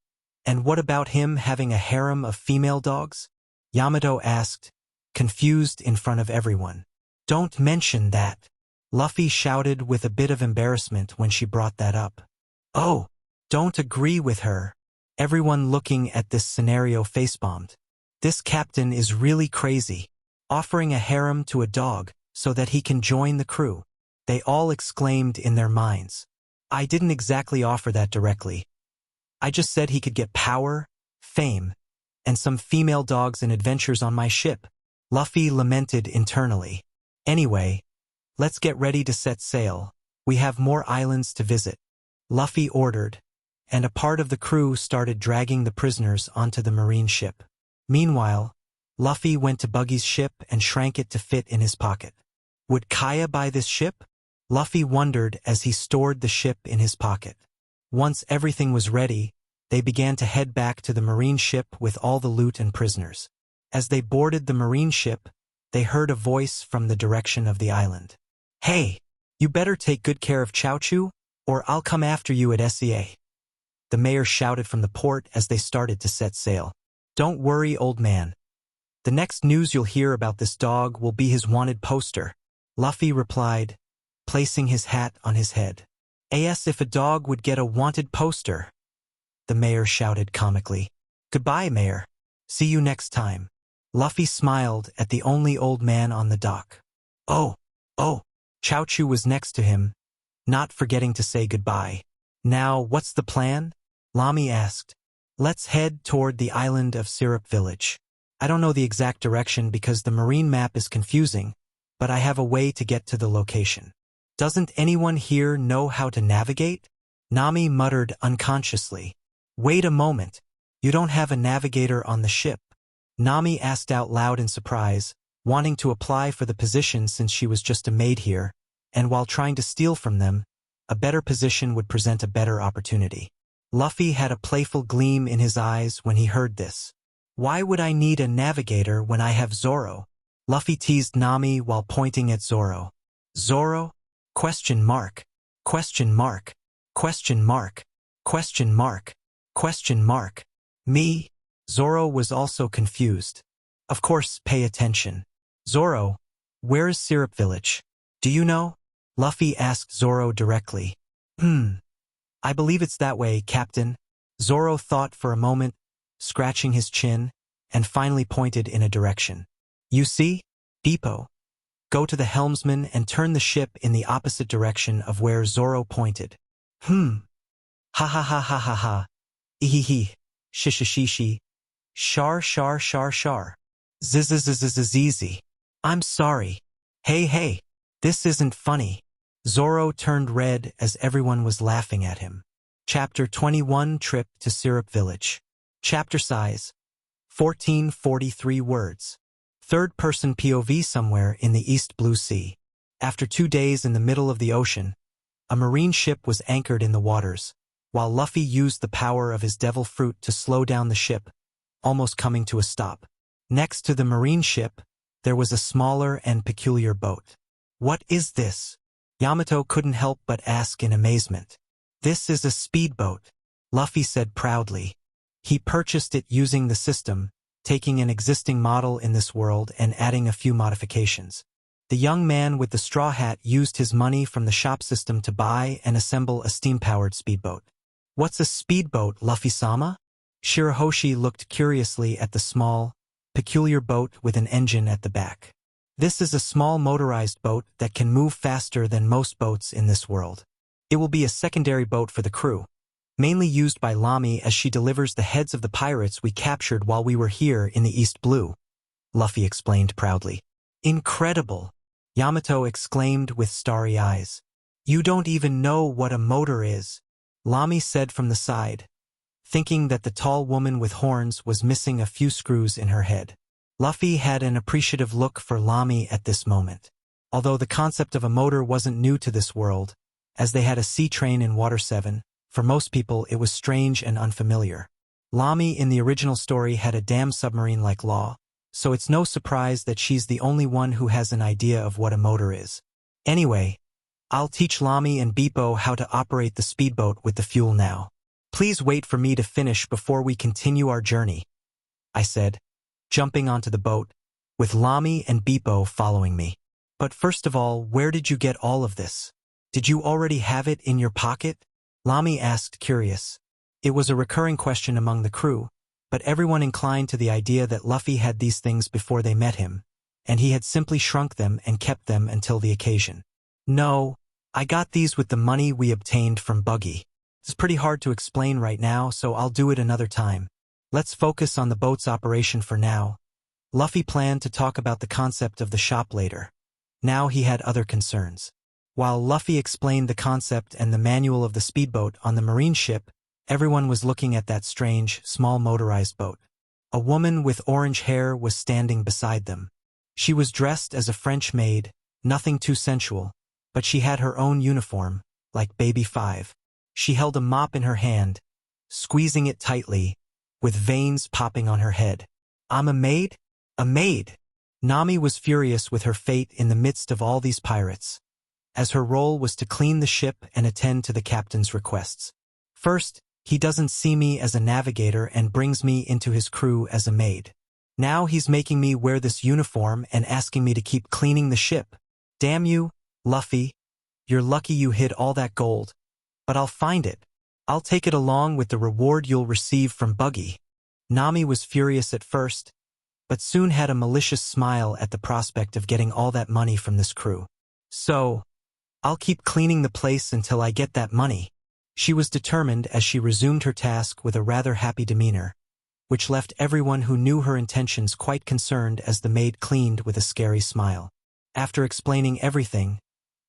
[SPEAKER 1] And what about him having a harem of female dogs? Yamato asked, confused in front of everyone. Don't mention that. Luffy shouted with a bit of embarrassment when she brought that up. Oh, don't agree with her. Everyone looking at this scenario facepalmed. This captain is really crazy, offering a harem to a dog so that he can join the crew. They all exclaimed in their minds. I didn't exactly offer that directly. I just said he could get power, fame, and some female dogs and adventures on my ship. Luffy lamented internally. Anyway, let's get ready to set sail. We have more islands to visit. Luffy ordered, and a part of the crew started dragging the prisoners onto the marine ship. Meanwhile, Luffy went to Buggy's ship and shrank it to fit in his pocket. Would Kaya buy this ship? Luffy wondered as he stored the ship in his pocket. Once everything was ready, they began to head back to the marine ship with all the loot and prisoners. As they boarded the marine ship, they heard a voice from the direction of the island. Hey, you better take good care of Chaochu, or I'll come after you at SEA. The mayor shouted from the port as they started to set sail. Don't worry, old man. The next news you'll hear about this dog will be his wanted poster. Luffy replied, placing his hat on his head. As if a dog would get a wanted poster. The mayor shouted comically. Goodbye, mayor. See you next time. Luffy smiled at the only old man on the dock. Oh. Chaochu was next to him, not forgetting to say goodbye. Now, what's the plan? Lamy asked. Let's head toward the island of Syrup Village. I don't know the exact direction because the marine map is confusing, but I have a way to get to the location. Doesn't anyone here know how to navigate? Nami muttered unconsciously. Wait a moment. You don't have a navigator on the ship. Nami asked out loud in surprise, wanting to apply for the position since she was just a maid here, and while trying to steal from them, a better position would present a better opportunity. Luffy had a playful gleam in his eyes when he heard this. Why would I need a navigator when I have Zoro? Luffy teased Nami while pointing at Zoro. Zoro? Question mark. Question mark. Question mark. Question mark. Question mark. Me? Zoro was also confused. Of course, pay attention. Zoro, where is Syrup Village? Do you know? Luffy asked Zoro directly. I believe it's that way, Captain. Zoro thought for a moment, scratching his chin, and finally pointed in a direction. You see? Depot. Go to the helmsman and turn the ship in the opposite direction of where Zoro pointed. Ha ha ha ha ha ha. Ehehe. Shishishishi. Shar shar shar shar. Zzzzzzzz. I'm sorry. Hey, this isn't funny. Zoro turned red as everyone was laughing at him. Chapter 21 Trip to Syrup Village. Chapter size 1443 words. Third-person POV somewhere in the East Blue Sea. After 2 days in the middle of the ocean, a marine ship was anchored in the waters, while Luffy used the power of his devil fruit to slow down the ship, almost coming to a stop. Next to the marine ship, there was a smaller and peculiar boat. "What is this?" Yamato couldn't help but ask in amazement. "This is a speedboat," Luffy said proudly. He purchased it using the system, taking an existing model in this world and adding a few modifications. The young man with the straw hat used his money from the shop system to buy and assemble a steam-powered speedboat. "What's a speedboat, Luffy-sama?" Shirahoshi looked curiously at the small, peculiar boat with an engine at the back. "This is a small motorized boat that can move faster than most boats in this world. It will be a secondary boat for the crew, mainly used by Lami as she delivers the heads of the pirates we captured while we were here in the East Blue," Luffy explained proudly. "Incredible!" Yamato exclaimed with starry eyes. "You don't even know what a motor is," Lami said from the side, thinking that the tall woman with horns was missing a few screws in her head. Luffy had an appreciative look for Lami at this moment. Although the concept of a motor wasn't new to this world, as they had a sea train in Water 7, for most people it was strange and unfamiliar. Lami in the original story had a damn submarine-like Law, so it's no surprise that she's the only one who has an idea of what a motor is. "Anyway, I'll teach Lami and Beepo how to operate the speedboat with the fuel now. Please wait for me to finish before we continue our journey," I said, jumping onto the boat, with Lami and Beepo following me. "But first of all, where did you get all of this? Did you already have it in your pocket?" Lami asked, curious. It was a recurring question among the crew, but everyone inclined to the idea that Luffy had these things before they met him, and he had simply shrunk them and kept them until the occasion. "No, I got these with the money we obtained from Buggy. It's pretty hard to explain right now, so I'll do it another time. Let's focus on the boat's operation for now." Luffy planned to talk about the concept of the shop later. Now he had other concerns. While Luffy explained the concept and the manual of the speedboat on the marine ship, everyone was looking at that strange, small motorized boat. A woman with orange hair was standing beside them. She was dressed as a French maid, nothing too sensual, but she had her own uniform, like Baby 5. She held a mop in her hand, squeezing it tightly, with veins popping on her head. "I'm a maid? A maid!" Nami was furious with her fate in the midst of all these pirates, as her role was to clean the ship and attend to the captain's requests. First, he doesn't see me as a navigator and brings me into his crew as a maid. Now he's making me wear this uniform and asking me to keep cleaning the ship. Damn you, Luffy. You're lucky you hid all that gold. But I'll find it. I'll take it along with the reward you'll receive from Buggy. Nami was furious at first, but soon had a malicious smile at the prospect of getting all that money from this crew. "So, I'll keep cleaning the place until I get that money." She was determined as she resumed her task with a rather happy demeanor, which left everyone who knew her intentions quite concerned as the maid cleaned with a scary smile. After explaining everything,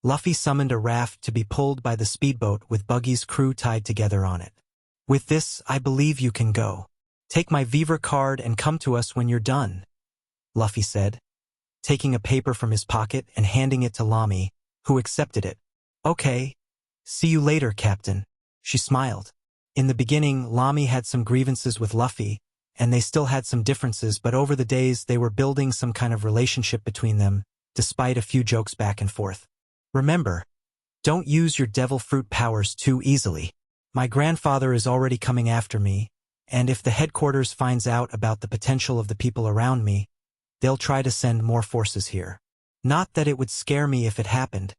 [SPEAKER 1] Luffy summoned a raft to be pulled by the speedboat with Buggy's crew tied together on it. "With this, I believe you can go. Take my Viver card and come to us when you're done," Luffy said, taking a paper from his pocket and handing it to Lami, who accepted it. "Okay. See you later, Captain." She smiled. In the beginning, Lami had some grievances with Luffy, and they still had some differences, but over the days they were building some kind of relationship between them, despite a few jokes back and forth. "Remember, don't use your devil fruit powers too easily. My grandfather is already coming after me, and if the headquarters finds out about the potential of the people around me, they'll try to send more forces here. Not that it would scare me if it happened,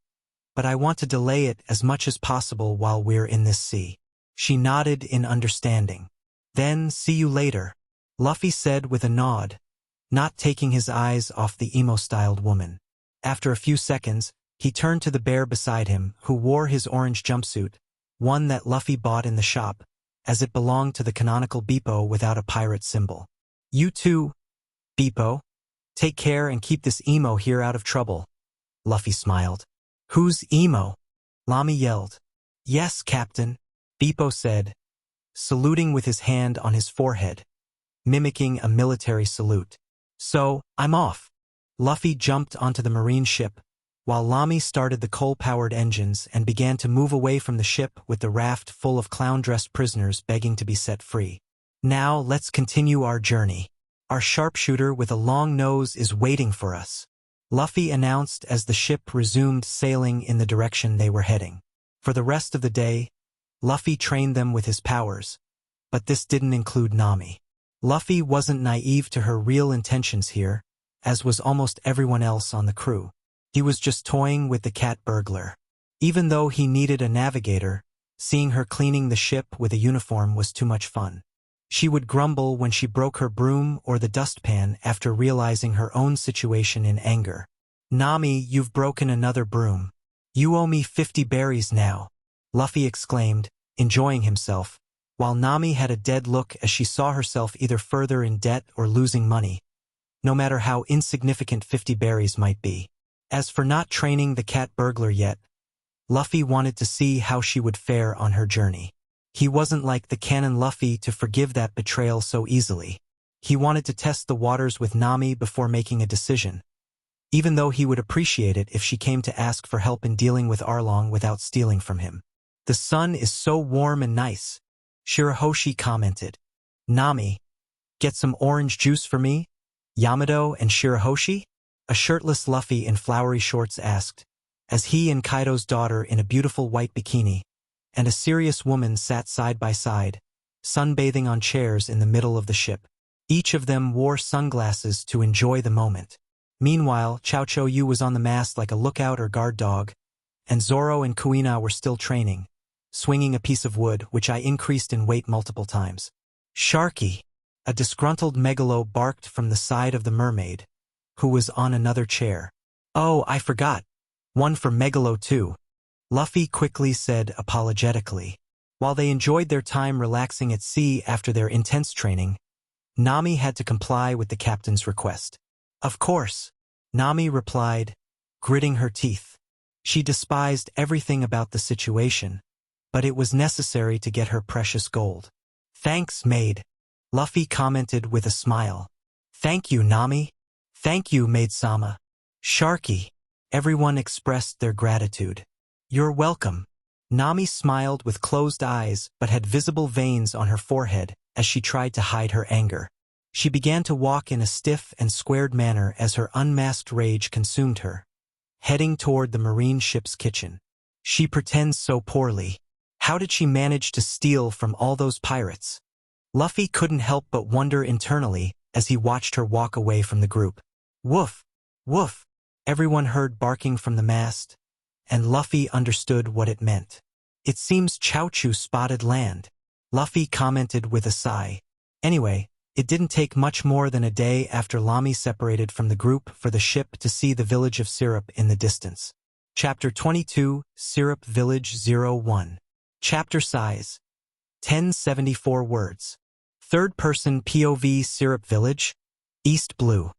[SPEAKER 1] but I want to delay it as much as possible while we're in this sea." She nodded in understanding. "Then see you later," Luffy said with a nod, not taking his eyes off the emo-styled woman. After a few seconds, he turned to the bear beside him, who wore his orange jumpsuit, one that Luffy bought in the shop, as it belonged to the canonical Beepo without a pirate symbol. "You too, Beepo. Take care and keep this emo here out of trouble," Luffy smiled. "Who's emo?" Lami yelled. "Yes, Captain. Beppo said, saluting with his hand on his forehead, mimicking a military salute. So, I'm off. Luffy jumped onto the marine ship, while Lamy started the coal-powered engines and began to move away from the ship with the raft full of clown-dressed prisoners begging to be set free. Now, let's continue our journey. Our sharpshooter with a long nose is waiting for us, Luffy announced as the ship resumed sailing in the direction they were heading. For the rest of the day, Luffy trained them with his powers, but this didn't include Nami. Luffy wasn't naive to her real intentions here, as was almost everyone else on the crew. He was just toying with the cat burglar. Even though he needed a navigator, seeing her cleaning the ship with a uniform was too much fun. She would grumble when she broke her broom or the dustpan after realizing her own situation in anger. Nami, you've broken another broom. You owe me 50 berries now, Luffy exclaimed, enjoying himself, while Nami had a dead look as she saw herself either further in debt or losing money, no matter how insignificant 50 berries might be. As for not training the cat burglar yet, Luffy wanted to see how she would fare on her journey. He wasn't like the canon Luffy to forgive that betrayal so easily. He wanted to test the waters with Nami before making a decision, even though he would appreciate it if she came to ask for help in dealing with Arlong without stealing from him. The sun is so warm and nice, Shirahoshi commented. Nami, get some orange juice for me? Yamato and Shirahoshi? A shirtless Luffy in flowery shorts asked, as he and Kaido's daughter in a beautiful white bikini, and a serious woman sat side by side, sunbathing on chairs in the middle of the ship. Each of them wore sunglasses to enjoy the moment. Meanwhile, Chao-Cho-Yu was on the mast like a lookout or guard dog, and Zoro and Kuina were still training, swinging a piece of wood which I increased in weight multiple times. Sharky! A disgruntled megalo barked from the side of the mermaid, who was on another chair. Oh, I forgot. One for Megalo too, Luffy quickly said apologetically. While they enjoyed their time relaxing at sea after their intense training, Nami had to comply with the captain's request. Of course, Nami replied, gritting her teeth. She despised everything about the situation, but it was necessary to get her precious gold. Thanks, maid, Luffy commented with a smile. Thank you, Nami. Thank you, maid-sama. Sharky. Everyone expressed their gratitude. You're welcome. Nami smiled with closed eyes but had visible veins on her forehead as she tried to hide her anger. She began to walk in a stiff and squared manner as her unmasked rage consumed her, heading toward the marine ship's kitchen. She pretends so poorly. How did she manage to steal from all those pirates? Luffy couldn't help but wonder internally as he watched her walk away from the group. Woof! Woof! Everyone heard barking from the mast, and Luffy understood what it meant. It seems Chao-Chu spotted land, Luffy commented with a sigh. Anyway, it didn't take much more than a day after Lamy separated from the group for the ship to see the village of Syrup in the distance. Chapter 22, Syrup Village 01. Chapter size: 1074 words. Third-person POV Syrup Village, East Blue.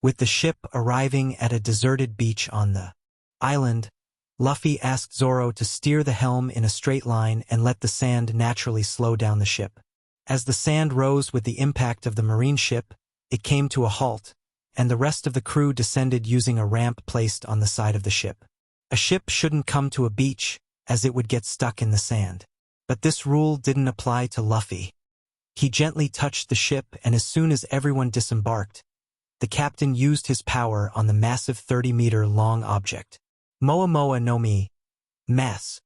[SPEAKER 1] With the ship arriving at a deserted beach on the island, Luffy asked Zoro to steer the helm in a straight line and let the sand naturally slow down the ship. As the sand rose with the impact of the marine ship, it came to a halt, and the rest of the crew descended using a ramp placed on the side of the ship. A ship shouldn't come to a beach, as it would get stuck in the sand. But this rule didn't apply to Luffy. He gently touched the ship, and as soon as everyone disembarked, the captain used his power on the massive 30-meter-long object. Moa Moa no Mi. Mass.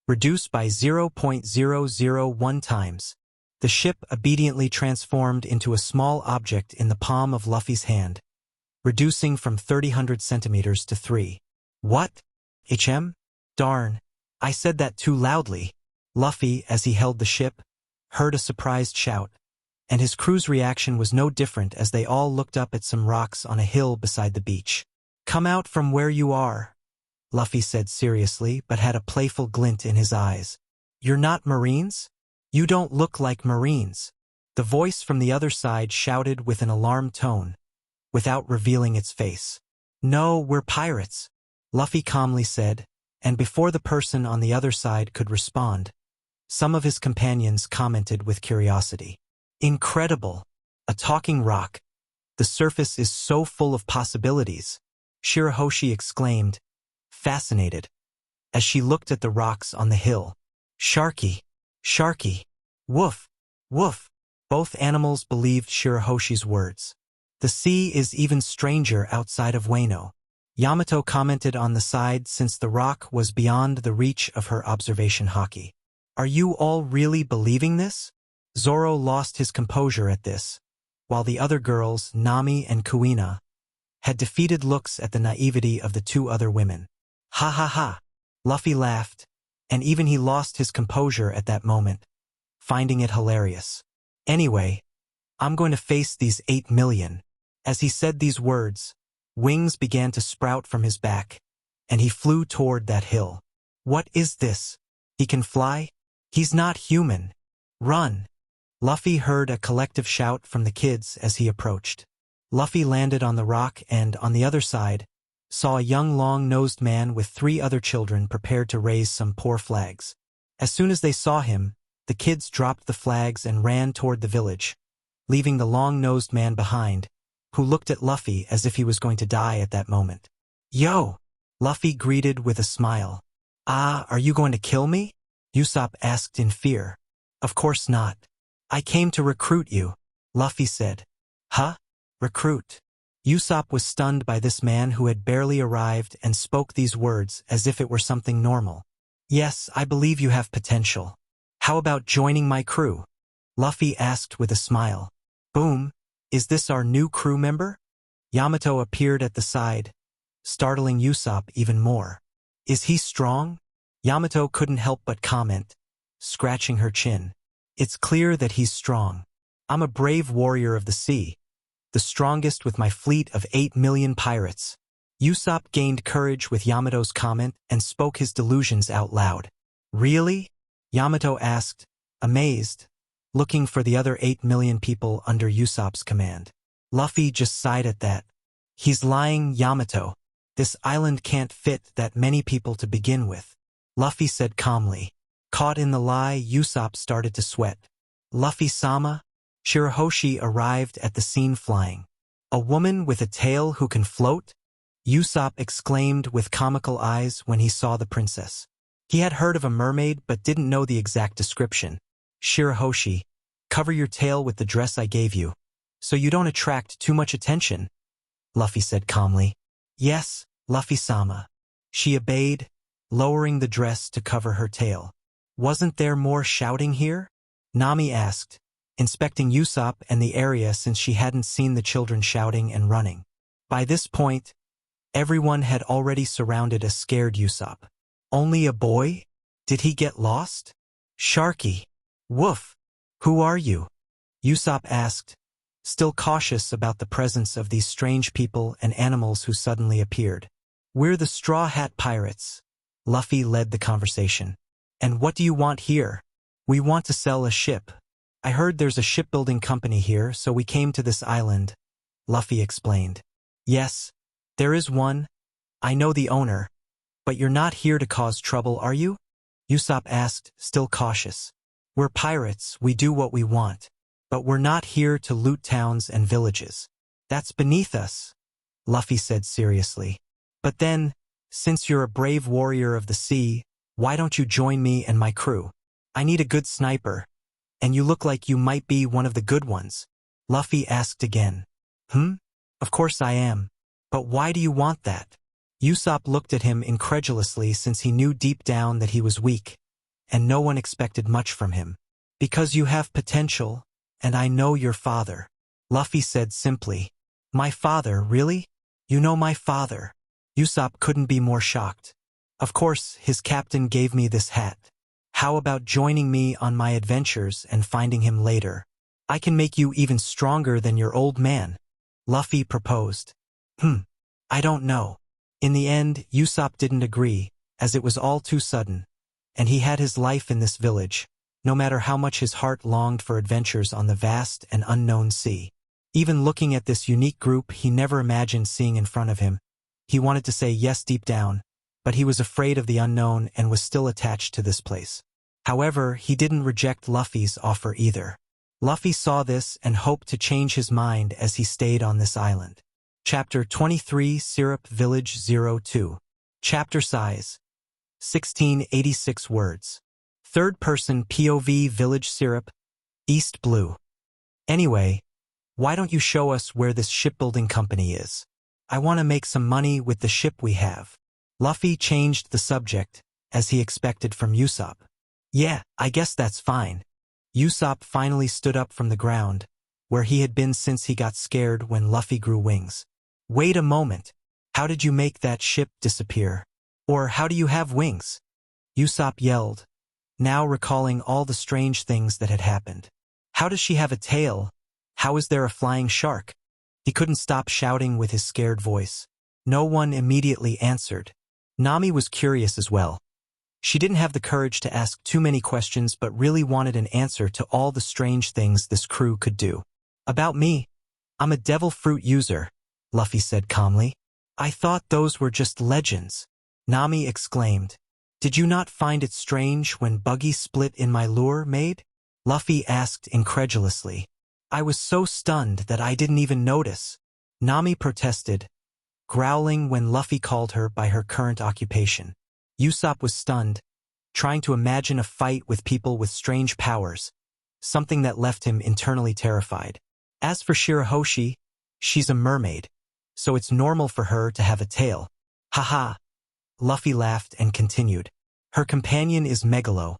[SPEAKER 1] Reduced by 0.001 times. The ship obediently transformed into a small object in the palm of Luffy's hand, reducing from 300 centimeters to 3. What? Darn. I said that too loudly. Luffy, as he held the ship, heard a surprised shout, and his crew's reaction was no different as they all looked up at some rocks on a hill beside the beach. Come out from where you are, Luffy said seriously, but had a playful glint in his eyes. You're not Marines? You don't look like Marines. The voice from the other side shouted with an alarmed tone, without revealing its face. No, we're pirates, Luffy calmly said, and before the person on the other side could respond, Some of his companions commented with curiosity. Incredible! A talking rock. The surface is so full of possibilities, Shirahoshi exclaimed, fascinated, as she looked at the rocks on the hill. Sharky! Sharky! Woof! Woof! Both animals believed Shirahoshi's words. The sea is even stranger outside of Wano. Yamato commented on the side since the rock was beyond the reach of her observation haki. Are you all really believing this? Zoro lost his composure at this, while the other girls, Nami and Kuina, had defeated looks at the naivety of the two other women. Ha ha ha! Luffy laughed, and even he lost his composure at that moment, finding it hilarious. Anyway, I'm going to face these 8 million. As he said these words, wings began to sprout from his back, and he flew toward that hill. What is this? He can fly? He's not human. Run! Luffy heard a collective shout from the kids as he approached. Luffy landed on the rock and, on the other side, saw a young long-nosed man with 3 other children prepared to raise some poor flags. As soon as they saw him, the kids dropped the flags and ran toward the village, leaving the long-nosed man behind, who looked at Luffy as if he was going to die at that moment. Yo! Luffy greeted with a smile. Ah, are you going to kill me? Usopp asked in fear. Of course not. I came to recruit you, Luffy said. Huh? Recruit? Usopp was stunned by this man who had barely arrived and spoke these words as if it were something normal. Yes, I believe you have potential. How about joining my crew? Luffy asked with a smile. Boom, is this our new crew member? Yamato appeared at the side, startling Usopp even more. Is he strong? Yamato couldn't help but comment, scratching her chin. It's clear that he's strong. I'm a brave warrior of the sea, the strongest with my fleet of 8 million pirates. Usopp gained courage with Yamato's comment and spoke his delusions out loud. Really? Yamato asked, amazed, looking for the other 8 million people under Usopp's command. Luffy just sighed at that. He's lying, Yamato. This island can't fit that many people to begin with, Luffy said calmly. Caught in the lie, Usopp started to sweat. Luffy-sama? Shirahoshi arrived at the scene flying. A woman with a tail who can float? Usopp exclaimed with comical eyes when he saw the princess. He had heard of a mermaid but didn't know the exact description. Shirahoshi, cover your tail with the dress I gave you, so you don't attract too much attention, Luffy said calmly. Yes, Luffy-sama. She obeyed, lowering the dress to cover her tail. Wasn't there more shouting here? Nami asked, inspecting Usopp and the area since she hadn't seen the children shouting and running. By this point, everyone had already surrounded a scared Usopp. Only a boy? Did he get lost? Sharky. Woof. Who are you? Usopp asked, still cautious about the presence of these strange people and animals who suddenly appeared. We're the Straw Hat Pirates. Luffy led the conversation. And what do you want here? We want to sell a ship. I heard there's a shipbuilding company here, so we came to this island, Luffy explained. Yes, there is one. I know the owner. But you're not here to cause trouble, are you? Usopp asked, still cautious. We're pirates, we do what we want. But we're not here to loot towns and villages. That's beneath us, Luffy said seriously. But then, since you're a brave warrior of the sea, why don't you join me and my crew? I need a good sniper. And you look like you might be one of the good ones, Luffy asked again. Of course I am. But why do you want that? Usopp looked at him incredulously since he knew deep down that he was weak, and no one expected much from him. Because you have potential, and I know your father, Luffy said simply. My father, really? You know my father? Usopp couldn't be more shocked. Of course, his captain gave me this hat. How about joining me on my adventures and finding him later? I can make you even stronger than your old man, Luffy proposed. I don't know. In the end, Usopp didn't agree, as it was all too sudden, and he had his life in this village, no matter how much his heart longed for adventures on the vast and unknown sea. Even looking at this unique group he never imagined seeing in front of him, he wanted to say yes deep down, but he was afraid of the unknown and was still attached to this place. However, he didn't reject Luffy's offer either. Luffy saw this and hoped to change his mind as he stayed on this island. Chapter 23 Syrup Village 02. Chapter size 1686 words. Third-person POV Village Syrup, East Blue. Anyway, why don't you show us where this shipbuilding company is? I want to make some money with the ship we have. Luffy changed the subject, as he expected from Usopp. Yeah, I guess that's fine. Usopp finally stood up from the ground, where he had been since he got scared when Luffy grew wings. Wait a moment. How did you make that ship disappear? Or how do you have wings? Usopp yelled, now recalling all the strange things that had happened. How does she have a tail? How is there a flying shark? He couldn't stop shouting with his scared voice. No one immediately answered. Nami was curious as well. She didn't have the courage to ask too many questions but really wanted an answer to all the strange things this crew could do. About me? I'm a devil fruit user, Luffy said calmly. I thought those were just legends. Nami exclaimed. Did you not find it strange when Buggy split in my lure, maid? Luffy asked incredulously. I was so stunned that I didn't even notice. Nami protested, growling when Luffy called her by her current occupation. Usopp was stunned, trying to imagine a fight with people with strange powers, something that left him internally terrified. As for Shirahoshi, she's a mermaid, so it's normal for her to have a tail. Haha. Luffy laughed and continued. Her companion is Megalo.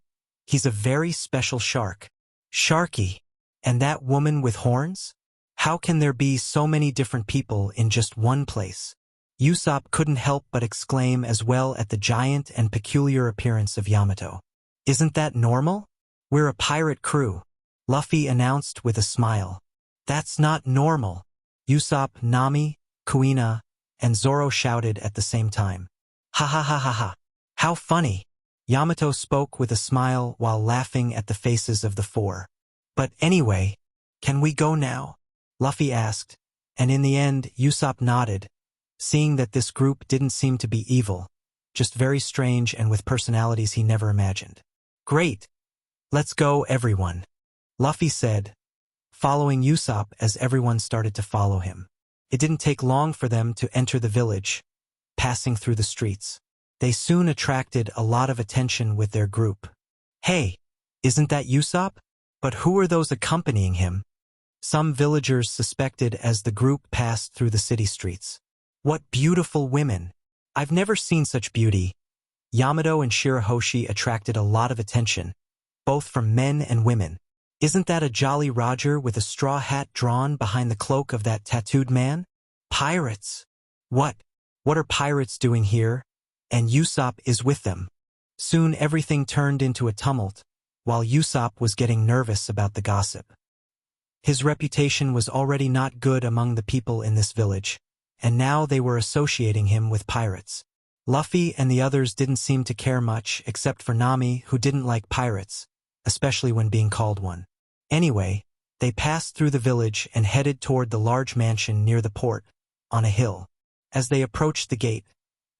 [SPEAKER 1] He's a very special shark. Sharky. And that woman with horns? How can there be so many different people in just one place? Usopp couldn't help but exclaim as well at the giant and peculiar appearance of Yamato. Isn't that normal? We're a pirate crew, Luffy announced with a smile. That's not normal. Usopp, Nami, Kuina, and Zoro shouted at the same time. Ha ha ha ha ha. How funny. Yamato spoke with a smile while laughing at the faces of the four. But anyway, can we go now? Luffy asked, and in the end Usopp nodded, seeing that this group didn't seem to be evil, just very strange and with personalities he never imagined. Great! Let's go, everyone, Luffy said, following Usopp as everyone started to follow him. It didn't take long for them to enter the village, passing through the streets. They soon attracted a lot of attention with their group. Hey, isn't that Usopp? But who are those accompanying him? Some villagers suspected as the group passed through the city streets. What beautiful women! I've never seen such beauty. Yamato and Shirahoshi attracted a lot of attention, both from men and women. Isn't that a Jolly Roger with a straw hat drawn behind the cloak of that tattooed man? Pirates! What? What are pirates doing here? And Usopp is with them. Soon everything turned into a tumult, while Usopp was getting nervous about the gossip. His reputation was already not good among the people in this village, and now they were associating him with pirates. Luffy and the others didn't seem to care much except for Nami, who didn't like pirates, especially when being called one. Anyway, they passed through the village and headed toward the large mansion near the port, on a hill. As they approached the gate,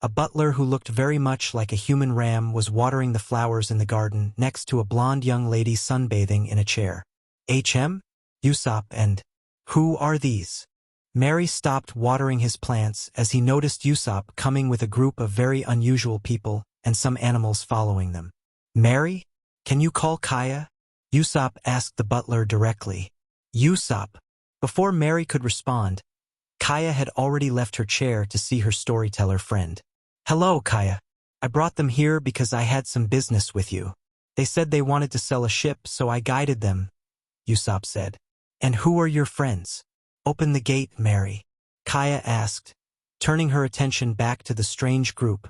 [SPEAKER 1] a butler who looked very much like a human ram was watering the flowers in the garden next to a blonde young lady sunbathing in a chair. HM? Usopp and... Who are these? Mary stopped watering his plants as he noticed Usopp coming with a group of very unusual people and some animals following them. Mary? Can you call Kaya? Usopp asked the butler directly. Usopp. Before Mary could respond, Kaya had already left her chair to see her storyteller friend. Hello, Kaya. I brought them here because I had some business with you. They said they wanted to sell a ship, so I guided them, Usopp said. And who are your friends? Open the gate, Mary, Kaya asked, turning her attention back to the strange group,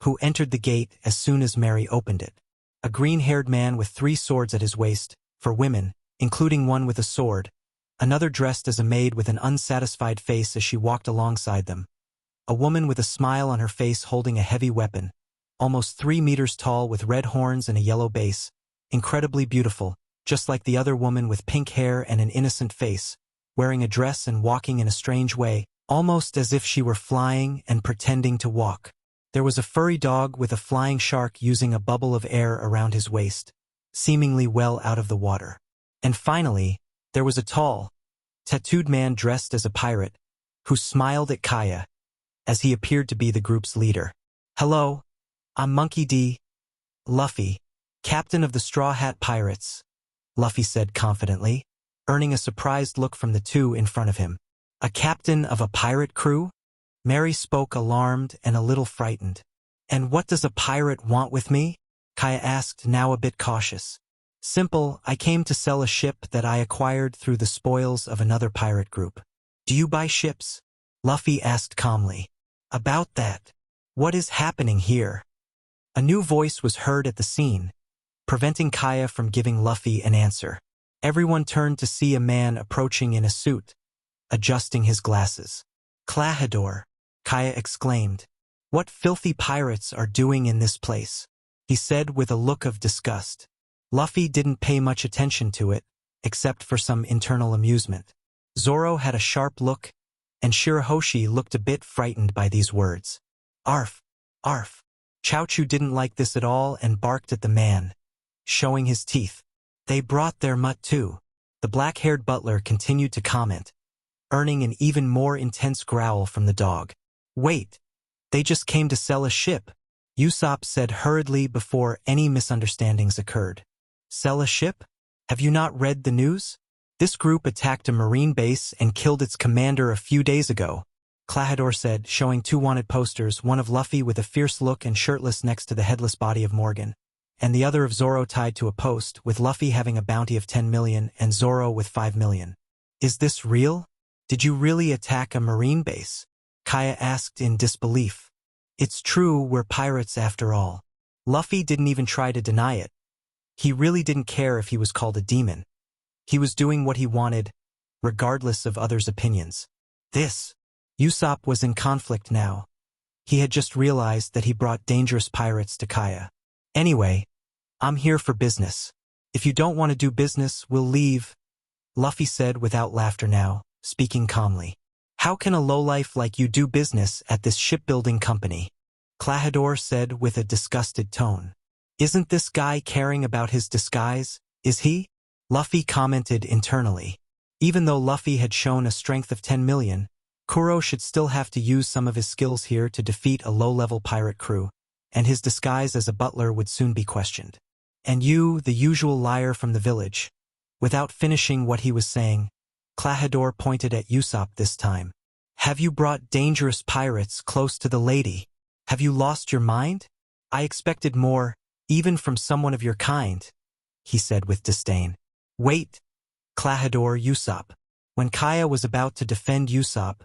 [SPEAKER 1] who entered the gate as soon as Mary opened it. A green-haired man with 3 swords at his waist, for women, including one with a sword, another dressed as a maid with an unsatisfied face as she walked alongside them, a woman with a smile on her face holding a heavy weapon, almost 3 meters tall with red horns and a yellow base, incredibly beautiful, just like the other woman with pink hair and an innocent face, wearing a dress and walking in a strange way, almost as if she were flying and pretending to walk. There was a furry dog with a flying shark using a bubble of air around his waist, seemingly well out of the water. And finally, there was a tall, tattooed man dressed as a pirate, who smiled at Kaya, as he appeared to be the group's leader. "Hello, I'm Monkey D. Luffy, captain of the Straw Hat Pirates," Luffy said confidently, earning a surprised look from the two in front of him. "A captain of a pirate crew?" Mary spoke, alarmed and a little frightened. "And what does a pirate want with me?" Kaya asked, now a bit cautious. "Simple, I came to sell a ship that I acquired through the spoils of another pirate group." "Do you buy ships?" Luffy asked calmly. "About that. What is happening here?" A new voice was heard at the scene, preventing Kaya from giving Luffy an answer. Everyone turned to see a man approaching in a suit, adjusting his glasses. "Clahador," Kaya exclaimed. "What filthy pirates are doing in this place?" he said with a look of disgust. Luffy didn't pay much attention to it, except for some internal amusement. Zoro had a sharp look, and Shirahoshi looked a bit frightened by these words. "Arf! Arf!" Chaochu didn't like this at all and barked at the man, showing his teeth. "They brought their mutt too," the black-haired butler continued to comment, earning an even more intense growl from the dog. "Wait, they just came to sell a ship," Usopp said hurriedly before any misunderstandings occurred. "Sell a ship? Have you not read the news? This group attacked a marine base and killed its commander a few days ago," Clahador said, showing two wanted posters, one of Luffy with a fierce look and shirtless next to the headless body of Morgan, and the other of Zoro tied to a post, with Luffy having a bounty of 10 million and Zoro with 5 million. "Is this real? Did you really attack a marine base?" Kaya asked in disbelief. "It's true, we're pirates after all." Luffy didn't even try to deny it. He really didn't care if he was called a demon. He was doing what he wanted, regardless of others' opinions. Usopp was in conflict now. He had just realized that he brought dangerous pirates to Kaya. "Anyway, I'm here for business. If you don't want to do business, we'll leave," Luffy said without laughter now, speaking calmly. "How can a lowlife like you do business at this shipbuilding company?" Clahador said with a disgusted tone. "Isn't this guy caring about his disguise, is he?" Luffy commented internally. Even though Luffy had shown a strength of 10 million, Kuro should still have to use some of his skills here to defeat a low-level pirate crew, and his disguise as a butler would soon be questioned. "And you, the usual liar from the village." Without finishing what he was saying, Clahador pointed at Usopp this time. "Have you brought dangerous pirates close to the lady? Have you lost your mind? I expected more, even from someone of your kind," he said with disdain. "Wait, Clahador, Usopp." When Kaya was about to defend Usopp,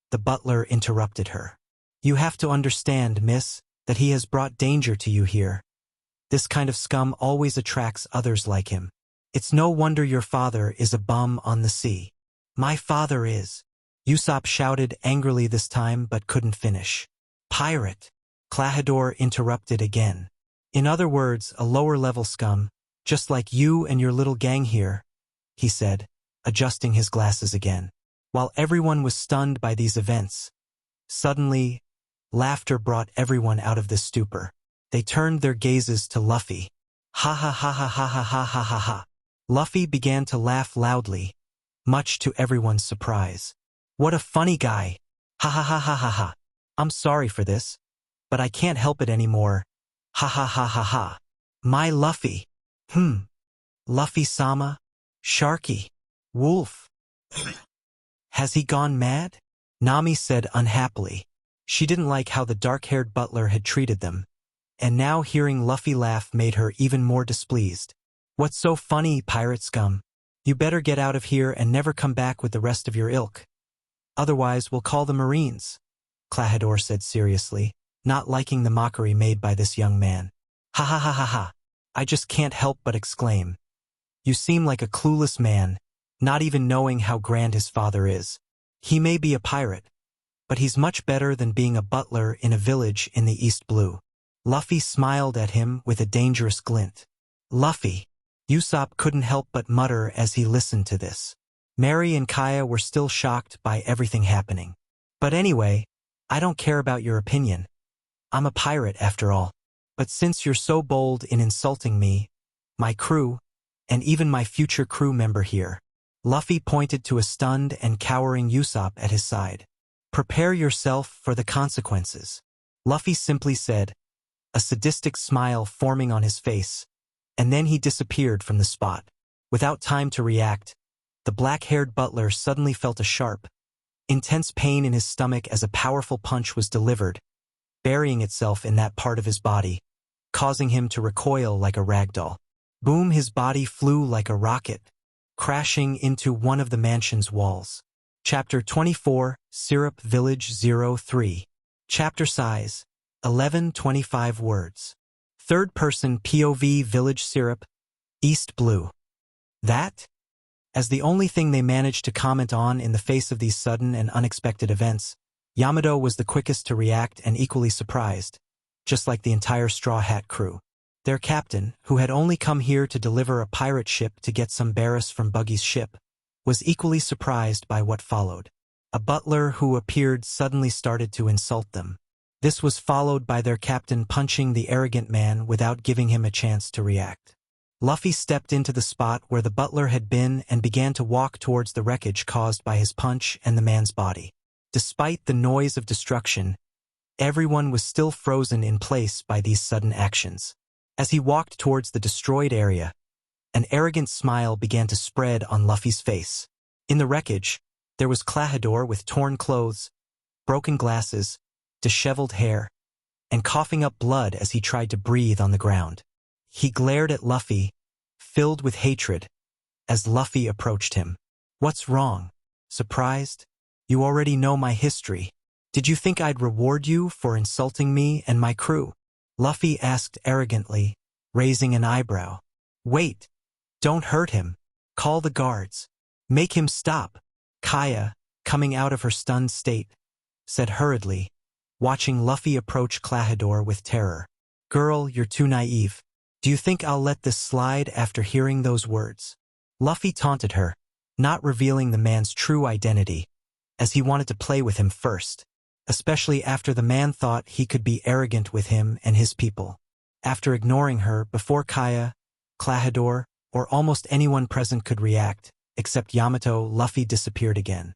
[SPEAKER 1] the butler interrupted her. "You have to understand, miss, that he has brought danger to you here. This kind of scum always attracts others like him. It's no wonder your father is a bum on the sea." "My father is," Usopp shouted angrily this time but couldn't finish. "Pirate," Clahador interrupted again. "In other words, a lower-level scum, just like you and your little gang here," he said, adjusting his glasses again. While everyone was stunned by these events, suddenly, laughter brought everyone out of this stupor. They turned their gazes to Luffy. "Ha ha ha ha ha ha ha ha ha ha." Luffy began to laugh loudly, much to everyone's surprise. "What a funny guy. Ha ha ha ha ha ha. I'm sorry for this, but I can't help it anymore. Ha ha ha ha ha. My Luffy. Luffy-sama? Sharky? Wolf? Has he gone mad?" Nami said unhappily. She didn't like how the dark-haired butler had treated them, and now hearing Luffy laugh made her even more displeased. "What's so funny, pirate scum? You better get out of here and never come back with the rest of your ilk. Otherwise, we'll call the Marines," Clahador said seriously, not liking the mockery made by this young man. "Ha ha ha ha ha. I just can't help but exclaim. You seem like a clueless man, not even knowing how grand his father is. He may be a pirate, but he's much better than being a butler in a village in the East Blue." Luffy smiled at him with a dangerous glint. "Luffy," Usopp couldn't help but mutter as he listened to this. Mary and Kaya were still shocked by everything happening. "But anyway, I don't care about your opinion. I'm a pirate after all. But since you're so bold in insulting me, my crew, and even my future crew member here. Luffy pointed to a stunned and cowering Usopp at his side. Prepare yourself for the consequences. Luffy simply said, a sadistic smile forming on his face, and then he disappeared from the spot. Without time to react, the black-haired butler suddenly felt a sharp, intense pain in his stomach as a powerful punch was delivered, burying itself in that part of his body, causing him to recoil like a ragdoll. Boom, his body flew like a rocket, crashing into one of the mansion's walls. Chapter 24, Syrup Village 03. Chapter size, 1125 words. Third-person POV Village Syrup, East Blue. That? As the only thing they managed to comment on in the face of these sudden and unexpected events, Yamato was the quickest to react and equally surprised, just like the entire Straw Hat crew. Their captain, who had only come here to deliver a pirate ship to get some barrels from Buggy's ship, was equally surprised by what followed. A butler who appeared suddenly started to insult them. This was followed by their captain punching the arrogant man without giving him a chance to react. Luffy stepped into the spot where the butler had been and began to walk towards the wreckage caused by his punch and the man's body. Despite the noise of destruction, everyone was still frozen in place by these sudden actions. As he walked towards the destroyed area, an arrogant smile began to spread on Luffy's face. In the wreckage, there was Klahadore with torn clothes, broken glasses, disheveled hair, and coughing up blood as he tried to breathe on the ground. He glared at Luffy, filled with hatred, as Luffy approached him. What's wrong? Surprised? You already know my history. Did you think I'd reward you for insulting me and my crew? Luffy asked arrogantly, raising an eyebrow. Wait, don't hurt him. Call the guards. Make him stop. Kaya, coming out of her stunned state, said hurriedly, watching Luffy approach Klahadore with terror. Girl, you're too naive. Do you think I'll let this slide after hearing those words? Luffy taunted her, not revealing the man's true identity, as he wanted to play with him first, especially after the man thought he could be arrogant with him and his people. After ignoring her before Kaya, Klahadore, or almost anyone present could react, except Yamato, Luffy disappeared again.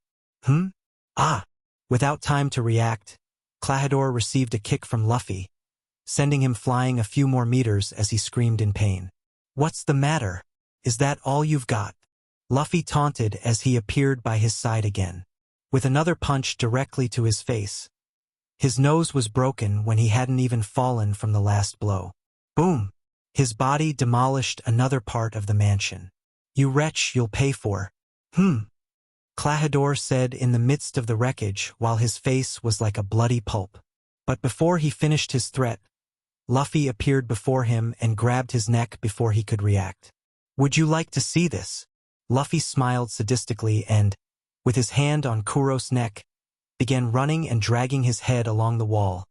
[SPEAKER 1] Ah! Without time to react, Klahadore received a kick from Luffy, sending him flying a few more meters as he screamed in pain. What's the matter? Is that all you've got? Luffy taunted as he appeared by his side again, with another punch directly to his face. His nose was broken when he hadn't even fallen from the last blow. Boom! His body demolished another part of the mansion. You wretch, you'll pay for. Klahadore said in the midst of the wreckage while his face was like a bloody pulp. But before he finished his threat, Luffy appeared before him and grabbed his neck before he could react. Would you like to see this? Luffy smiled sadistically and, with his hand on Kuro's neck, began running and dragging his head along the wall,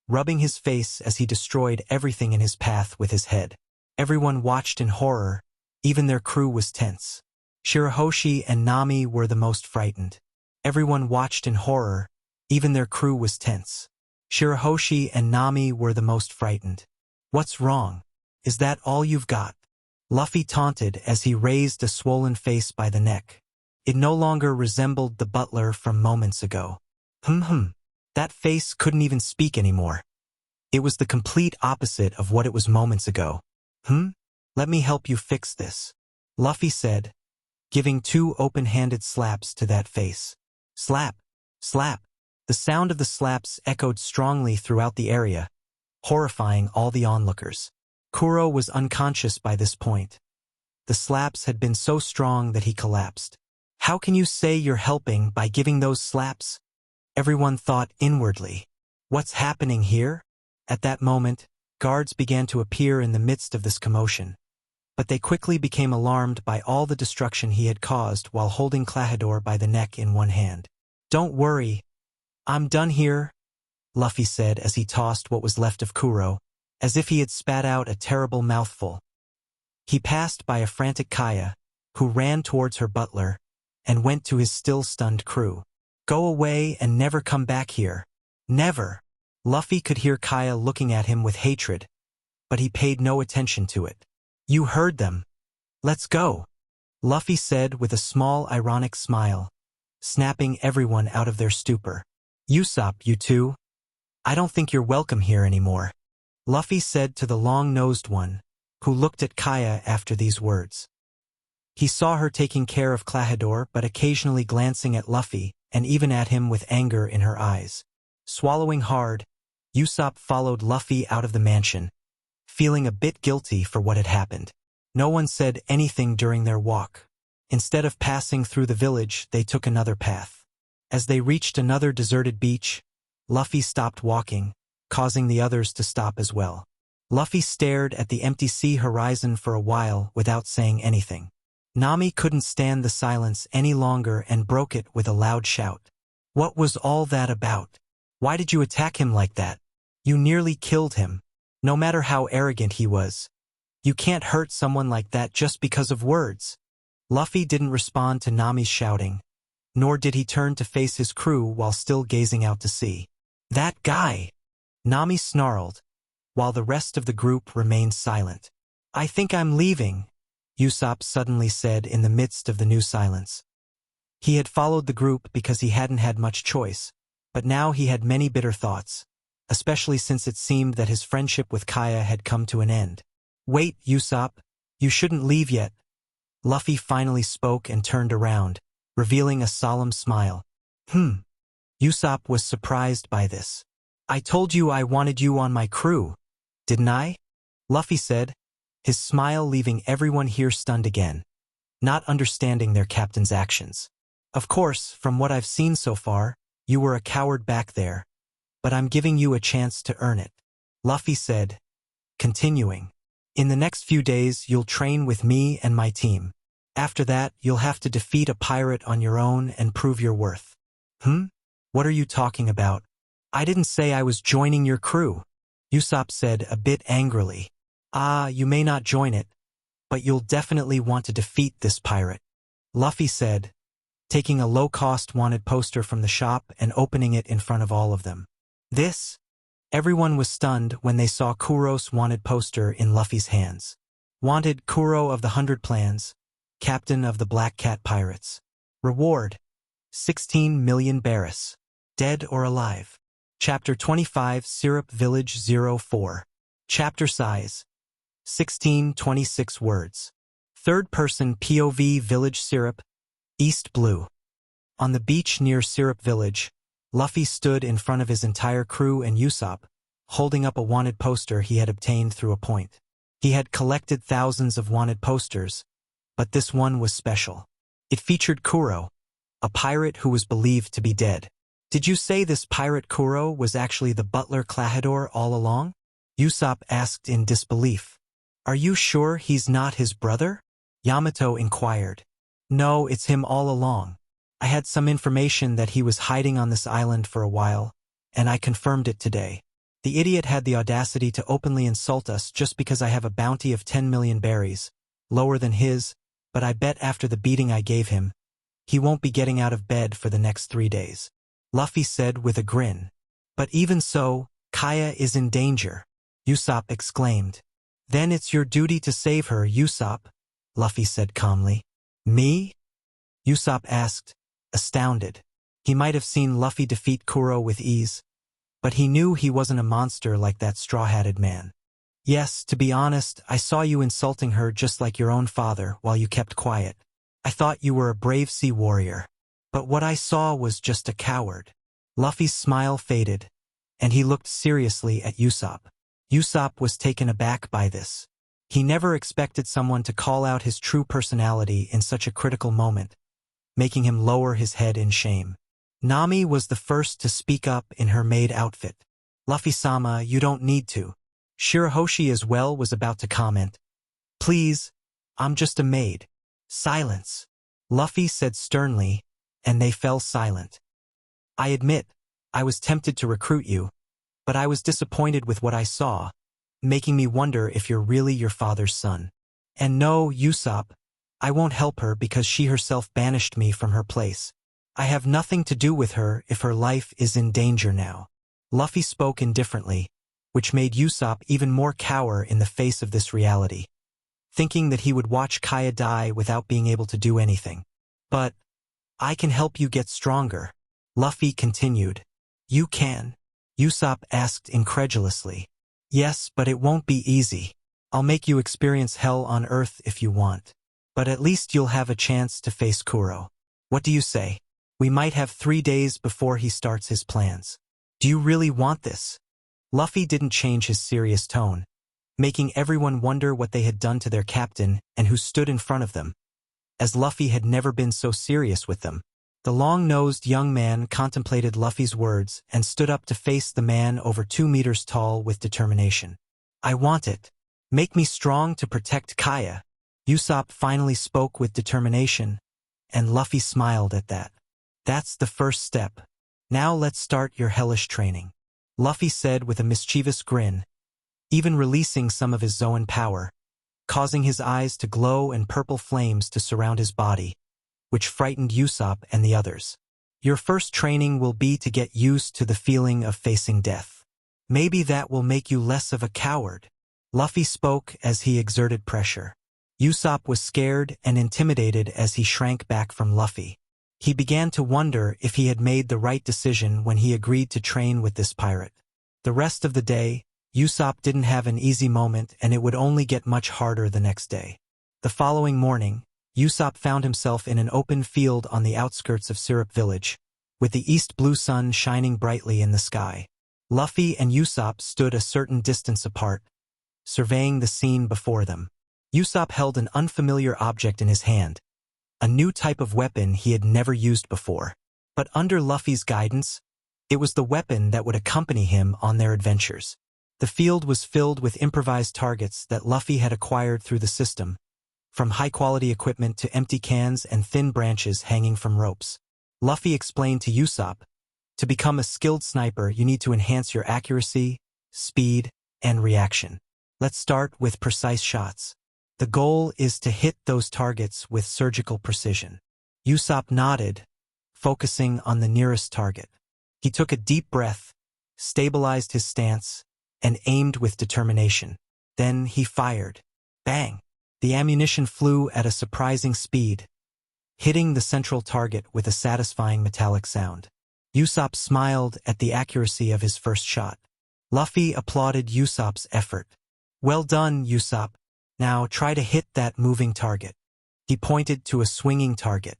[SPEAKER 1] rubbing his face as he destroyed everything in his path with his head. Everyone watched in horror, even their crew was tense. Shirahoshi and Nami were the most frightened. Everyone watched in horror, even their crew was tense. Shirahoshi and Nami were the most frightened. What's wrong? Is that all you've got? Luffy taunted as he raised a swollen face by the neck. It no longer resembled the butler from moments ago. That face couldn't even speak anymore. It was the complete opposite of what it was moments ago. Let me help you fix this, Luffy said, giving 2 open-handed slaps to that face. Slap, slap. The sound of the slaps echoed strongly throughout the area, horrifying all the onlookers. Kuro was unconscious by this point. The slaps had been so strong that he collapsed. How can you say you're helping by giving those slaps? Everyone thought inwardly. What's happening here? At that moment, guards began to appear in the midst of this commotion, but they quickly became alarmed by all the destruction he had caused while holding Klahadore by the neck in one hand. Don't worry, I'm done here, Luffy said as he tossed what was left of Kuro, as if he had spat out a terrible mouthful. He passed by a frantic Kaya, who ran towards her butler, and went to his still-stunned crew. Go away and never come back here. Never. Luffy could hear Kaya looking at him with hatred, but he paid no attention to it. You heard them. Let's go, Luffy said with a small ironic smile, snapping everyone out of their stupor. Usopp, you two? I don't think you're welcome here anymore, Luffy said to the long-nosed one, who looked at Kaya after these words. He saw her taking care of Klahadore but occasionally glancing at Luffy, and even at him with anger in her eyes. Swallowing hard, Usopp followed Luffy out of the mansion, feeling a bit guilty for what had happened. No one said anything during their walk. Instead of passing through the village, they took another path. As they reached another deserted beach, Luffy stopped walking, causing the others to stop as well. Luffy stared at the empty sea horizon for a while without saying anything. Nami couldn't stand the silence any longer and broke it with a loud shout. What was all that about? Why did you attack him like that? You nearly killed him. No matter how arrogant he was. You can't hurt someone like that just because of words. Luffy didn't respond to Nami's shouting, nor did he turn to face his crew while still gazing out to sea. That guy! Nami snarled, while the rest of the group remained silent. I think I'm leaving, Usopp suddenly said in the midst of the new silence. He had followed the group because he hadn't had much choice, but now he had many bitter thoughts, especially since it seemed that his friendship with Kaya had come to an end. Wait, Usopp, you shouldn't leave yet. Luffy finally spoke and turned around, revealing a solemn smile. Usopp was surprised by this. I told you I wanted you on my crew, didn't I? Luffy said, his smile leaving everyone here stunned again, not understanding their captain's actions. Of course, from what I've seen so far, you were a coward back there, but I'm giving you a chance to earn it, Luffy said, continuing. In the next few days, you'll train with me and my team. After that, you'll have to defeat a pirate on your own and prove your worth. What are you talking about? I didn't say I was joining your crew, Usopp said a bit angrily. You may not join it, but you'll definitely want to defeat this pirate, Luffy said, taking a low-cost wanted poster from the shop and opening it in front of all of them. This? Everyone was stunned when they saw Kuro's wanted poster in Luffy's hands. Wanted, Kuro of the 100 Plans, Captain of the Black Cat Pirates. Reward, 16 million Barris. Dead or alive. Chapter 25, Syrup Village 04. Chapter size, 1626 words. Third-person POV Village Syrup, East Blue. On the beach near Syrup Village, Luffy stood in front of his entire crew and Usopp, holding up a wanted poster he had obtained through a point. He had collected thousands of wanted posters, but this one was special. It featured Kuro, a pirate who was believed to be dead. Did you say this pirate Kuro was actually the butler Klahadore all along? Usopp asked in disbelief. Are you sure he's not his brother? Yamato inquired. No, it's him all along. I had some information that he was hiding on this island for a while, and I confirmed it today. The idiot had the audacity to openly insult us just because I have a bounty of 10 million berries, lower than his, but I bet after the beating I gave him, he won't be getting out of bed for the next 3 days. Luffy said with a grin. But even so, Kaya is in danger, Usopp exclaimed. Then it's your duty to save her, Usopp, Luffy said calmly. Me? Usopp asked, astounded. He might have seen Luffy defeat Kuro with ease, but he knew he wasn't a monster like that straw-hatted man. Yes, to be honest, I saw you insulting her just like your own father while you kept quiet. I thought you were a brave sea warrior. But what I saw was just a coward. Luffy's smile faded, and he looked seriously at Usopp. Usopp was taken aback by this. He never expected someone to call out his true personality in such a critical moment, making him lower his head in shame. Nami was the first to speak up in her maid outfit. Luffy-sama, you don't need to. Shirahoshi as well was about to comment. Please, I'm just a maid. Silence, Luffy said sternly, and they fell silent. I admit, I was tempted to recruit you, but I was disappointed with what I saw, making me wonder if you're really your father's son. And no, Usopp, I won't help her because she herself banished me from her place. I have nothing to do with her if her life is in danger now. Luffy spoke indifferently, which made Usopp even more cower in the face of this reality. thinking that he would watch Kaya die without being able to do anything. But I can help you get stronger, Luffy continued. You can? Usopp asked incredulously. Yes, but it won't be easy. I'll make you experience hell on earth if you want. But at least you'll have a chance to face Kuro. What do you say? We might have 3 days before he starts his plans. Do you really want this? Luffy didn't change his serious tone, making everyone wonder what they had done to their captain and who stood in front of them, as Luffy had never been so serious with them. The long-nosed young man contemplated Luffy's words and stood up to face the man over 2 meters tall with determination. I want it. Make me strong to protect Kaya. Usopp finally spoke with determination, and Luffy smiled at that. That's the first step. Now let's start your hellish training, Luffy said with a mischievous grin, even releasing some of his Zoan power, causing his eyes to glow and purple flames to surround his body, which frightened Usopp and the others. Your first training will be to get used to the feeling of facing death. Maybe that will make you less of a coward. Luffy spoke as he exerted pressure. Usopp was scared and intimidated as he shrank back from Luffy. He began to wonder if he had made the right decision when he agreed to train with this pirate. The rest of the day, Usopp didn't have an easy moment, and it would only get much harder the next day. The following morning, Usopp found himself in an open field on the outskirts of Syrup Village, with the east blue sun shining brightly in the sky. Luffy and Usopp stood a certain distance apart, surveying the scene before them. Usopp held an unfamiliar object in his hand, a new type of weapon he had never used before. But under Luffy's guidance, it was the weapon that would accompany him on their adventures. The field was filled with improvised targets that Luffy had acquired through the system, from high-quality equipment to empty cans and thin branches hanging from ropes. Luffy explained to Usopp, to become a skilled sniper, you need to enhance your accuracy, speed, and reaction. Let's start with precise shots. The goal is to hit those targets with surgical precision. Usopp nodded, focusing on the nearest target. He took a deep breath, stabilized his stance, and aimed with determination. Then he fired. Bang! The ammunition flew at a surprising speed, hitting the central target with a satisfying metallic sound. Usopp smiled at the accuracy of his first shot. Luffy applauded Usopp's effort. Well done, Usopp. Now try to hit that moving target. He pointed to a swinging target.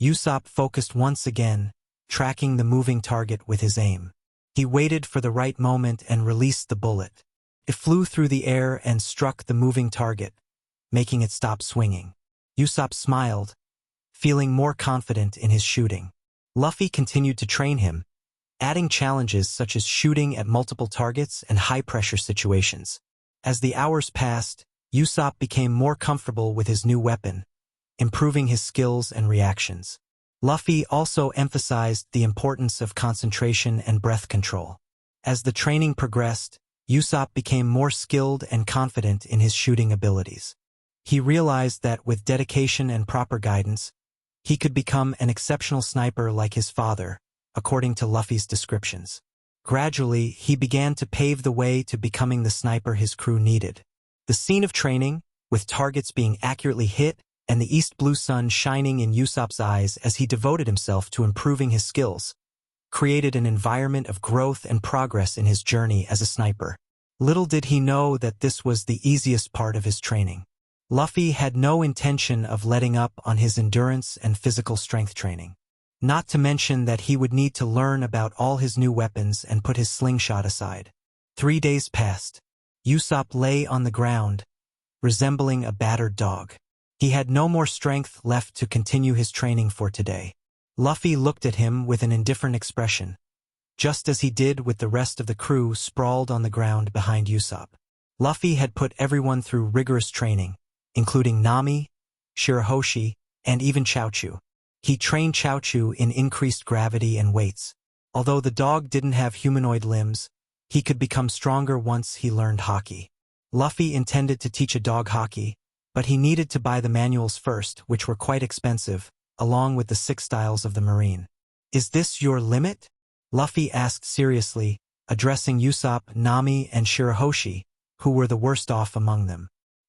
[SPEAKER 1] Usopp focused once again, tracking the moving target with his aim. He waited for the right moment and released the bullet. It flew through the air and struck the moving target, making it stop swinging. Usopp smiled, feeling more confident in his shooting. Luffy continued to train him, adding challenges such as shooting at multiple targets and high-pressure situations. As the hours passed, Usopp became more comfortable with his new weapon, improving his skills and reactions. Luffy also emphasized the importance of concentration and breath control. As the training progressed, Usopp became more skilled and confident in his shooting abilities. He realized that with dedication and proper guidance, he could become an exceptional sniper like his father, according to Luffy's descriptions. Gradually, he began to pave the way to becoming the sniper his crew needed. The scene of training, with targets being accurately hit and the east blue sun shining in Usopp's eyes as he devoted himself to improving his skills, created an environment of growth and progress in his journey as a sniper. Little did he know that this was the easiest part of his training. Luffy had no intention of letting up on his endurance and physical strength training. Not to mention that he would need to learn about all his new weapons and put his slingshot aside. 3 days passed. Usopp lay on the ground, resembling a battered dog. He had no more strength left to continue his training for today. Luffy looked at him with an indifferent expression, just as he did with the rest of the crew sprawled on the ground behind Usopp. Luffy had put everyone through rigorous training, including Nami, Shirahoshi, and even Chaochu. He trained Chaochu in increased gravity and weights. Although the dog didn't have humanoid limbs, he could become stronger once he learned hockey. Luffy intended to teach a dog hockey, but he needed to buy the manuals first, which were quite expensive, along with the 6 styles of the Marine. Is this your limit? Luffy asked seriously, addressing Usopp, Nami, and Shirahoshi, who were the worst off among them.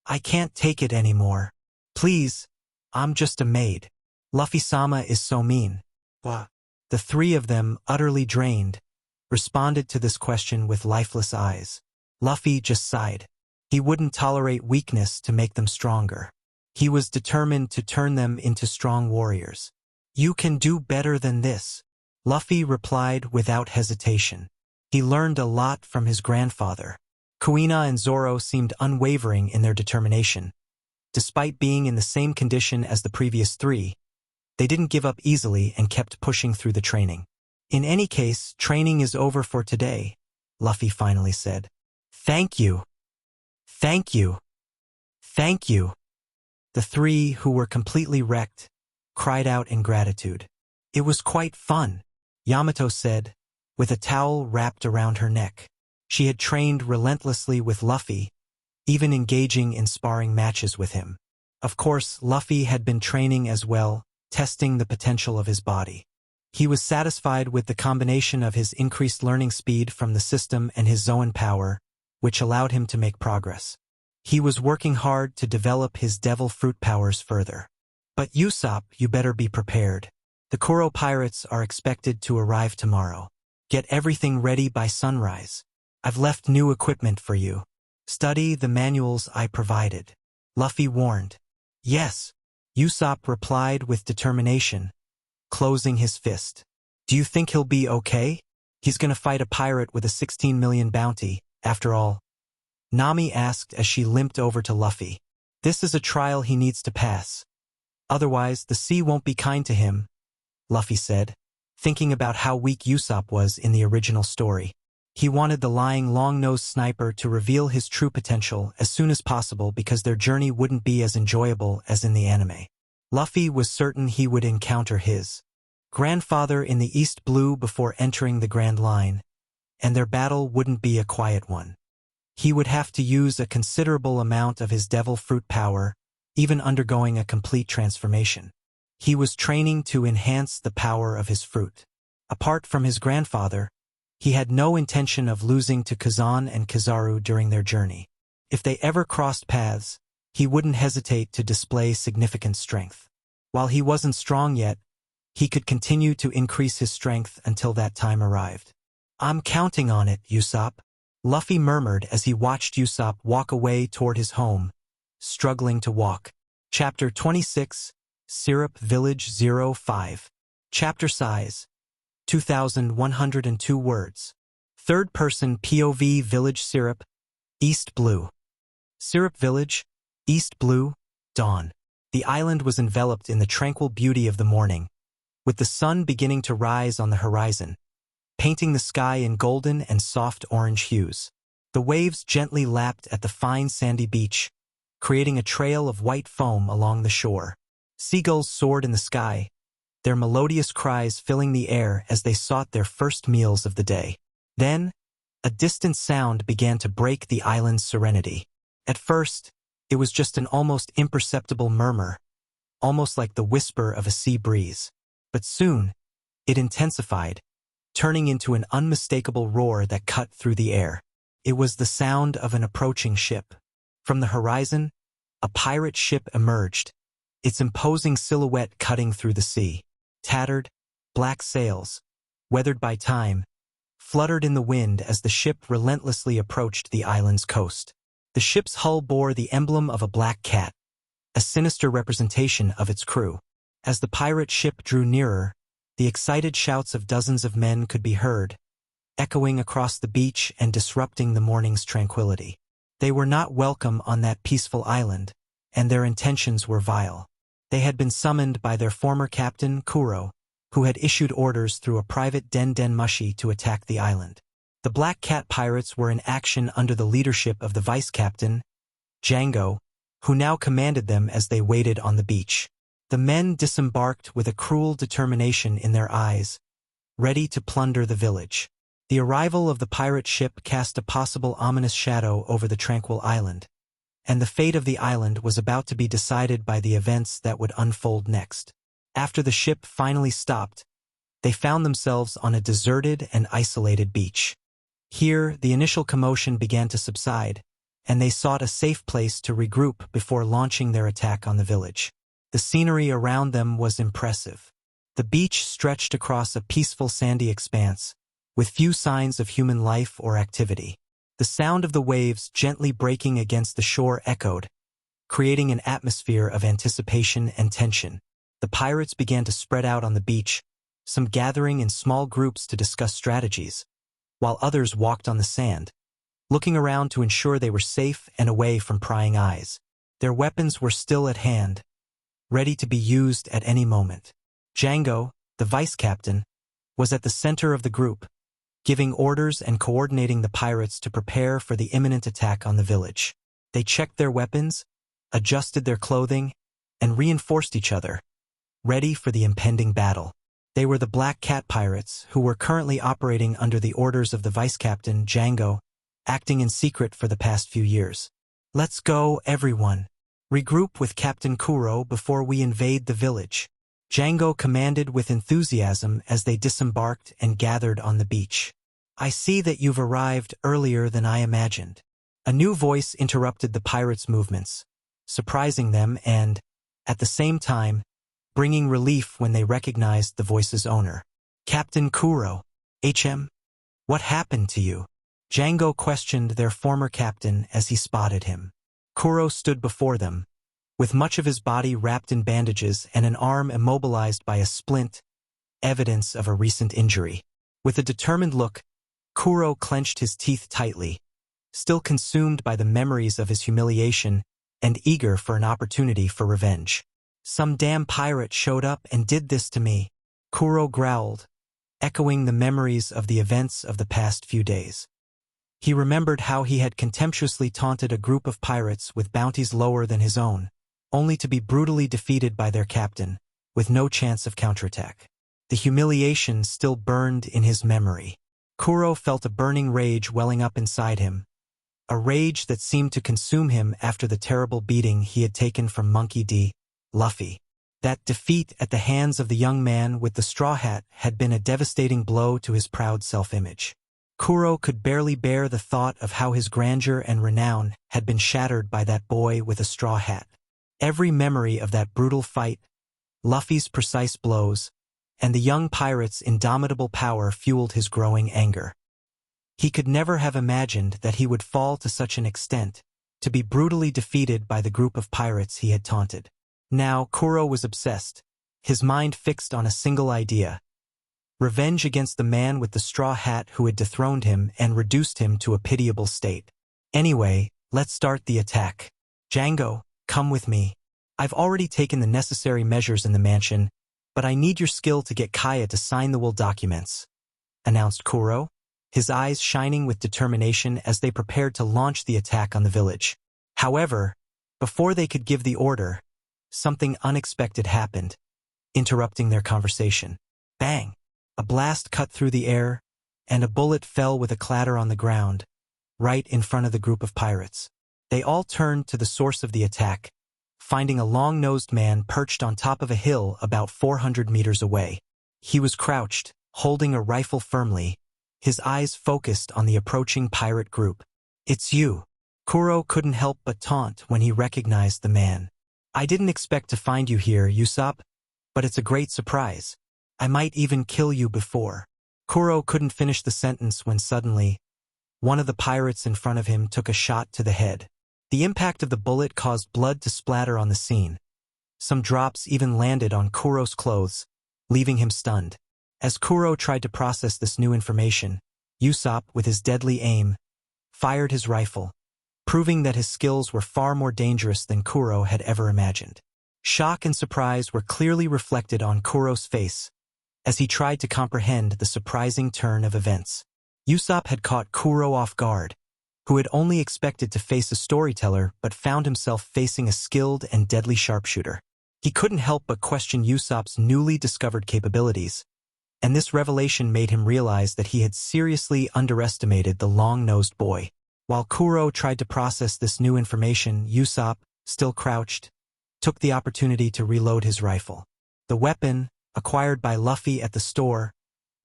[SPEAKER 1] I can't take it anymore. Please, I'm just a maid. Luffy-sama is so mean. What? The three of them, utterly drained, responded to this question with lifeless eyes. Luffy just sighed. He wouldn't tolerate weakness to make them stronger. He was determined to turn them into strong warriors. You can do better than this, Luffy replied without hesitation. He learned a lot from his grandfather. Kuina and Zoro seemed unwavering in their determination. Despite being in the same condition as the previous three, they didn't give up easily and kept pushing through the training. In any case, training is over for today, Luffy finally said. Thank you. Thank you. Thank you. The three, who were completely wrecked, cried out in gratitude. It was quite fun, Yamato said, with a towel wrapped around her neck. She had trained relentlessly with Luffy, even engaging in sparring matches with him. Of course, Luffy had been training as well, testing the potential of his body. He was satisfied with the combination of his increased learning speed from the system and his Zoan power, which allowed him to make progress. He was working hard to develop his devil fruit powers further. But Usopp, you better be prepared. The Kuro pirates are expected to arrive tomorrow. Get everything ready by sunrise. I've left new equipment for you. Study the manuals I provided. Luffy warned. Yes, Usopp replied with determination, closing his fist. Do you think he'll be okay? He's gonna fight a pirate with a 16 million bounty, after all. Nami asked as she limped over to Luffy. This is a trial he needs to pass. Otherwise, the sea won't be kind to him, Luffy said, thinking about how weak Usopp was in the original story. He wanted the lying long-nosed sniper to reveal his true potential as soon as possible because their journey wouldn't be as enjoyable as in the anime. Luffy was certain he would encounter his grandfather in the East Blue before entering the Grand Line, and their battle wouldn't be a quiet one. He would have to use a considerable amount of his devil fruit power, even undergoing a complete transformation. He was training to enhance the power of his fruit. Apart from his grandfather, he had no intention of losing to Kazan and Kizaru during their journey. If they ever crossed paths, he wouldn't hesitate to display significant strength. While he wasn't strong yet, he could continue to increase his strength until that time arrived. I'm counting on it, Usopp, Luffy murmured as he watched Usopp walk away toward his home, struggling to walk. Chapter 26, Syrup Village 05. Chapter size, 2,102 words. Third-person POV Village Syrup, East Blue. Syrup Village, East Blue, dawn. The island was enveloped in the tranquil beauty of the morning, with the sun beginning to rise on the horizon, painting the sky in golden and soft orange hues. The waves gently lapped at the fine sandy beach, creating a trail of white foam along the shore. Seagulls soared in the sky, their melodious cries filling the air as they sought their first meals of the day. Then, a distant sound began to break the island's serenity. At first, it was just an almost imperceptible murmur, almost like the whisper of a sea breeze. But soon, it intensified, turning into an unmistakable roar that cut through the air. It was the sound of an approaching ship. From the horizon, a pirate ship emerged, its imposing silhouette cutting through the sea. Tattered, black sails, weathered by time, fluttered in the wind as the ship relentlessly approached the island's coast. The ship's hull bore the emblem of a black cat, a sinister representation of its crew. As the pirate ship drew nearer, the excited shouts of dozens of men could be heard, echoing across the beach and disrupting the morning's tranquility. They were not welcome on that peaceful island, and their intentions were vile. They had been summoned by their former captain, Kuro, who had issued orders through a private Den Mushi to attack the island. The Black Cat pirates were in action under the leadership of the vice-captain, Django, who now commanded them as they waited on the beach. The men disembarked with a cruel determination in their eyes, ready to plunder the village. The arrival of the pirate ship cast a possible ominous shadow over the tranquil island, and the fate of the island was about to be decided by the events that would unfold next. After the ship finally stopped, they found themselves on a deserted and isolated beach. Here, the initial commotion began to subside, and they sought a safe place to regroup before launching their attack on the village. The scenery around them was impressive. The beach stretched across a peaceful sandy expanse, with few signs of human life or activity. The sound of the waves gently breaking against the shore echoed, creating an atmosphere of anticipation and tension. The pirates began to spread out on the beach, some gathering in small groups to discuss strategies, while others walked on the sand, looking around to ensure they were safe and away from prying eyes. Their weapons were still at hand, ready to be used at any moment. Django, the vice captain, was at the center of the group, giving orders and coordinating the pirates to prepare for the imminent attack on the village. They checked their weapons, adjusted their clothing, and reinforced each other, ready for the impending battle. They were the Black Cat pirates, who were currently operating under the orders of the vice captain, Django, acting in secret for the past few years. "Let's go, everyone. Regroup with Captain Kuro before we invade the village," Django commanded with enthusiasm as they disembarked and gathered on the beach. "I see that you've arrived earlier than I imagined." A new voice interrupted the pirates' movements, surprising them and, at the same time, bringing relief when they recognized the voice's owner. "Captain Kuro, HM, what happened to you?" Django questioned their former captain as he spotted him. Kuro stood before them, with much of his body wrapped in bandages and an arm immobilized by a splint, evidence of a recent injury. With a determined look, Kuro clenched his teeth tightly, still consumed by the memories of his humiliation and eager for an opportunity for revenge. "Some damn pirate showed up and did this to me," Kuro growled, echoing the memories of the events of the past few days. He remembered how he had contemptuously taunted a group of pirates with bounties lower than his own, only to be brutally defeated by their captain, with no chance of counterattack. The humiliation still burned in his memory. Kuro felt a burning rage welling up inside him, a rage that seemed to consume him after the terrible beating he had taken from Monkey D. Luffy. That defeat at the hands of the young man with the straw hat had been a devastating blow to his proud self-image. Kuro could barely bear the thought of how his grandeur and renown had been shattered by that boy with a straw hat. Every memory of that brutal fight, Luffy's precise blows, and the young pirate's indomitable power fueled his growing anger. He could never have imagined that he would fall to such an extent, to be brutally defeated by the group of pirates he had taunted. Now Kuro was obsessed, his mind fixed on a single idea: revenge against the man with the straw hat who had dethroned him and reduced him to a pitiable state. "Anyway, let's start the attack. Django, come with me. I've already taken the necessary measures in the mansion, but I need your skill to get Kaya to sign the will documents," announced Kuro, his eyes shining with determination as they prepared to launch the attack on the village. However, before they could give the order, something unexpected happened, interrupting their conversation. Bang! A blast cut through the air, and a bullet fell with a clatter on the ground, right in front of the group of pirates. They all turned to the source of the attack, finding a long-nosed man perched on top of a hill about 400 meters away. He was crouched, holding a rifle firmly, his eyes focused on the approaching pirate group. "It's you." Kuro couldn't help but taunt when he recognized the man. "I didn't expect to find you here, Usopp, but it's a great surprise. I might even kill you before." Kuro couldn't finish the sentence when suddenly, one of the pirates in front of him took a shot to the head. The impact of the bullet caused blood to splatter on the scene. Some drops even landed on Kuro's clothes, leaving him stunned. As Kuro tried to process this new information, Usopp, with his deadly aim, fired his rifle, proving that his skills were far more dangerous than Kuro had ever imagined. Shock and surprise were clearly reflected on Kuro's face as he tried to comprehend the surprising turn of events. Usopp had caught Kuro off guard, who had only expected to face a storyteller but found himself facing a skilled and deadly sharpshooter. He couldn't help but question Usopp's newly discovered capabilities, and this revelation made him realize that he had seriously underestimated the long-nosed boy. While Kuro tried to process this new information, Usopp, still crouched, took the opportunity to reload his rifle. The weapon, acquired by Luffy at the store,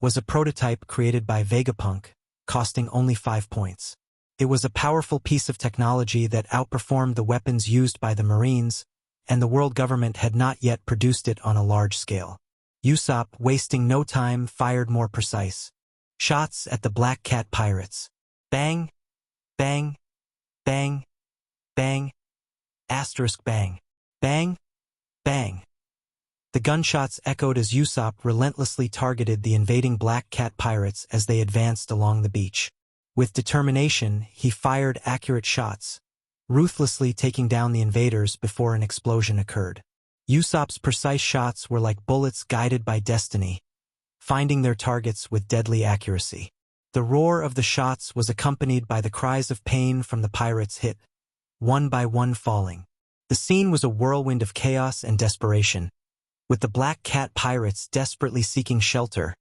[SPEAKER 1] was a prototype created by Vegapunk, costing only 5 points. It was a powerful piece of technology that outperformed the weapons used by the Marines, and the world government had not yet produced it on a large scale. Usopp, wasting no time, fired more precise shots at the Black Cat pirates. Bang, bang, bang, bang, asterisk bang, bang, bang. The gunshots echoed as Usopp relentlessly targeted the invading Black Cat pirates as they advanced along the beach. With determination, he fired accurate shots, ruthlessly taking down the invaders before an explosion occurred. Usopp's precise shots were like bullets guided by destiny, finding their targets with deadly accuracy. The roar of the shots was accompanied by the cries of pain from the pirates hit, one by one falling. The scene was a whirlwind of chaos and desperation, with the Black Cat pirates desperately seeking shelter,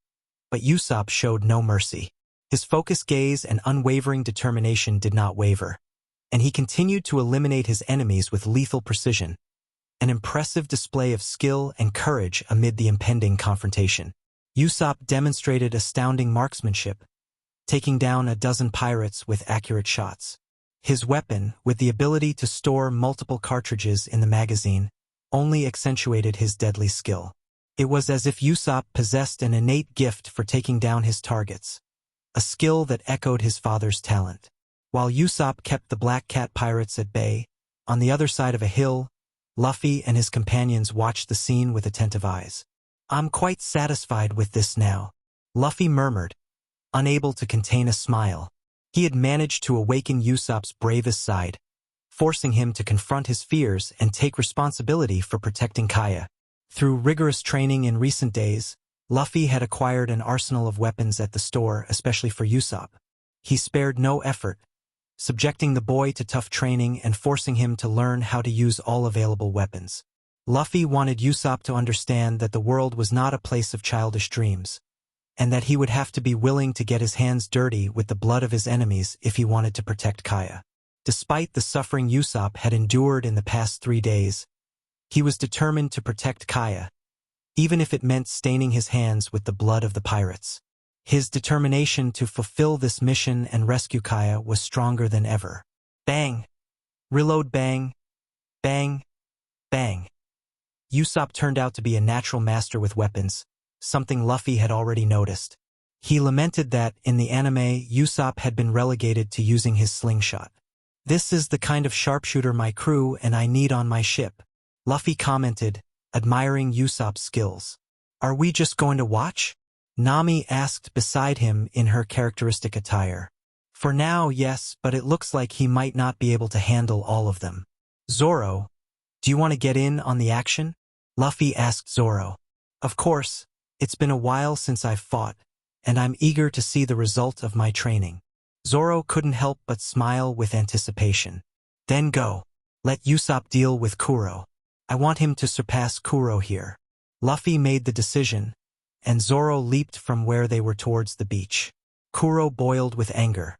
[SPEAKER 1] but Usopp showed no mercy. His focused gaze and unwavering determination did not waver, and he continued to eliminate his enemies with lethal precision, an impressive display of skill and courage amid the impending confrontation. Usopp demonstrated astounding marksmanship, taking down a dozen pirates with accurate shots. His weapon, with the ability to store multiple cartridges in the magazine, only accentuated his deadly skill. It was as if Usopp possessed an innate gift for taking down his targets, a skill that echoed his father's talent. While Usopp kept the Black Cat pirates at bay, on the other side of a hill, Luffy and his companions watched the scene with attentive eyes. "I'm quite satisfied with this now," Luffy murmured, unable to contain a smile. He had managed to awaken Usopp's bravest side, forcing him to confront his fears and take responsibility for protecting Kaya. Through rigorous training in recent days, Luffy had acquired an arsenal of weapons at the store, especially for Usopp. He spared no effort, subjecting the boy to tough training and forcing him to learn how to use all available weapons. Luffy wanted Usopp to understand that the world was not a place of childish dreams, and that he would have to be willing to get his hands dirty with the blood of his enemies if he wanted to protect Kaya. Despite the suffering Usopp had endured in the past 3 days, he was determined to protect Kaya, even if it meant staining his hands with the blood of the pirates. His determination to fulfill this mission and rescue Kaya was stronger than ever. Bang! Reload bang! Bang! Bang! Usopp turned out to be a natural master with weapons, something Luffy had already noticed. He lamented that, in the anime, Usopp had been relegated to using his slingshot. "This is the kind of sharpshooter my crew and I need on my ship," Luffy commented, admiring Usopp's skills. "Are we just going to watch?" Nami asked beside him in her characteristic attire. "For now, yes, but it looks like he might not be able to handle all of them." "Zoro, do you want to get in on the action?" Luffy asked Zoro. "Of course, it's been a while since I've fought, and I'm eager to see the result of my training." Zoro couldn't help but smile with anticipation. "Then go. Let Usopp deal with Kuro. I want him to surpass Kuro here." Luffy made the decision, and Zoro leaped from where they were towards the beach. Kuro boiled with anger.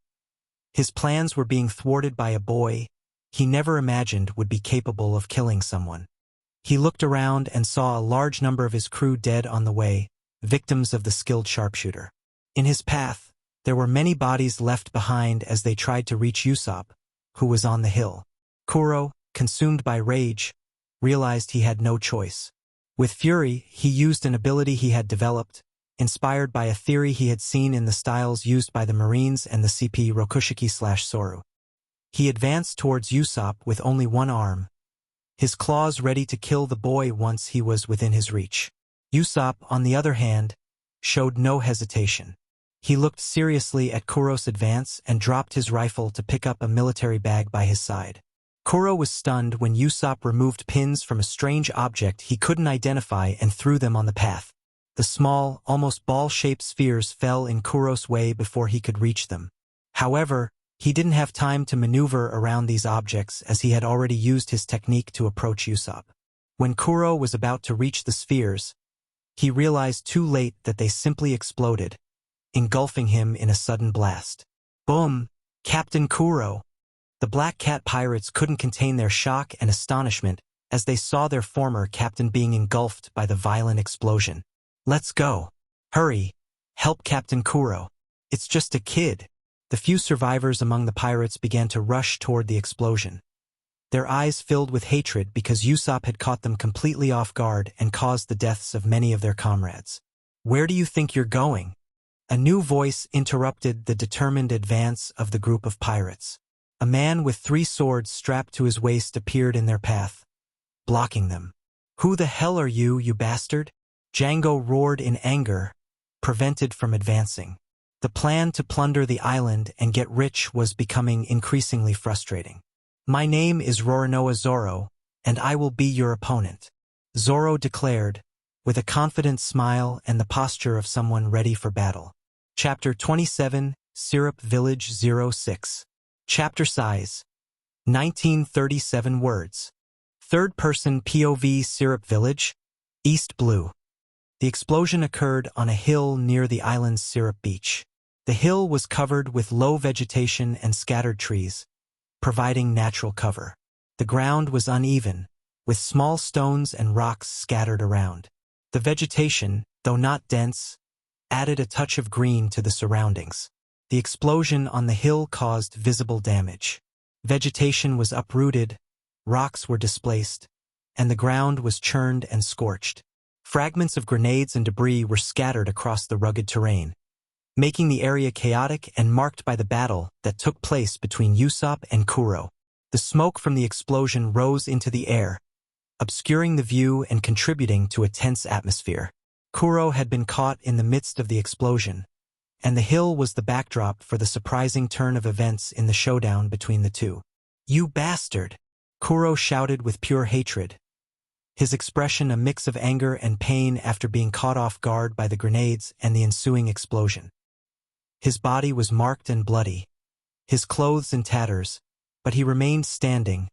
[SPEAKER 1] His plans were being thwarted by a boy he never imagined would be capable of killing someone. He looked around and saw a large number of his crew dead on the way, victims of the skilled sharpshooter. In his path, there were many bodies left behind as they tried to reach Usopp, who was on the hill. Kuro, consumed by rage, realized he had no choice. With fury, he used an ability he had developed, inspired by a theory he had seen in the styles used by the Marines and the CP Rokushiki/Soru. He advanced towards Usopp with only one arm, his claws ready to kill the boy once he was within his reach. Usopp, on the other hand, showed no hesitation. He looked seriously at Kuro's advance and dropped his rifle to pick up a military bag by his side. Kuro was stunned when Usopp removed pins from a strange object he couldn't identify and threw them on the path. The small, almost ball-shaped spheres fell in Kuro's way before he could reach them. However, he didn't have time to maneuver around these objects as he had already used his technique to approach Usopp. When Kuro was about to reach the spheres, he realized too late that they simply exploded, engulfing him in a sudden blast. Boom! Captain Kuro! The Black Cat pirates couldn't contain their shock and astonishment as they saw their former captain being engulfed by the violent explosion. "Let's go! Hurry! Help Captain Kuro! It's just a kid!" The few survivors among the pirates began to rush toward the explosion. Their eyes filled with hatred because Usopp had caught them completely off guard and caused the deaths of many of their comrades. "Where do you think you're going?" A new voice interrupted the determined advance of the group of pirates. A man with 3 swords strapped to his waist appeared in their path, blocking them. "Who the hell are you, you bastard?" Django roared in anger, prevented from advancing. The plan to plunder the island and get rich was becoming increasingly frustrating. "My name is Roronoa Zoro, and I will be your opponent," Zoro declared, with a confident smile and the posture of someone ready for battle. Chapter 27, Syrup Village 06. Chapter size: 1937 words. Third-person POV. Syrup Village, East Blue. The explosion occurred on a hill near the island's Syrup Beach. The hill was covered with low vegetation and scattered trees, providing natural cover. The ground was uneven, with small stones and rocks scattered around. The vegetation, though not dense, added a touch of green to the surroundings. The explosion on the hill caused visible damage. Vegetation was uprooted, rocks were displaced, and the ground was churned and scorched. Fragments of grenades and debris were scattered across the rugged terrain, making the area chaotic and marked by the battle that took place between Usopp and Kuro. The smoke from the explosion rose into the air, obscuring the view and contributing to a tense atmosphere. Kuro had been caught in the midst of the explosion, and the hill was the backdrop for the surprising turn of events in the showdown between the two. "You bastard!" Kuro shouted with pure hatred, his expression a mix of anger and pain after being caught off guard by the grenades and the ensuing explosion. His body was marked and bloody, his clothes in tatters, but he remained standing,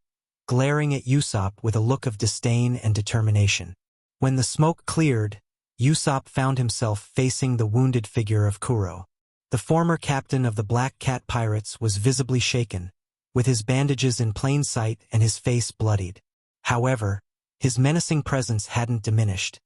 [SPEAKER 1] glaring at Usopp with a look of disdain and determination. When the smoke cleared, Usopp found himself facing the wounded figure of Kuro. The former captain of the Black Cat Pirates was visibly shaken, with his bandages in plain sight and his face bloodied. However, his menacing presence hadn't diminished,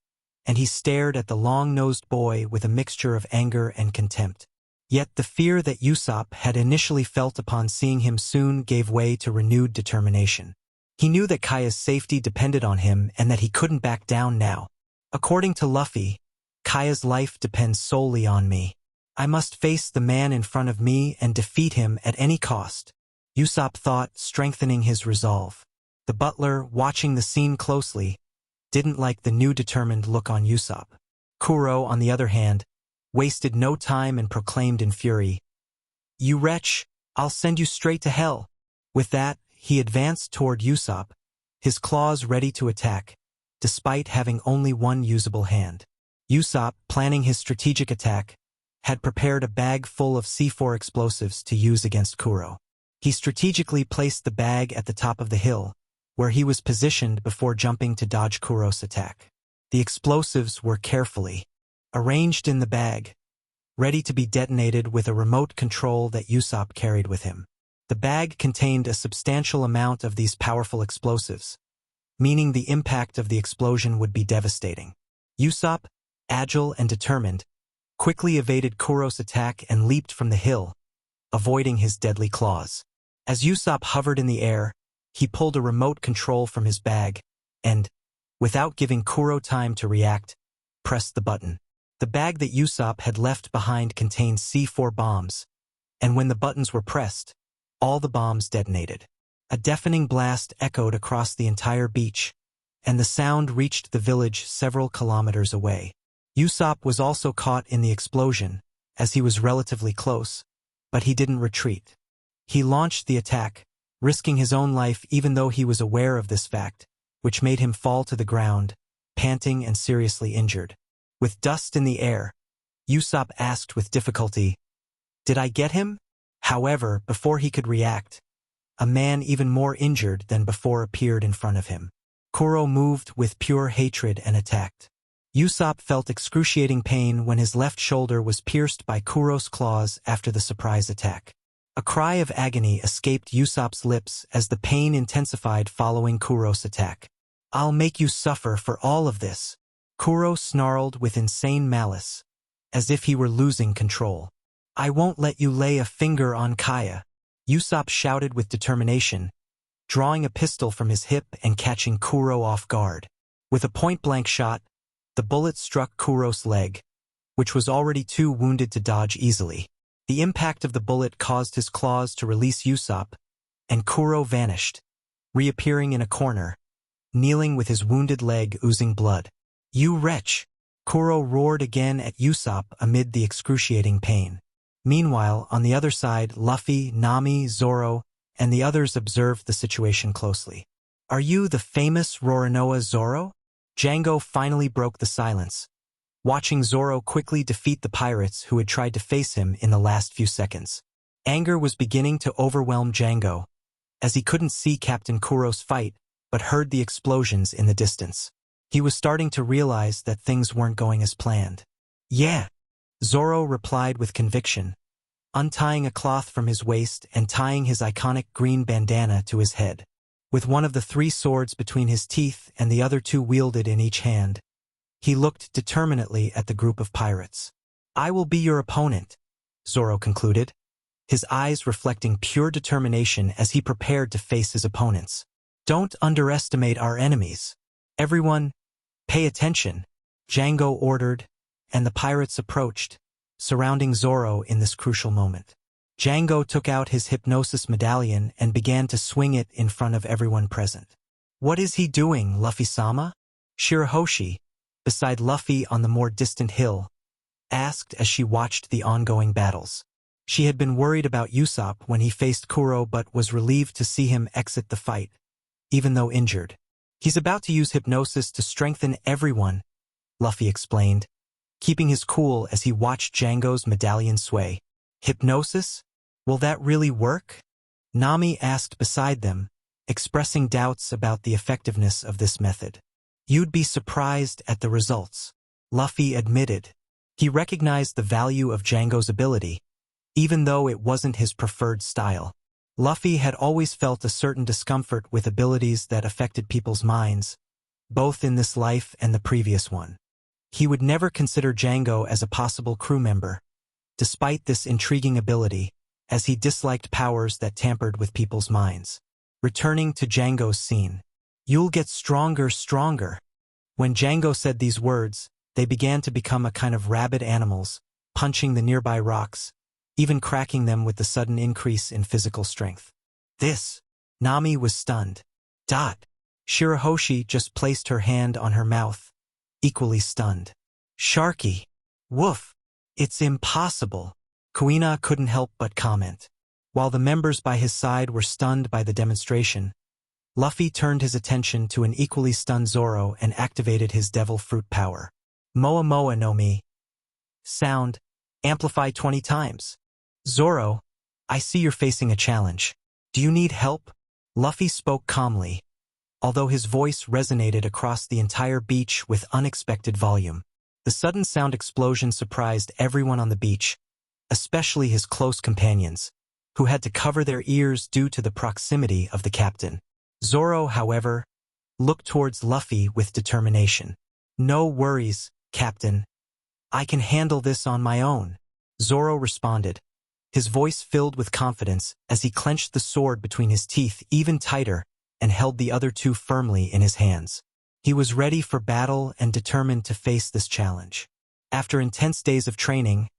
[SPEAKER 1] and he stared at the long-nosed boy with a mixture of anger and contempt. Yet the fear that Usopp had initially felt upon seeing him soon gave way to renewed determination. He knew that Kaya's safety depended on him and that he couldn't back down now. According to Luffy, Kaya's life depends solely on me. I must face the man in front of me and defeat him at any cost, Usopp thought, strengthening his resolve. The butler, watching the scene closely, didn't like the new determined look on Usopp. Kuro, on the other hand, wasted no time and proclaimed in fury, "You wretch, I'll send you straight to hell." With that, he advanced toward Usopp, his claws ready to attack, despite having only one usable hand. Usopp, planning his strategic attack, had prepared a bag full of C4 explosives to use against Kuro. He strategically placed the bag at the top of the hill, where he was positioned before jumping to dodge Kuro's attack. The explosives were carefully arranged in the bag, ready to be detonated with a remote control that Usopp carried with him. The bag contained a substantial amount of these powerful explosives, meaning the impact of the explosion would be devastating. Usopp, agile and determined, quickly evaded Kuro's attack and leaped from the hill, avoiding his deadly claws. As Usopp hovered in the air, he pulled a remote control from his bag and, without giving Kuro time to react, pressed the button. The bag that Usopp had left behind contained C4 bombs, and when the buttons were pressed, all the bombs detonated. A deafening blast echoed across the entire beach, and the sound reached the village several kilometers away. Usopp was also caught in the explosion, as he was relatively close, but he didn't retreat. He launched the attack, risking his own life even though he was aware of this fact, which made him fall to the ground, panting and seriously injured. With dust in the air, Usopp asked with difficulty, "Did I get him?" However, before he could react, a man even more injured than before appeared in front of him. Kuro moved with pure hatred and attacked. Usopp felt excruciating pain when his left shoulder was pierced by Kuro's claws after the surprise attack. A cry of agony escaped Usopp's lips as the pain intensified following Kuro's attack. "I'll make you suffer for all of this," Kuro snarled with insane malice, as if he were losing control. I won't let you lay a finger on Kaya, Usopp shouted with determination, drawing a pistol from his hip and catching Kuro off guard. With a point-blank shot, the bullet struck Kuro's leg, which was already too wounded to dodge easily. The impact of the bullet caused his claws to release Usopp, and Kuro vanished, reappearing in a corner, kneeling with his wounded leg oozing blood. You wretch! Kuro roared again at Usopp amid the excruciating pain. Meanwhile, on the other side, Luffy, Nami, Zoro, and the others observed the situation closely. Are you the famous Roronoa Zoro? Django finally broke the silence, watching Zoro quickly defeat the pirates who had tried to face him in the last few seconds. Anger was beginning to overwhelm Django, as he couldn't see Captain Kuro's fight but heard the explosions in the distance. He was starting to realize that things weren't going as planned. Yeah, Zoro replied with conviction, untying a cloth from his waist and tying his iconic green bandana to his head. With one of the 3 swords between his teeth and the other 2 wielded in each hand, he looked determinedly at the group of pirates. I will be your opponent, Zoro concluded, his eyes reflecting pure determination as he prepared to face his opponents. Don't underestimate our enemies. Everyone, pay attention, Django ordered, and the pirates approached, surrounding Zoro in this crucial moment. Django took out his hypnosis medallion and began to swing it in front of everyone present. What is he doing, Luffy-sama? Shirahoshi, beside Luffy on the more distant hill, asked as she watched the ongoing battles. She had been worried about Usopp when he faced Kuro but was relieved to see him exit the fight, even though injured. He's about to use hypnosis to strengthen everyone, Luffy explained, keeping his cool as he watched Django's medallion sway. Hypnosis? Will that really work? Nami asked beside them, expressing doubts about the effectiveness of this method. You'd be surprised at the results, Luffy admitted. He recognized the value of Django's ability, even though it wasn't his preferred style. Luffy had always felt a certain discomfort with abilities that affected people's minds, both in this life and the previous one. He would never consider Django as a possible crew member, despite this intriguing ability, as he disliked powers that tampered with people's minds. Returning to Django's scene. You'll get stronger. When Django said these words, they began to become a kind of rabid animals, punching the nearby rocks, even cracking them with the sudden increase in physical strength. Nami was stunned. Shirahoshi just placed her hand on her mouth, equally stunned. Sharky. Woof. It's impossible. Kuina couldn't help but comment. While the members by his side were stunned by the demonstration, Luffy turned his attention to an equally stunned Zoro and activated his devil fruit power. Moa Moa no Mi. Sound. Amplify 20 times. Zoro, I see you're facing a challenge. Do you need help? Luffy spoke calmly, although his voice resonated across the entire beach with unexpected volume. The sudden sound explosion surprised everyone on the beach, especially his close companions, who had to cover their ears due to the proximity of the captain. Zoro, however, looked towards Luffy with determination. No worries, Captain. I can handle this on my own, Zoro responded, his voice filled with confidence as he clenched the sword between his teeth even tighter and held the other 2 firmly in his hands. He was ready for battle and determined to face this challenge. After intense days of training,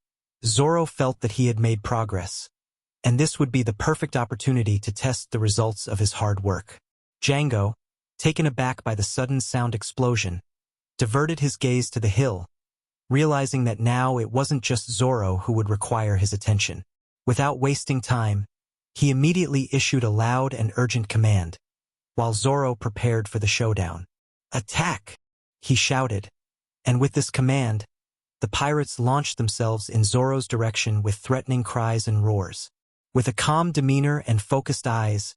[SPEAKER 1] Zoro felt that he had made progress, and this would be the perfect opportunity to test the results of his hard work. Django, taken aback by the sudden sound explosion, diverted his gaze to the hill, realizing that now it wasn't just Zoro who would require his attention. Without wasting time, he immediately issued a loud and urgent command, while Zoro prepared for the showdown. Attack! He shouted, and with this command, the pirates launched themselves in Zoro's direction with threatening cries and roars. With a calm demeanor and focused eyes,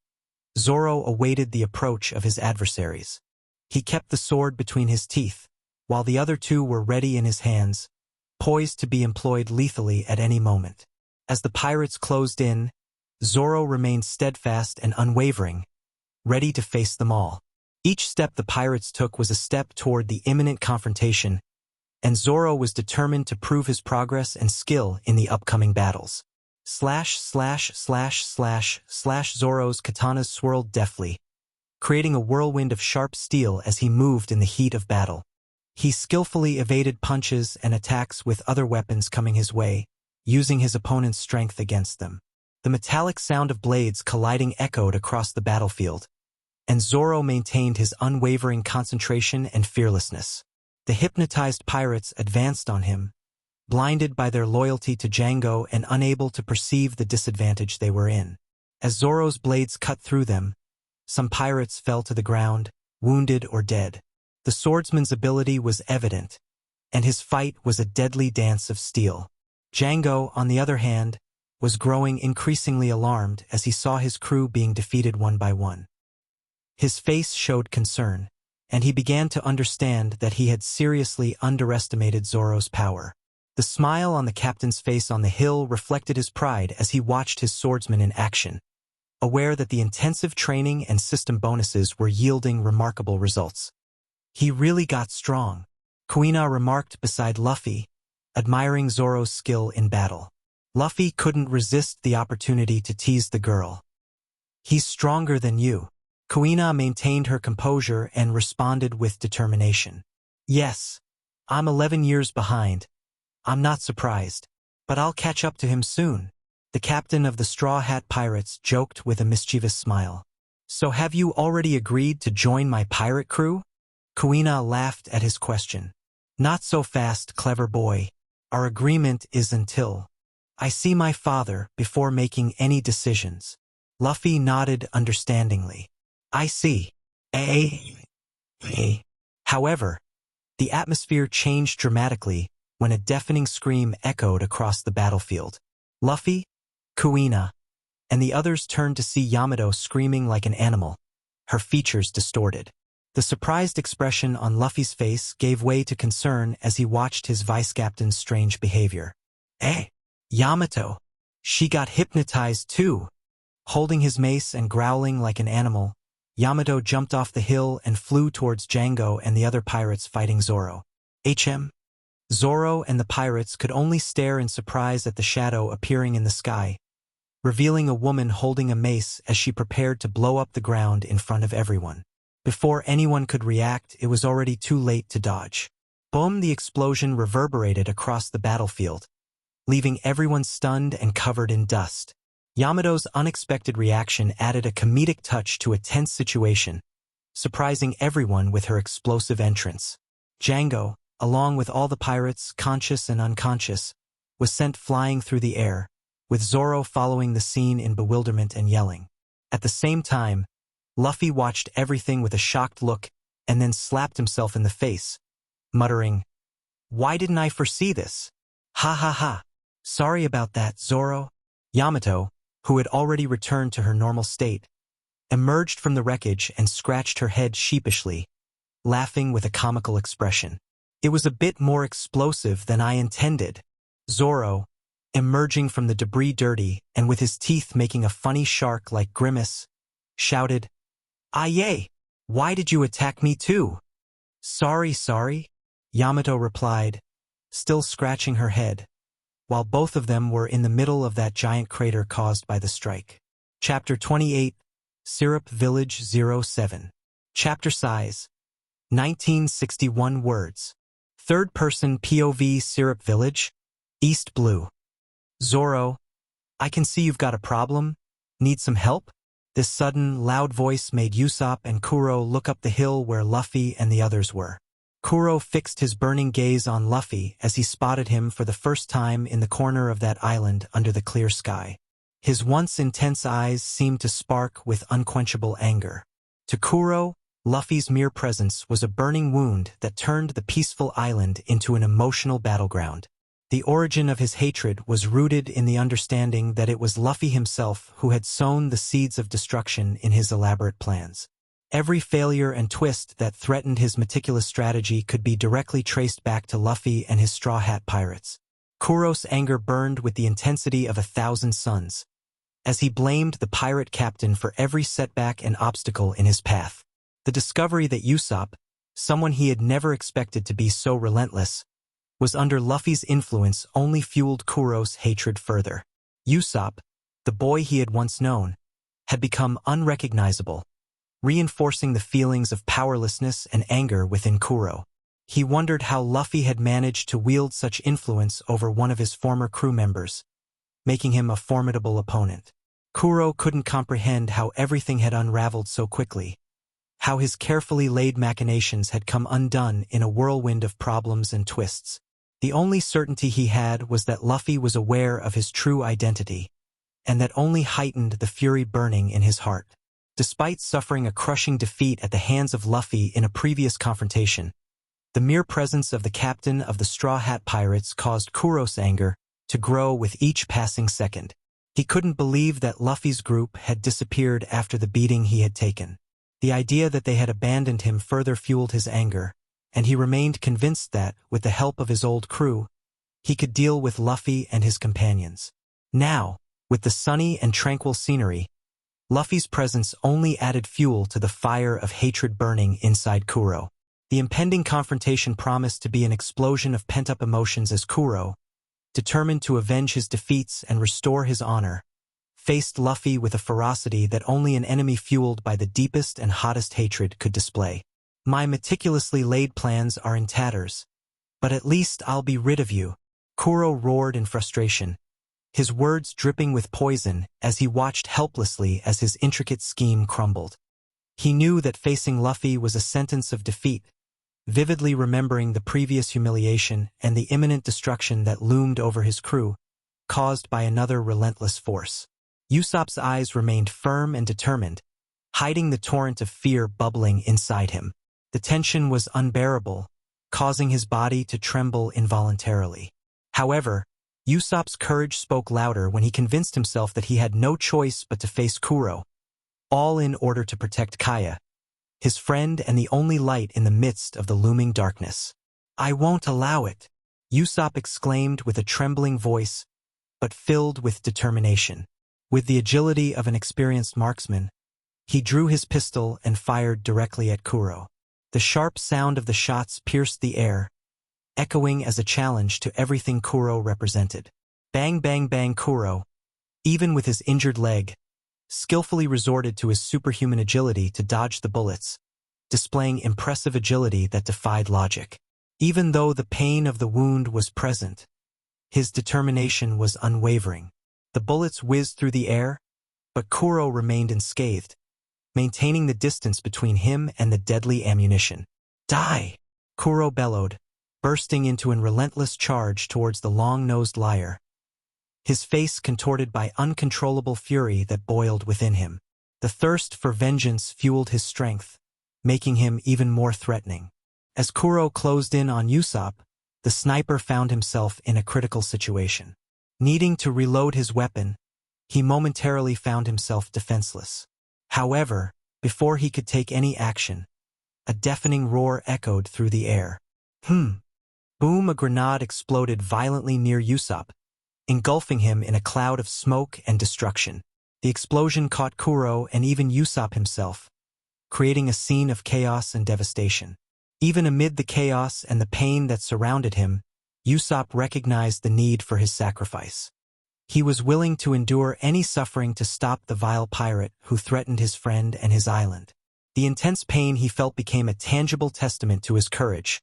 [SPEAKER 1] Zoro awaited the approach of his adversaries. He kept the sword between his teeth, while the other 2 were ready in his hands, poised to be employed lethally at any moment. As the pirates closed in, Zoro remained steadfast and unwavering, ready to face them all. Each step the pirates took was a step toward the imminent confrontation, and Zoro was determined to prove his progress and skill in the upcoming battles. Slash, slash, slash, slash, slash. Zoro's katanas swirled deftly, creating a whirlwind of sharp steel as he moved in the heat of battle. He skillfully evaded punches and attacks with other weapons coming his way, using his opponent's strength against them. The metallic sound of blades colliding echoed across the battlefield, and Zoro maintained his unwavering concentration and fearlessness. The hypnotized pirates advanced on him, blinded by their loyalty to Django and unable to perceive the disadvantage they were in. As Zoro's blades cut through them, some pirates fell to the ground, wounded or dead. The swordsman's ability was evident, and his fight was a deadly dance of steel. Django, on the other hand, was growing increasingly alarmed as he saw his crew being defeated one by one. His face showed concern, and he began to understand that he had seriously underestimated Zoro's power. The smile on the captain's face on the hill reflected his pride as he watched his swordsman in action, aware that the intensive training and system bonuses were yielding remarkable results. He really got strong, Kuina remarked beside Luffy, admiring Zoro's skill in battle. Luffy couldn't resist the opportunity to tease the girl. He's stronger than you. Kuina maintained her composure and responded with determination. Yes, I'm 11 years behind. I'm not surprised, but I'll catch up to him soon. The captain of the Straw Hat Pirates joked with a mischievous smile. So have you already agreed to join my pirate crew? Kuina laughed at his question. Not so fast, clever boy. Our agreement is until I see my father before making any decisions. Luffy nodded understandingly. I see. However, the atmosphere changed dramatically when a deafening scream echoed across the battlefield. Luffy, Kuina, and the others turned to see Yamato screaming like an animal, her features distorted. The surprised expression on Luffy's face gave way to concern as he watched his vice-captain's strange behavior. Yamato. She got hypnotized too. Holding his mace and growling like an animal, Yamato jumped off the hill and flew towards Django and the other pirates fighting Zoro. Zoro and the pirates could only stare in surprise at the shadow appearing in the sky, revealing a woman holding a mace as she prepared to blow up the ground in front of everyone. Before anyone could react, it was already too late to dodge. Boom! The explosion reverberated across the battlefield, leaving everyone stunned and covered in dust. Yamato's unexpected reaction added a comedic touch to a tense situation, surprising everyone with her explosive entrance. Django, along with all the pirates, conscious and unconscious, was sent flying through the air, with Zoro following the scene in bewilderment and yelling. At the same time, Luffy watched everything with a shocked look and then slapped himself in the face, muttering, "Why didn't I foresee this? Ha ha ha. Sorry about that, Zoro." Yamato, who had already returned to her normal state, emerged from the wreckage and scratched her head sheepishly, laughing with a comical expression. It was a bit more explosive than I intended. Zoro, emerging from the debris dirty and with his teeth making a funny shark-like grimace, shouted, "Aye, why did you attack me too?" Sorry, Yamato replied, still scratching her head, while both of them were in the middle of that giant crater caused by the strike. Chapter 28, Syrup Village 07. Chapter size, 1961 words. Third-person POV Syrup Village, East Blue. Zoro, I can see you've got a problem. Need some help? This sudden, loud voice made Usopp and Kuro look up the hill where Luffy and the others were. Kuro fixed his burning gaze on Luffy as he spotted him for the first time in the corner of that island under the clear sky. His once intense eyes seemed to spark with unquenchable anger. To Kuro, Luffy's mere presence was a burning wound that turned the peaceful island into an emotional battleground. The origin of his hatred was rooted in the understanding that it was Luffy himself who had sown the seeds of destruction in his elaborate plans. Every failure and twist that threatened his meticulous strategy could be directly traced back to Luffy and his Straw Hat Pirates. Kuro's anger burned with the intensity of 1,000 suns, as he blamed the pirate captain for every setback and obstacle in his path. The discovery that Usopp, someone he had never expected to be so relentless, was under Luffy's influence only fueled Kuro's hatred further. Usopp, the boy he had once known, had become unrecognizable, reinforcing the feelings of powerlessness and anger within Kuro. He wondered how Luffy had managed to wield such influence over one of his former crew members, making him a formidable opponent. Kuro couldn't comprehend how everything had unraveled so quickly, how his carefully laid machinations had come undone in a whirlwind of problems and twists. The only certainty he had was that Luffy was aware of his true identity, and that only heightened the fury burning in his heart. Despite suffering a crushing defeat at the hands of Luffy in a previous confrontation, the mere presence of the captain of the Straw Hat Pirates caused Kuro's anger to grow with each passing second. He couldn't believe that Luffy's group had disappeared after the beating he had taken. The idea that they had abandoned him further fueled his anger, and he remained convinced that, with the help of his old crew, he could deal with Luffy and his companions. Now, with the sunny and tranquil scenery, Luffy's presence only added fuel to the fire of hatred burning inside Kuro. The impending confrontation promised to be an explosion of pent-up emotions as Kuro, determined to avenge his defeats and restore his honor, faced Luffy with a ferocity that only an enemy fueled by the deepest and hottest hatred could display. "My meticulously laid plans are in tatters, but at least I'll be rid of you," Kuro roared in frustration, his words dripping with poison as he watched helplessly as his intricate scheme crumbled. He knew that facing Luffy was a sentence of defeat, vividly remembering the previous humiliation and the imminent destruction that loomed over his crew, caused by another relentless force. Usopp's eyes remained firm and determined, hiding the torrent of fear bubbling inside him. The tension was unbearable, causing his body to tremble involuntarily. However, Usopp's courage spoke louder when he convinced himself that he had no choice but to face Kuro, all in order to protect Kaya, his friend and the only light in the midst of the looming darkness. "I won't allow it," Usopp exclaimed with a trembling voice, but filled with determination. With the agility of an experienced marksman, he drew his pistol and fired directly at Kuro. The sharp sound of the shots pierced the air, echoing as a challenge to everything Kuro represented. Bang, bang, bang. Kuro, even with his injured leg, skillfully resorted to his superhuman agility to dodge the bullets, displaying impressive agility that defied logic. Even though the pain of the wound was present, his determination was unwavering. The bullets whizzed through the air, but Kuro remained unscathed, maintaining the distance between him and the deadly ammunition. "Die!" Kuro bellowed, bursting into an relentless charge towards the long-nosed liar, his face contorted by uncontrollable fury that boiled within him. The thirst for vengeance fueled his strength, making him even more threatening. As Kuro closed in on Usopp, the sniper found himself in a critical situation. Needing to reload his weapon, he momentarily found himself defenseless. However, before he could take any action, a deafening roar echoed through the air. Boom! A grenade exploded violently near Usopp, engulfing him in a cloud of smoke and destruction. The explosion caught Kuro and even Usopp himself, creating a scene of chaos and devastation. Even amid the chaos and the pain that surrounded him, Usopp recognized the need for his sacrifice. He was willing to endure any suffering to stop the vile pirate who threatened his friend and his island. The intense pain he felt became a tangible testament to his courage,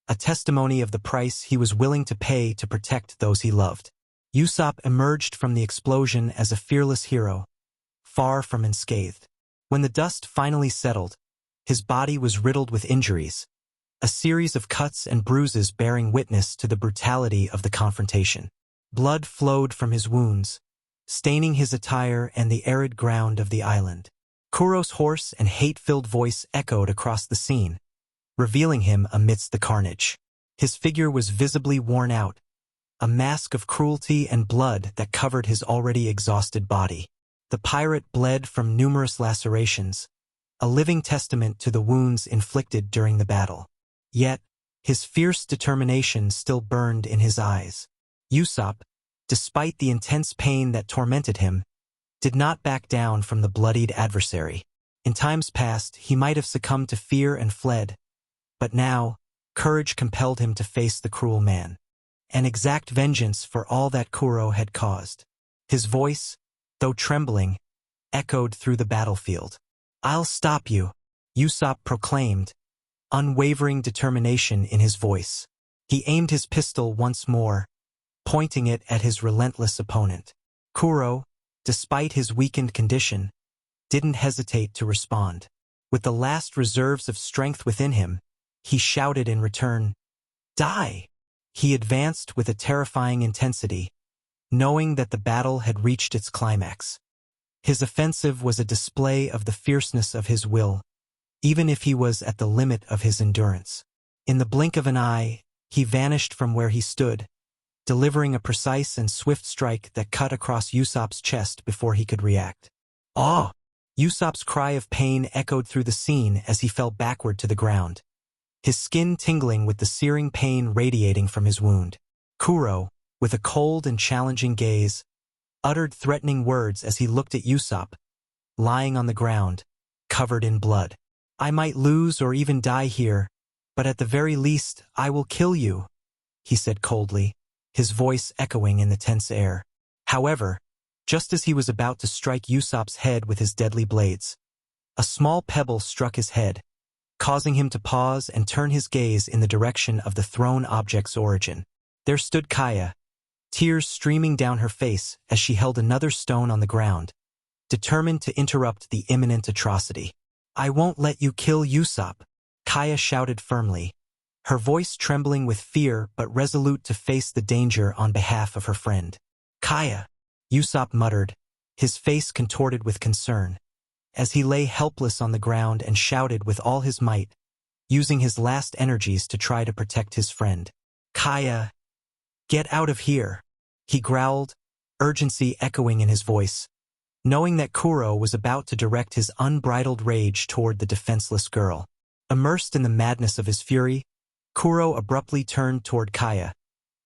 [SPEAKER 1] a testimony of the price he was willing to pay to protect those he loved. Usopp emerged from the explosion as a fearless hero, far from unscathed. When the dust finally settled, his body was riddled with injuries, a series of cuts and bruises bearing witness to the brutality of the confrontation. Blood flowed from his wounds, staining his attire and the arid ground of the island. Kuro's hoarse and hate-filled voice echoed across the scene, revealing him amidst the carnage. His figure was visibly worn out, a mask of cruelty and blood that covered his already exhausted body. The pirate bled from numerous lacerations, a living testament to the wounds inflicted during the battle. Yet, his fierce determination still burned in his eyes. Usopp, despite the intense pain that tormented him, did not back down from the bloodied adversary. In times past, he might have succumbed to fear and fled, but now, Courage compelled him to face the cruel man and exact vengeance for all that Kuro had caused. His voice, though trembling, echoed through the battlefield. "I'll stop you," Usopp proclaimed, unwavering determination in his voice. He aimed his pistol once more, pointing it at his relentless opponent. Kuro, despite his weakened condition, didn't hesitate to respond. With the last reserves of strength within him, he shouted in return, "Die!" He advanced with a terrifying intensity, knowing that the battle had reached its climax. His offensive was a display of the fierceness of his will, even if he was at the limit of his endurance. In the blink of an eye, he vanished from where he stood, delivering a precise and swift strike that cut across Usopp's chest before he could react. "Ah!" Usopp's cry of pain echoed through the scene as he fell backward to the ground, his skin tingling with the searing pain radiating from his wound. Kuro, with a cold and challenging gaze, uttered threatening words as he looked at Usopp, lying on the ground, covered in blood. "I might lose or even die here, but at the very least, I will kill you," he said coldly, his voice echoing in the tense air. However, just as he was about to strike Usopp's head with his deadly blades, a small pebble struck his head, causing him to pause and turn his gaze in the direction of the thrown object's origin. There stood Kaya, tears streaming down her face as she held another stone on the ground, determined to interrupt the imminent atrocity. "I won't let you kill Usopp," Kaya shouted firmly, her voice trembling with fear but resolute to face the danger on behalf of her friend. "Kaya," Usopp muttered, his face contorted with concern, as he lay helpless on the ground and shouted with all his might, using his last energies to try to protect his friend. "Kaya, get out of here," he growled, urgency echoing in his voice, knowing that Kuro was about to direct his unbridled rage toward the defenseless girl. Immersed in the madness of his fury, Kuro abruptly turned toward Kaya,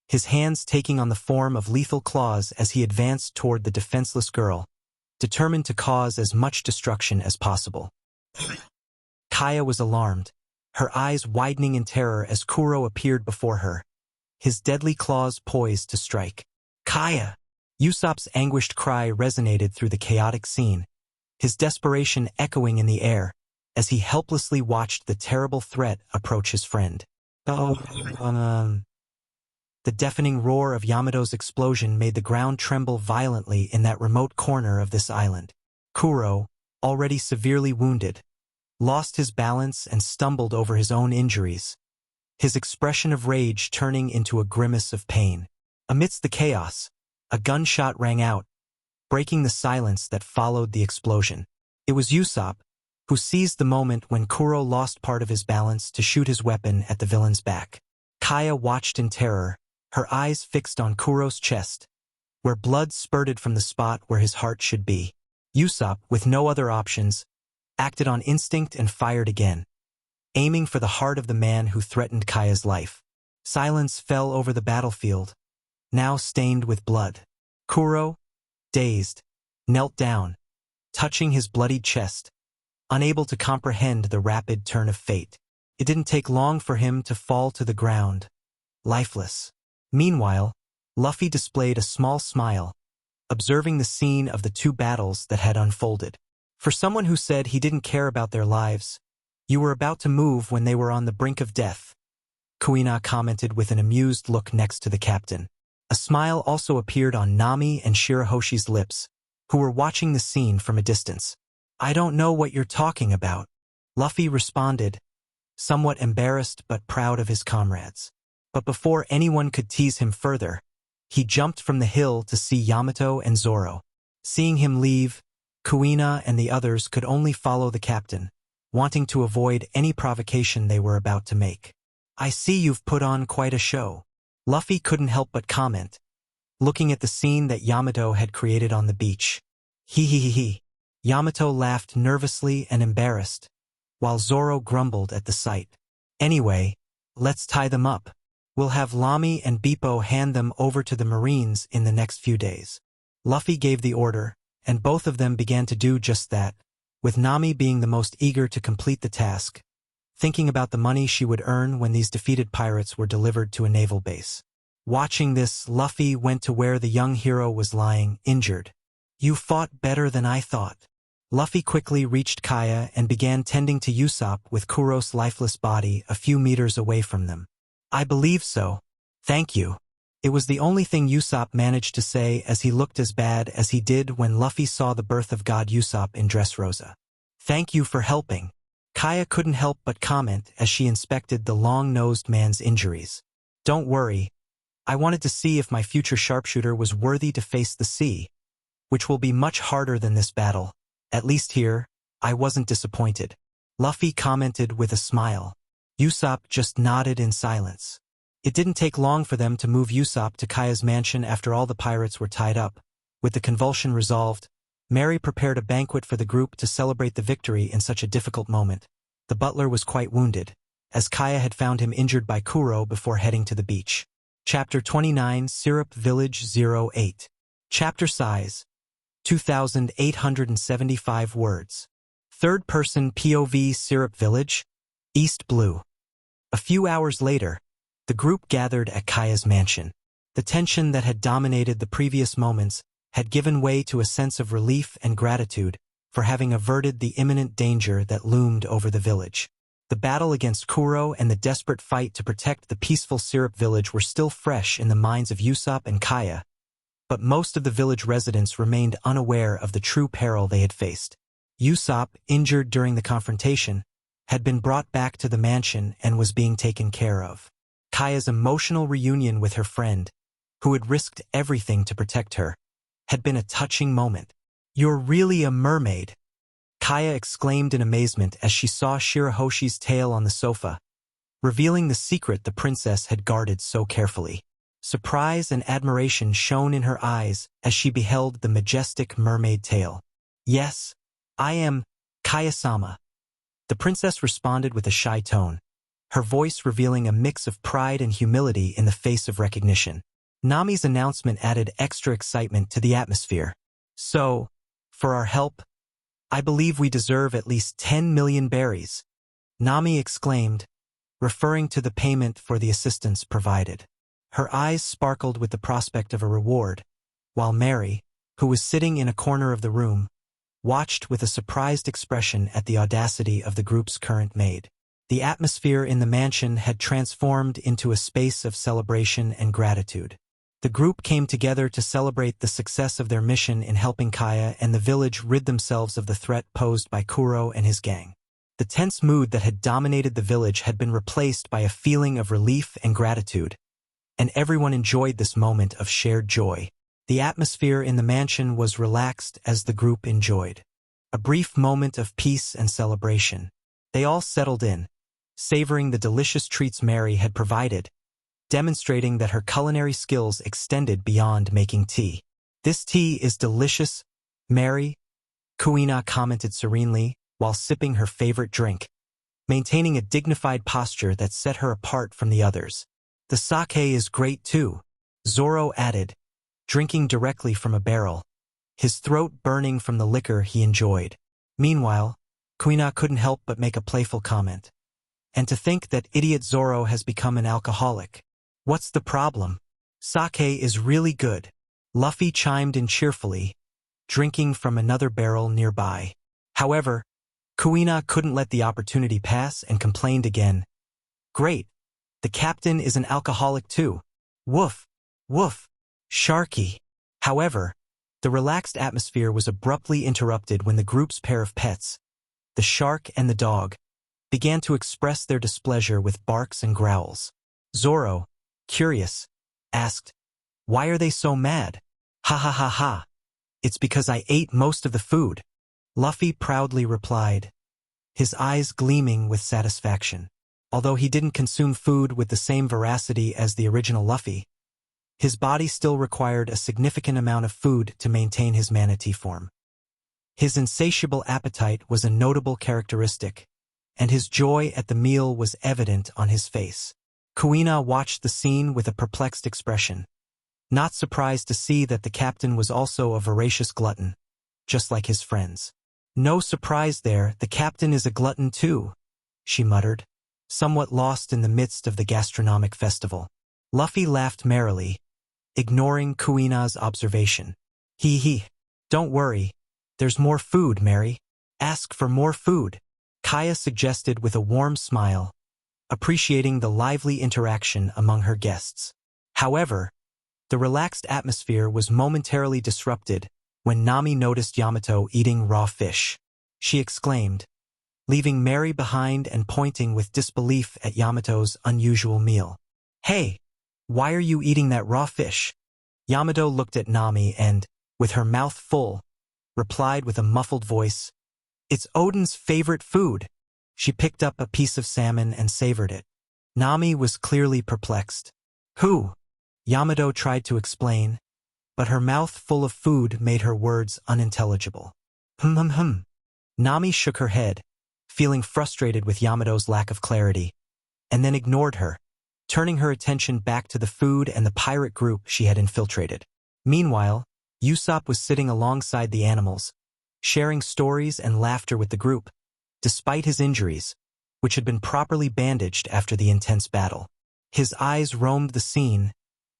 [SPEAKER 1] his hands taking on the form of lethal claws as he advanced toward the defenseless girl, determined to cause as much destruction as possible. Kaya was alarmed, her eyes widening in terror as Kuro appeared before her, his deadly claws poised to strike. "Kaya!" Usopp's anguished cry resonated through the chaotic scene, his desperation echoing in the air as he helplessly watched the terrible threat approach his friend. The deafening roar of Yamato's explosion made the ground tremble violently in that remote corner of this island. Kuro, already severely wounded, lost his balance and stumbled over his own injuries, his expression of rage turning into a grimace of pain. Amidst the chaos, a gunshot rang out, breaking the silence that followed the explosion. It was Usopp, who seized the moment when Kuro lost part of his balance to shoot his weapon at the villain's back. Kaya watched in terror, her eyes fixed on Kuro's chest, where blood spurted from the spot where his heart should be. Usopp, with no other options, acted on instinct and fired again, aiming for the heart of the man who threatened Kaya's life. Silence fell over the battlefield, now stained with blood. Kuro, dazed, knelt down, touching his bloodied chest, unable to comprehend the rapid turn of fate. It didn't take long for him to fall to the ground, lifeless. Meanwhile, Luffy displayed a small smile, observing the scene of the two battles that had unfolded. For someone who said he didn't care about their lives, "You were about to move when they were on the brink of death," Kuina commented with an amused look next to the captain. A smile also appeared on Nami and Shirahoshi's lips, who were watching the scene from a distance. "I don't know what you're talking about," Luffy responded, somewhat embarrassed but proud of his comrades. But before anyone could tease him further, he jumped from the hill to see Yamato and Zoro. Seeing him leave, Kuina and the others could only follow the captain, wanting to avoid any provocation they were about to make. "I see you've put on quite a show," Luffy couldn't help but comment, looking at the scene that Yamato had created on the beach. He. Yamato laughed nervously and embarrassed, while Zoro grumbled at the sight. "Anyway, let's tie them up. We'll have Lamy and Bippo hand them over to the Marines in the next few days." Luffy gave the order, and both of them began to do just that, with Nami being the most eager to complete the task, thinking about the money she would earn when these defeated pirates were delivered to a naval base. Watching this, Luffy went to where the young hero was lying, injured. "You fought better than I thought." Luffy quickly reached Kaya and began tending to Usopp with Kuro's lifeless body a few meters away from them. "I believe so. Thank you." It was the only thing Usopp managed to say as he looked as bad as he did when Luffy saw the birth of God Usopp in Dressrosa. "Thank you for helping." Kaya couldn't help but comment as she inspected the long-nosed man's injuries. "Don't worry. I wanted to see if my future sharpshooter was worthy to face the sea, which will be much harder than this battle. At least here, I wasn't disappointed." Luffy commented with a smile. Usopp just nodded in silence. It didn't take long for them to move Usopp to Kaya's mansion after all the pirates were tied up. With the convulsion resolved, Mary prepared a banquet for the group to celebrate the victory in such a difficult moment. The butler was quite wounded, as Kaya had found him injured by Kuro before heading to the beach. Chapter 29, Syrup Village 08. Chapter size, 2,875 words. Third-person POV Syrup Village, East Blue. A few hours later, the group gathered at Kaya's mansion. The tension that had dominated the previous moments had given way to a sense of relief and gratitude for having averted the imminent danger that loomed over the village. The battle against Kuro and the desperate fight to protect the peaceful Syrup Village were still fresh in the minds of Usopp and Kaya, but most of the village residents remained unaware of the true peril they had faced. Usopp, injured during the confrontation, had been brought back to the mansion and was being taken care of. Kaya's emotional reunion with her friend, who had risked everything to protect her, had been a touching moment. "You're really a mermaid," Kaya exclaimed in amazement as she saw Shirahoshi's tail on the sofa, revealing the secret the princess had guarded so carefully. Surprise and admiration shone in her eyes as she beheld the majestic mermaid tail. "Yes, I am Kaya-sama," the princess responded with a shy tone, her voice revealing a mix of pride and humility in the face of recognition. Nami's announcement added extra excitement to the atmosphere. "So, for our help, I believe we deserve at least 10 million berries," Nami exclaimed, referring to the payment for the assistance provided. Her eyes sparkled with the prospect of a reward, while Mary, who was sitting in a corner of the room, watched with a surprised expression at the audacity of the group's current maid. The atmosphere in the mansion had transformed into a space of celebration and gratitude. The group came together to celebrate the success of their mission in helping Kaya and the village rid themselves of the threat posed by Kuro and his gang. The tense mood that had dominated the village had been replaced by a feeling of relief and gratitude, and everyone enjoyed this moment of shared joy. The atmosphere in the mansion was relaxed as the group enjoyed a brief moment of peace and celebration. They all settled in, savoring the delicious treats Mary had provided, demonstrating that her culinary skills extended beyond making tea. "This tea is delicious, Mary," Kuina commented serenely while sipping her favorite drink, maintaining a dignified posture that set her apart from the others. "The sake is great too," Zoro added, drinking directly from a barrel, his throat burning from the liquor he enjoyed. Meanwhile, Kuina couldn't help but make a playful comment. "And to think that idiot Zoro has become an alcoholic. What's the problem? Sake is really good," Luffy chimed in cheerfully, drinking from another barrel nearby. However, Kuina couldn't let the opportunity pass and complained again. "Great, the captain is an alcoholic too. Woof, woof, Sharky." However, the relaxed atmosphere was abruptly interrupted when the group's pair of pets, the shark and the dog, began to express their displeasure with barks and growls. Zoro, curious, asked, "Why are they so mad?" "Ha ha ha ha. It's because I ate most of the food," Luffy proudly replied, his eyes gleaming with satisfaction. Although he didn't consume food with the same voracity as the original Luffy, his body still required a significant amount of food to maintain his manatee form. His insatiable appetite was a notable characteristic, and his joy at the meal was evident on his face. Kuina watched the scene with a perplexed expression, not surprised to see that the captain was also a voracious glutton, just like his friends. "No surprise there, the captain is a glutton too," she muttered, somewhat lost in the midst of the gastronomic festival. Luffy laughed merrily, ignoring Kuina's observation. He. Don't worry. There's more food, Mary. Ask for more food, Kaya suggested with a warm smile, appreciating the lively interaction among her guests. However, the relaxed atmosphere was momentarily disrupted when Nami noticed Yamato eating raw fish. She exclaimed, leaving Mary behind and pointing with disbelief at Yamato's unusual meal. Hey, why are you eating that raw fish? Yamato looked at Nami and, with her mouth full, replied with a muffled voice, It's Odin's favorite food. She picked up a piece of salmon and savored it. Nami was clearly perplexed. Who? Yamato tried to explain, but her mouth full of food made her words unintelligible. Nami shook her head, feeling frustrated with Yamato's lack of clarity, and then ignored her, turning her attention back to the food and the pirate group she had infiltrated. Meanwhile, Usopp was sitting alongside the animals, sharing stories and laughter with the group, despite his injuries, which had been properly bandaged after the intense battle. His eyes roamed the scene,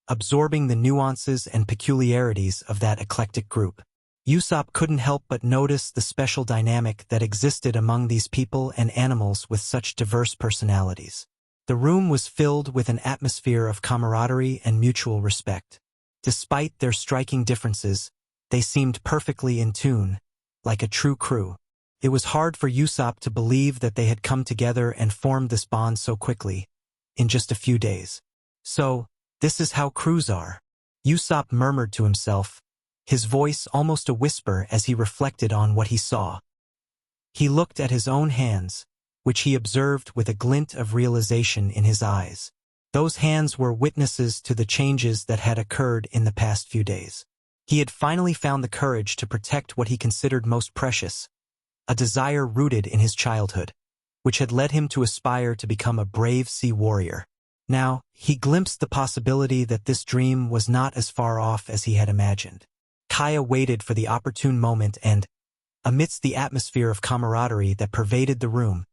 [SPEAKER 1] absorbing the nuances and peculiarities of that eclectic group. Usopp couldn't help but notice the special dynamic that existed among these people and animals with such diverse personalities. The room was filled with an atmosphere of camaraderie and mutual respect. Despite their striking differences, they seemed perfectly in tune, like a true crew. It was hard for Usopp to believe that they had come together and formed this bond so quickly, in just a few days. So, this is how crews are. Usopp murmured to himself, his voice almost a whisper as he reflected on what he saw. He looked at his own hands, which he observed with a glint of realization in his eyes. Those hands were witnesses to the changes that had occurred in the past few days. He had finally found the courage to protect what he considered most precious, a desire rooted in his childhood, which had led him to aspire to become a brave sea warrior. Now, he glimpsed the possibility that this dream was not as far off as he had imagined. Kaya waited for the opportune moment and, amidst the atmosphere of camaraderie that pervaded the room,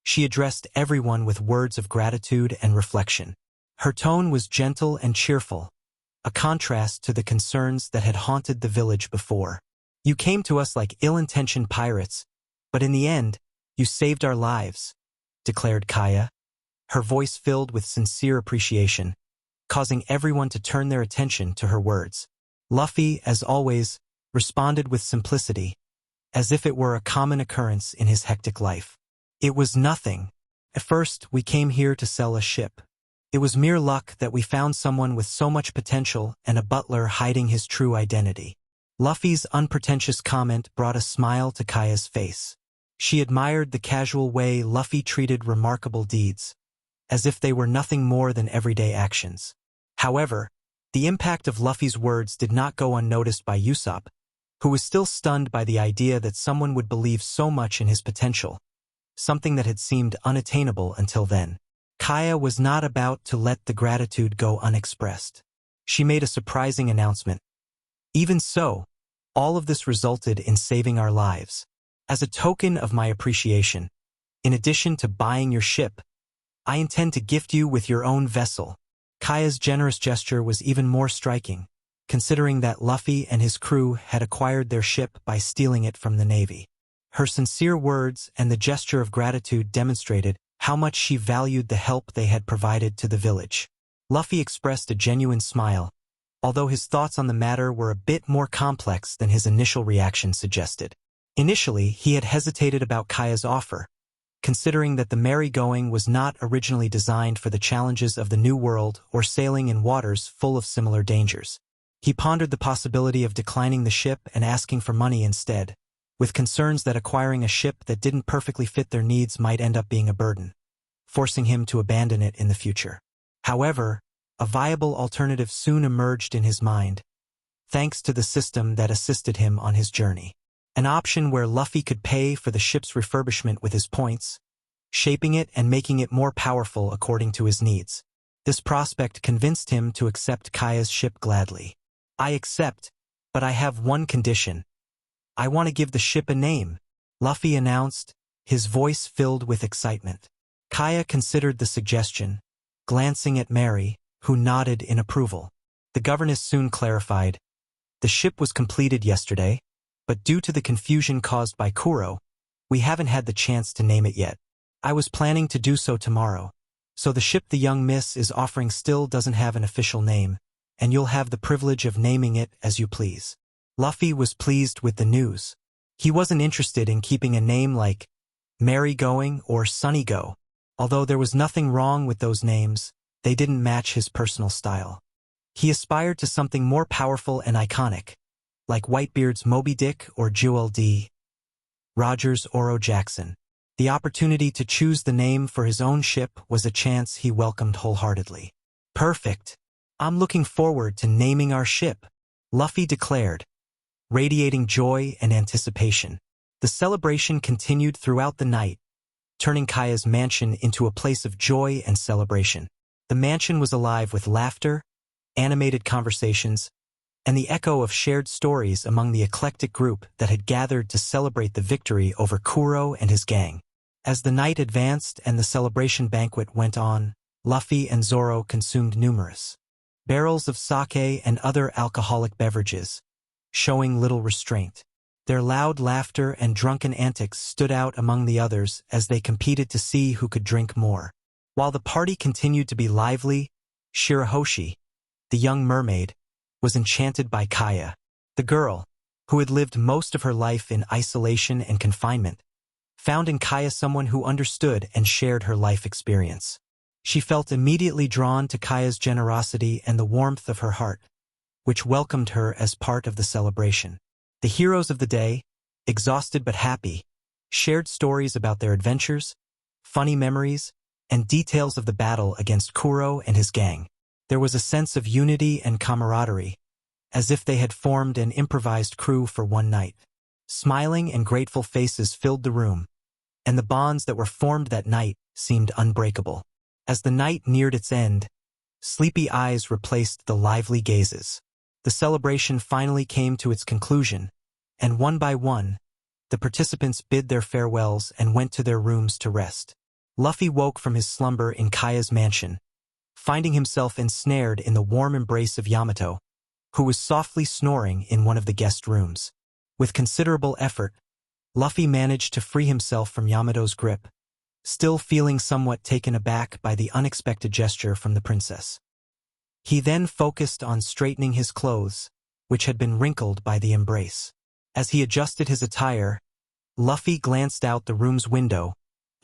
[SPEAKER 1] she addressed everyone with words of gratitude and reflection. Her tone was gentle and cheerful, a contrast to the concerns that had haunted the village before. You came to us like ill-intentioned pirates, but in the end, you saved our lives, declared Kaya, her voice filled with sincere appreciation, causing everyone to turn their attention to her words. Luffy, as always, responded with simplicity, as if it were a common occurrence in his hectic life. It was nothing. At first, we came here to sell a ship. It was mere luck that we found someone with so much potential and a butler hiding his true identity. Luffy's unpretentious comment brought a smile to Kaya's face. She admired the casual way Luffy treated remarkable deeds, as if they were nothing more than everyday actions. However, the impact of Luffy's words did not go unnoticed by Usopp, who was still stunned by the idea that someone would believe so much in his potential, something that had seemed unattainable until then. Kaya was not about to let the gratitude go unexpressed. She made a surprising announcement. Even so, all of this resulted in saving our lives. As a token of my appreciation, in addition to buying your ship, I intend to gift you with your own vessel. Kaya's generous gesture was even more striking, considering that Luffy and his crew had acquired their ship by stealing it from the Navy. Her sincere words and the gesture of gratitude demonstrated how much she valued the help they had provided to the village. Luffy expressed a genuine smile, although his thoughts on the matter were a bit more complex than his initial reaction suggested. Initially, he had hesitated about Kaya's offer, considering that the merry-going was not originally designed for the challenges of the New World or sailing in waters full of similar dangers. He pondered the possibility of declining the ship and asking for money instead, with concerns that acquiring a ship that didn't perfectly fit their needs might end up being a burden, forcing him to abandon it in the future. However, a viable alternative soon emerged in his mind, thanks to the system that assisted him on his journey. An option where Luffy could pay for the ship's refurbishment with his points, shaping it and making it more powerful according to his needs. This prospect convinced him to accept Kaya's ship gladly. I accept, but I have one condition. I want to give the ship a name, Luffy announced, his voice filled with excitement. Kaya considered the suggestion, glancing at Mary, who nodded in approval. The governess soon clarified, "The ship was completed yesterday, but due to the confusion caused by Kuro, we haven't had the chance to name it yet. I was planning to do so tomorrow. So the ship the young miss is offering still doesn't have an official name, and you'll have the privilege of naming it as you please." Luffy was pleased with the news. He wasn't interested in keeping a name like Merry-Going or Sunny-Go. Although there was nothing wrong with those names, they didn't match his personal style. He aspired to something more powerful and iconic, like Whitebeard's Moby Dick or Jewel D. Rogers' Oro Jackson. The opportunity to choose the name for his own ship was a chance he welcomed wholeheartedly. "Perfect. I'm looking forward to naming our ship," Luffy declared, radiating joy and anticipation. The celebration continued throughout the night, turning Kaya's mansion into a place of joy and celebration. The mansion was alive with laughter, animated conversations, and the echo of shared stories among the eclectic group that had gathered to celebrate the victory over Kuro and his gang. As the night advanced and the celebration banquet went on, Luffy and Zoro consumed numerous barrels of sake and other alcoholic beverages, showing little restraint. Their loud laughter and drunken antics stood out among the others as they competed to see who could drink more. While the party continued to be lively, Shirahoshi, the young mermaid, was enchanted by Kaya. The girl, who had lived most of her life in isolation and confinement, found in Kaya someone who understood and shared her life experience. She felt immediately drawn to Kaya's generosity and the warmth of her heart, which welcomed her as part of the celebration. The heroes of the day, exhausted but happy, shared stories about their adventures, funny memories, and details of the battle against Kuro and his gang. There was a sense of unity and camaraderie, as if they had formed an improvised crew for one night. Smiling and grateful faces filled the room, and the bonds that were formed that night seemed unbreakable. As the night neared its end, sleepy eyes replaced the lively gazes. The celebration finally came to its conclusion, and one by one, the participants bid their farewells and went to their rooms to rest. Luffy woke from his slumber in Kaya's mansion, finding himself ensnared in the warm embrace of Yamato, who was softly snoring in one of the guest rooms. With considerable effort, Luffy managed to free himself from Yamato's grip, still feeling somewhat taken aback by the unexpected gesture from the princess. He then focused on straightening his clothes, which had been wrinkled by the embrace. As he adjusted his attire, Luffy glanced out the room's window,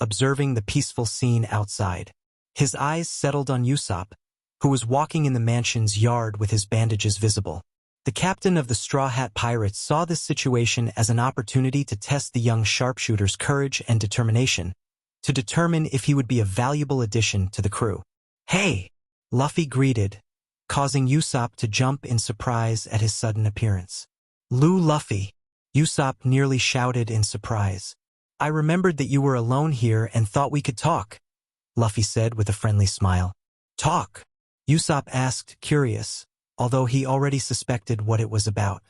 [SPEAKER 1] observing the peaceful scene outside. His eyes settled on Usopp, who was walking in the mansion's yard with his bandages visible. The captain of the Straw Hat Pirates saw this situation as an opportunity to test the young sharpshooter's courage and determination, to determine if he would be a valuable addition to the crew. "Hey!" Luffy greeted, causing Usopp to jump in surprise at his sudden appearance. Luffy," Usopp nearly shouted in surprise. "I remembered that you were alone here and thought we could talk," Luffy said with a friendly smile. "Talk?" Usopp asked, curious, although he already suspected what it was about.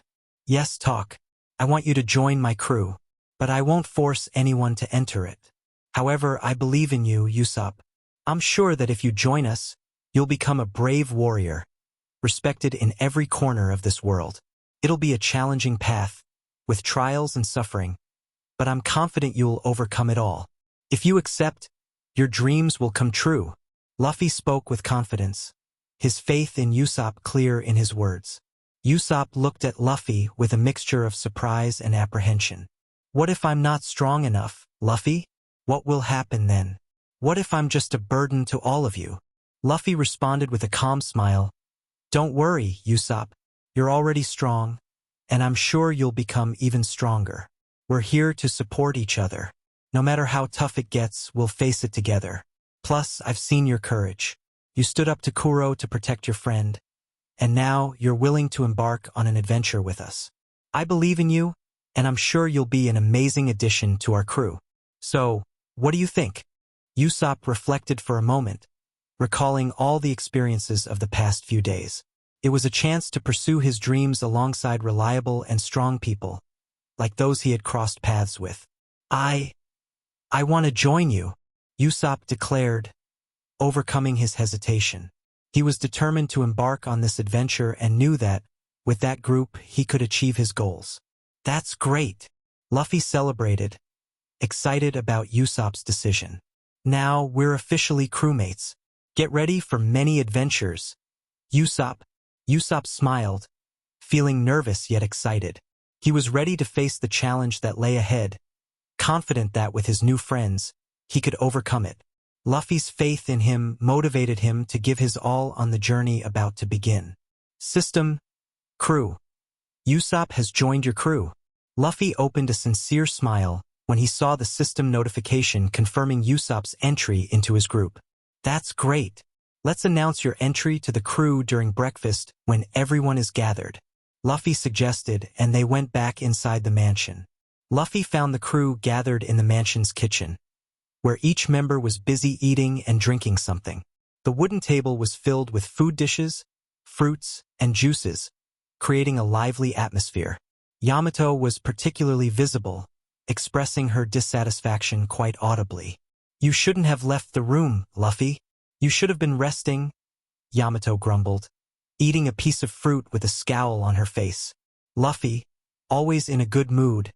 [SPEAKER 1] "Yes, talk. I want you to join my crew, but I won't force anyone to enter it. However, I believe in you, Usopp. I'm sure that if you join us, you'll become a brave warrior, respected in every corner of this world. It'll be a challenging path, with trials and suffering, but I'm confident you'll overcome it all. If you accept, your dreams will come true." Luffy spoke with confidence, his faith in Usopp clear in his words. Usopp looked at Luffy with a mixture of surprise and apprehension. "What if I'm not strong enough, Luffy? What will happen then? What if I'm just a burden to all of you?" Luffy responded with a calm smile. "Don't worry, Usopp. You're already strong, and I'm sure you'll become even stronger. We're here to support each other. No matter how tough it gets, we'll face it together. Plus, I've seen your courage. You stood up to Kuro to protect your friend, and now you're willing to embark on an adventure with us. I believe in you, and I'm sure you'll be an amazing addition to our crew. So, what do you think?" Usopp reflected for a moment, recalling all the experiences of the past few days. It was a chance to pursue his dreams alongside reliable and strong people, like those he had crossed paths with. I want to join you," Usopp declared, overcoming his hesitation. He was determined to embark on this adventure and knew that, with that group, he could achieve his goals. That's great! Luffy celebrated, excited about Usopp's decision. Now we're officially crewmates. Get ready for many adventures. Usopp smiled, feeling nervous yet excited. He was ready to face the challenge that lay ahead, confident that with his new friends, he could overcome it. Luffy's faith in him motivated him to give his all on the journey about to begin. System, crew. Usopp has joined your crew. Luffy opened a sincere smile when he saw the system notification confirming Usopp's entry into his group. That's great. Let's announce your entry to the crew during breakfast when everyone is gathered. Luffy suggested, and they went back inside the mansion. Luffy found the crew gathered in the mansion's kitchen, where each member was busy eating and drinking something. The wooden table was filled with food dishes, fruits, and juices, creating a lively atmosphere. Yamato was particularly visible, expressing her dissatisfaction quite audibly. You shouldn't have left the room, Luffy. You should have been resting, Yamato grumbled, eating a piece of fruit with a scowl on her face. Luffy, always in a good mood,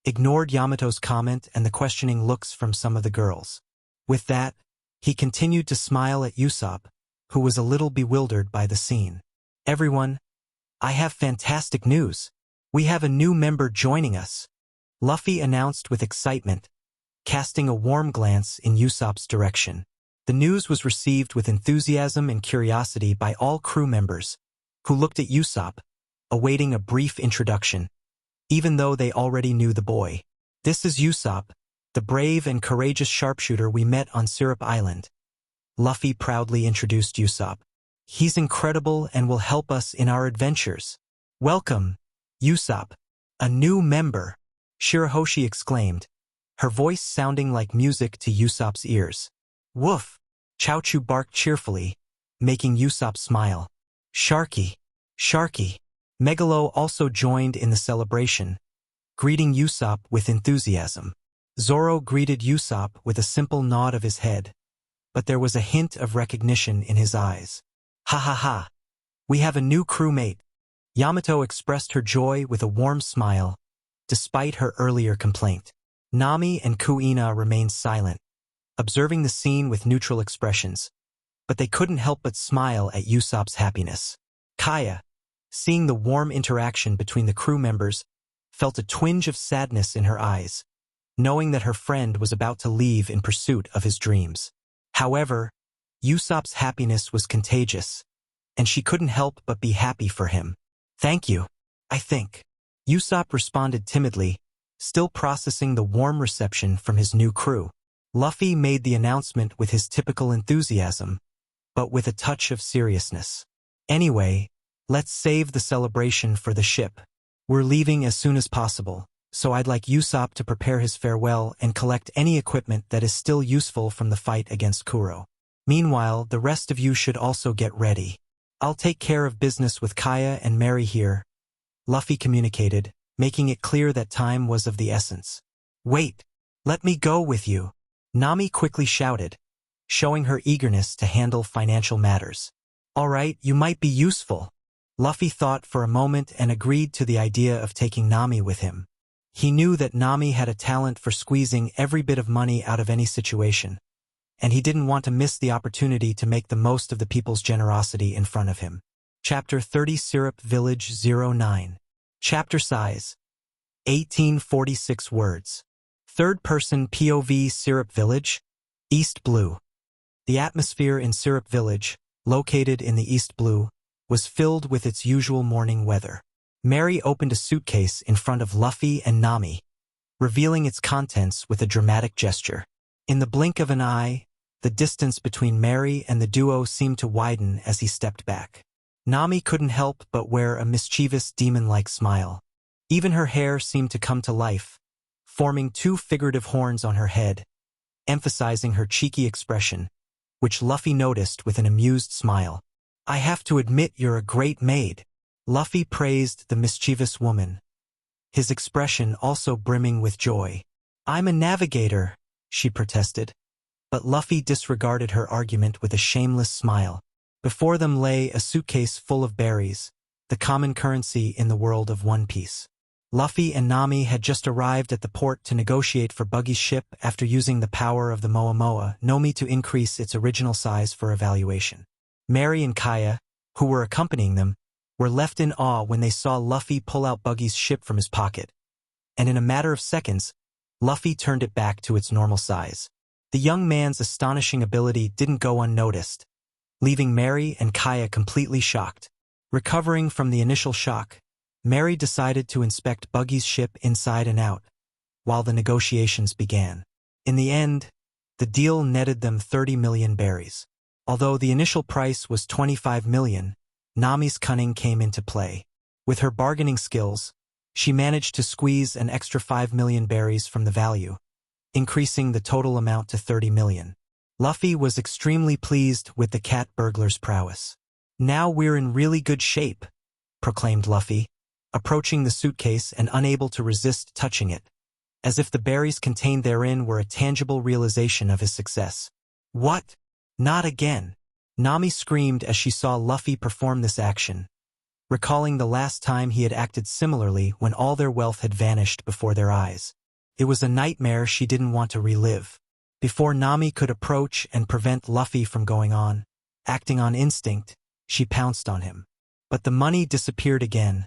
[SPEAKER 1] ignored Yamato's comment and the questioning looks from some of the girls. With that, he continued to smile at Usopp, who was a little bewildered by the scene. Everyone, I have fantastic news. We have a new member joining us, Luffy announced with excitement, casting a warm glance in Usopp's direction. The news was received with enthusiasm and curiosity by all crew members, who looked at Usopp, awaiting a brief introduction, even though they already knew the boy. This is Usopp, the brave and courageous sharpshooter we met on Syrup Island. Luffy proudly introduced Usopp. He's incredible and will help us in our adventures. Welcome, Usopp, a new member, Shirahoshi exclaimed, her voice sounding like music to Usopp's ears. Woof! Chaochu barked cheerfully, making Usopp smile. Sharky! Sharky! Megalo also joined in the celebration, greeting Usopp with enthusiasm. Zoro greeted Usopp with a simple nod of his head, but there was a hint of recognition in his eyes. Ha ha ha! We have a new crewmate. Yamato expressed her joy with a warm smile, despite her earlier complaint. Nami and Kuina remained silent, observing the scene with neutral expressions, but they couldn't help but smile at Usopp's happiness. Kaya, seeing the warm interaction between the crew members, felt a twinge of sadness in her eyes, knowing that her friend was about to leave in pursuit of his dreams. However, Usopp's happiness was contagious, and she couldn't help but be happy for him. Thank you, I think. Usopp responded timidly, still processing the warm reception from his new crew. Luffy made the announcement with his typical enthusiasm, but with a touch of seriousness. Anyway, let's save the celebration for the ship. We're leaving as soon as possible, so I'd like Usopp to prepare his farewell and collect any equipment that is still useful from the fight against Kuro. Meanwhile, the rest of you should also get ready. I'll take care of business with Kaya and Mary here, Luffy communicated, making it clear that time was of the essence. Wait, let me go with you, Nami quickly shouted, showing her eagerness to handle financial matters. All right, you might be useful. Luffy thought for a moment and agreed to the idea of taking Nami with him. He knew that Nami had a talent for squeezing every bit of money out of any situation, and he didn't want to miss the opportunity to make the most of the people's generosity in front of him. Chapter 30 Syrup Village 09. Chapter size 1846 words. Third-person POV Syrup Village, East Blue. The atmosphere in Syrup Village, located in the East Blue, was filled with its usual morning weather. Mary opened a suitcase in front of Luffy and Nami, revealing its contents with a dramatic gesture. In the blink of an eye, the distance between Mary and the duo seemed to widen as he stepped back. Nami couldn't help but wear a mischievous demon-like smile. Even her hair seemed to come to life, forming two figurative horns on her head, emphasizing her cheeky expression, which Luffy noticed with an amused smile. I have to admit you're a great maid. Luffy praised the mischievous woman, his expression also brimming with joy. I'm a navigator, she protested, But Luffy disregarded her argument with a shameless smile. Before them lay a suitcase full of berries, the common currency in the world of One Piece. Luffy and Nami had just arrived at the port to negotiate for Buggy's ship after using the power of the Moa Nomi to increase its original size for evaluation. Mary and Kaya, who were accompanying them, were left in awe when they saw Luffy pull out Buggy's ship from his pocket. And in a matter of seconds, Luffy turned it back to its normal size. The young man's astonishing ability didn't go unnoticed, leaving Mary and Kaya completely shocked. Recovering from the initial shock, Mary decided to inspect Buggy's ship inside and out, while the negotiations began. In the end, the deal netted them 30 million berries. Although the initial price was 25 million, Nami's cunning came into play. With her bargaining skills, she managed to squeeze an extra 5 million berries from the value, increasing the total amount to 30 million. Luffy was extremely pleased with the cat burglar's prowess. "Now we're in really good shape," proclaimed Luffy, approaching the suitcase and unable to resist touching it, as if the berries contained therein were a tangible realization of his success. "What? Not again!" Nami screamed as she saw Luffy perform this action, recalling the last time he had acted similarly when all their wealth had vanished before their eyes. It was a nightmare she didn't want to relive. Before Nami could approach and prevent Luffy from going on, acting on instinct, she pounced on him. But the money disappeared again,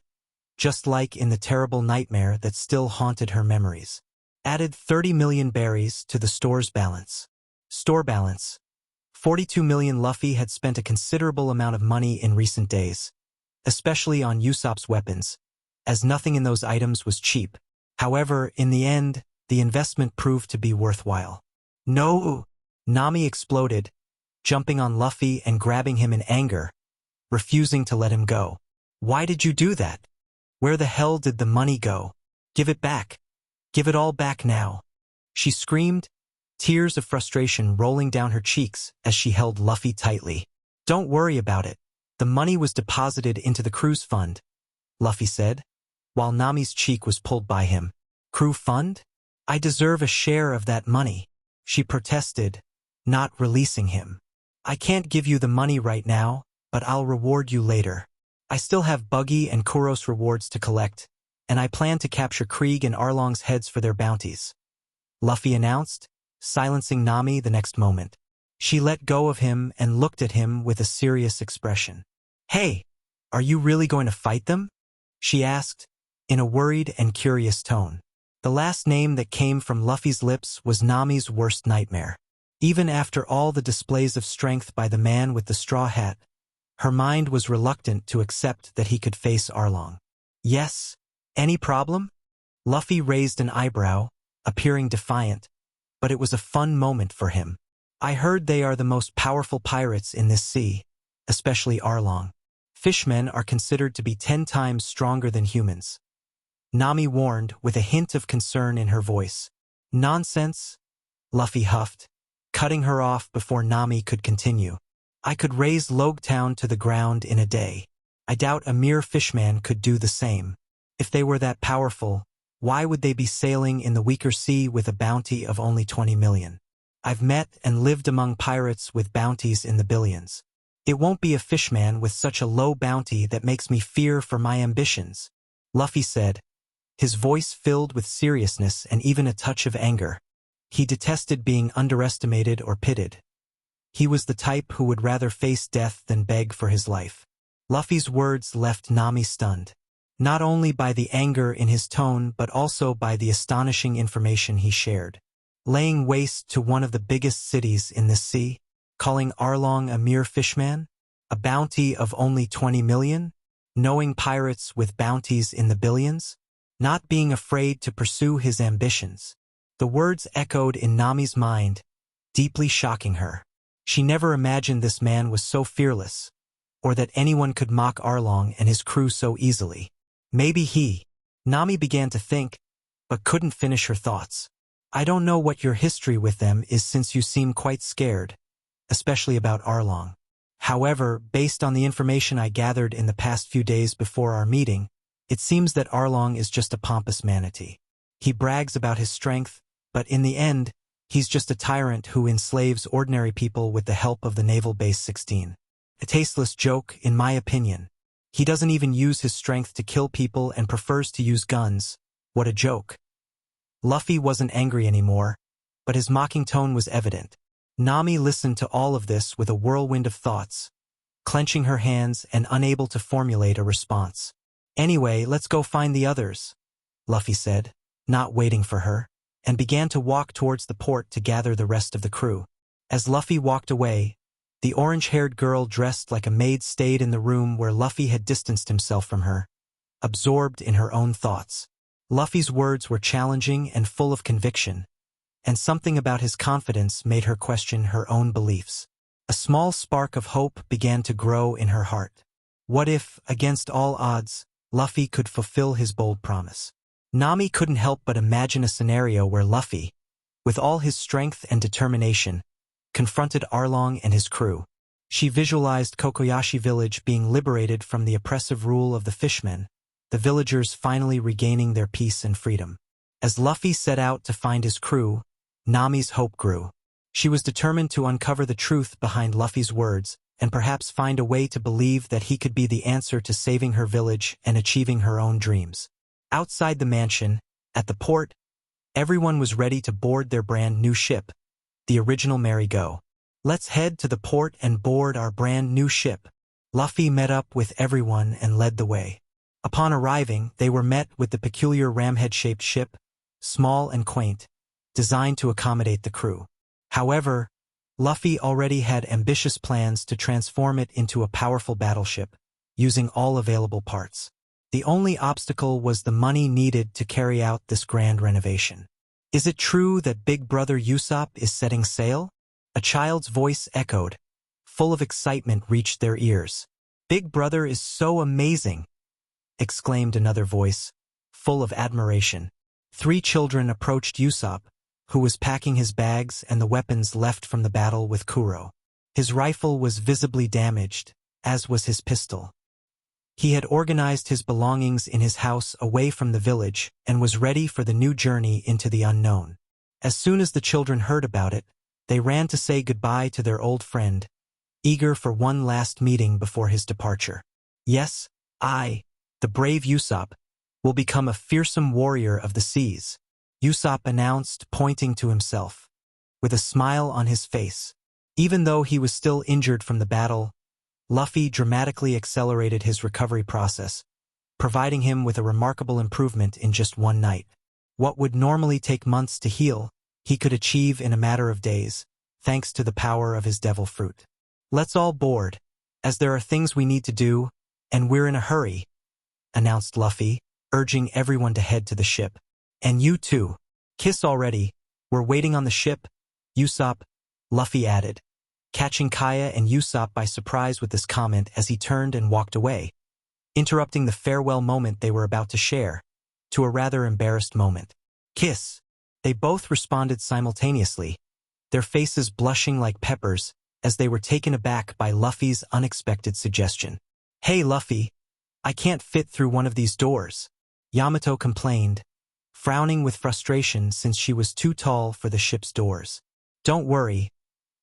[SPEAKER 1] just like in the terrible nightmare that still haunted her memories. Added 30 million berries to the store's balance. Store balance. 42 million. Luffy had spent a considerable amount of money in recent days, especially on Usopp's weapons, as nothing in those items was cheap. However, in the end, the investment proved to be worthwhile. "No!" Nami exploded, jumping on Luffy and grabbing him in anger, refusing to let him go. "Why did you do that? Where the hell did the money go? Give it back. Give it all back now," she screamed, tears of frustration rolling down her cheeks as she held Luffy tightly. "Don't worry about it. The money was deposited into the cruise fund," Luffy said, while Nami's cheek was pulled by him. "Crew fund? I deserve a share of that money," she protested, not releasing him. "I can't give you the money right now, but I'll reward you later. I still have Buggy and Kuros rewards to collect, and I plan to capture Krieg and Arlong's heads for their bounties," Luffy announced, silencing Nami the next moment. She let go of him and looked at him with a serious expression. "Hey, are you really going to fight them?" she asked, in a worried and curious tone. The last name that came from Luffy's lips was Nami's worst nightmare. Even after all the displays of strength by the man with the straw hat, her mind was reluctant to accept that he could face Arlong. "Yes? Any problem?" Luffy raised an eyebrow, appearing defiant, but it was a fun moment for him. "I heard they are the most powerful pirates in this sea, especially Arlong. Fishmen are considered to be 10 times stronger than humans," Nami warned with a hint of concern in her voice. "Nonsense," Luffy huffed, cutting her off before Nami could continue. "I could raise Logtown to the ground in a day. I doubt a mere fishman could do the same. If they were that powerful, why would they be sailing in the weaker sea with a bounty of only 20 million? I've met and lived among pirates with bounties in the billions. It won't be a fishman with such a low bounty that makes me fear for my ambitions," Luffy said, his voice filled with seriousness and even a touch of anger. He detested being underestimated or pitied. He was the type who would rather face death than beg for his life. Luffy's words left Nami stunned, not only by the anger in his tone but also by the astonishing information he shared. Laying waste to one of the biggest cities in this sea? Calling Arlong a mere fishman? A bounty of only 20 million? Knowing pirates with bounties in the billions? Not being afraid to pursue his ambitions. The words echoed in Nami's mind, deeply shocking her. She never imagined this man was so fearless, or that anyone could mock Arlong and his crew so easily. Maybe Nami began to think, but couldn't finish her thoughts. "I don't know what your history with them is since you seem quite scared, especially about Arlong. However, based on the information I gathered in the past few days before our meeting, it seems that Arlong is just a pompous manatee. He brags about his strength, but in the end, He's just a tyrant who enslaves ordinary people with the help of the Naval Base 16. A tasteless joke, in my opinion. He doesn't even use his strength to kill people and prefers to use guns. What a joke. Luffy wasn't angry anymore, but his mocking tone was evident. Nami listened to all of this with a whirlwind of thoughts, clenching her hands and unable to formulate a response. "Anyway, let's go find the others," Luffy said, not waiting for her, and began to walk towards the port to gather the rest of the crew. As Luffy walked away, the orange-haired girl dressed like a maid stayed in the room where Luffy had distanced himself from her, absorbed in her own thoughts. Luffy's words were challenging and full of conviction, and something about his confidence made her question her own beliefs. A small spark of hope began to grow in her heart. What if, against all odds, Luffy could fulfill his bold promise? Nami couldn't help but imagine a scenario where Luffy, with all his strength and determination, confronted Arlong and his crew. She visualized Kokoyashi village being liberated from the oppressive rule of the fishmen, the villagers finally regaining their peace and freedom. As Luffy set out to find his crew, Nami's hope grew. She was determined to uncover the truth behind Luffy's words and perhaps find a way to believe that he could be the answer to saving her village and achieving her own dreams. Outside the mansion, at the port, everyone was ready to board their brand new ship, the original Merry-Go. "Let's head to the port and board our brand new ship." Luffy met up with everyone and led the way. Upon arriving, they were met with the peculiar ramhead-shaped ship, small and quaint, designed to accommodate the crew. However, Luffy already had ambitious plans to transform it into a powerful battleship, using all available parts. The only obstacle was the money needed to carry out this grand renovation. "Is it true that Big Brother Usopp is setting sail?" A child's voice echoed, full of excitement reached their ears. "Big Brother is so amazing!" exclaimed another voice, full of admiration. 3 children approached Usopp, who was packing his bags and the weapons left from the battle with Kuro. His rifle was visibly damaged, as was his pistol. He had organized his belongings in his house away from the village and was ready for the new journey into the unknown. As soon as the children heard about it, they ran to say goodbye to their old friend, eager for one last meeting before his departure. "Yes, I, the brave Usopp, will become a fearsome warrior of the seas," Usopp announced, pointing to himself, with a smile on his face. Even though he was still injured from the battle, Luffy dramatically accelerated his recovery process, providing him with a remarkable improvement in just one night. What would normally take months to heal, he could achieve in a matter of days, thanks to the power of his devil fruit. "Let's all board, as there are things we need to do, and we're in a hurry," announced Luffy, urging everyone to head to the ship. "And you too. Kiss already. We're waiting on the ship, Usopp," Luffy added, catching Kaya and Usopp by surprise with this comment as he turned and walked away, interrupting the farewell moment they were about to share, to a rather embarrassed moment. "Kiss." They both responded simultaneously, their faces blushing like peppers as they were taken aback by Luffy's unexpected suggestion. "Hey Luffy, I can't fit through one of these doors," Yamato complained, frowning with frustration since she was too tall for the ship's doors. "Don't worry.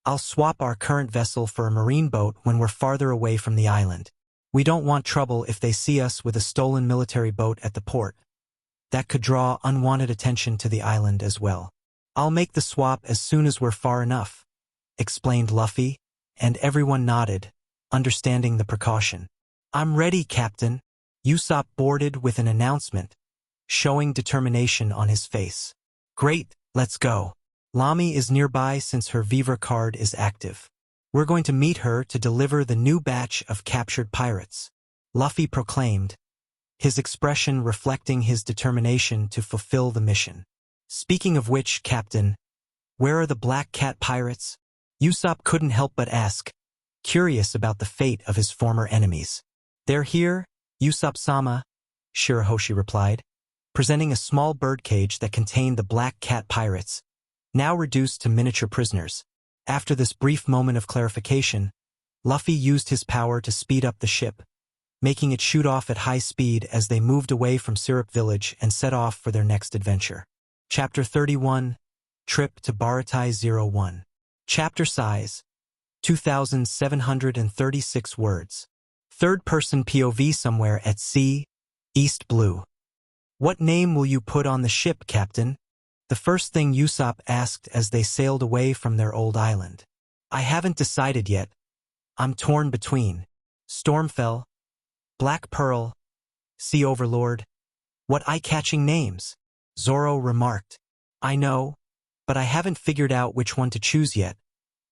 [SPEAKER 1] I'll swap our current vessel for a marine boat when we're farther away from the island. We don't want trouble if they see us with a stolen military boat at the port. That could draw unwanted attention to the island as well. I'll make the swap as soon as we're far enough," explained Luffy, and everyone nodded, understanding the precaution. "I'm ready, Captain," Usopp boarded with an announcement, showing determination on his face. "Great, let's go. Lami is nearby since her Viva card is active. We're going to meet her to deliver the new batch of captured pirates," Luffy proclaimed, his expression reflecting his determination to fulfill the mission. "Speaking of which, Captain, where are the Black Cat pirates?" Usopp couldn't help but ask, curious about the fate of his former enemies. "They're here, Usopp-sama," Shirahoshi replied, presenting a small birdcage that contained the Black Cat pirates, now reduced to miniature prisoners. After this brief moment of clarification, Luffy used his power to speed up the ship, making it shoot off at high speed as they moved away from Syrup Village and set off for their next adventure. Chapter 31, Trip to Baratai 01. Chapter size, 2,736 words. Third-person POV somewhere at sea, East Blue. What name will you put on the ship, Captain? The first thing Usopp asked as they sailed away from their old island. I haven't decided yet. I'm torn between Stormfell, Black Pearl, Sea Overlord. What eye-catching names, Zoro remarked. I know, but I haven't figured out which one to choose yet,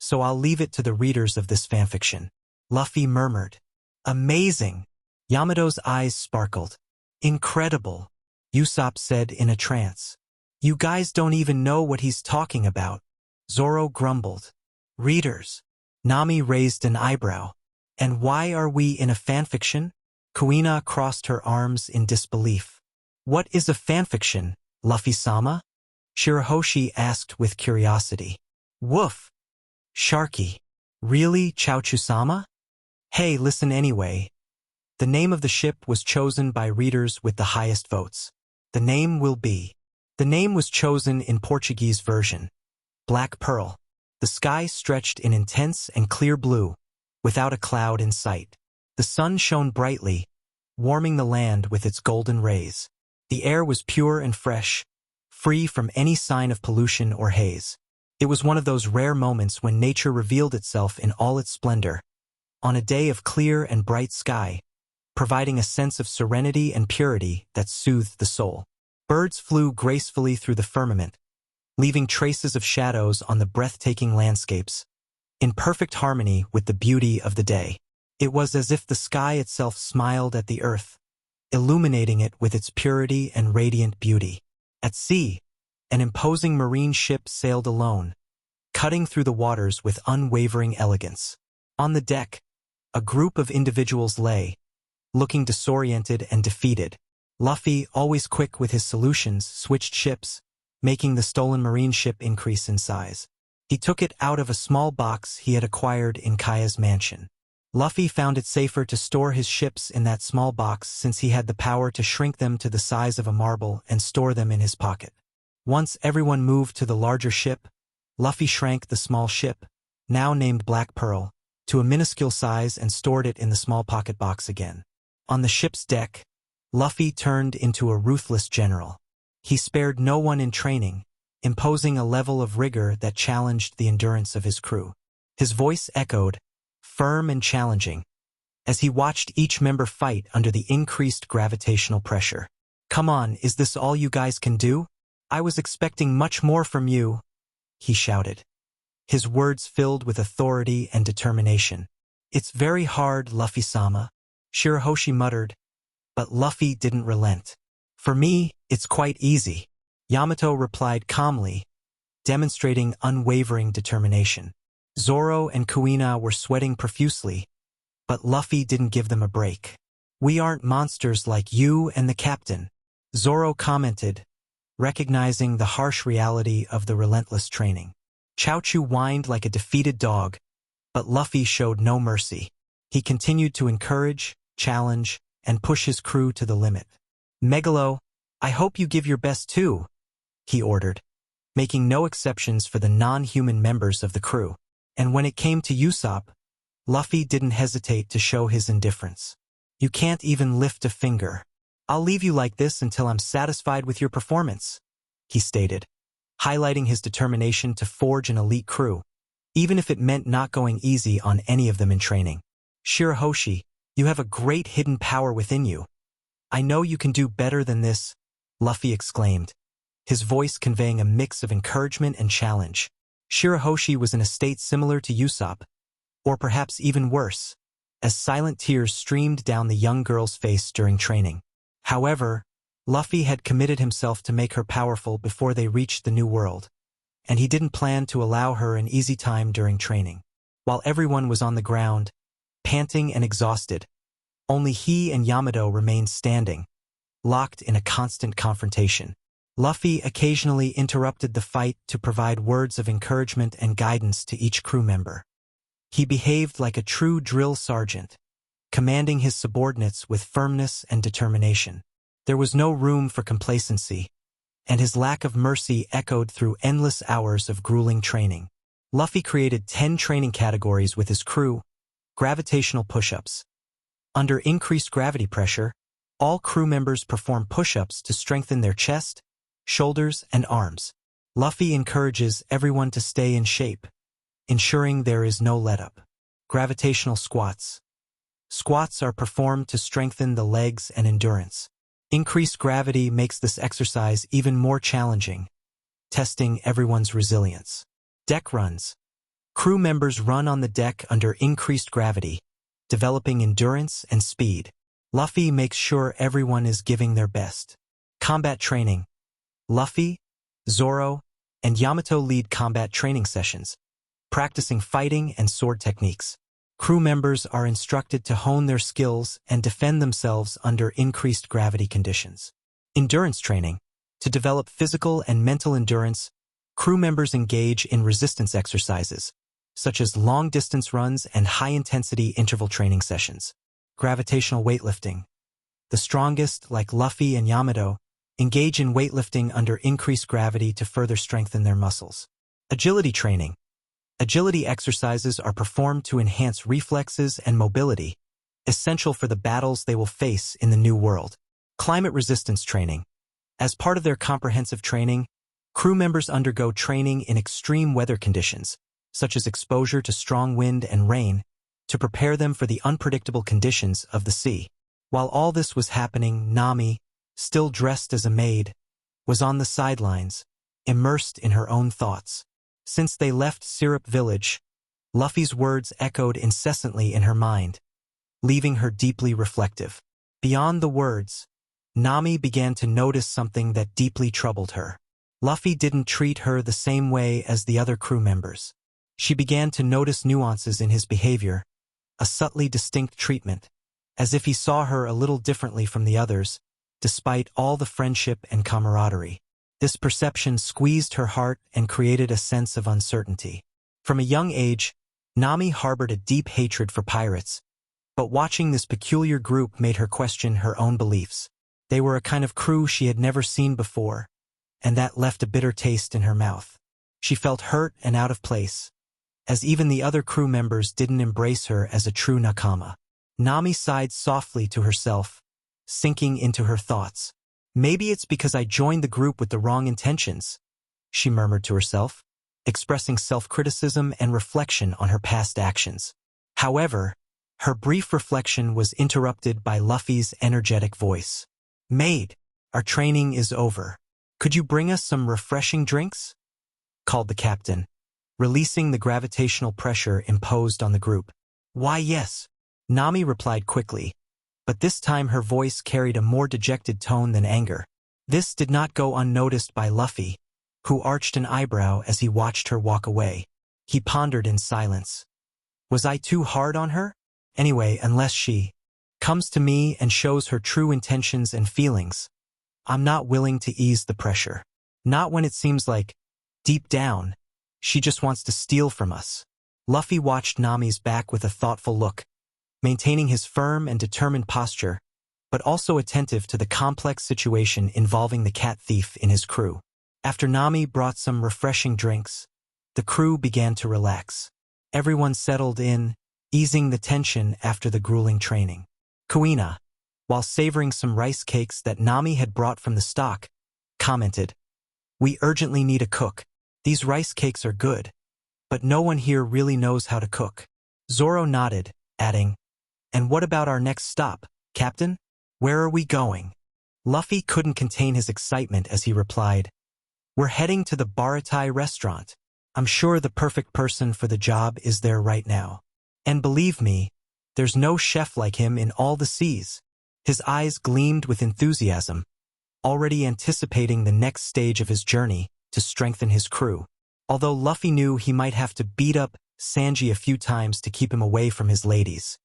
[SPEAKER 1] so I'll leave it to the readers of this fanfiction. Luffy murmured. Amazing! Yamato's eyes sparkled. Incredible, Usopp said in a trance. You guys don't even know what he's talking about. Zoro grumbled. Readers. Nami raised an eyebrow. And why are we in a fanfiction? Kuina crossed her arms in disbelief. What is a fanfiction, Luffy-sama? Shirahoshi asked with curiosity. Woof! Sharky. Really, Chaochu-sama? Hey, listen anyway. The name of the ship was chosen by readers with the highest votes. The name will be. The name was chosen in Portuguese version. Black Pearl. The sky stretched in intense and clear blue, without a cloud in sight. The sun shone brightly, warming the land with its golden rays. The air was pure and fresh, free from any sign of pollution or haze. It was one of those rare moments when nature revealed itself in all its splendor, on a day of clear and bright sky, providing a sense of serenity and purity that soothed the soul. Birds flew gracefully through the firmament, leaving traces of shadows on the breathtaking landscapes, in perfect harmony with the beauty of the day. It was as if the sky itself smiled at the earth, illuminating it with its purity and radiant beauty. At sea, an imposing marine ship sailed alone, cutting through the waters with unwavering elegance. On the deck, a group of individuals lay, looking disoriented and defeated. Luffy, always quick with his solutions, switched ships, making the stolen marine ship increase in size. He took it out of a small box he had acquired in Kaya's mansion. Luffy found it safer to store his ships in that small box since he had the power to shrink them to the size of a marble and store them in his pocket. Once everyone moved to the larger ship, Luffy shrank the small ship, now named Black Pearl, to a minuscule size and stored it in the small pocket box again. On the ship's deck, Luffy turned into a ruthless general. He spared no one in training, imposing a level of rigor that challenged the endurance of his crew. His voice echoed, firm and challenging, as he watched each member fight under the increased gravitational pressure. Come on, is this all you guys can do? I was expecting much more from you, he shouted. His words filled with authority and determination. It's very hard, Luffy-sama, Shirahoshi muttered, but Luffy didn't relent. For me, it's quite easy, Yamato replied calmly, demonstrating unwavering determination. Zoro and Kuina were sweating profusely, but Luffy didn't give them a break. We aren't monsters like you and the captain, Zoro commented, recognizing the harsh reality of the relentless training. Chaochu whined like a defeated dog, but Luffy showed no mercy. He continued to encourage, challenge, and push his crew to the limit. Megalo, I hope you give your best too, he ordered, making no exceptions for the non-human members of the crew. And when it came to Usopp, Luffy didn't hesitate to show his indifference. You can't even lift a finger. I'll leave you like this until I'm satisfied with your performance, he stated, highlighting his determination to forge an elite crew, even if it meant not going easy on any of them in training. Shirahoshi, you have a great hidden power within you. I know you can do better than this, Luffy exclaimed, his voice conveying a mix of encouragement and challenge. Shirahoshi was in a state similar to Usopp, or perhaps even worse, as silent tears streamed down the young girl's face during training. However, Luffy had committed himself to make her powerful before they reached the New World, and he didn't plan to allow her an easy time during training. While everyone was on the ground, panting and exhausted, only he and Yamato remained standing, locked in a constant confrontation. Luffy occasionally interrupted the fight to provide words of encouragement and guidance to each crew member. He behaved like a true drill sergeant, commanding his subordinates with firmness and determination. There was no room for complacency, and his lack of mercy echoed through endless hours of grueling training. Luffy created 10 training categories with his crew. Gravitational push-ups. Under increased gravity pressure, all crew members perform push-ups to strengthen their chest, shoulders, and arms. Luffy encourages everyone to stay in shape, ensuring there is no let-up. Gravitational squats. Squats are performed to strengthen the legs and endurance. Increased gravity makes this exercise even more challenging, testing everyone's resilience. Deck runs. Crew members run on the deck under increased gravity, developing endurance and speed. Luffy makes sure everyone is giving their best. Combat training. Luffy, Zoro, and Yamato lead combat training sessions, practicing fighting and sword techniques. Crew members are instructed to hone their skills and defend themselves under increased gravity conditions. Endurance training. To develop physical and mental endurance, crew members engage in resistance exercises, such as long-distance runs and high-intensity interval training sessions. Gravitational weightlifting. The strongest, like Luffy and Yamato, engage in weightlifting under increased gravity to further strengthen their muscles. Agility training. Agility exercises are performed to enhance reflexes and mobility, essential for the battles they will face in the new world. Climate resistance training. As part of their comprehensive training, crew members undergo training in extreme weather conditions, such as exposure to strong wind and rain, to prepare them for the unpredictable conditions of the sea. While all this was happening, Nami, still dressed as a maid, was on the sidelines, immersed in her own thoughts. Since they left Syrup Village, Luffy's words echoed incessantly in her mind, leaving her deeply reflective. Beyond the words, Nami began to notice something that deeply troubled her. Luffy didn't treat her the same way as the other crew members. She began to notice nuances in his behavior, a subtly distinct treatment, as if he saw her a little differently from the others, despite all the friendship and camaraderie. This perception squeezed her heart and created a sense of uncertainty. From a young age, Nami harbored a deep hatred for pirates, but watching this peculiar group made her question her own beliefs. They were a kind of crew she had never seen before, and that left a bitter taste in her mouth. She felt hurt and out of place, as even the other crew members didn't embrace her as a true nakama. Nami sighed softly to herself, sinking into her thoughts. Maybe it's because I joined the group with the wrong intentions, she murmured to herself, expressing self-criticism and reflection on her past actions. However, her brief reflection was interrupted by Luffy's energetic voice. "Maid, our training is over. Could you bring us some refreshing drinks?" called the captain, releasing the gravitational pressure imposed on the group. "Why, yes," Nami replied quickly, but this time her voice carried a more dejected tone than anger. This did not go unnoticed by Luffy, who arched an eyebrow as he watched her walk away. He pondered in silence. Was I too hard on her? Anyway, unless she comes to me and shows her true intentions and feelings, I'm not willing to ease the pressure. Not when it seems like, deep down, she just wants to steal from us. Luffy watched Nami's back with a thoughtful look, maintaining his firm and determined posture, but also attentive to the complex situation involving the cat thief in his crew. After Nami brought some refreshing drinks, the crew began to relax. Everyone settled in, easing the tension after the grueling training. Kuina, while savoring some rice cakes that Nami had brought from the stock, commented, "We urgently need a cook. These rice cakes are good, but no one here really knows how to cook." Zoro nodded, adding, "And what about our next stop, Captain? Where are we going?" Luffy couldn't contain his excitement as he replied, "We're heading to the Baratai restaurant. I'm sure the perfect person for the job is there right now. And believe me, there's no chef like him in all the seas." His eyes gleamed with enthusiasm, already anticipating the next stage of his journey to strengthen his crew. Although Luffy knew he might have to beat up Sanji a few times to keep him away from his ladies,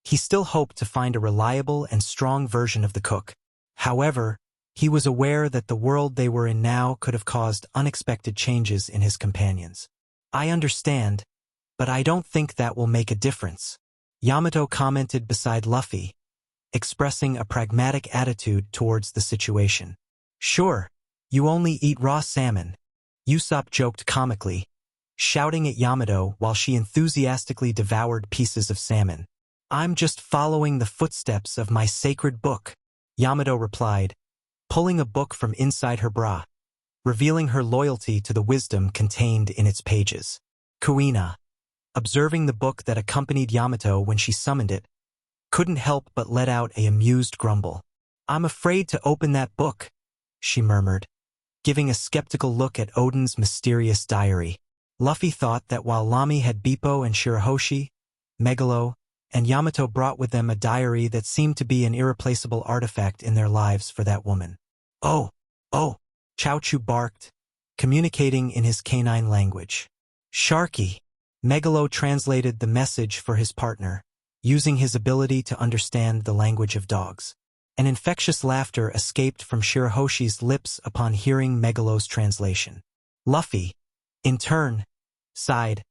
[SPEAKER 1] he still hoped to find a reliable and strong version of the cook. However, he was aware that the world they were in now could have caused unexpected changes in his companions. "I understand, but I don't think that will make a difference," Yamato commented beside Luffy, expressing a pragmatic attitude towards the situation. "Sure, You only eat raw salmon, Usopp joked comically, shouting at Yamato while she enthusiastically devoured pieces of salmon. I'm just following the footsteps of my sacred book, Yamato replied, pulling a book from inside her bra, revealing her loyalty to the wisdom contained in its pages. Kuina, observing the book that accompanied Yamato when she summoned it, couldn't help but let out an amused grumble. I'm afraid to open that book, she murmured, giving a skeptical look at Odin's mysterious diary. Luffy thought that while Lamy had Bippo and Shirahoshi, Megalo, and Yamato brought with them a diary that seemed to be an irreplaceable artifact in their lives for that woman. Oh, Chaochu barked, communicating in his canine language. Sharky, Megalo translated the message for his partner, using his ability to understand the language of dogs. An infectious laughter escaped from Shirahoshi's lips upon hearing Megalo's translation. Luffy, in turn, sighed,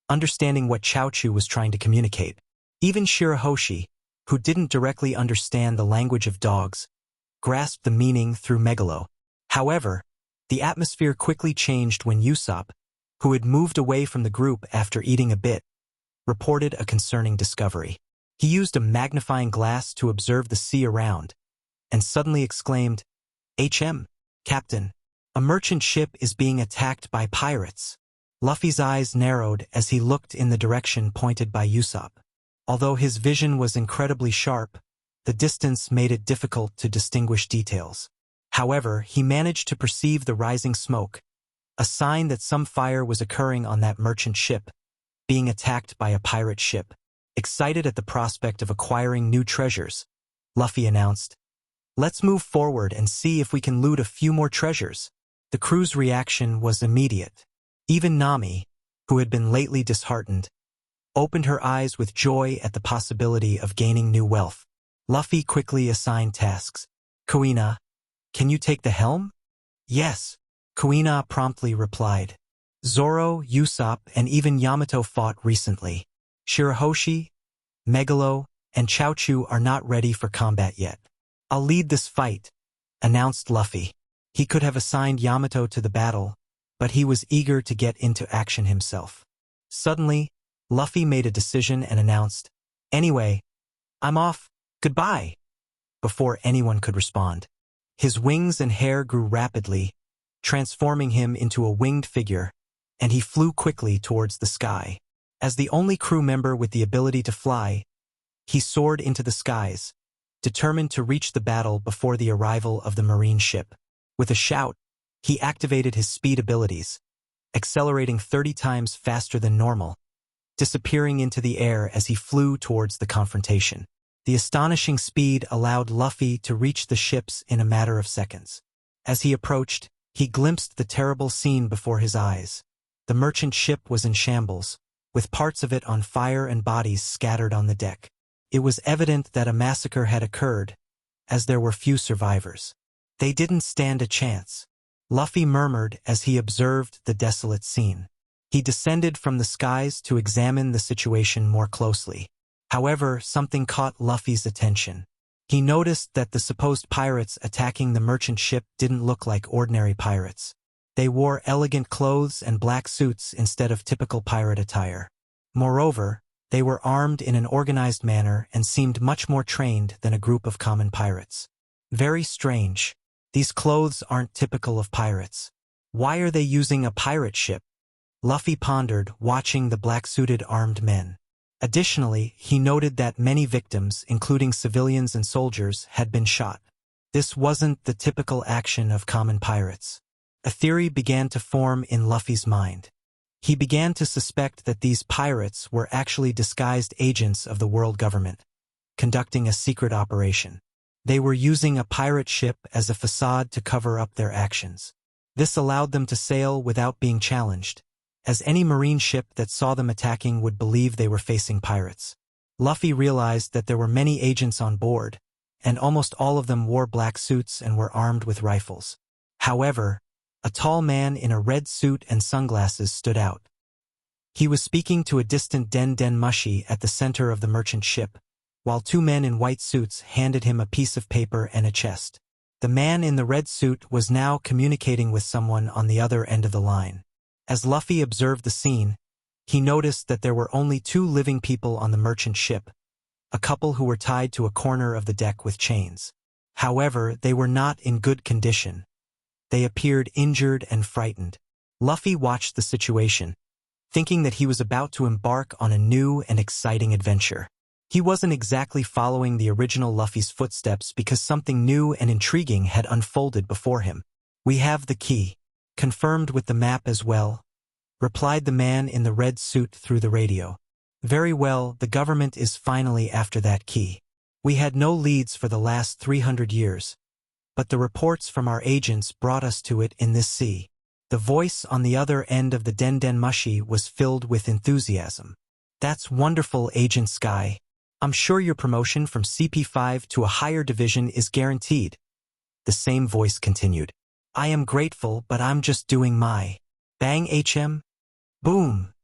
[SPEAKER 1] understanding what Chaochu was trying to communicate. Even Shirahoshi, who didn't directly understand the language of dogs, grasped the meaning through Megalo. However, the atmosphere quickly changed when Usopp, who had moved away from the group after eating a bit, reported a concerning discovery. He used a magnifying glass to observe the sea around, and suddenly exclaimed, Captain, a merchant ship is being attacked by pirates. Luffy's eyes narrowed as he looked in the direction pointed by Usopp. Although his vision was incredibly sharp, the distance made it difficult to distinguish details. However, he managed to perceive the rising smoke, a sign that some fire was occurring on that merchant ship, being attacked by a pirate ship. Excited at the prospect of acquiring new treasures, Luffy announced, Let's move forward and see if we can loot a few more treasures. The crew's reaction was immediate. Even Nami, who had been lately disheartened, opened her eyes with joy at the possibility of gaining new wealth. Luffy quickly assigned tasks. Kuina, can you take the helm? Yes, Kuina promptly replied. Zoro, Usopp, and even Yamato fought recently. Shirahoshi, Megalo, and Chaochu are not ready for combat yet. I'll lead this fight, announced Luffy. He could have assigned Yamato to the battle, but he was eager to get into action himself. Suddenly, Luffy made a decision and announced, Anyway, I'm off, goodbye, before anyone could respond. His wings and hair grew rapidly, transforming him into a winged figure, and he flew quickly towards the sky. As the only crew member with the ability to fly, he soared into the skies, determined to reach the battle before the arrival of the marine ship. With a shout, he activated his speed abilities, accelerating 30 times faster than normal, disappearing into the air as he flew towards the confrontation. The astonishing speed allowed Luffy to reach the ships in a matter of seconds. As he approached, he glimpsed the terrible scene before his eyes. The merchant ship was in shambles, with parts of it on fire and bodies scattered on the deck. It was evident that a massacre had occurred, as there were few survivors. They didn't stand a chance, Luffy murmured as he observed the desolate scene. He descended from the skies to examine the situation more closely. However, something caught Luffy's attention. He noticed that the supposed pirates attacking the merchant ship didn't look like ordinary pirates. They wore elegant clothes and black suits instead of typical pirate attire. Moreover, they were armed in an organized manner and seemed much more trained than a group of common pirates. Very strange. These clothes aren't typical of pirates. Why are they using a pirate ship? Luffy pondered, watching the black-suited armed men. Additionally, he noted that many victims, including civilians and soldiers, had been shot. This wasn't the typical action of common pirates. A theory began to form in Luffy's mind. He began to suspect that these pirates were actually disguised agents of the world government, conducting a secret operation. They were using a pirate ship as a facade to cover up their actions. This allowed them to sail without being challenged, as any marine ship that saw them attacking would believe they were facing pirates. Luffy realized that there were many agents on board, and almost all of them wore black suits and were armed with rifles. However, a tall man in a red suit and sunglasses stood out. He was speaking to a distant Den Mushi at the center of the merchant ship, while two men in white suits handed him a piece of paper and a chest. The man in the red suit was now communicating with someone on the other end of the line. As Luffy observed the scene, he noticed that there were only 2 living people on the merchant ship, a couple who were tied to a corner of the deck with chains. However, they were not in good condition. They appeared injured and frightened. Luffy watched the situation, thinking that he was about to embark on a new and exciting adventure. He wasn't exactly following the original Luffy's footsteps because something new and intriguing had unfolded before him. "We have the key. Confirmed with the map as well," replied the man in the red suit through the radio. "Very well, the government is finally after that key. We had no leads for the last 300 years, but the reports from our agents brought us to it in this sea." The voice on the other end of the Den Mushi was filled with enthusiasm. "That's wonderful, Agent Sky. I'm sure your promotion from CP5 to a higher division is guaranteed." The same voice continued. "I am grateful, but I'm just doing my bang HM. Boom."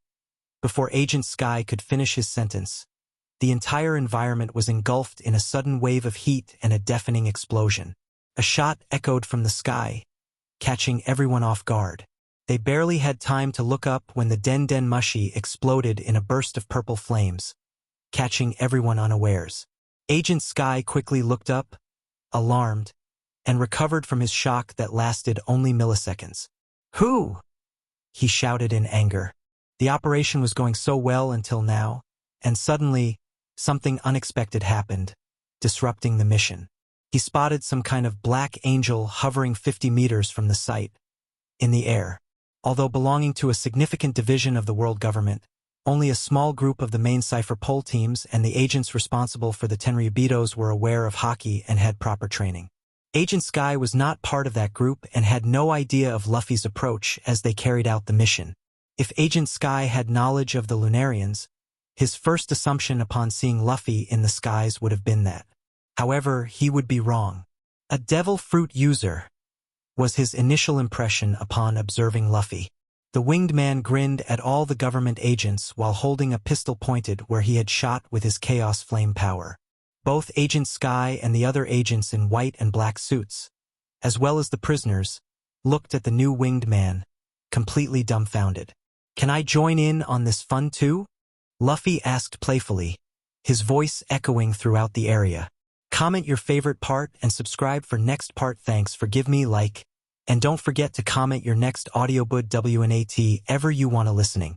[SPEAKER 1] Before Agent Sky could finish his sentence, the entire environment was engulfed in a sudden wave of heat and a deafening explosion. A shot echoed from the sky, catching everyone off guard. They barely had time to look up when the Den Mushi exploded in a burst of purple flames, catching everyone unawares. Agent Sky quickly looked up, alarmed, and recovered from his shock that lasted only milliseconds. "Who?" he shouted in anger. The operation was going so well until now, and suddenly, something unexpected happened, disrupting the mission. He spotted some kind of black angel hovering 50 meters from the site, in the air. Although belonging to a significant division of the world government, only a small group of the main Cypher Pole teams and the agents responsible for the Tenryubitos were aware of Haki and had proper training. Agent Sky was not part of that group and had no idea of Luffy's approach as they carried out the mission. If Agent Sky had knowledge of the Lunarians, his first assumption upon seeing Luffy in the skies would have been that. However, he would be wrong. A devil fruit user was his initial impression upon observing Luffy. The winged man grinned at all the government agents while holding a pistol pointed where he had shot with his Chaos Flame power. Both Agent Sky and the other agents in white and black suits, as well as the prisoners, looked at the new winged man, completely dumbfounded. "Can I join in on this fun too?" Luffy asked playfully, his voice echoing throughout the area. Comment your favorite part and subscribe for next part. Thanks for give me like, and don't forget to comment your next audiobook WNAT ever you want to listening.